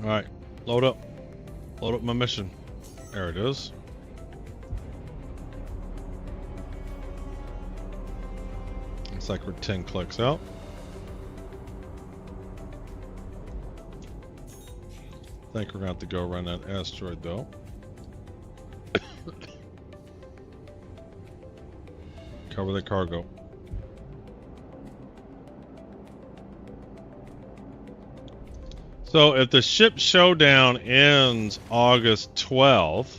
Alright, load up. Load up my mission. There it is. Looks like we're 10 clicks out. I think we're gonna have to go around that asteroid though. Cover the cargo. So if the ship showdown ends August 12th,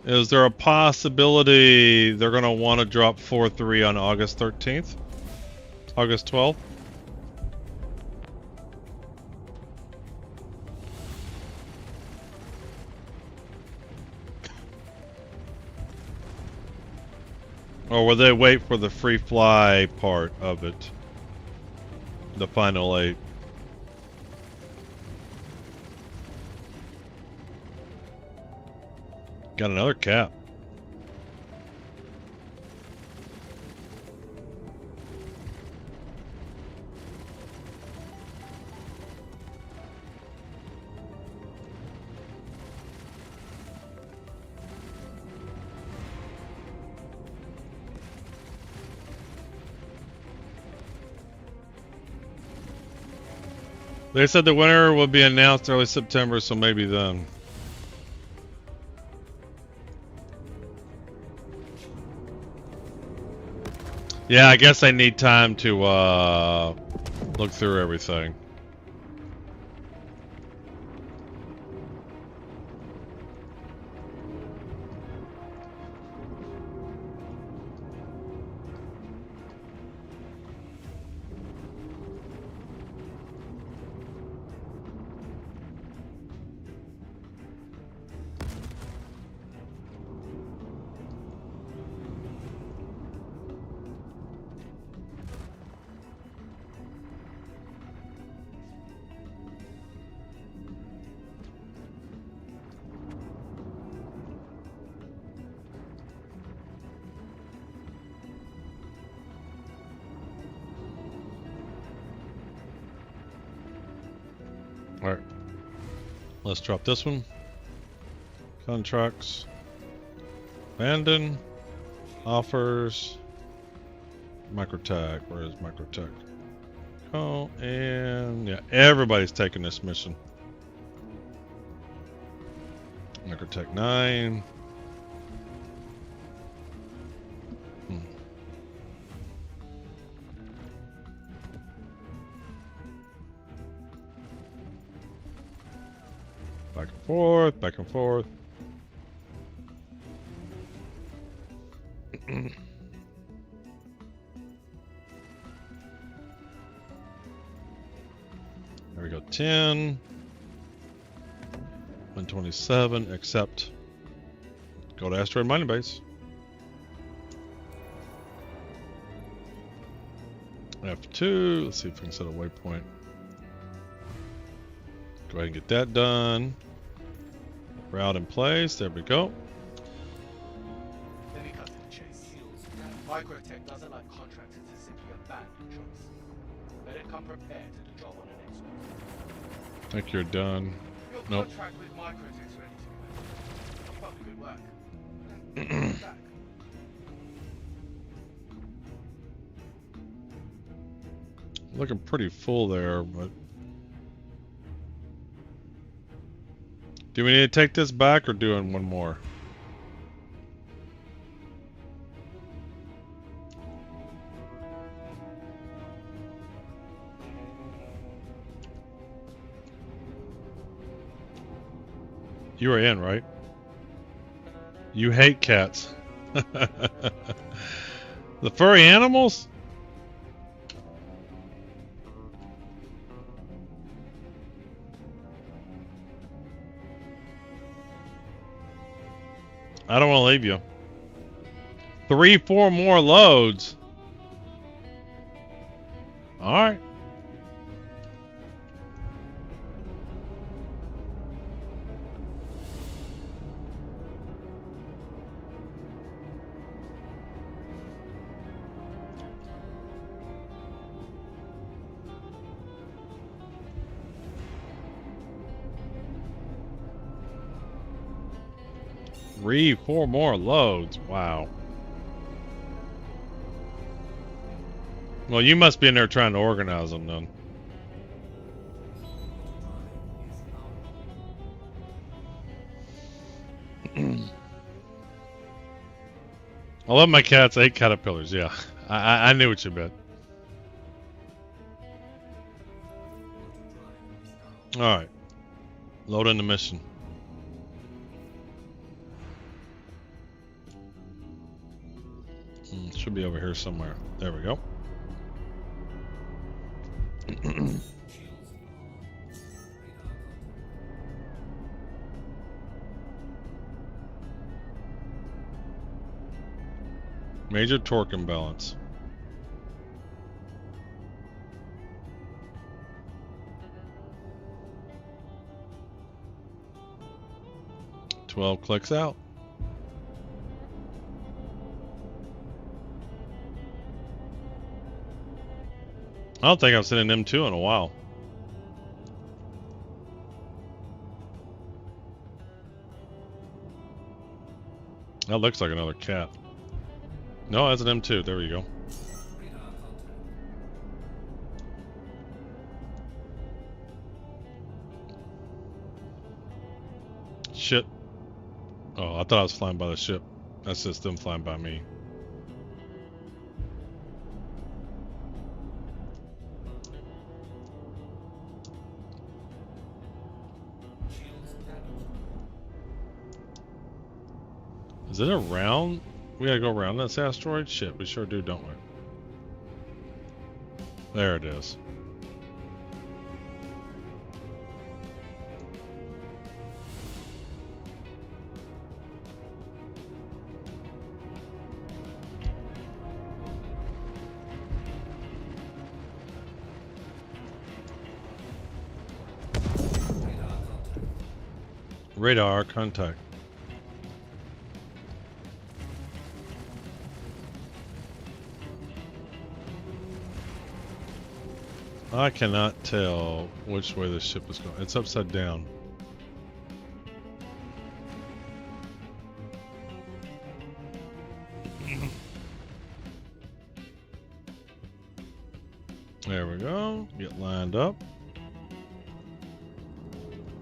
is there a possibility they're going to want to drop 4-3 on August 13th? August 12th? Or will they wait for the free fly part of it? The final 8? Got another cap. They said the winner will be announced early September, so maybe then. Yeah, I guess I need time to look through everything. Alright. Let's drop this one. Contracts. Abandon. Offers. Microtech. Where is Microtech? Oh, and yeah, everybody's taking this mission. Microtech 9. Back and forth, back and forth. There we go, 10. 127, accept. Go to Asteroid Mining Base. F2, let's see if we can set a waypoint. Go ahead and get that done. Route in place, there we go. Let me cut to the chase. Microtech doesn't like contractors to simply abandon choice. Better come prepared to the job on the next one. I think you're done. Your Nope. contract with Microtech's ready to go. Keep up the good work. And back. Looking pretty full there, but do we need to take this back or doing one more? You were in, right? You hate cats. The furry animals? I don't want to leave you. 3-4 more loads. All right. Four more loads. Wow. Well, you must be in there trying to organize them then. I love my cats. 8 caterpillars. Yeah, I knew what you meant. All right, load in the mission. Should be over here somewhere. There we go. Major torque imbalance. $12 clicks out. I don't think I've seen an M2 in a while. That looks like another cat. No, that's an M2. There we go. Shit. Oh, I thought I was flying by the ship. That's just them flying by me. Is it around? We gotta go around this asteroid? Shit, we sure do, don't we? There it is. Radar contact. I cannot tell which way the ship is going. It's upside down. There we go. Get lined up.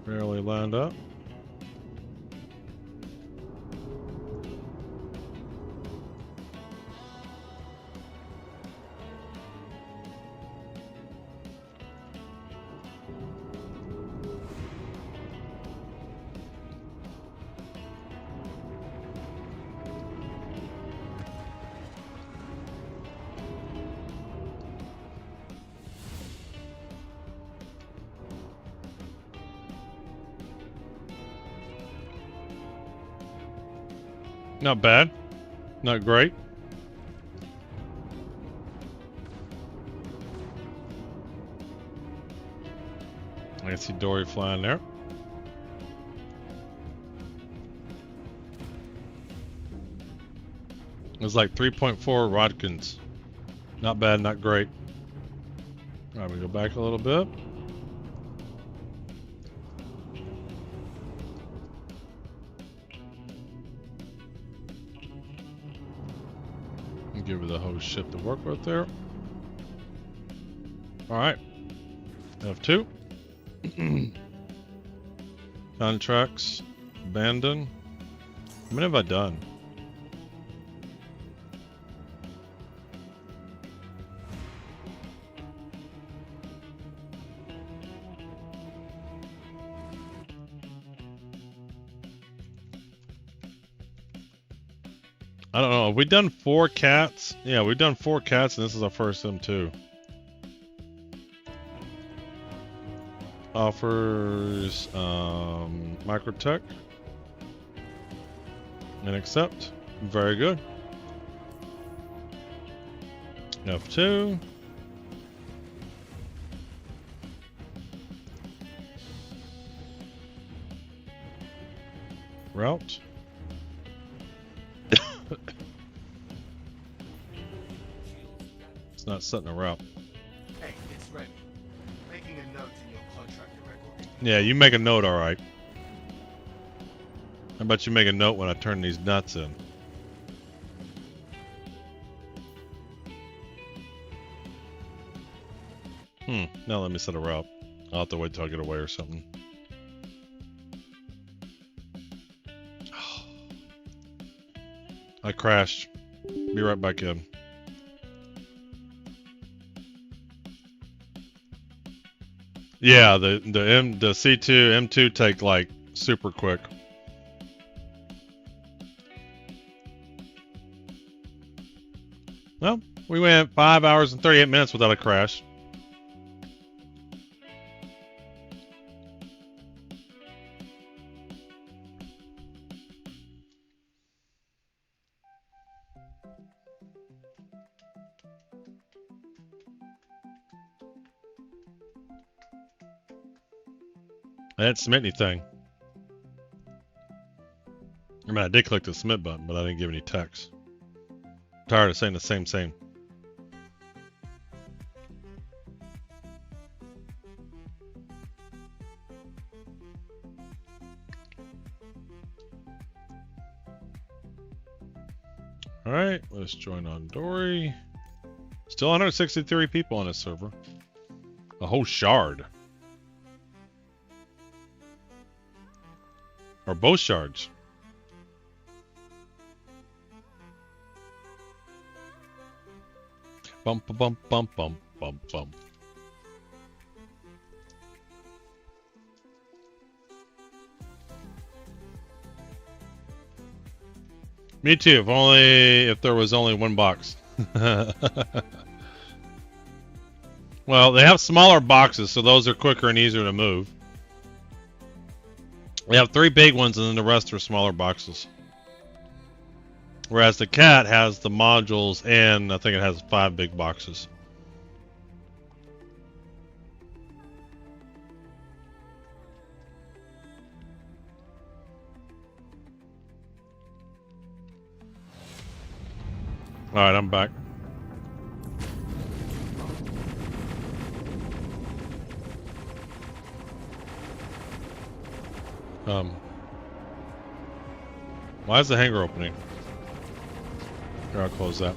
Barely lined up. Not bad. Not great. I can see Dory flying there. It's like 3.4 Rodkins. Not bad, not great. Alright, we go back a little bit. Give her the whole ship to work with there. Alright. F2. Contracts. Abandon. How many have I done? I don't know. Have we done 4 cats? Yeah, we've done 4 cats, and this is our first M2. Offers microtech and accept. Very good. F2. Route. It's not setting a route. Hey, it's ready. Making a note in your contractor record. Yeah, you make a note, alright. How about you make a note when I turn these nuts in? Now let me set a route. I'll have to wait till I get away or something. I crashed. Be right back in. Yeah, the C2, M2 take like super quick. Well, we went 5 hours and 38 minutes without a crash. I didn't submit anything. I mean, I did click the submit button, but I didn't give any text. I'm tired of saying the same. Alright, let's join on Dory. Still 163 people on this server. A whole shard. Or both shards. Bump, bump, bump, bump, bump, bump. Me too, if there was only one box. Well, they have smaller boxes, so those are quicker and easier to move. We have 3 big ones, and then the rest are smaller boxes. Whereas the cat has the modules, and I think it has 5 big boxes. Alright, I'm back. Why is the hangar opening? Here, I'll close that.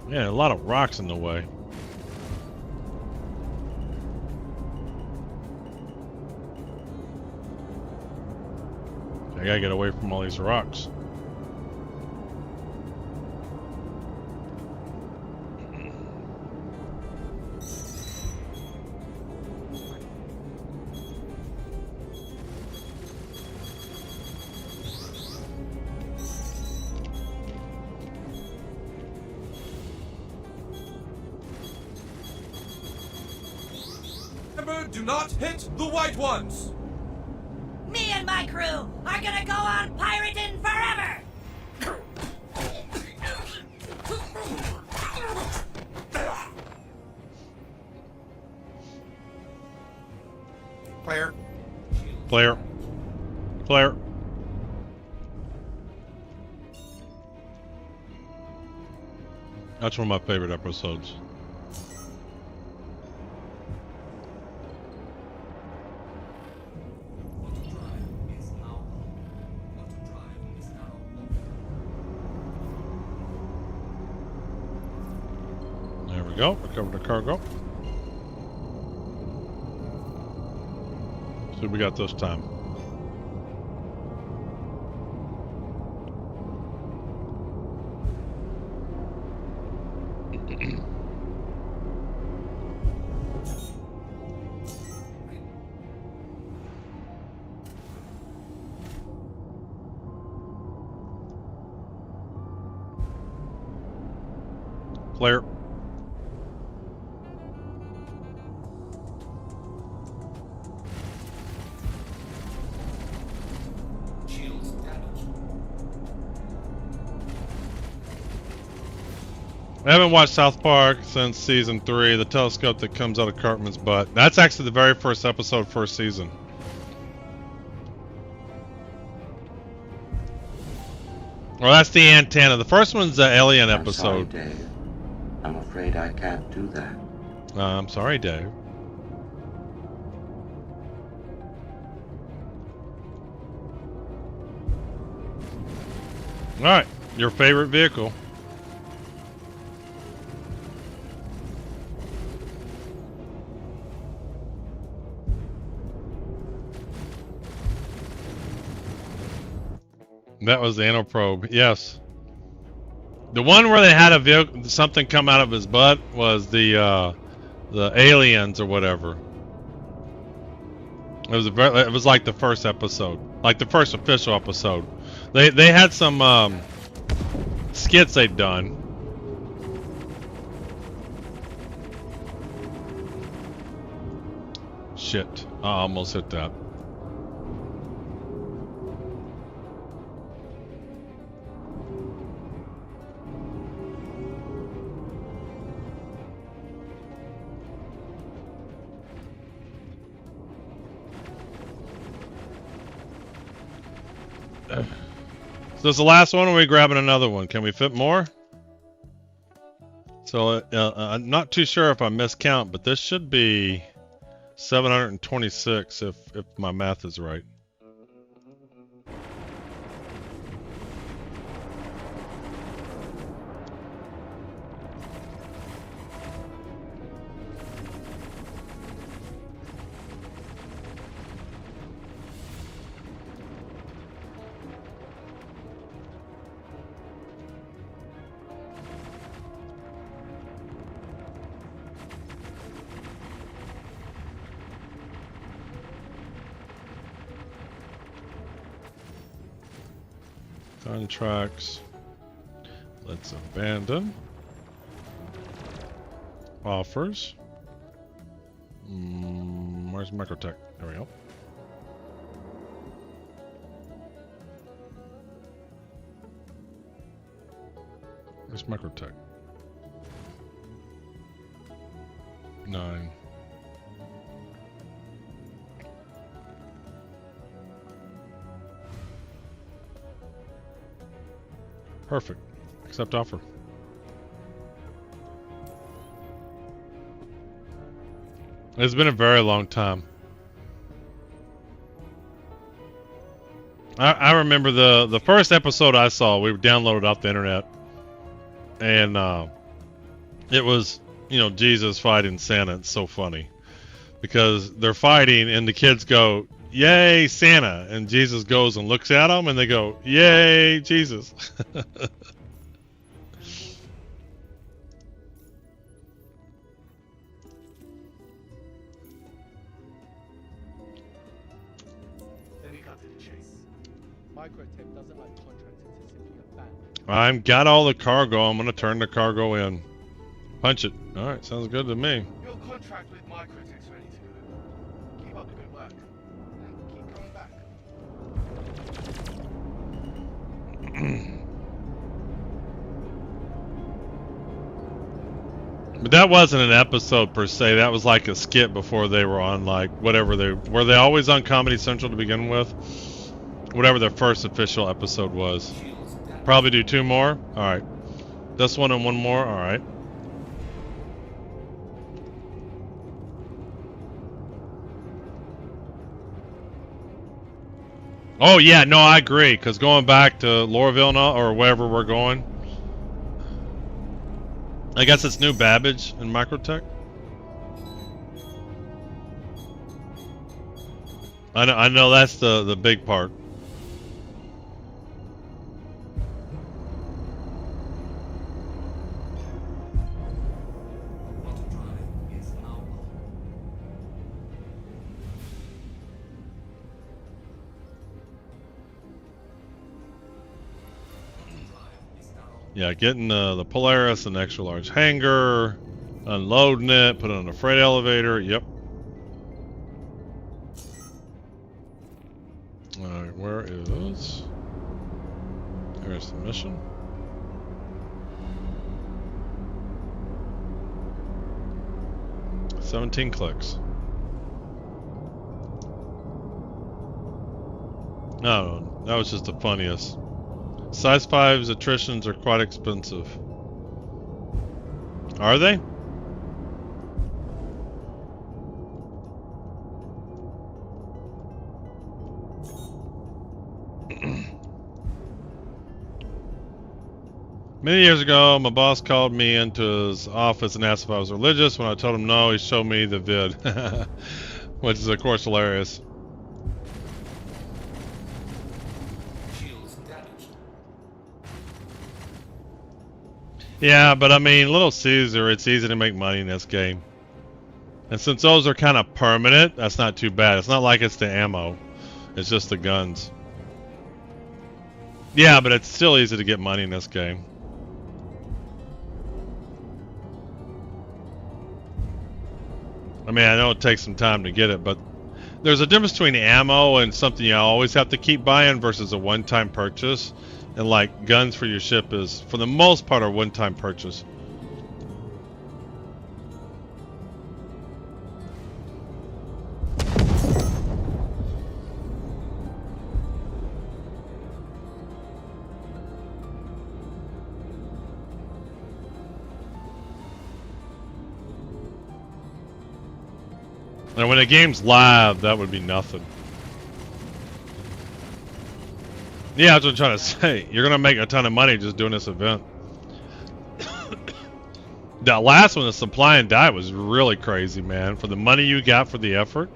Yeah, a lot of rocks in the way. I gotta get away from all these rocks. Remember, do not hit the white ones! Me and my crew are gonna go on pirating forever! Clear. Clear. Clear. That's one of my favorite episodes. There we go. Recover the cargo. See what we got this time. Clear. I haven't watched South Park since season 3. The telescope that comes out of Cartman's butt. That's actually the very first episode, first season. Well, that's the antenna. The first one's the alien episode. Sorry, Dave. I'm afraid I can't do that. I'm sorry, Dave. Alright, your favorite vehicle. That was the anal probe, yes. The one where they had a vehicle, something come out of his butt was the aliens or whatever. It was like the first episode, like the first official episode. They had some skits they'd done. Shit, I almost hit that. So this is the last one, or are we grabbing another one? Can we fit more? So I'm not too sure if I miscount, but this should be 726 if my math is right. Contracts. Let's abandon. Offers. Where's Microtech? There we go. Where's Microtech? 9. Perfect. Accept offer. It's been a very long time. I remember the first episode I saw, we downloaded off the internet, and it was, you know, Jesus fighting Santa. It's so funny because they're fighting and the kids go, "Yay, Santa!" and Jesus goes and looks at them and they go, "Yay, Jesus!" Microtip doesn't like contractors, it's simply a ban. I've got all the cargo. I'm gonna turn the cargo in. Punch it. All right, sounds good to me. Your contract with Microtech's ready to go. Keep up the good work. And keep coming back. But that wasn't an episode per se. That was like a skit before they were on, like, whatever they were. They always on Comedy Central to begin with? Whatever their first official episode was. Probably do 2 more? Alright. This one and 1 more? Alright. Oh yeah, no, I agree. Because going back to Lorville or wherever we're going, I guess it's New Babbage in Microtech. I know that's the big part. Yeah, getting the Polaris and extra large hangar, unloading it, put it on a freight elevator. Yep. Alright, where is... There's the mission. "17 clicks. No, that was just the funniest. Size 5's attritions are quite expensive. Are they? Many years ago, my boss called me into his office and asked if I was religious. When I told him no, he showed me the vid. Which is, of course, hilarious. Yeah, but I mean, Little Caesar, it's easy to make money in this game. And since those are kind of permanent, that's not too bad. It's not like it's the ammo. It's just the guns. Yeah, but it's still easy to get money in this game. I mean, I know it takes some time to get it, but there's a difference between ammo and something you always have to keep buying versus a one-time purchase. And like guns for your ship is, for the most part, a one-time purchase. And when a game's live, that would be nothing. Yeah, that's what I'm trying to say. You're gonna make a ton of money just doing this event. That last one, the supply and die, was really crazy, man. For the money you got for the effort.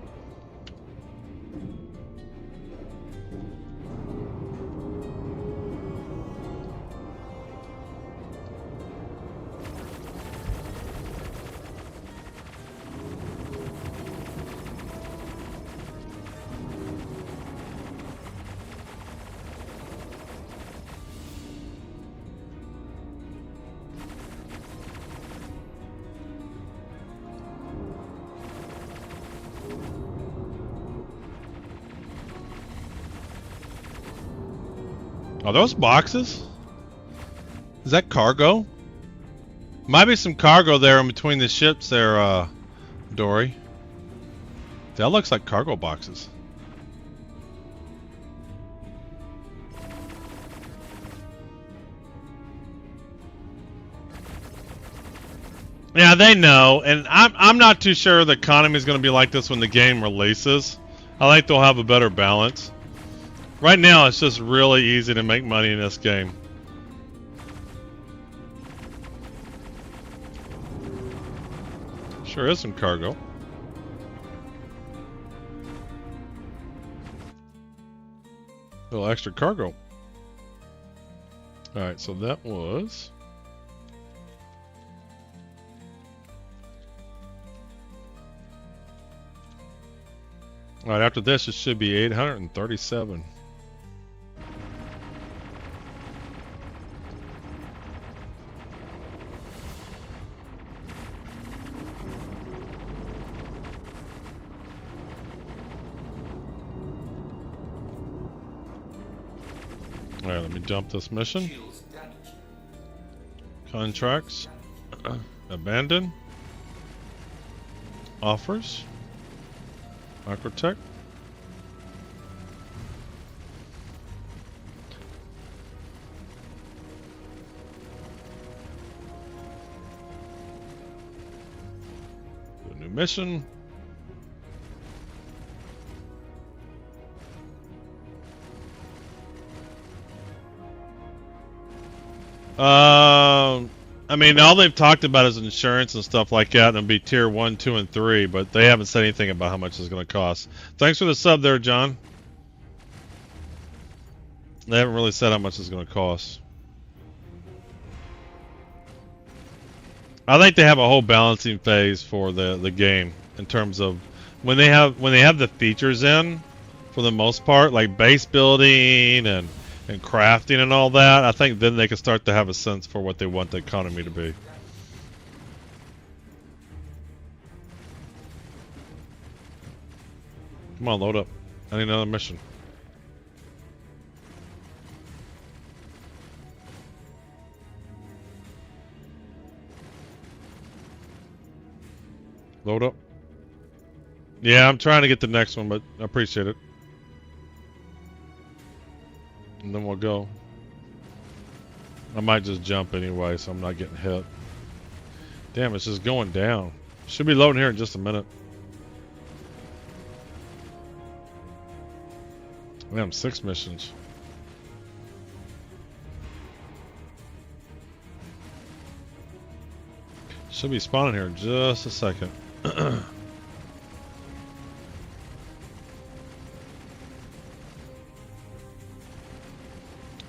Are those boxes? Is that cargo? Might be some cargo there in between the ships there, Dory. That looks like cargo boxes. Yeah, they know, and I'm not too sure the economy is going to be like this when the game releases. I think they'll have a better balance. Right now, it's just really easy to make money in this game. Sure is some cargo. A little extra cargo. Alright, so that was... Alright, after this, it should be 837. Alright, let me dump this mission. Contracts. Abandon. Offers. Microtech. New mission. I mean, all they've talked about is insurance and stuff like that, and it'll be tier 1, 2, and 3, but they haven't said anything about how much it's going to cost. Thanks for the sub there, John. They haven't really said how much it's going to cost. I think they have a whole balancing phase for the game in terms of when they have the features in, for the most part, like base building and crafting and all that. I think then they can start to have a sense for what they want the economy to be. Come on, load up. I need another mission. Load up. Yeah, I'm trying to get the next one, but I appreciate it. And then we'll go. I might just jump anyway, so I'm not getting hit. Damn, it's just going down. Should be loading here in just a minute. Damn, 6 missions. Should be spawning here in just a second.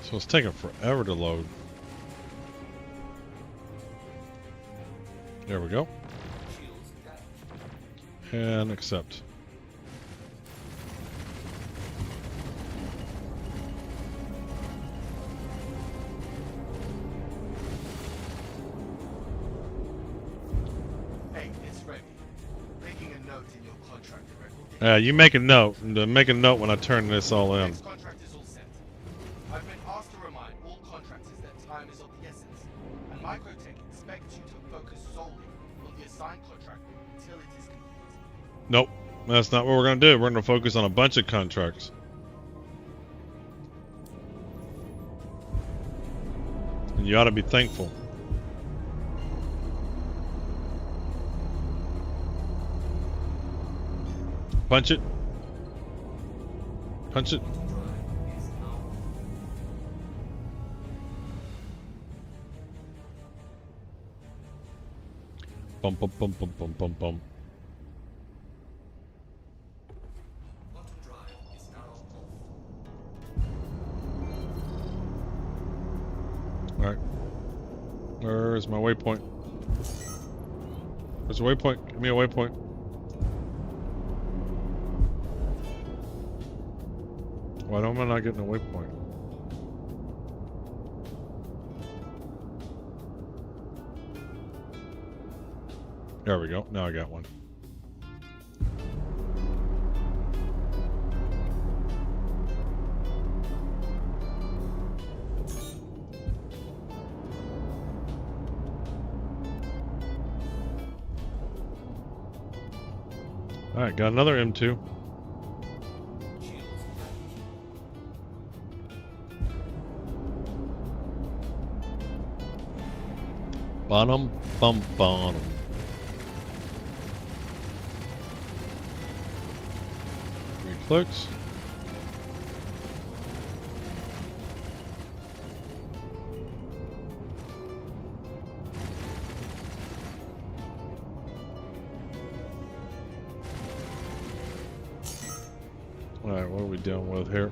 So it's taking forever to load. There we go. And accept. Hey, it's ready. Making a note in your contract record. Yeah, you make a note. Make a note when I turn this all in. I've been asked to remind all contractors that time is of the essence, and Microtech expects you to focus solely on the assigned contract until it is complete. Nope, that's not what we're going to do. We're going to focus on a bunch of contracts. And you ought to be thankful. Punch it. Punch it. Bum bum bum bum bum bum bum. Alright. Where's my waypoint? Where's the waypoint? Give me a waypoint. Why am I not getting a waypoint? There we go. Now I got one. Alright, got another M2. Bottom, bum, bottom. clicks. Alright, what are we dealing with here?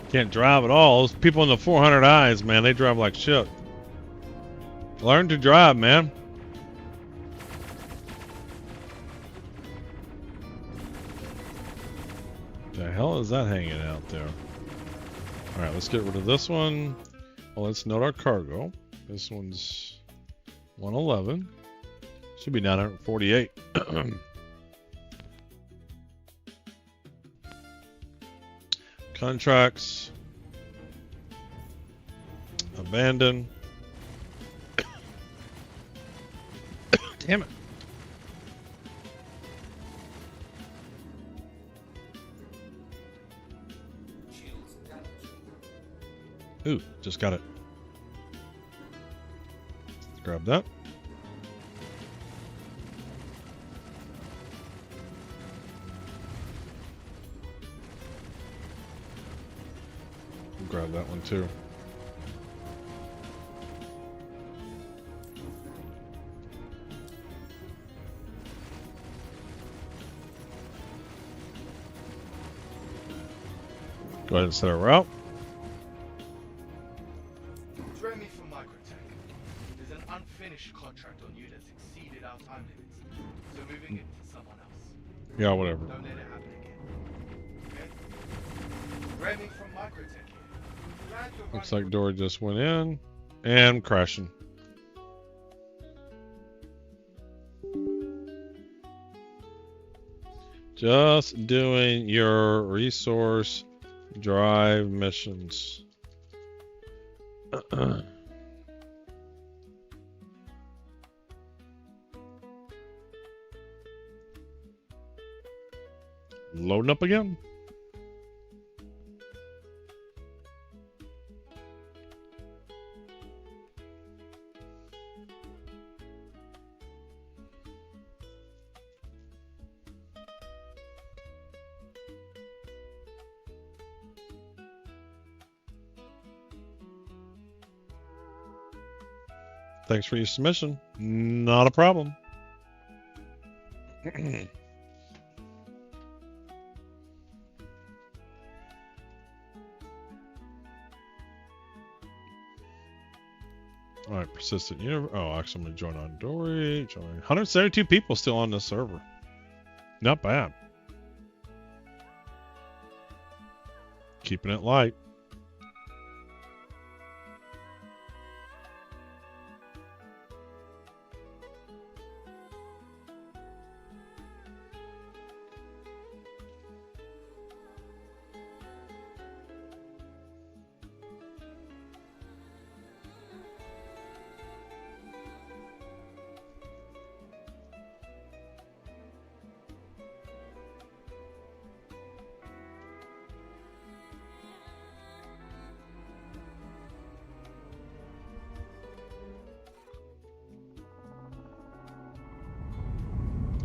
Can't drive at all. Those people in the 400 eyes, man, they drive like shit. Learn to drive, man. The hell is that hanging out there? Alright, let's get rid of this one. Well, let's note our cargo. This one's 111. Should be 948. Contracts. Abandon. Damn it. Ooh, just got it. Let's grab that. Grab that one too. Go ahead and set our route. Jeremy from Microtech. There's an unfinished contract on you that's exceeded our time limits, so moving it to someone else. Yeah, whatever. Don't let it happen again. Okay? Jeremy from Microtech. Looks like door just went in and crashing. Just doing your resource drive missions. Loading up again. Thanks for your submission. Not a problem. Alright, persistent universe. Oh, actually, I'm going to join on Dory. Join 172 people still on this server. Not bad. Keeping it light.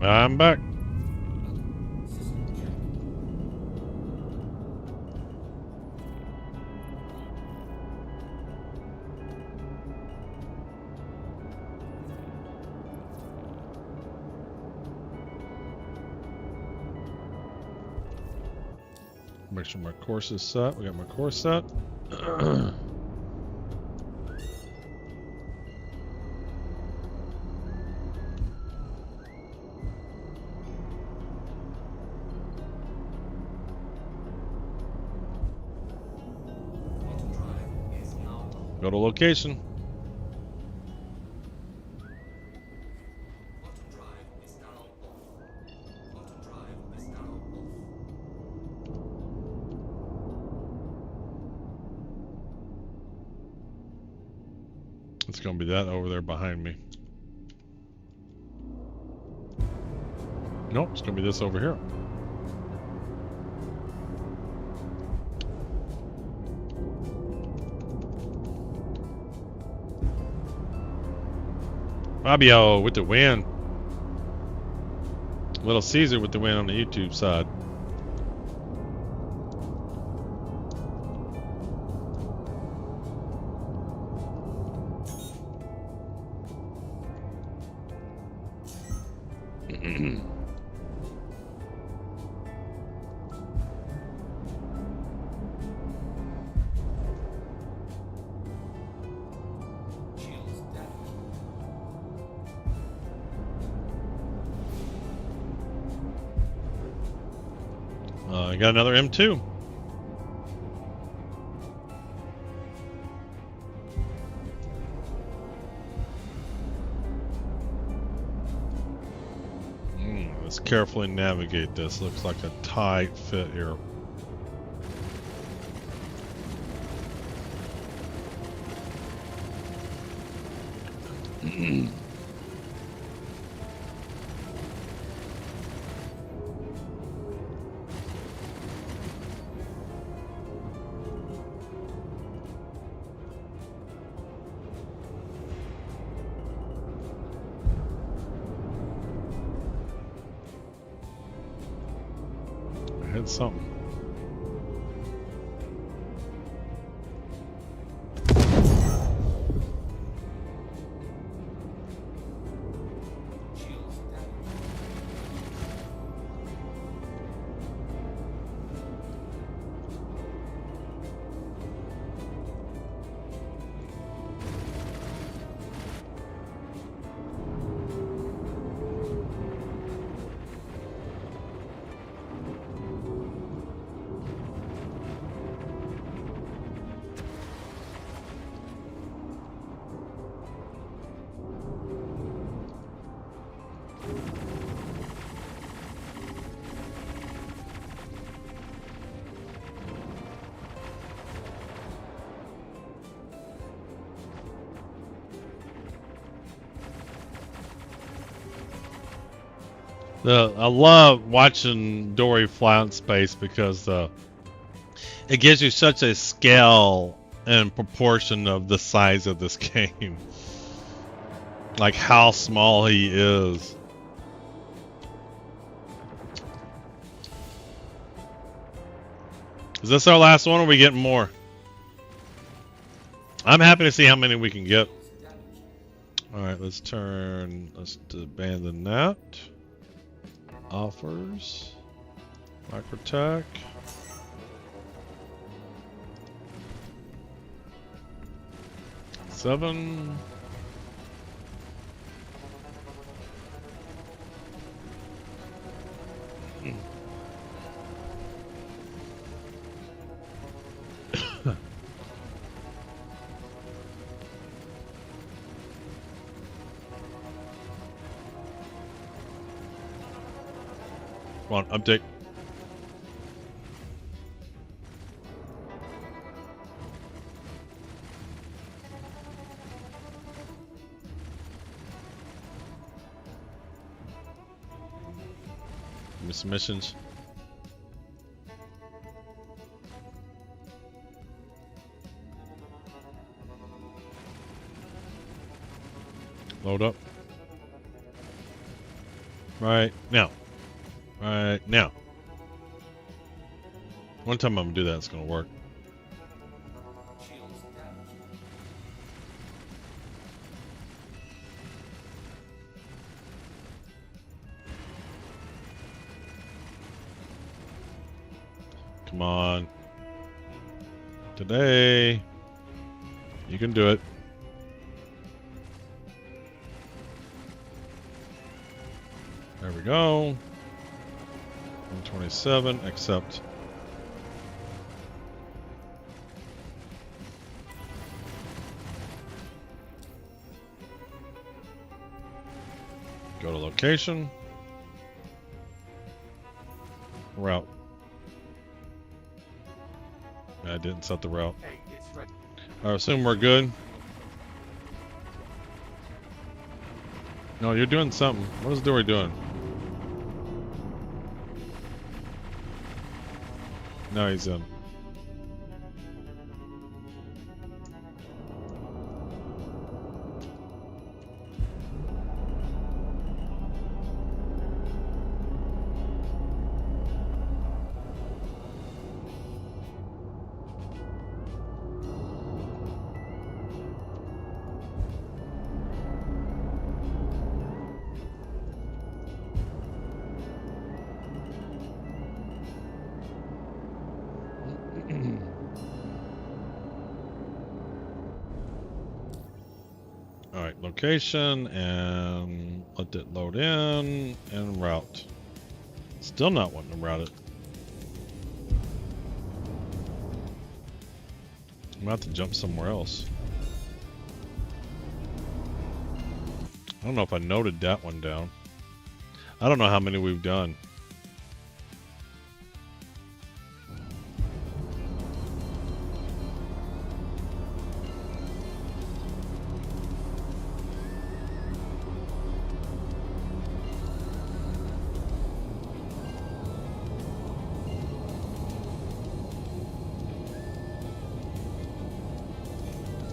I'm back. Make sure my course is set. We got my course set. Go to location. It's gonna be that over there behind me. Nope, it's gonna be this over here. Fabio with the win. Little Caesar with the win on the YouTube side. I got another M2. Let's carefully navigate this. Looks like a tight fit here. I had something. I love watching Dory fly out in space because it gives you such a scale and proportion of the size of this game. Like how small he is. Is this our last one or are we getting more? I'm happy to see how many we can get. Alright, let's abandon that. Offers. Microtech. Seven. Come on, update. Give me some missions. Load up. Right now. Right now. One time I'm gonna do that, it's gonna work. Come on. Today. You can do it. There we go. 127, accept. Go to location. Route. I didn't set the route. I assume we're good. No, you're doing something. What is Dory doing? No, he's in. Alright, location, and let it load in, and route. Still not wanting to route it. I'm about to jump somewhere else. I don't know if I noted that one down. I don't know how many we've done.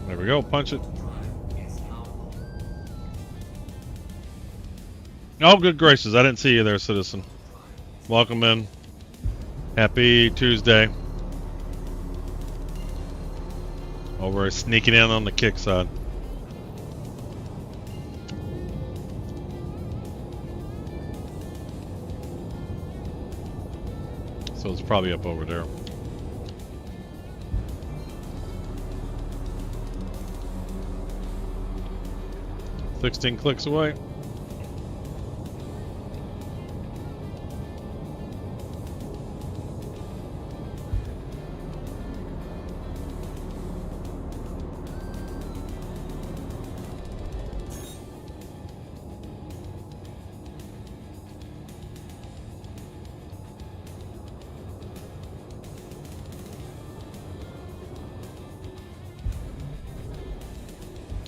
There we go, punch it. Oh, good gracious, I didn't see you there, citizen. Welcome in. Happy Tuesday. Oh, we're sneaking in on the kick side. So it's probably up over there. "16 clicks away."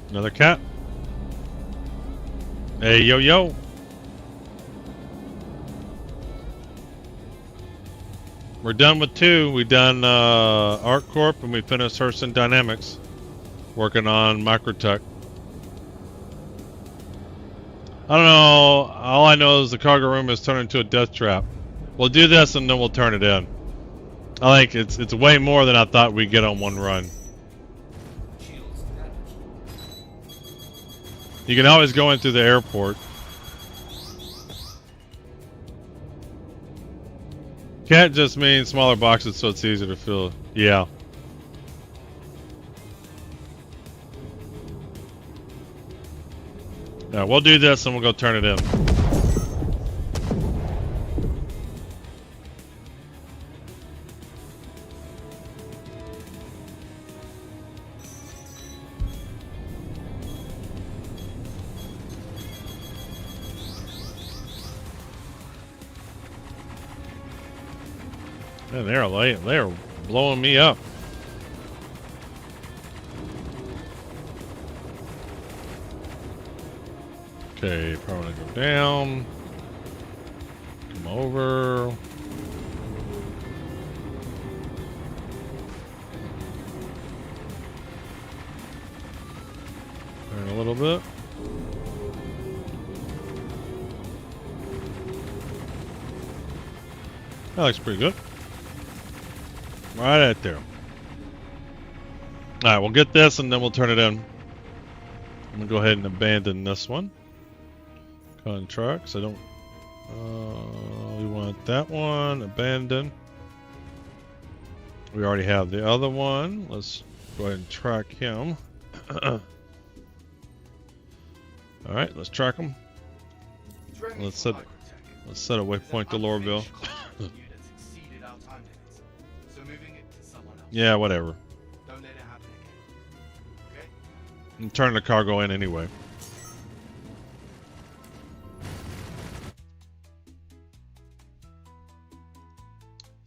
Another cat. Hey, yo, yo. We're done with 2. We done ArcCorp and we finished Hurston Dynamics. Working on Microtech. I don't know. All I know is the cargo room is turned into a death trap. We'll do this and then we'll turn it in. I think it's way more than I thought we'd get on one run. You can always go into the airport. Cat just means smaller boxes so it's easier to fill. Yeah. Yeah, we'll do this and we'll go turn it in. Man, they're blowing me up. Okay, probably go down. Come over. Turn a little bit. That looks pretty good. Right out there. Alright, we'll get this and then we'll turn it in. I'm gonna go ahead and abandon this one. Contracts, I don't... we want that one, abandon. We already have the other one. Let's go ahead and track him. Alright, let's track him. Let's set a waypoint to Lorville. Yeah, whatever. Don't let it happen again. Okay? I'm turning the cargo in anyway.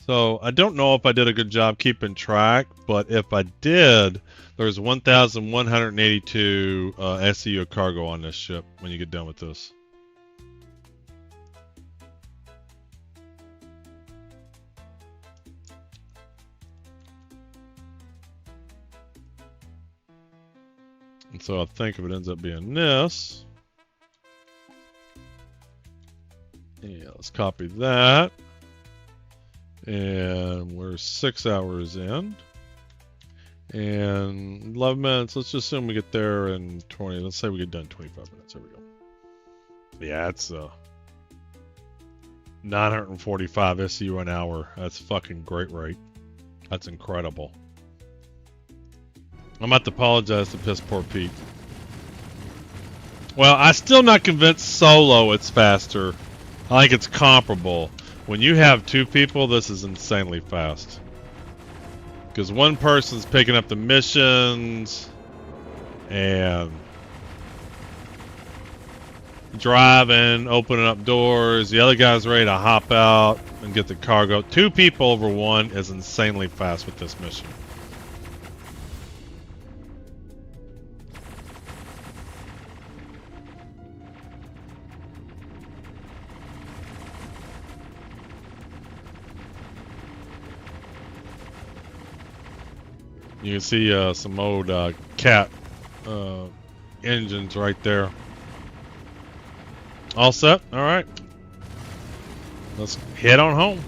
So I don't know if I did a good job keeping track, but if I did, there's 1,182 SEU cargo on this ship when you get done with this. And so I think if it ends up being this, yeah, let's copy that. And we're 6 hours in. And 11 minutes, let's just assume we get there in 20, let's say we get done in 25 minutes, there we go. Yeah, it's 945 SEU an hour. That's fucking great rate. That's incredible. I'm about to apologize to piss poor Pete. Well, I'm still not convinced solo it's faster. I think it's comparable. When you have two people, this is insanely fast. Because one person's picking up the missions and driving, opening up doors. The other guy's ready to hop out and get the cargo. Two people over one is insanely fast with this mission. You can see some old cat engines right there. All set? Alright. Let's head on home.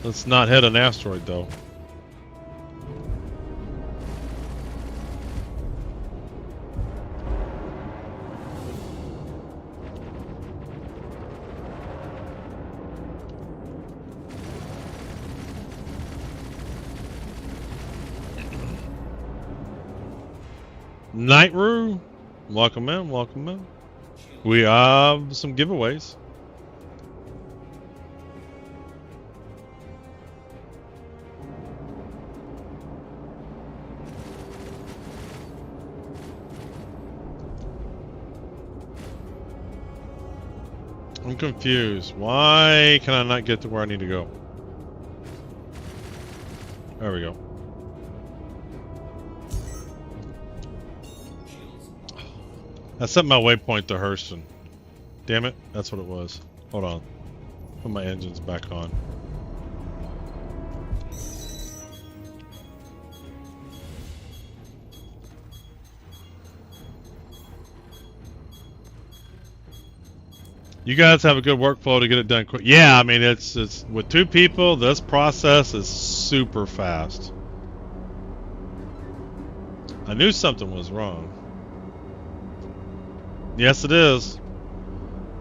Let's not hit an asteroid though. Nightroo, welcome in, welcome in. We have some giveaways. I'm confused. Why can I not get to where I need to go? There we go. I set my waypoint to Hurston. Damn it, that's what it was. Hold on. Put my engines back on. You guys have a good workflow to get it done quick. Yeah, I mean it's with two people, this process is super fast. I knew something was wrong. Yes, it is.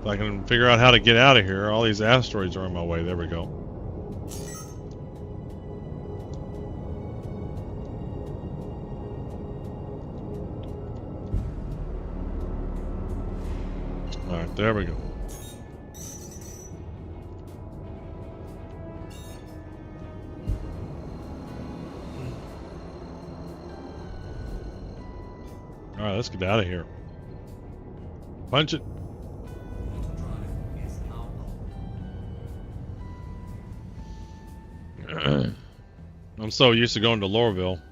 If I can figure out how to get out of here, all these asteroids are in my way. There we go. Alright, there we go. Alright, let's get out of here. Punch it. I'm so used to going to Lorville.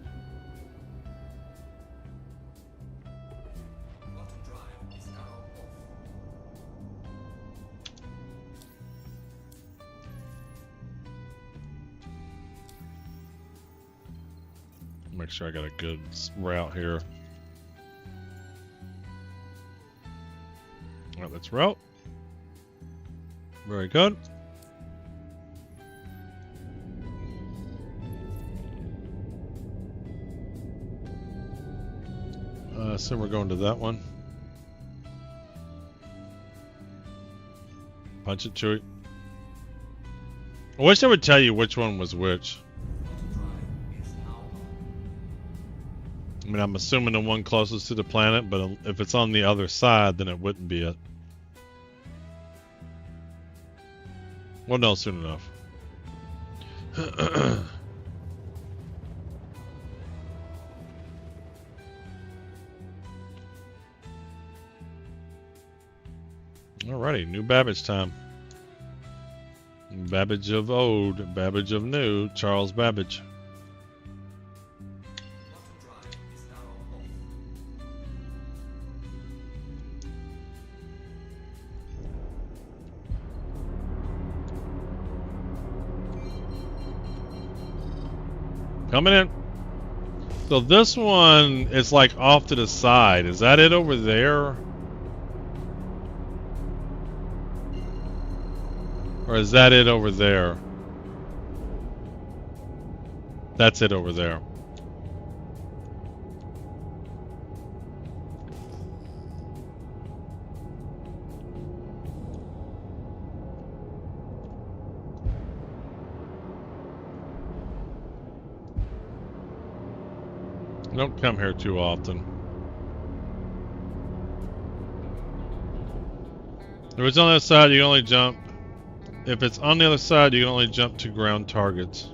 Make sure I got a good route here. Alright, let's route. Very good. So we're going to that one. Punch it, Chewie. I wish I would tell you which one was which. I mean, I'm assuming the one closest to the planet, but if it's on the other side, then it wouldn't be it. We'll know soon enough. Alrighty, new Babbage time. Babbage of old, Babbage of new, Charles Babbage. Coming in. So this one is like off to the side. Is that it over there? Or is that it over there? That's it over there. Don't come here too often. If it's on that side, you can only jump. If it's on the other side, you can only jump to ground targets.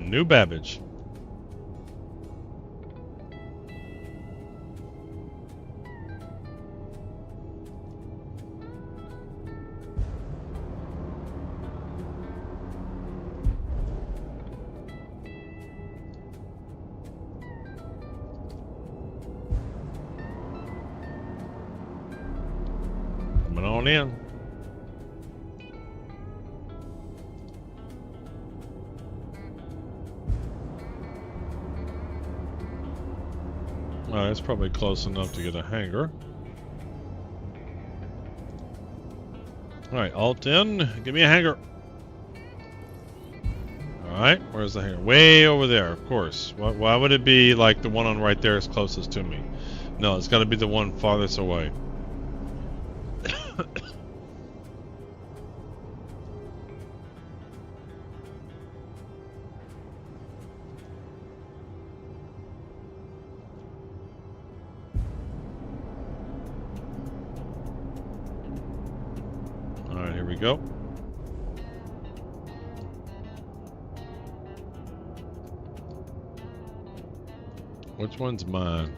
New Babbage. Coming on in. Alright, it's probably close enough to get a hanger. Alright, alt in. Give me a hanger. Alright, where's the hanger? Way over there, of course. Why would it be like the one on right there is closest to me? No, it's got to be the one farthest away. Alright, here we go. Which one's mine?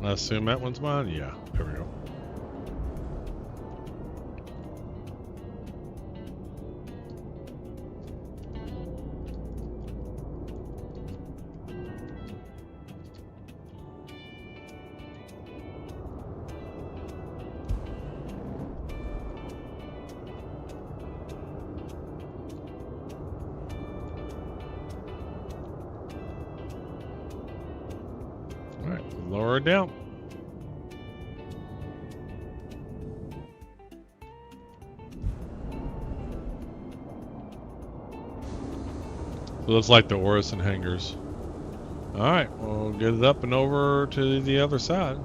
I assume that one's mine? Yeah, there we go. Alright, lower it down. Looks like the Orison hangers. Alright, we'll get it up and over to the other side.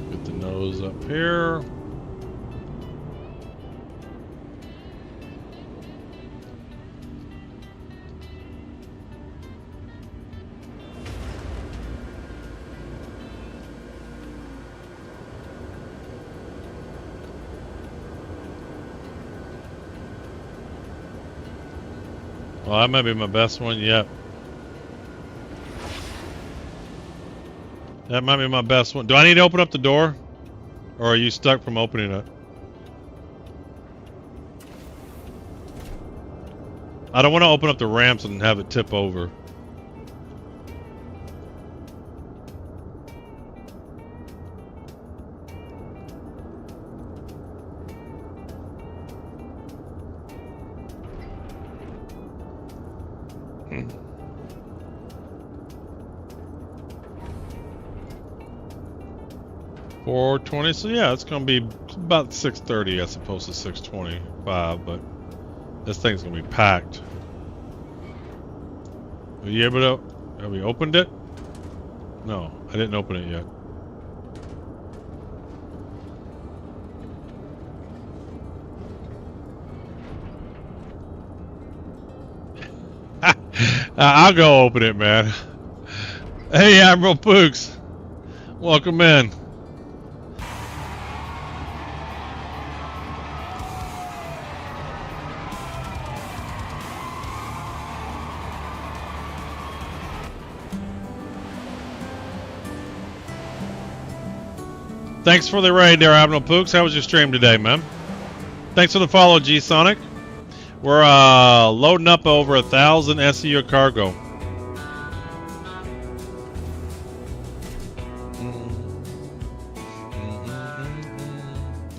Get the nose up here. Well, that might be my best one yet. That might be my best one. Do I need to open up the door? Or are you stuck from opening it? I don't want to open up the ramps and have it tip over. 4:20. So yeah, it's gonna be about 6:30 as opposed to 6:25. But this thing's gonna be packed. Are you able to? Have we opened it? No, I didn't open it yet. I'll go open it, man. Hey, Admiral Pooks. Welcome in. Thanks for the raid there, Admiral Pooks. How was your stream today, man? Thanks for the follow, G-Sonic. We're loading up over 1,000 SEU cargo.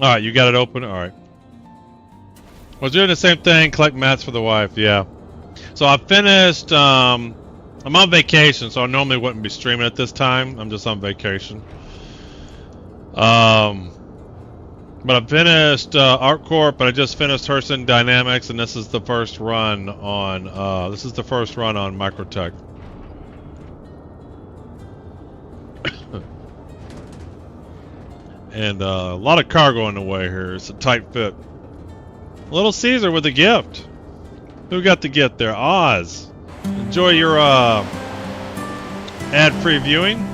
Alright, you got it open? Alright. Was doing the same thing, collect mats for the wife, yeah. So I finished, I'm on vacation, so I normally wouldn't be streaming at this time. I'm just on vacation. But I finished ArtCorp, but I just finished Hurston Dynamics, and this is the first run on Microtech. And a lot of cargo in the way here. It's a tight fit. Little Caesar with a gift. Who got the gift there? Oz. Enjoy your ad-free viewing.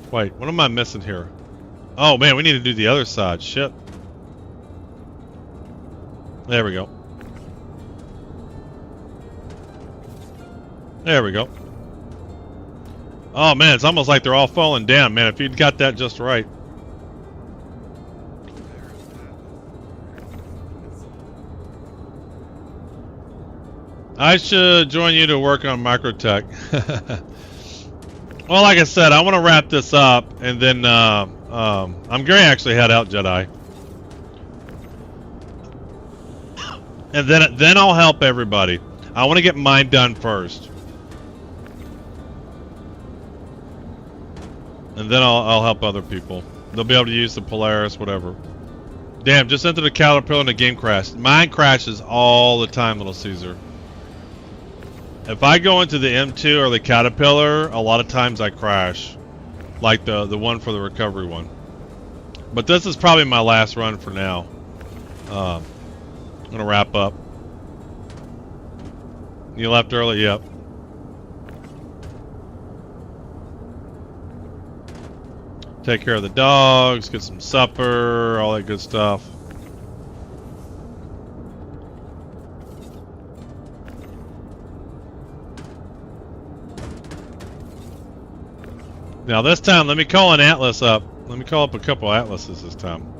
Wait, what am I missing here? Oh man, we need to do the other side. Shit. There we go. There we go. Oh man, it's almost like they're all falling down, man. If you'd got that just right. I should join you to work on Microtech. Well, like I said, I want to wrap this up, and then I'm going to actually head out, Jedi. And then I'll help everybody. I want to get mine done first. And then I'll help other people. They'll be able to use the Polaris, whatever. Damn, just entered the Caterpillar and the game crashed. Mine crashes all the time, Little Caesar. If I go into the M2 or the Caterpillar, a lot of times I crash. Like the one for the recovery one. But this is probably my last run for now. I'm going to wrap up. You left early? Yep. Take care of the dogs, get some supper, all that good stuff. Now this time, let me call an Atlas up. Let me call up a couple Atlases this time.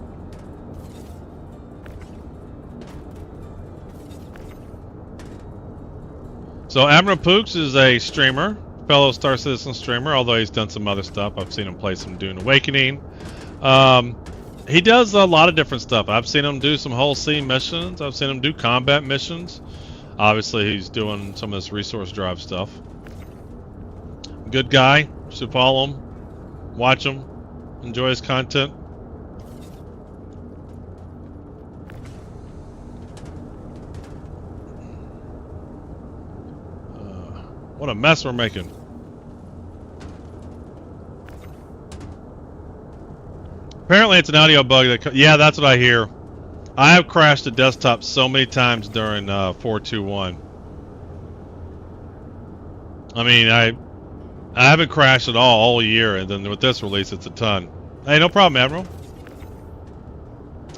So Admiral Pooks is a streamer. Fellow Star Citizen streamer, although he's done some other stuff. I've seen him play some Dune Awakening. He does a lot of different stuff. I've seen him do some whole scene missions. I've seen him do combat missions. Obviously, he's doing some of this resource drive stuff. Good guy. Should follow him. Watch him. Enjoy his content. What a mess we're making. Apparently it's an audio bug that... Yeah, that's what I hear. I have crashed the desktop so many times during 4.2.1. I mean, I haven't crashed at all year, and then with this release, it's a ton. Hey, no problem, Admiral.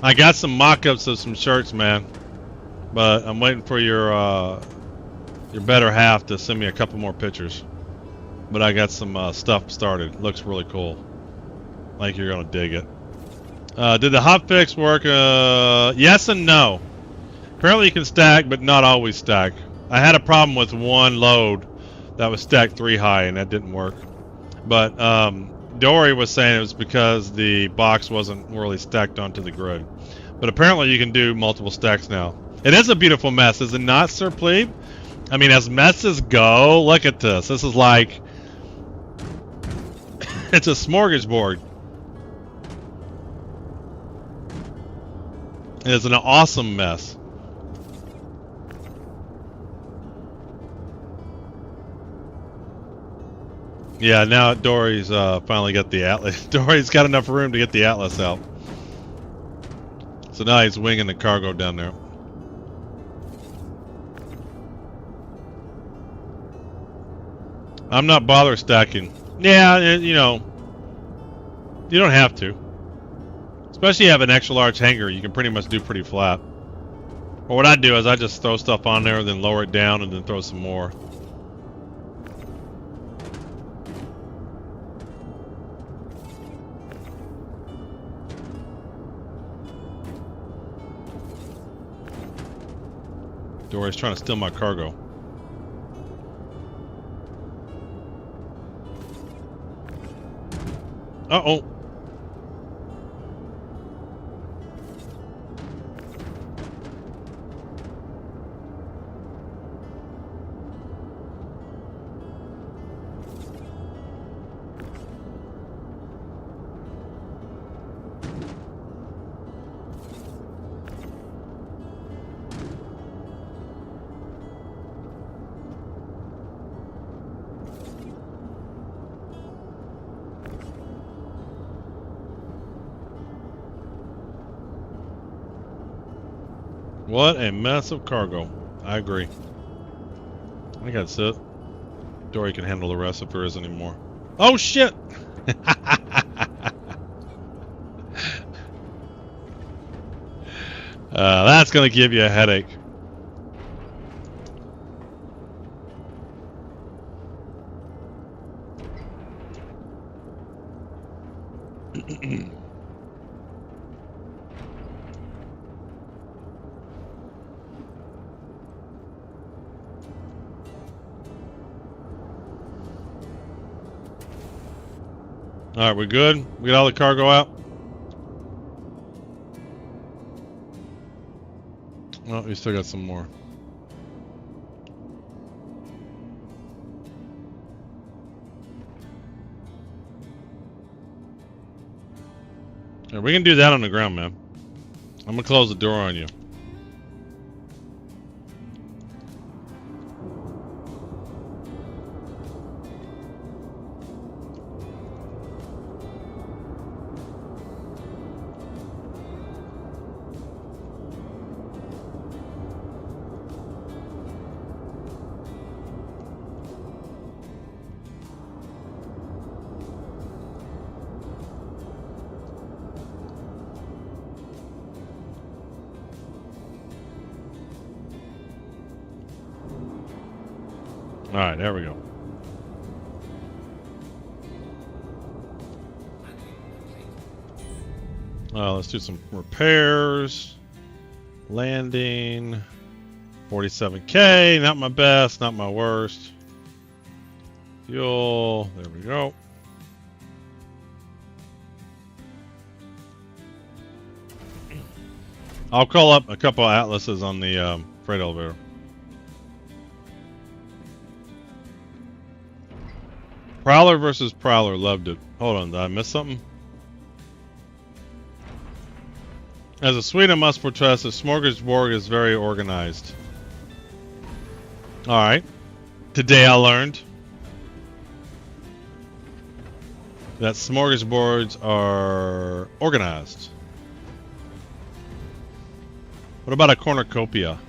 I got some mock-ups of some shirts, man. But I'm waiting for your better half to send me a couple more pictures. But I got some stuff started. Looks really cool. I think you're gonna dig it. Did the hotfix work? Yes and no. Apparently you can stack, but not always stack. I had a problem with one load that was stacked 3 high, and that didn't work. But Dory was saying it was because the box wasn't really stacked onto the grid. But apparently you can do multiple stacks now. It is a beautiful mess, is it not, Sir Plebe? I mean, as messes go, look at this. This is like... it's a smorgasbord. It is an awesome mess. Yeah, now Dory's finally got the Atlas. Dory's got enough room to get the Atlas out. So now he's winging the cargo down there. I'm not bother stacking. Yeah, you know, you don't have to. Especially if you have an extra large hangar, you can pretty much do pretty flat. But what I do is I just throw stuff on there, then lower it down, and then throw some more. Dory's trying to steal my cargo. Uh-oh. What a mess of cargo. I agree. I think that's it. Dory can handle the rest if there is any more. Oh shit! That's gonna give you a headache. Alright, we're good? We got all the cargo out? Oh, we still got some more. Yeah, we can do that on the ground, man. I'm gonna close the door on you. Alright, there we go. Let's do some repairs. Landing. 47K. Not my best, not my worst. Fuel. There we go. I'll call up a couple of Atlases on the freight elevator. Prowler versus Prowler, loved it. Hold on, did I miss something? As a Swede, I must protest that Smorgasbord is very organized. Alright. Today I learned that smorgasbords are organized. What about a cornucopia?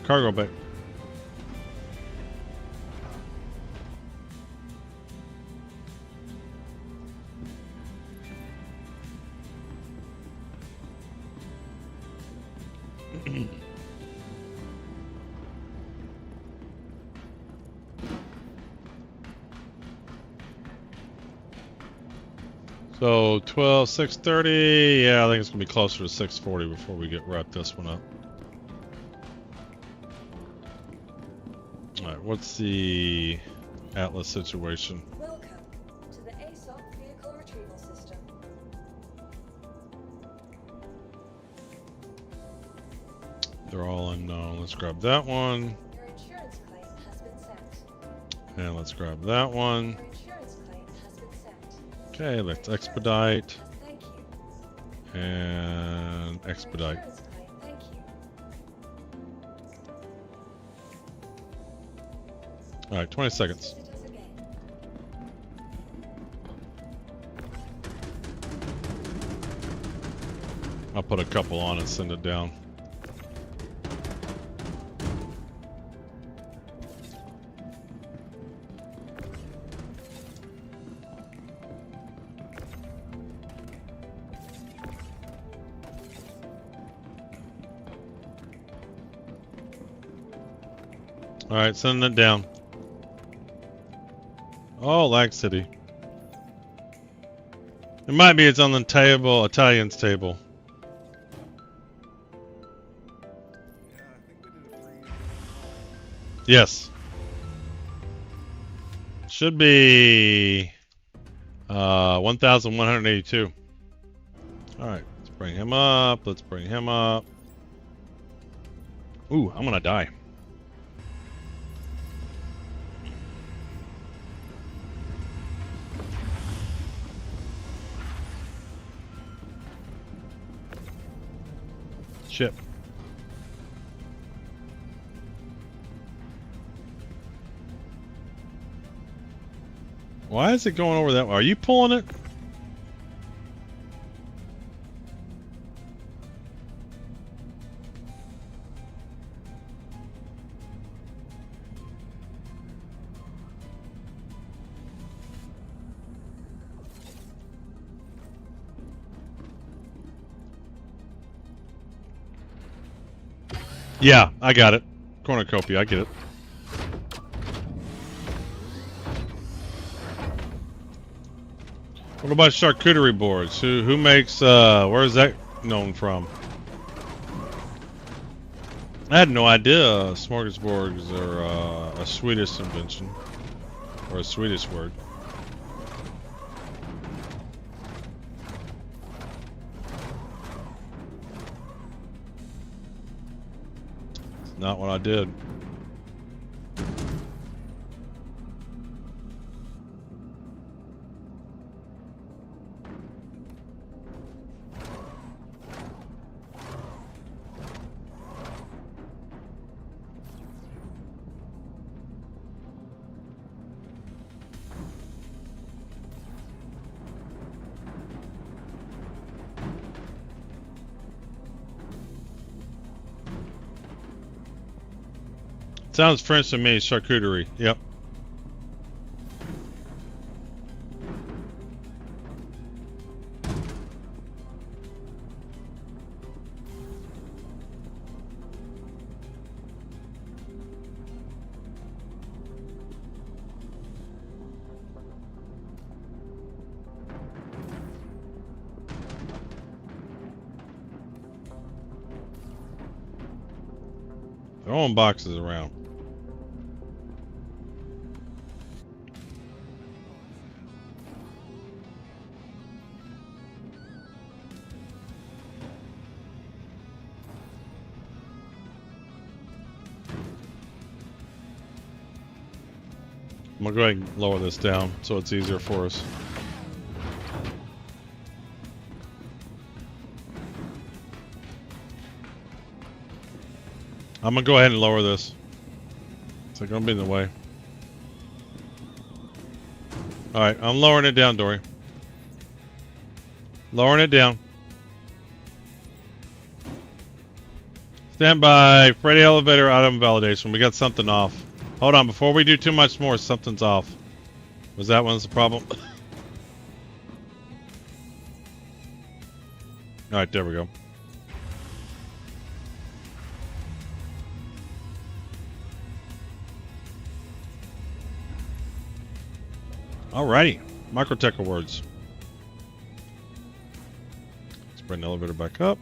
Cargo bay. So 6:30. Yeah, I think it's gonna be closer to 6:40 before we wrap this one up. All right, what's the Atlas situation? Welcome to the ASOC vehicle retrieval system. They're all in. Let's grab that one. Your insurance claim has been sent. And let's grab that one. Your insurance claim has been sent. Okay, let's expedite. Thank you. And expedite. Insurance claim, thank you. Alright, 20 seconds. Visit us again. I'll put a couple on and send it down. Alright, sending it down. Oh, Lag City. It might be it's on the table, Italian's table. Yes. Should be 1,182. Alright, let's bring him up. Let's bring him up. Ooh, I'm gonna die. Ship. Why is it going over that way? Are you pulling it? Yeah, I got it. Cornucopia, I get it. What about charcuterie boards? Who makes where is that known from? I had no idea smorgasbords are a Swedish invention or a Swedish word. Not what I did. Sounds French to me, charcuterie. Yep. Throwing boxes around. I'm gonna go ahead and lower this down so it's easier for us. I'm gonna go ahead and lower this. It's not gonna be in the way. Alright, I'm lowering it down, Dory. Lowering it down. Stand by. Freddy elevator item validation. We got something off. Hold on, before we do too much more, something's off. Was that one's the problem? Alright, there we go. Alrighty. Microtech awards. Let's bring the elevator back up.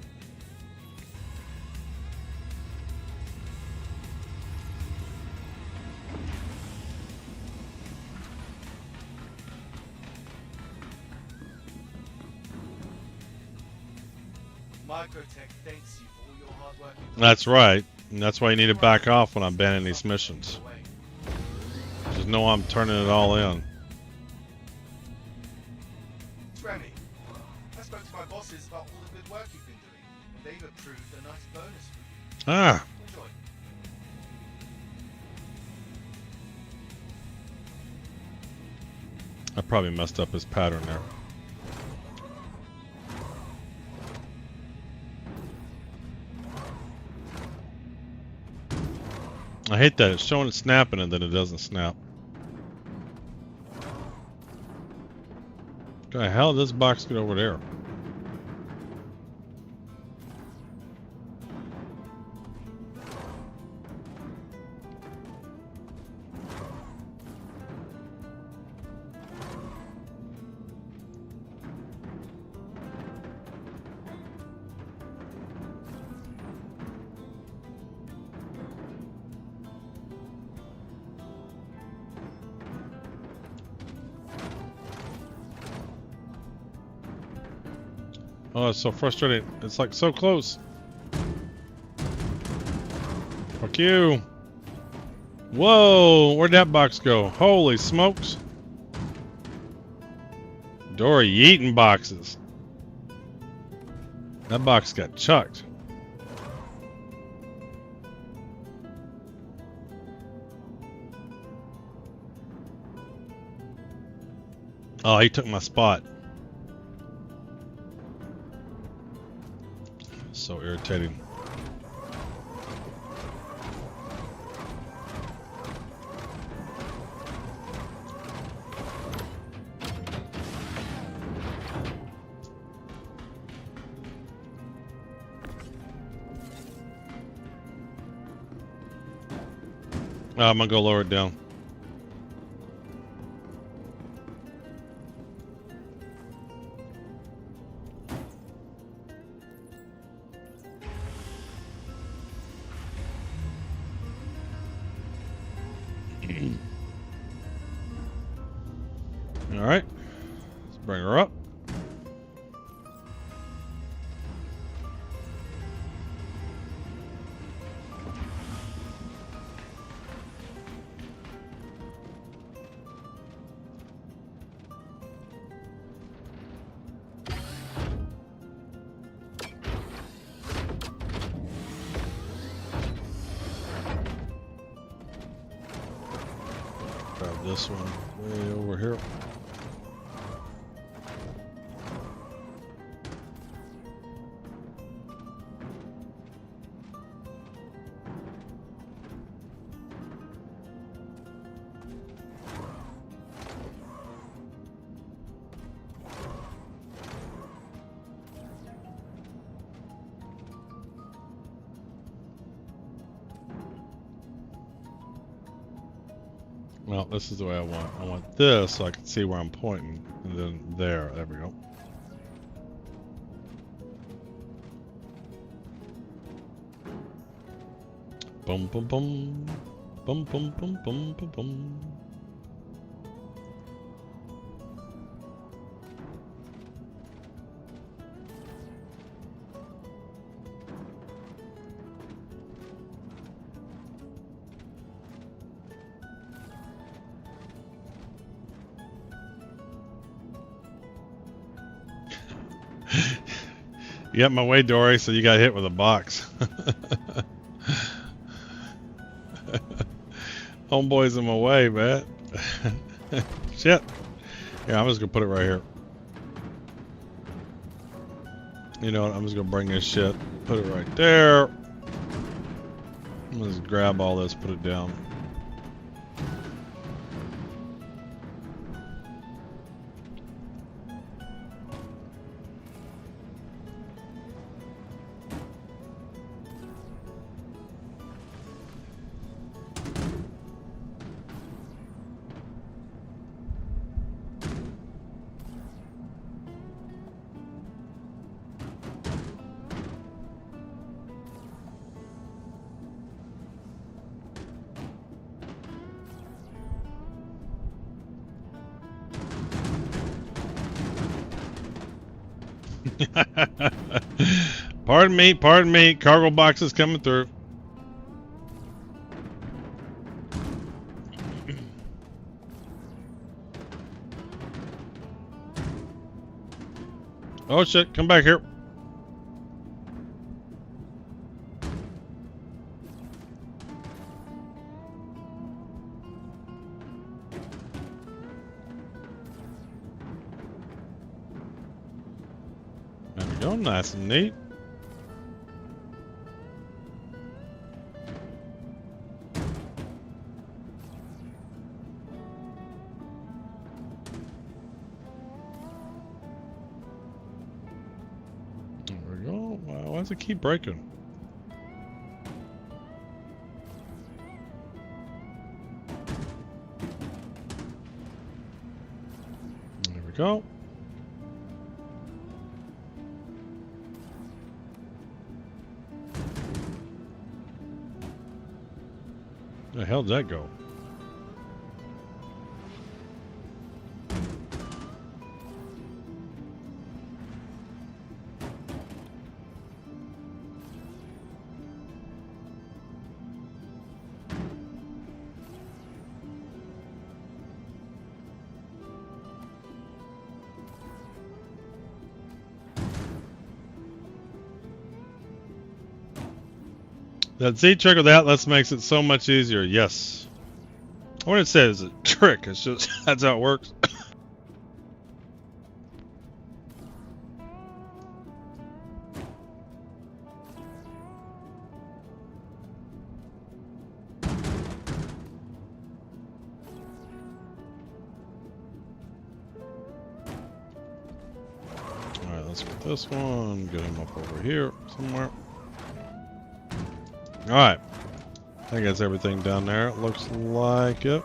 Microtech thanks you for all your hard work. That's right. And that's why you need to back off when I'm banning these missions. Just know I'm turning it all in. Remy, I spoke to my bosses about all the good work you've been doing. They've approved a nice bonus for you. Ah. Enjoy. I probably messed up his pattern there. I hate that. It's showing it snapping and then it doesn't snap. How the hell did this box get over there? Oh, it's so frustrating. It's like so close. Fuck you. Whoa, where'd that box go? Holy smokes. Dory yeeting boxes. That box got chucked. Oh, he took my spot. So irritating. I'm gonna go lower it down. All right, let's bring her up. Grab this one way over here. Well, this is the way I want. I want this so I can see where I'm pointing. And then there. There we go. Boom, boom, boom. Boom, boom, boom, boom, boom, boom. You got my way, Dory, so you got hit with a box. Homeboy's in my way, man. Shit. Yeah, I'm just gonna put it right here. You know what? I'm just gonna bring this shit, put it right there. I'm gonna just grab all this, put it down. Pardon me, pardon me. Cargo box is coming through. Oh shit, come back here. There we go, nice and neat. There we go. Why does it keep breaking? There we go. Where the hell did that go? That Z trick with Atlas makes it so much easier. Yes. I wouldn't say it's a trick. It's just that's how it works. Alright, let's get this one. Get him up over here somewhere. Alright. I think that's everything down there. It looks like it.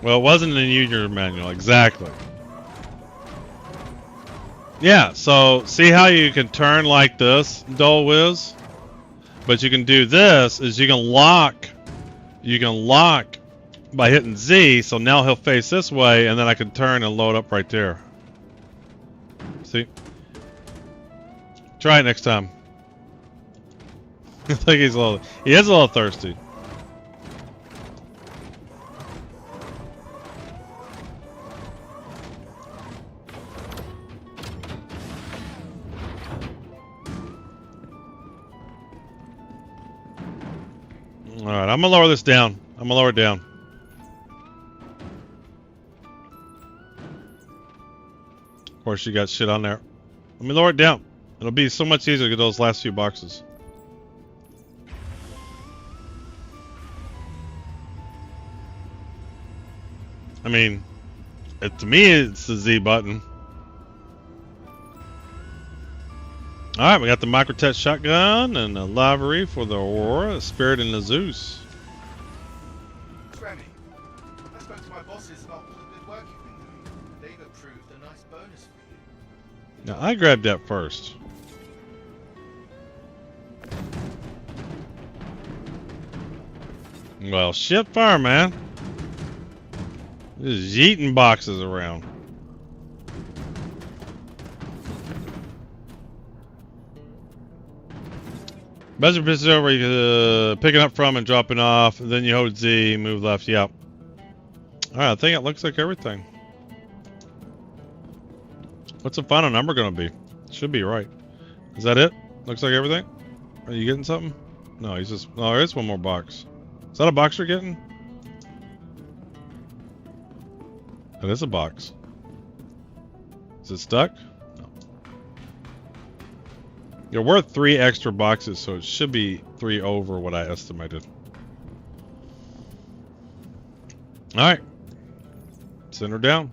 Well, it wasn't in the user manual. Exactly. Yeah, so see how you can turn like this, Dole Whiz? But you can do this, is you can lock by hitting Z, so now he'll face this way, and then I can turn and load up right there. See? Try it next time. I think he is a little thirsty. Alright, I'm gonna lower this down. I'm gonna lower it down. Of course, you got shit on there. Let me lower it down. It'll be so much easier to get those last few boxes. I mean, to me, it's the Z button. Alright, we got the Microtech shotgun and a livery for the Aurora, a Spirit and the Zeus. Remy, I spoke to my bosses about all the good work you've been doing. They've approved a nice bonus for you. Now, I grabbed that first. Well, shit fire, man. Just yeeting boxes around. Buzzer pisses over, you picking up from and dropping off, and then you hold Z, move left, yep. Alright, I think it looks like everything. What's the final number gonna be? Should be right. Is that it? Looks like everything? Are you getting something? No, he's just, oh, there is one more box. Is that a box you're getting? That is a box. Is it stuck? No. You're worth 3 extra boxes, so it should be 3 over what I estimated. Alright. Send her down.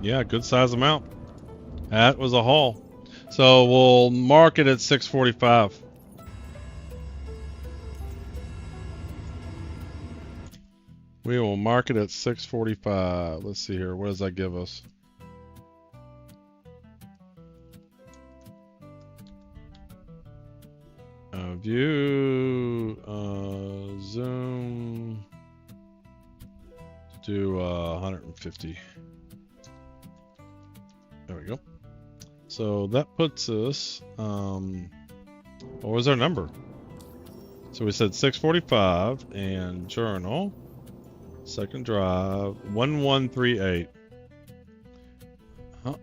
Yeah, good size amount. That was a haul. So we'll mark it at 645. We will mark it at 645. Let's see here. What does that give us? View, zoom, do 150. There we go. So that puts us, what was our number? So we said 645 and journal, second drive, 1138. Huh?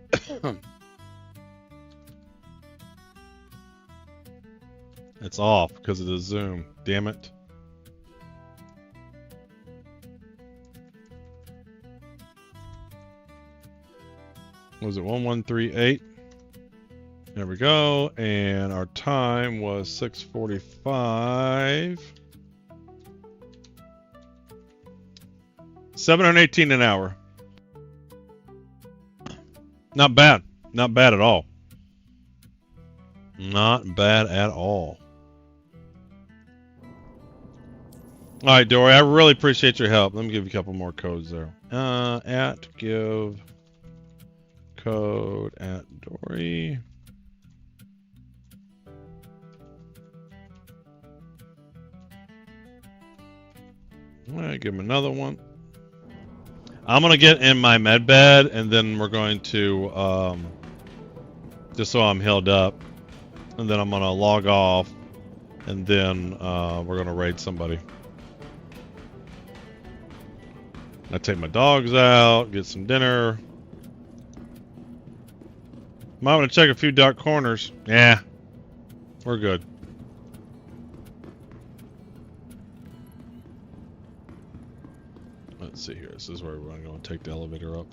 It's off because of the zoom. Damn it. Was it 1138? There we go. And our time was 6:45. 718 an hour. Not bad. Not bad at all. Not bad at all. All right, Dory, I really appreciate your help. Let me give you a couple more codes there. Give code at Dory. All right, give him another one. I'm gonna get in my med bed, and then we're going to just so I'm healed up, and then I'm gonna log off, and then we're gonna raid somebody. I take my dogs out, get some dinner. Might want to check a few dark corners. Yeah, we're good. Let's see here. This is where we're going to take the elevator up.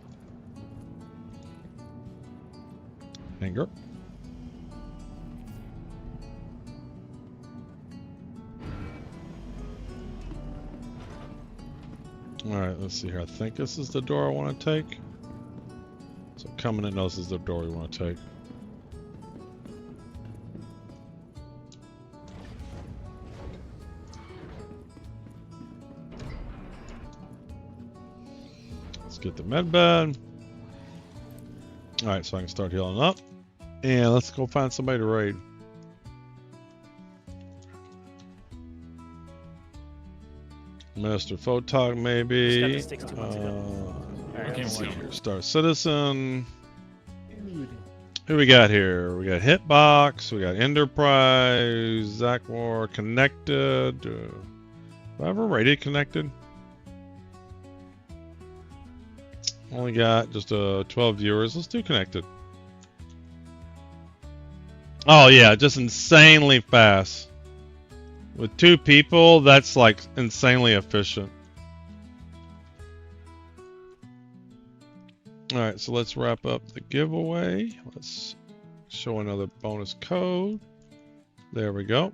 Anger. Alright, let's see here. I think this is the door I want to take. So coming in, this is the door we want to take. Let's get the med bed. Alright, so I can start healing up. And let's go find somebody to raid. Master Photog, maybe. Let's see here. Star Citizen. Who we got here? We got Hitbox. We got Enterprise. Zach War. Connected. Have I ever rated Connected? Only got just 12 viewers. Let's do Connected. Oh yeah, just insanely fast. With 2 people, that's like insanely efficient. Alright, so let's wrap up the giveaway. Let's show another bonus code. There we go.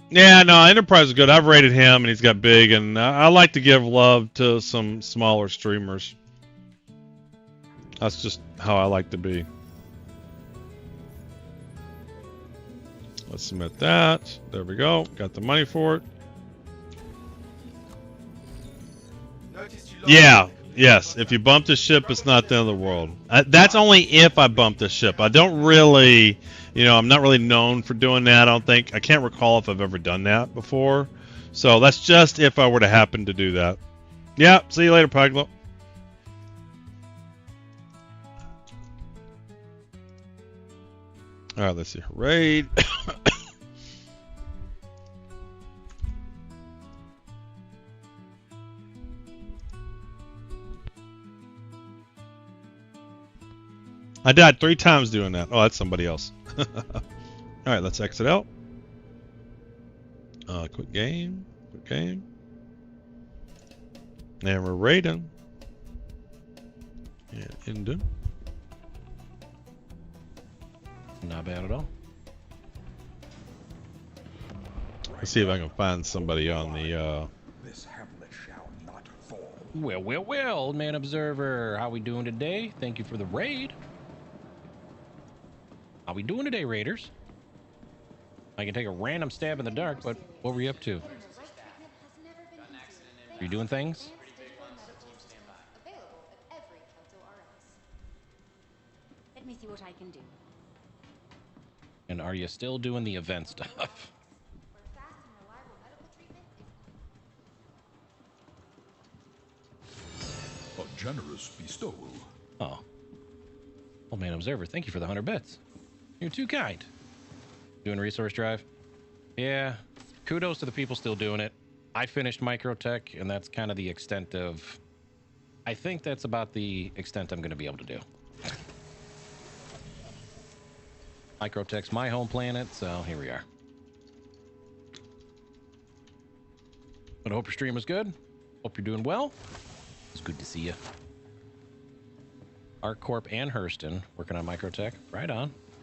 Yeah, no, Enterprise is good. I've rated him and he's got big, and I like to give love to some smaller streamers. That's just how I like to be. Let's submit that. There we go. Got the money for it. Yeah. Yes. If you bump the ship, it's not the end of the world. That's only if I bump the ship. I don't really, I'm not really known for doing that. I don't think. I can't recall if I've ever done that before. So that's just if I were to happen to do that. Yeah. See you later, Puglo. All right. Let's see. Raid. I died 3 times doing that. Oh, that's somebody else. Alright, let's exit out. Quick game. Quick game. And we're raiding. And ending. Not bad at all. Let's see if I can find somebody on the This hamlet shall not fall. Well, old man observer. How we doing today? Thank you for the raid. How we doing today, raiders? I can take a random stab in the dark, but what were you up to? Are you doing things? Let me see what I can do. And are you still doing the event stuff? generous bestowal. Oh. Old Man Observer, thank you for the 100 bits. You're too kind. Doing resource drive? Yeah. Kudos to the people still doing it. I finished Microtech, and that's kind of the extent of... I think that's about the extent I'm going to be able to do. Microtech's my home planet, so here we are. But I hope your stream was good. Hope you're doing well. It's good to see you. ArcCorp and Hurston working on Microtech. Right on.